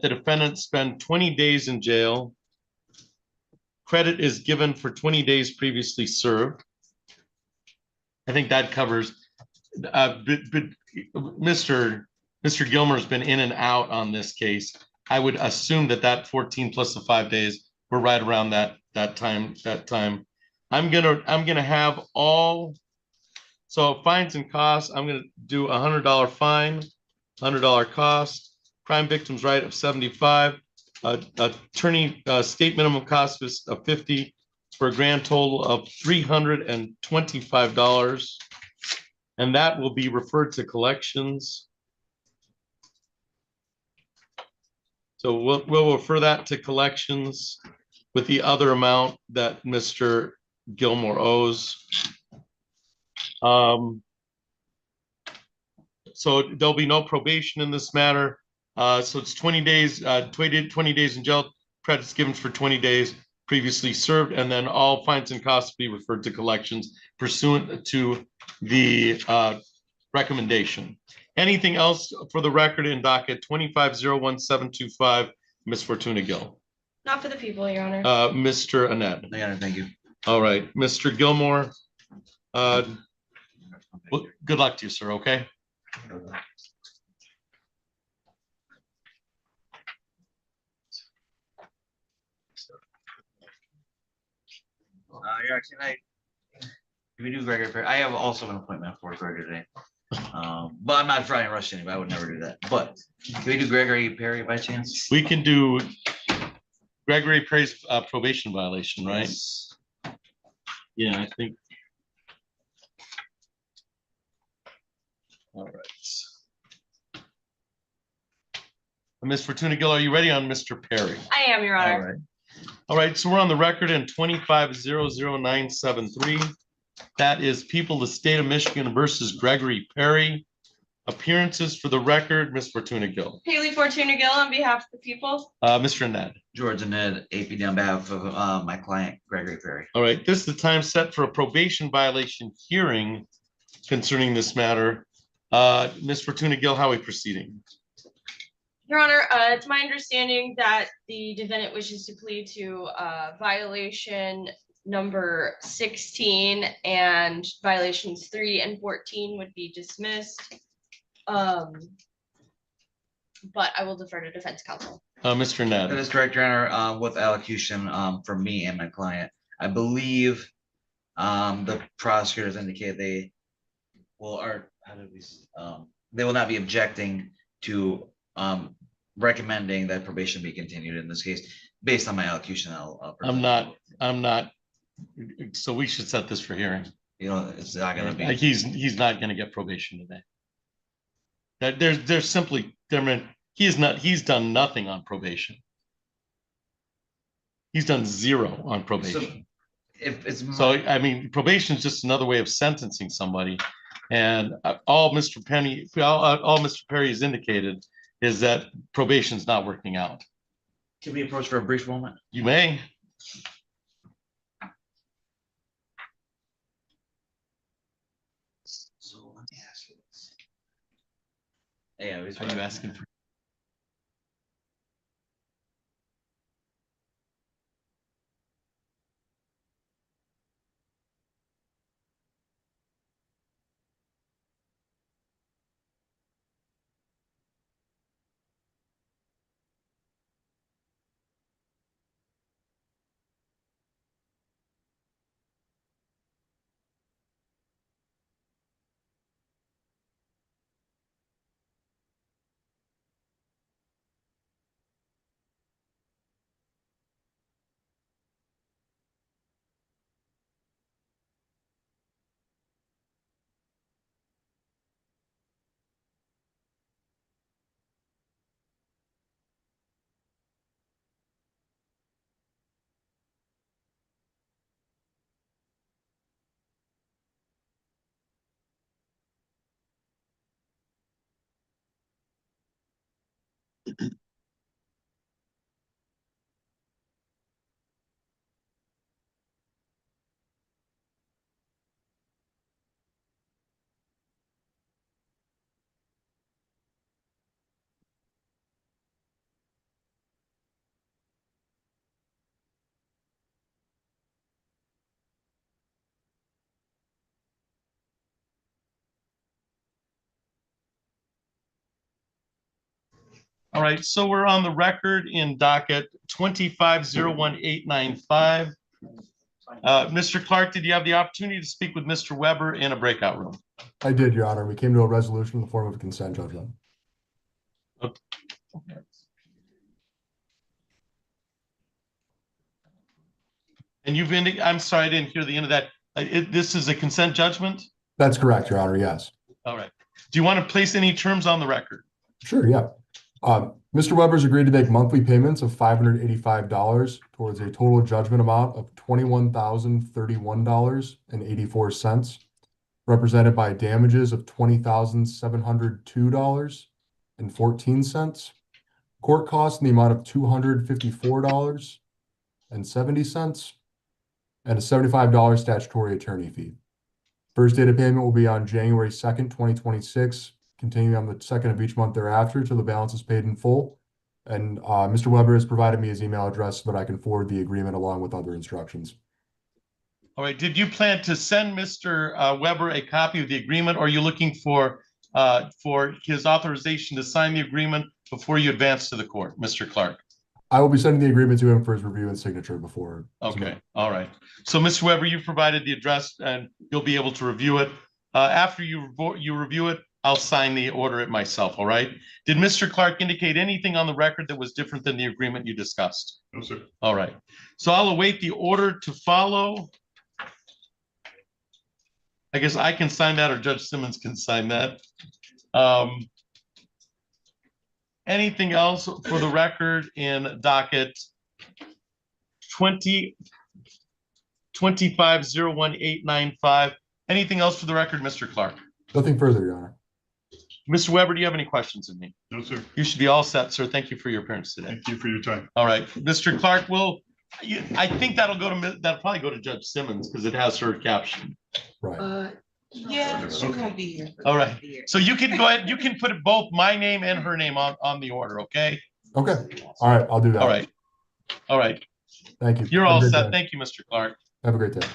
B: defendant spend 20 days in jail. Credit is given for 20 days previously served. I think that covers, Mr. Gilmore's been in and out on this case. I would assume that 14 plus the 5 days, we're right around that time. I'm gonna have all, so fines and costs, I'm gonna do $100 fine, $100 cost, crime victims right of 75, attorney state minimum cost of 50 for a grand total of $325. And that will be referred to collections. So we'll refer that to collections with the other amount that Mr. Gilmore owes. So there'll be no probation in this matter. So it's 20 days, 20 days in jail, credits given for 20 days previously served, and then all fines and costs be referred to collections pursuant to the recommendation. Anything else for the record in docket 25-01725, Ms. Fortuna Gill?
A: Not for the people, Your Honor.
B: Mr. Annette?
R: Your Honor, thank you.
B: All right, Mr. Gilmore. Well, good luck to you, sir, okay?
R: Your Honor, tonight, we do Gregory Perry. I have also an appointment for Gregory today. But I'm not trying to rush anybody. I would never do that. But can we do Gregory Perry by chance?
B: We can do Gregory Perry's probation violation, right? Yeah, I think. All right. Ms. Fortuna Gill, are you ready on Mr. Perry?
A: I am, Your Honor.
B: All right. All right, so we're on the record in 25-00973. That is People of the State of Michigan versus Gregory Perry. Appearances for the record, Ms. Fortuna Gill.
A: Haley Fortuna Gill on behalf of the people.
B: Mr. Ned.
R: George and Ned, AP on behalf of my client, Gregory Perry.
B: All right, this is the time set for a probation violation hearing concerning this matter. Ms. Fortuna Gill, how are we proceeding?
A: Your Honor, it's my understanding that the defendant wishes to plead to violation number 16, and violations 3 and 14 would be dismissed. But I will defer to defense counsel.
B: Mr. Ned.
R: That is correct, Your Honor, with allocution from me and my client. I believe the prosecutors indicated they will they will not be objecting to recommending that probation be continued in this case, based on my allocution.
B: I'm not. So we should set this for hearing.
R: You know, it's not going to be.
B: He's not going to get probation today. There's simply, he's done nothing on probation. He's done zero on probation. So I mean, probation is just another way of sentencing somebody. And all Mr. Perry has indicated is that probation is not working out.
R: Can we approach for a brief moment?
B: You may.
R: So let me ask you this. Yeah,
B: are you asking for? All right, so we're on the record in docket 25-01895. Mr. Clark, did you have the opportunity to speak with Mr. Weber in a breakout room?
J: I did, Your Honor. We came to a resolution in the form of a consent judgment.
B: Okay. And I'm sorry, I didn't hear the end of that. This is a consent judgment?
J: That's correct, Your Honor, yes.
B: All right. Do you want to place any terms on the record?
J: Sure, yeah. Mr. Weber's agreed to make monthly payments of $585 towards a total judgment amount of $21,031.84, represented by damages of $20,702.14, court costs in the amount of $254.70, and a $75 statutory attorney fee. First date of payment will be on January 2nd, 2026, continuing on the second of each month thereafter till the balance is paid in full. And Mr. Weber has provided me his email address so that I can forward the agreement along with other instructions.
B: All right, did you plan to send Mr. Weber a copy of the agreement, or are you looking for his authorization to sign the agreement before you advance to the court, Mr. Clark?
J: I will be sending the agreement to him for his review and signature before.
B: Okay, all right. So, Mr. Weber, you provided the address and you'll be able to review it. After you review it, I'll sign the order it myself, all right? Did Mr. Clark indicate anything on the record that was different than the agreement you discussed?
G: No, sir.
B: All right. So I'll await the order to follow. I guess I can sign that or Judge Simmons can sign that. Anything else for the record in docket 2501895? Anything else for the record, Mr. Clark?
J: Nothing further, Your Honor.
B: Mr. Weber, do you have any questions of me?
G: No, sir.
B: You should be all set, sir. Thank you for your appearance today.
G: Thank you for your time.
B: All right, Mr. Clark, I think that'll probably go to Judge Simmons because it has her caption.
J: Right.
P: Yeah, she won't be here.
B: All right, so you can go ahead, you can put both my name and her name on the order, okay?
J: Okay. All right, I'll do that.
B: All right. All right.
J: Thank you.
B: You're
J: Have a
B: all
J: great
B: set.
J: day.
B: Thank you, Mr. Clark.
J: Have a great day.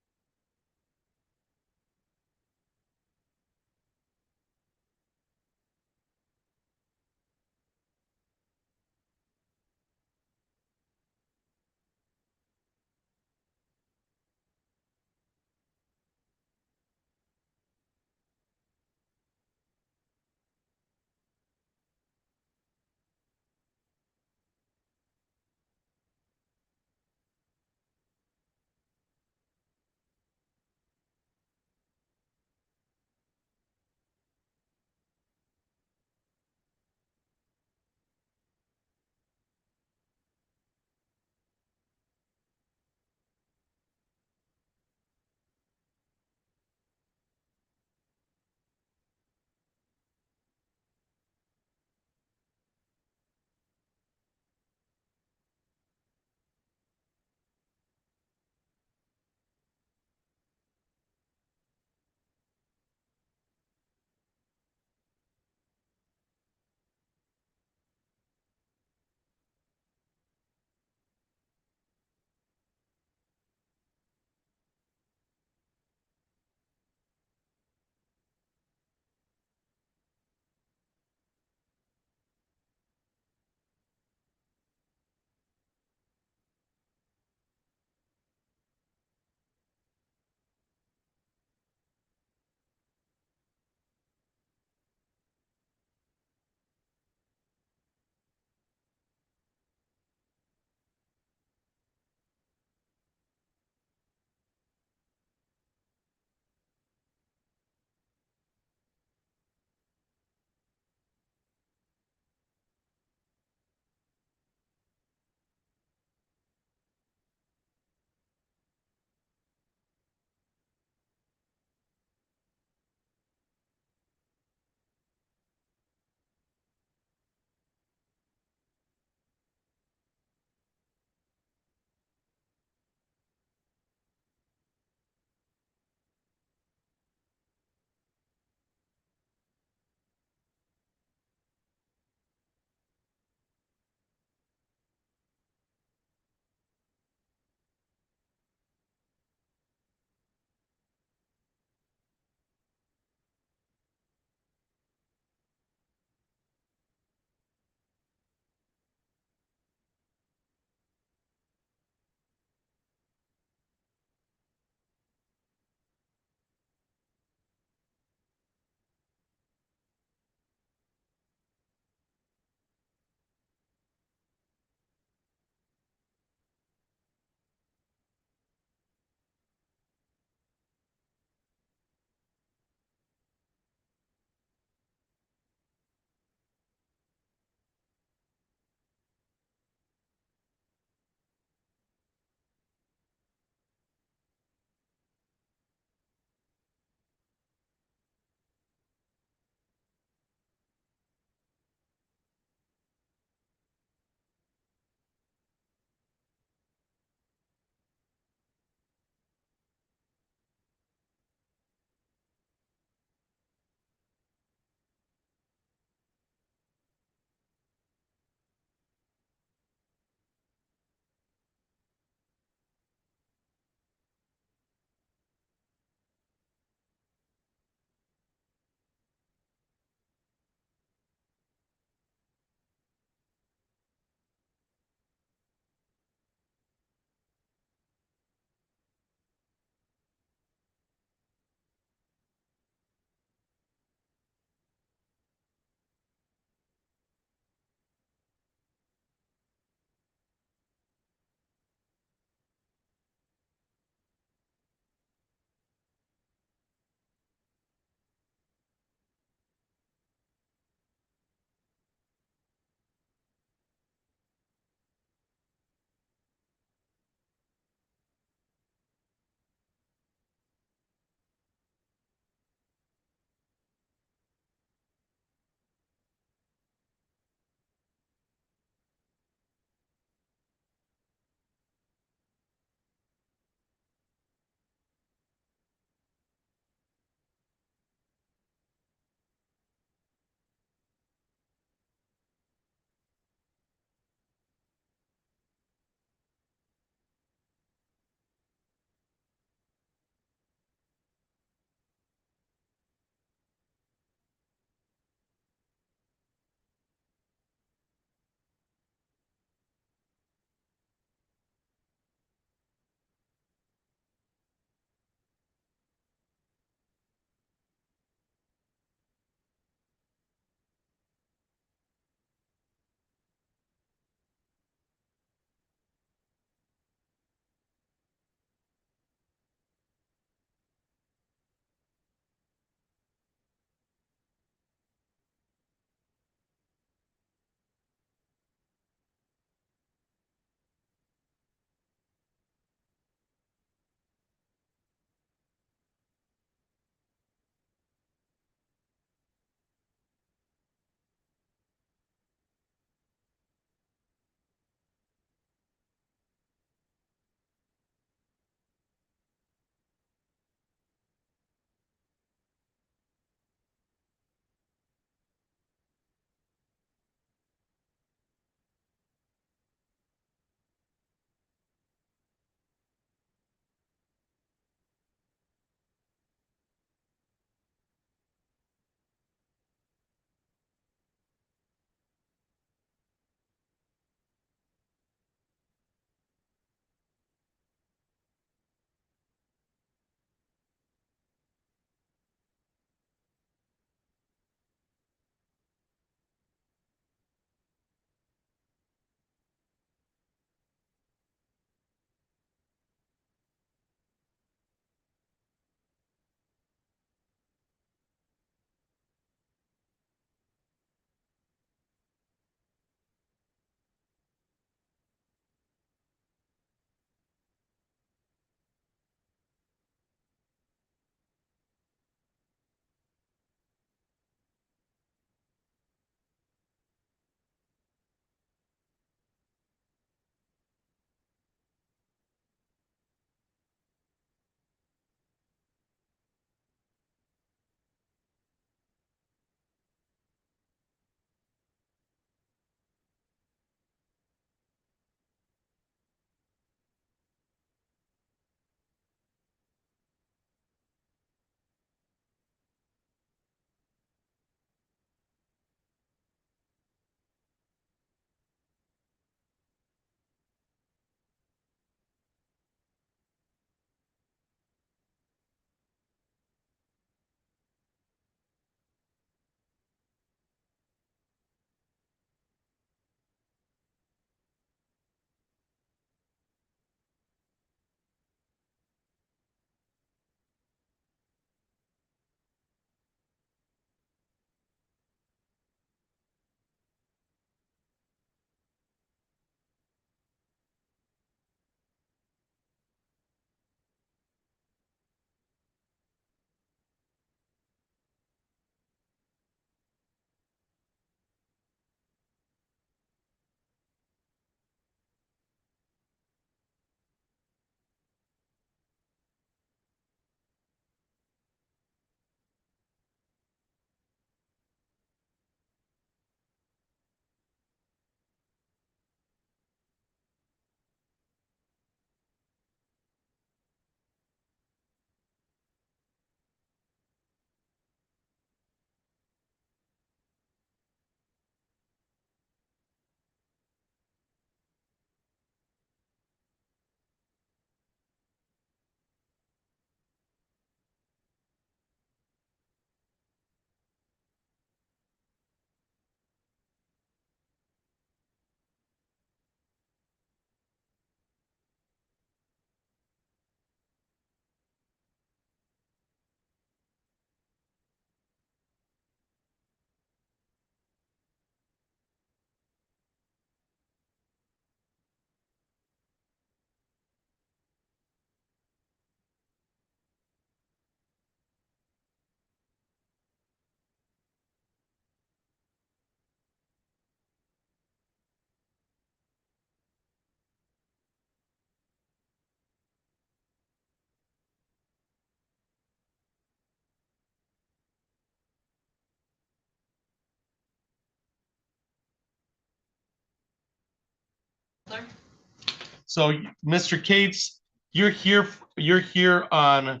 B: So, Mr. Cates, you're here on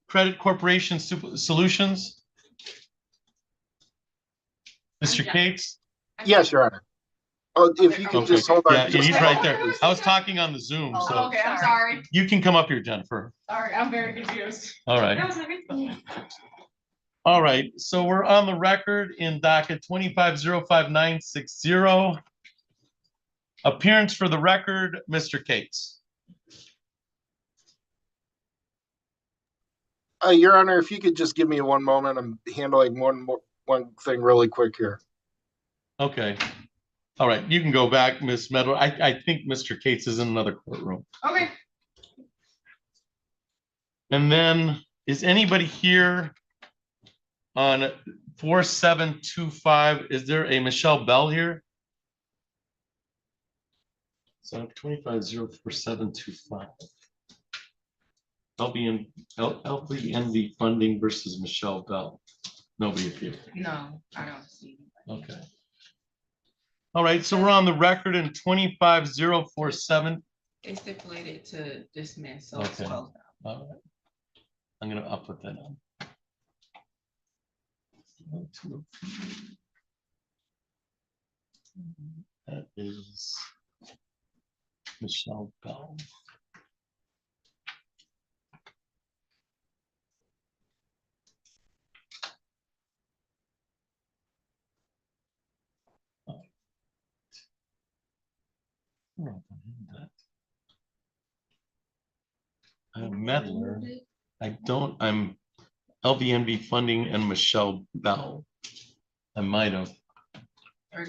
B: Credit Corporation Solutions? Mr. Cates?
F: Yes, Your Honor. Oh, if you could
B: Okay.
F: just hold on.
B: Yeah,
F: just
B: he's
F: a
B: right
F: moment,
B: there.
F: please.
B: I was talking on the Zoom, so
I: Okay, I'm sorry.
B: you can come up here, Jennifer.
I: Sorry, I'm very confused.
B: All right. All right, so we're on the record in docket 2505960. Appearance for the record, Mr. Cates.
F: Your Honor, if you could just give me one moment, I'm handling one thing really quick here.
B: Okay. All right, you can go back, Ms. Medler. I think Mr. Cates is in another courtroom.
I: Okay.
B: And then, is anybody here on 4725? Is there a Michelle Bell here? So 2504725. LBNV funding versus Michelle Bell. Nobody appeared.
P: No, I don't see.
B: Okay. All right, so we're on the record in 25047.
P: It's stipulated to dismiss, so it's
B: Okay.
P: closed out.
B: All right. I'll put that on. That is Michelle Bell. I'm Medler. I'm LVNV funding and Michelle Bell. I might have.
P: Or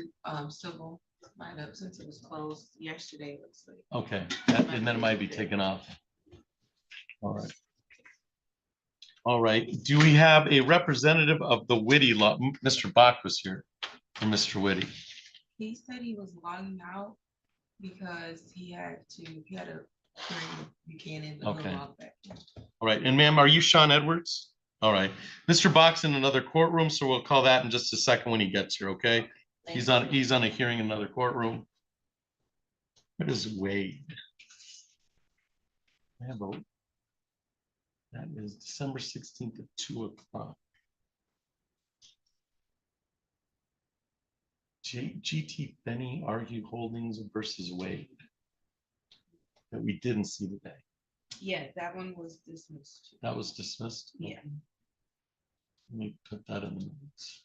P: civil might have, since it was closed yesterday, it looks like.
B: Okay, and then it might be taken off. All right. All right, do we have a representative of the Whitty law? Mr. Bach was here, or Mr. Whitty.
P: He said he was logging out because he had a hearing with Buchanan, but
B: Okay.
P: he'll log back.
B: All right, and ma'am, are you Sean Edwards? All right, Mr. Bach's in another courtroom, so we'll call that in just a second when he gets here, okay? He's on a hearing in another courtroom. What is Wade? I have a, that is December 16th at 2:00. GT Benny Argue Holdings versus Wade that we didn't see today.
P: Yeah, that one was dismissed.
B: That was dismissed?
P: Yeah.
B: Let me put that in the minutes.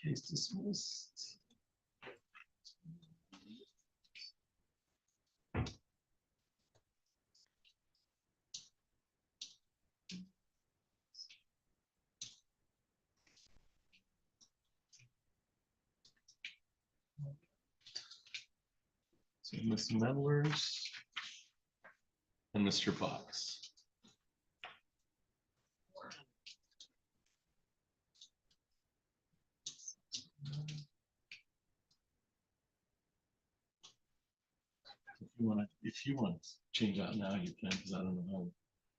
B: Case dismissed. So Ms. Medlers and Mr. Fox. If you want to change out now, you can, because I don't know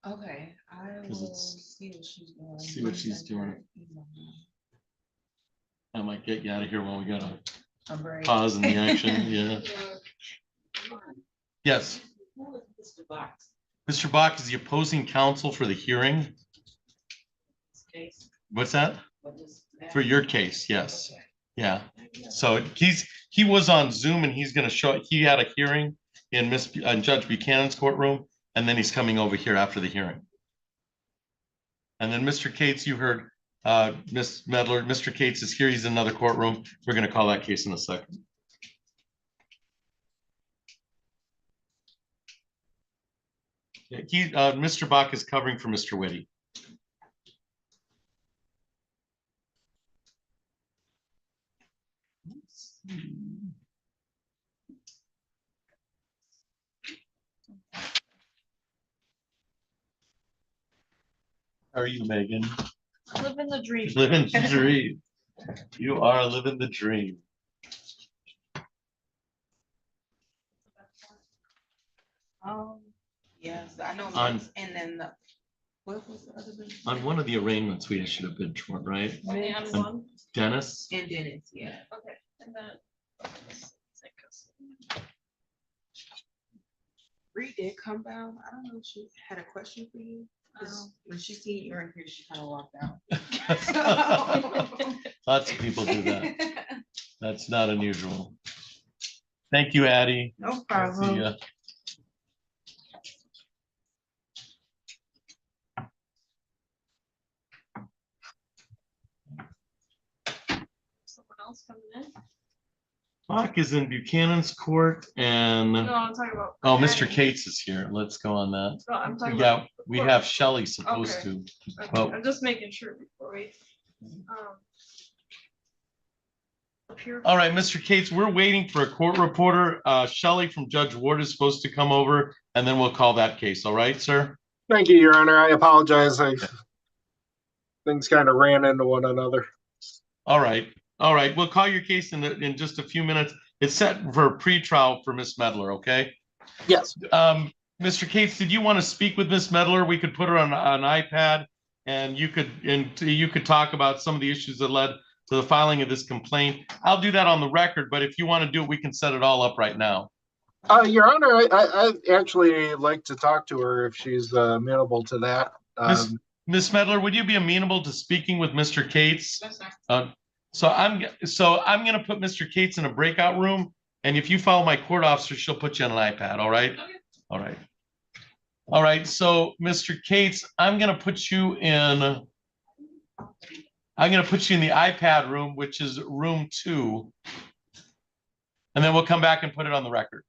P: Okay, I will see what she's doing.
B: See what she's doing. I might get you out of here while we got
P: A break.
B: pause in the action. Yeah. Yes.
P: Mr. Box.
B: Mr. Bach is the opposing counsel for the hearing. What's that? For your case, yes. Yeah. So he was on Zoom and he's going to show, he had a hearing in Judge Buchanan's courtroom, and then he's coming over here after the hearing. And then Mr. Cates, you heard Ms. Medler, Mr. Cates is here. He's in another courtroom. We're going to call that case in a second. Yeah, Mr. Bach is covering for Mr. Whitty. How are you, Megan?
A: Living the dream.
B: Living the dream. You are living the dream.
P: Yes, I know.
B: On-
P: Max, and then what was the other one?
B: On one of the arraignments, we should have been short, right?
A: Only on
B: On
A: one?
B: Dennis?
P: And Dennis, yeah.
A: Okay, and then.
P: Bree did come down. I don't know if she had a question for you. 'Cause when she seen you in here, she kind of walked out.
B: Lots of people do that. That's not unusual. Thank you, Addie.
P: No
B: See
P: problem.
B: ya.
A: Someone else coming in?
B: Bach is in Buchanan's court and,
A: No, I'm talking about.
B: oh, Mr. Cates is here. Let's go on that.
A: No, I'm talking
B: Yeah,
A: about.
B: we have Shelley supposed
A: Okay.
B: to.
A: Okay,
B: Well,
A: I'm just making sure before we. Appear.
B: all right, Mr. Cates, we're waiting for a court reporter. Shelley from Judge Ward is supposed to come over and then we'll call that case. All right, sir?
F: Thank you, Your Honor. I apologize. Things kind of ran into one another.
B: All right. All right. We'll call your case in just a few minutes. It's set for a pretrial for Miss Medler, okay?
F: Yes.
B: Mr. Cates, did you want to speak with Miss Medler? We could put her on an iPad and you could talk about some of the issues that led to the filing of this complaint. I'll do that on the record, but if you want to do it, we can set it all up right now.
F: Your Honor, I'd actually like to talk to her if she's amenable to that.
B: Miss Medler, would you be amenable to speaking with Mr. Cates? So I'm going to put Mr. Cates in a breakout room, and if you follow my court officer, she'll put you on an iPad. All right. All right. All right. So Mr. Cates, I'm going to put you in the iPad room, which is room 2, and then we'll come back and put it on the record.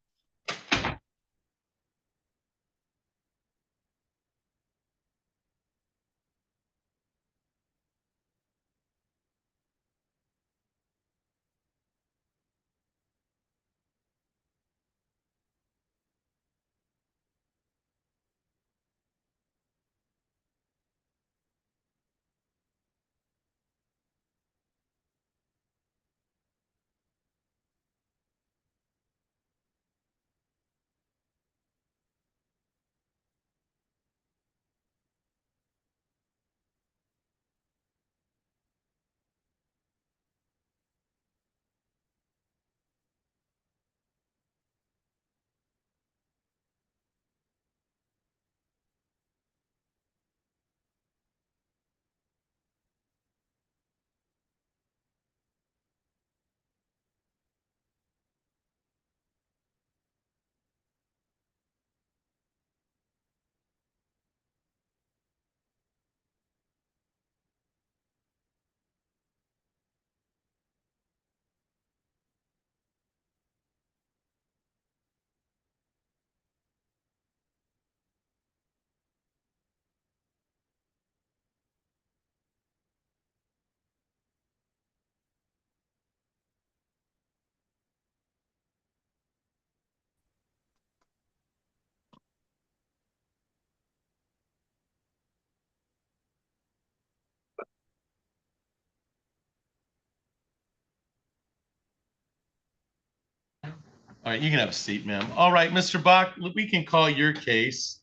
B: All right, you can have a seat, ma'am. All right, Mr. Bach, we can call your case.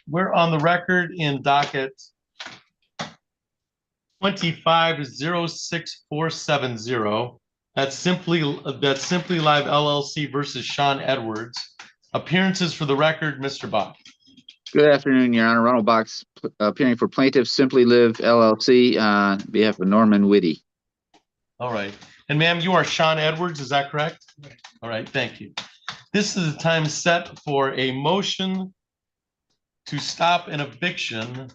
B: We're on the record in docket 25-06470. That's Simply Live LLC versus Sean Edwards. Appearances for the record, Mr. Bach.
V: Good afternoon, Your Honor. Ronald Box, appearing for plaintiff Simply Live LLC on behalf of Norman Whitty.
B: All right. And ma'am, you are Sean Edwards, is that correct? All right, thank you. This is the time set for a motion to stop an eviction.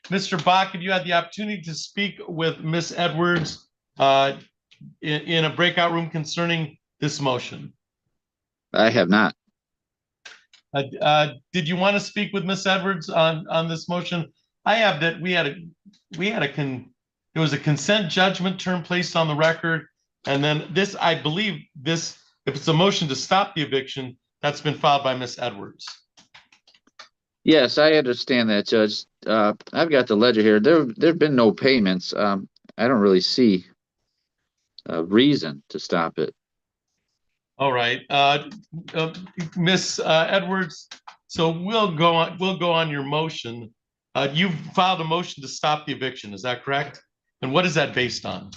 B: Mr. Bach, have you had the opportunity to speak with Miss Edwards in a breakout room concerning this motion?
V: I have not.
B: Did you want to speak with Miss Edwards on this motion? I have that there was a consent judgment term placed on the record. And then this, I believe this, if it's a motion to stop the eviction, that's been filed by Miss Edwards.
V: Yes, I understand that, Judge. I've got the ledger here. There've been no payments. I don't really see a reason to stop it.
B: All right, Miss Edwards, so we'll go on your motion. You filed a motion to stop the eviction, is that correct? And what is that based on?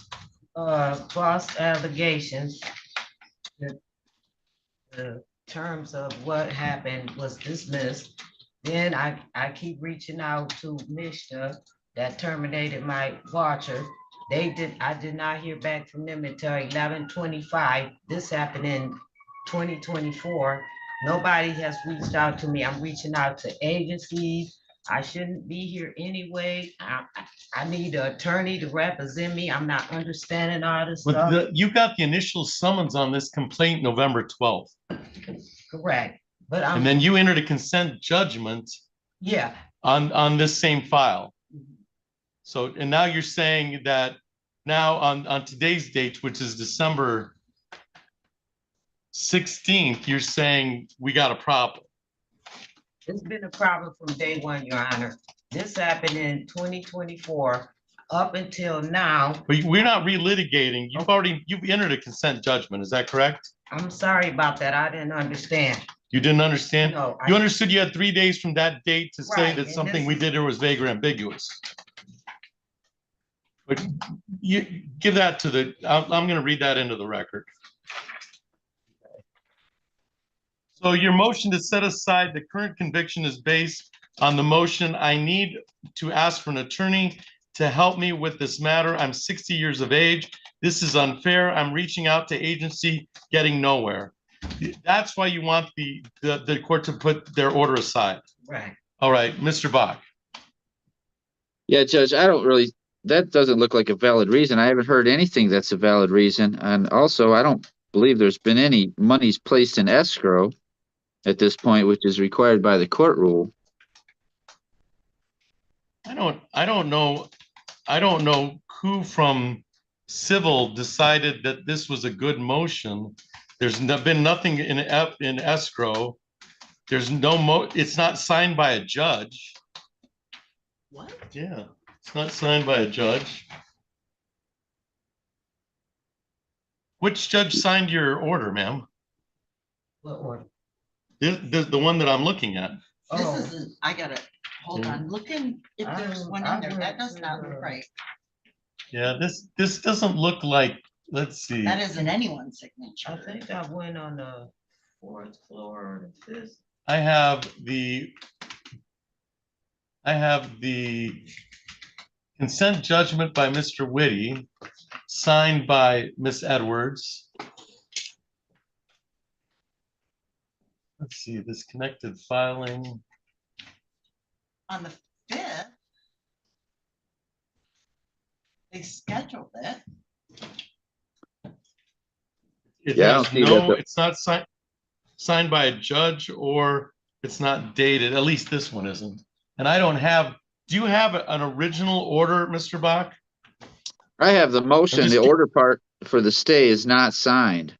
H: False allegations. The terms of what happened was dismissed. Then I keep reaching out to Mishta that terminated my watcher. I did not hear back from them until 11/25. This happened in 2024. Nobody has reached out to me. I'm reaching out to agencies. I shouldn't be here anyway. I need an attorney to represent me. I'm not understanding all this stuff.
B: But you got the initial summons on this complaint November 12th.
H: Correct, but
B: And then you entered a consent judgment
H: yeah,
B: on this same file. So, and now you're saying that now on today's date, which is December 16th, you're saying we got a problem.
H: it's been a problem from day one, Your Honor. This happened in 2024 up until now.
B: But we're not relitigating. You've entered a consent judgment. Is that correct?
H: I'm sorry about that. I didn't understand.
B: You didn't understand?
H: No,
B: You understood you had 3 days from that date to say
H: Right,
B: that
H: and
B: something we
H: this-
B: did here was vague or ambiguous. But you give that to the, I'm gonna read that into the record. So your motion to set aside the current conviction is based on the motion, I need to ask for an attorney to help me with this matter. I'm 60 years of age. This is unfair. I'm reaching out to agency, getting nowhere. That's why you want the court to put their order aside.
H: Right.
B: All right, Mr. Bach.
V: Yeah, Judge, that doesn't look like a valid reason. I haven't heard anything that's a valid reason. And also, I don't believe there's been any monies placed in escrow at this point, which is required by the court rule.
B: I don't know who from civil decided that this was a good motion. There's been nothing in escrow. There's it's not signed by a judge.
H: What?
B: Yeah, it's not signed by a judge. Which judge signed your order, ma'am?
H: What order?
B: The one that I'm looking at.
H: This
L: is, I gotta, hold
B: Yeah.
L: on, looking if there's one in there, that does not look right.
B: Yeah, this doesn't look like, let's see.
L: That isn't anyone's signature.
H: I think I went on the 4th floor or the 5th.
B: I have the consent judgment by Mr. Whitty, signed by Miss Edwards. Let's see, this connected filing.
L: On the 5th, they scheduled it.
V: Yeah, I don't see that.
B: It's not signed by a judge, or it's not dated. At least this one isn't. And I don't have, do you have an original order, Mr. Bach?
V: I have the motion. The order part for the stay is not signed.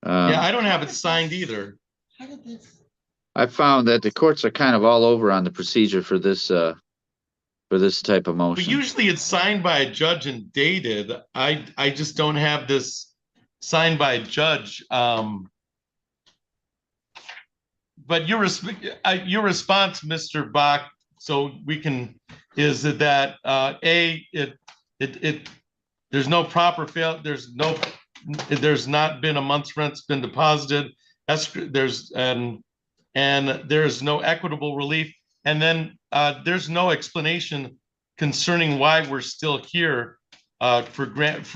B: Yeah, I don't have it signed either.
L: How did this?
V: I found that the courts are kind of all over on the procedure for this type of
B: But
V: motion.
B: usually it's signed by a judge and dated. I just don't have this signed by a judge. But your response, Mr. Bach, so we can, is that there's no proper fail, there's not been a month's rent's been deposited. There's no equitable relief, and then there's no explanation concerning why we're still here for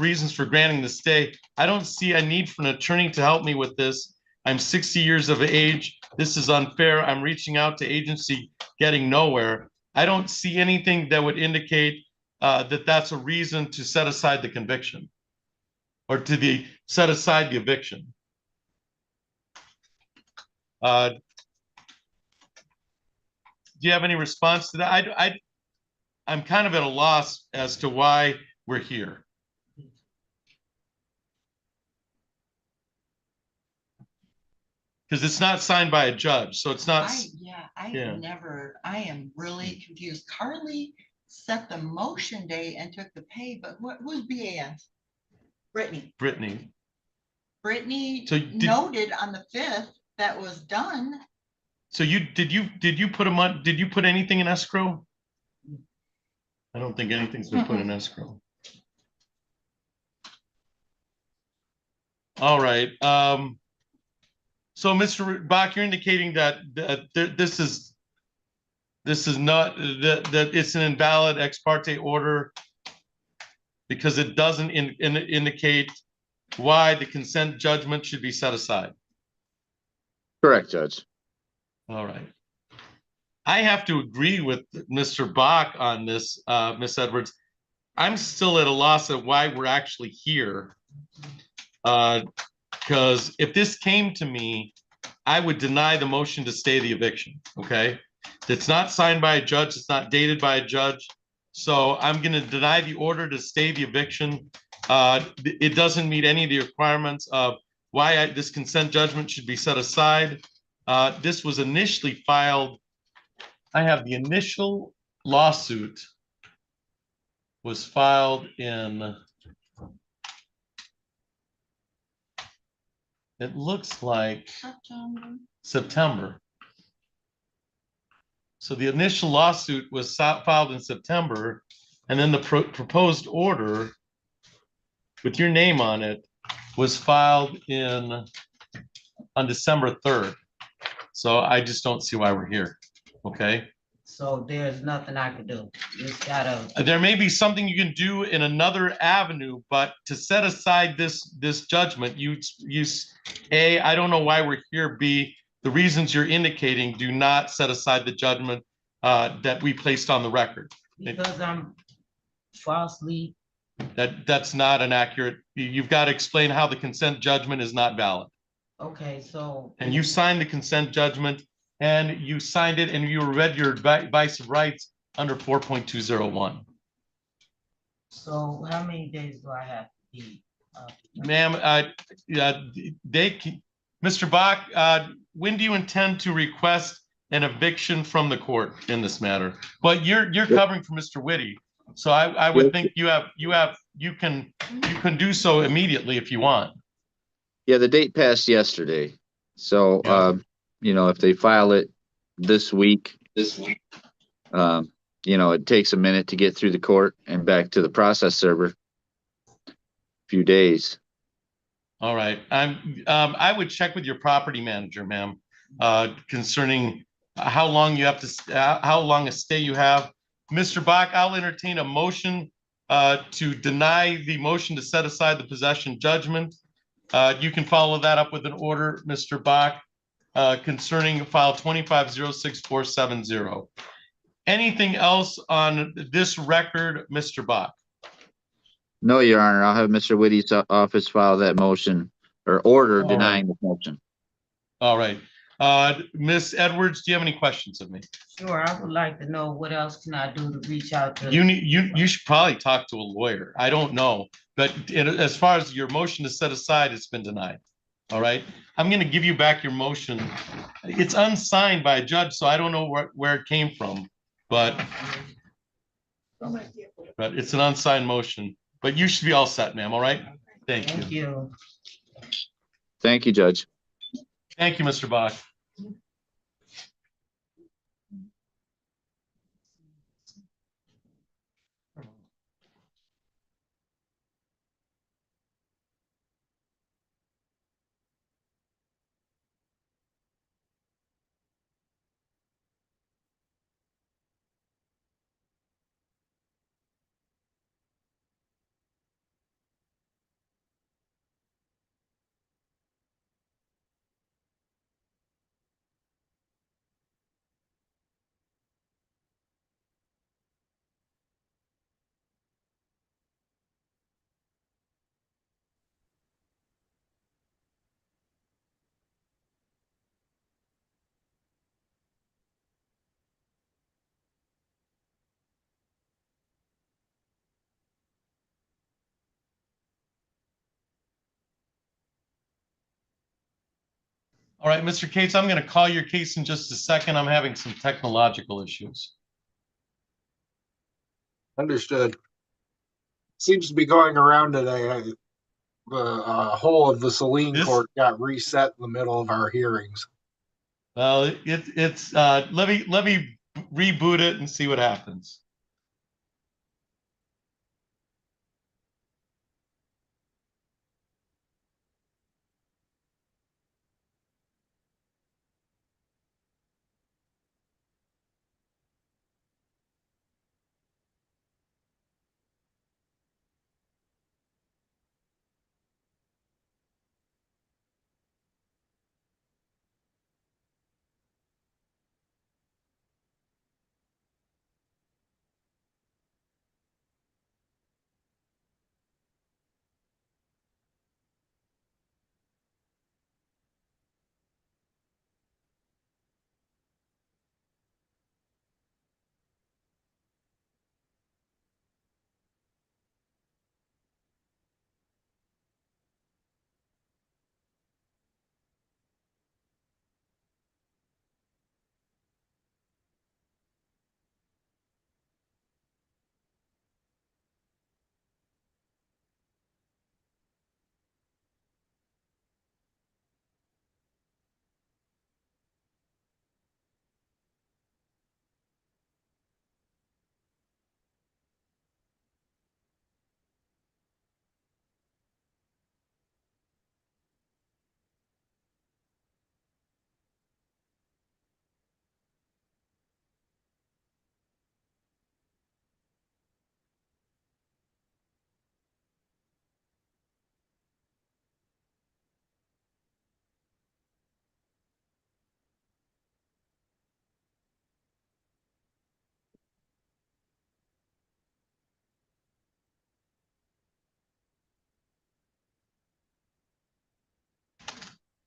B: reasons for granting the stay. I don't see a need for an attorney to help me with this. I'm 60 years of age. This is unfair. I'm reaching out to agency, getting nowhere. I don't see anything that would indicate that that's a reason to set aside the conviction or to set aside the eviction. Do you have any response to that? I'm kind of at a loss as to why we're here. Because it's not signed by a judge, so it's not.
L: I am really confused. Carly set the motion date and took the pay, but who's BAS? Brittany.
B: Brittany.
L: Brittany
B: So did-
L: noted on the 5th that was done.
B: So did you put a month, did you put anything in escrow? I don't think anything's been put in escrow. All right, so Mr. Bach, you're indicating that, this is not, that it's an invalid ex parte order because it doesn't indicate why the consent judgment should be set aside.
V: Correct, Judge.
B: All right. I have to agree with Mr. Bach on this, Ms. Edwards. I'm still at a loss of why we're actually here. Because if this came to me, I would deny the motion to stay the eviction, okay? It's not signed by a judge, it's not dated by a judge. So I'm gonna deny the order to stay the eviction. It doesn't meet any of the requirements of why this consent judgment should be set aside. This was initially filed, I have the initial lawsuit was filed in, it looks like September. So the initial lawsuit was filed in September, and then the proposed order with your name on it was filed on December 3rd. So I just don't see why we're here, okay?
H: So there's nothing I can do. Just gotta,
B: There may be something you can do in another avenue, but to set aside this judgment, I don't know why we're here. B, the reasons you're indicating do not set aside the judgment that we placed on the record.
H: because I'm falsely,
B: That's not an accurate, you've got to explain how the consent judgment is not valid.
H: okay, so.
B: And you signed the consent judgment and you signed it and you read your advice of rights under 4.201.
H: So how many days do I have to be?
B: Ma'am, Mr. Bach, when do you intend to request an eviction from the court in this matter? But you're covering for Mr. Whitty, so I would think you can do so immediately if you want.
V: Yeah, the date passed yesterday. So, you know, if they file it this week, you know, it takes a minute to get through the court and back to the process server. Few days.
B: All right, I would check with your property manager, ma'am, concerning how long you have to, how long a stay you have. Mr. Bach, I'll entertain a motion to deny the motion to set aside the possession judgment. You can follow that up with an order, Mr. Bach, concerning file 2506470. Anything else on this record, Mr. Bach?
V: No, Your Honor, I'll have Mr. Whitty's office file that motion or order
B: All
V: denying the motion.
B: All right. Ms. Edwards, do you have any questions of me?
H: Sure, I would like to know what else can I do to reach out to.
B: You should probably talk to a lawyer. I don't know, but as far as your motion to set aside, it's been denied. All right. I'm going to give you back your motion. It's unsigned by a judge, so I don't know where it came from, but it's an unsigned motion. But you should be all set, ma'am. All right. Thank you.
H: Thank you.
V: Thank you, Judge.
B: Thank you, Mr. Bach. All right, Mr. Cates, I'm going to call your case in just a second. I'm having some technological issues.
F: Understood. Seems to be going around today. whole of the Saline
B: This-
F: court got reset in the middle of our hearings.
B: Well, it's let me reboot it and see what happens.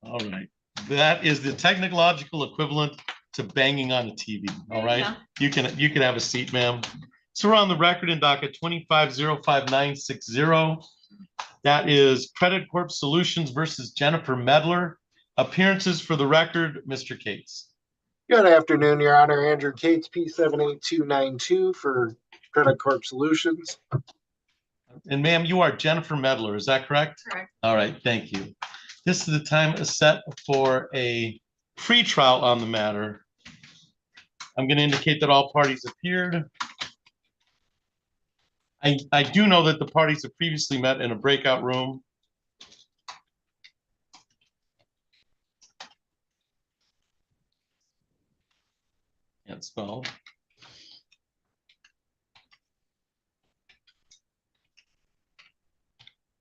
B: All right. That is the technological equivalent to banging on a TV. All right. You can have a seat, ma'am. So we're on the record in docket 2505960. That is Credit Corp Solutions versus Jennifer Medler. Appearances for the record, Mr. Cates.
F: Good afternoon, Your Honor. Andrew Cates, P78292 for Credit Corp Solutions.
B: And ma'am, you are Jennifer Medler, is that correct?
A: Correct.
B: All right, thank you. This is the time set for a pretrial on the matter. I'm going to indicate that all parties appeared. I do know that the parties have previously met in a breakout room. Can't spell.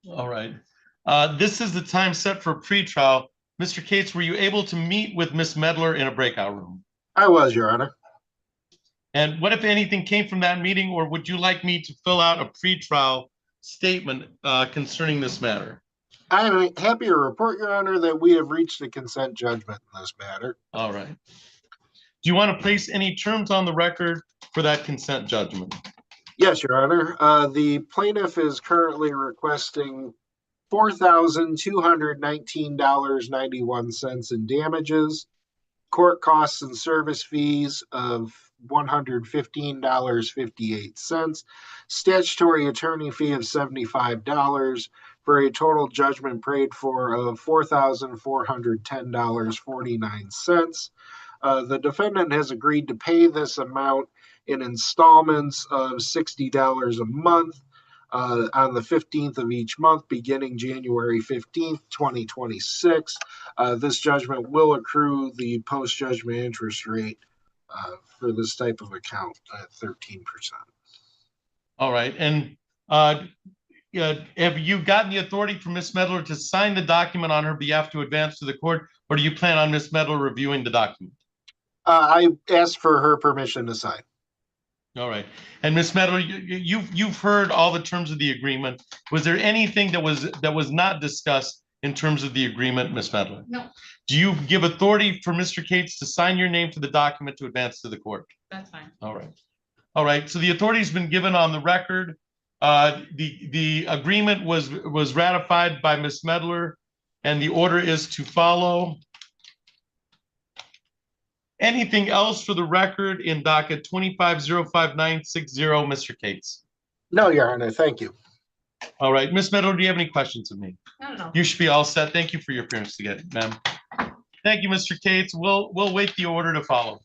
B: All right. This is the time set for pretrial. Mr. Cates, were you able to meet with Miss Medler in a breakout room?
F: I was, Your Honor.
B: And what, if anything, came from that meeting, or would you like me to fill out a pretrial statement concerning this matter?
F: I am happy to report, Your Honor, that we have reached a consent judgment in this matter.
B: All right. Do you want to place any terms on the record for that consent judgment?
F: Yes, Your Honor. The plaintiff is currently requesting $4,219.91 in damages, court costs and service fees of $115.58, statutory attorney fee of $75, for a total judgment paid for of $4,410.49. The defendant has agreed to pay this amount in installments of $60 a month on the 15th of each month, beginning January 15th, 2026. This judgment will accrue the post-judgment interest rate for this type of account at 13%.
B: All right. And have you gotten the authority from Ms. Medler to sign the document on her behalf to advance to the court, or do you plan on Ms. Medler reviewing the document?
F: I asked for her permission to sign.
B: All right. And Ms. Medler, you've heard all the terms of the agreement. Was there anything that was not discussed in terms of the agreement, Ms. Medler?
A: No,
B: Do you give authority for Mr. Cates to sign your name to the document to advance to the court?
A: that's fine.
B: All right. All right. So the authority's been given on the record. The agreement was ratified by Ms. Medler, and the order is to follow. Anything else for the record in docket 2505960, Mr. Cates?
F: No, Your Honor. Thank you.
B: All right, Ms. Meadow, do you have any questions of me?
A: No.
B: You should be all set. Thank you for your appearance today, ma'am. Thank you, Mr. Cates. We'll wait the order to follow.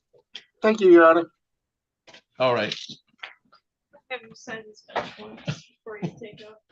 F: Thank you, Your Honor.
B: All right.
A: Have you signed this before you take up?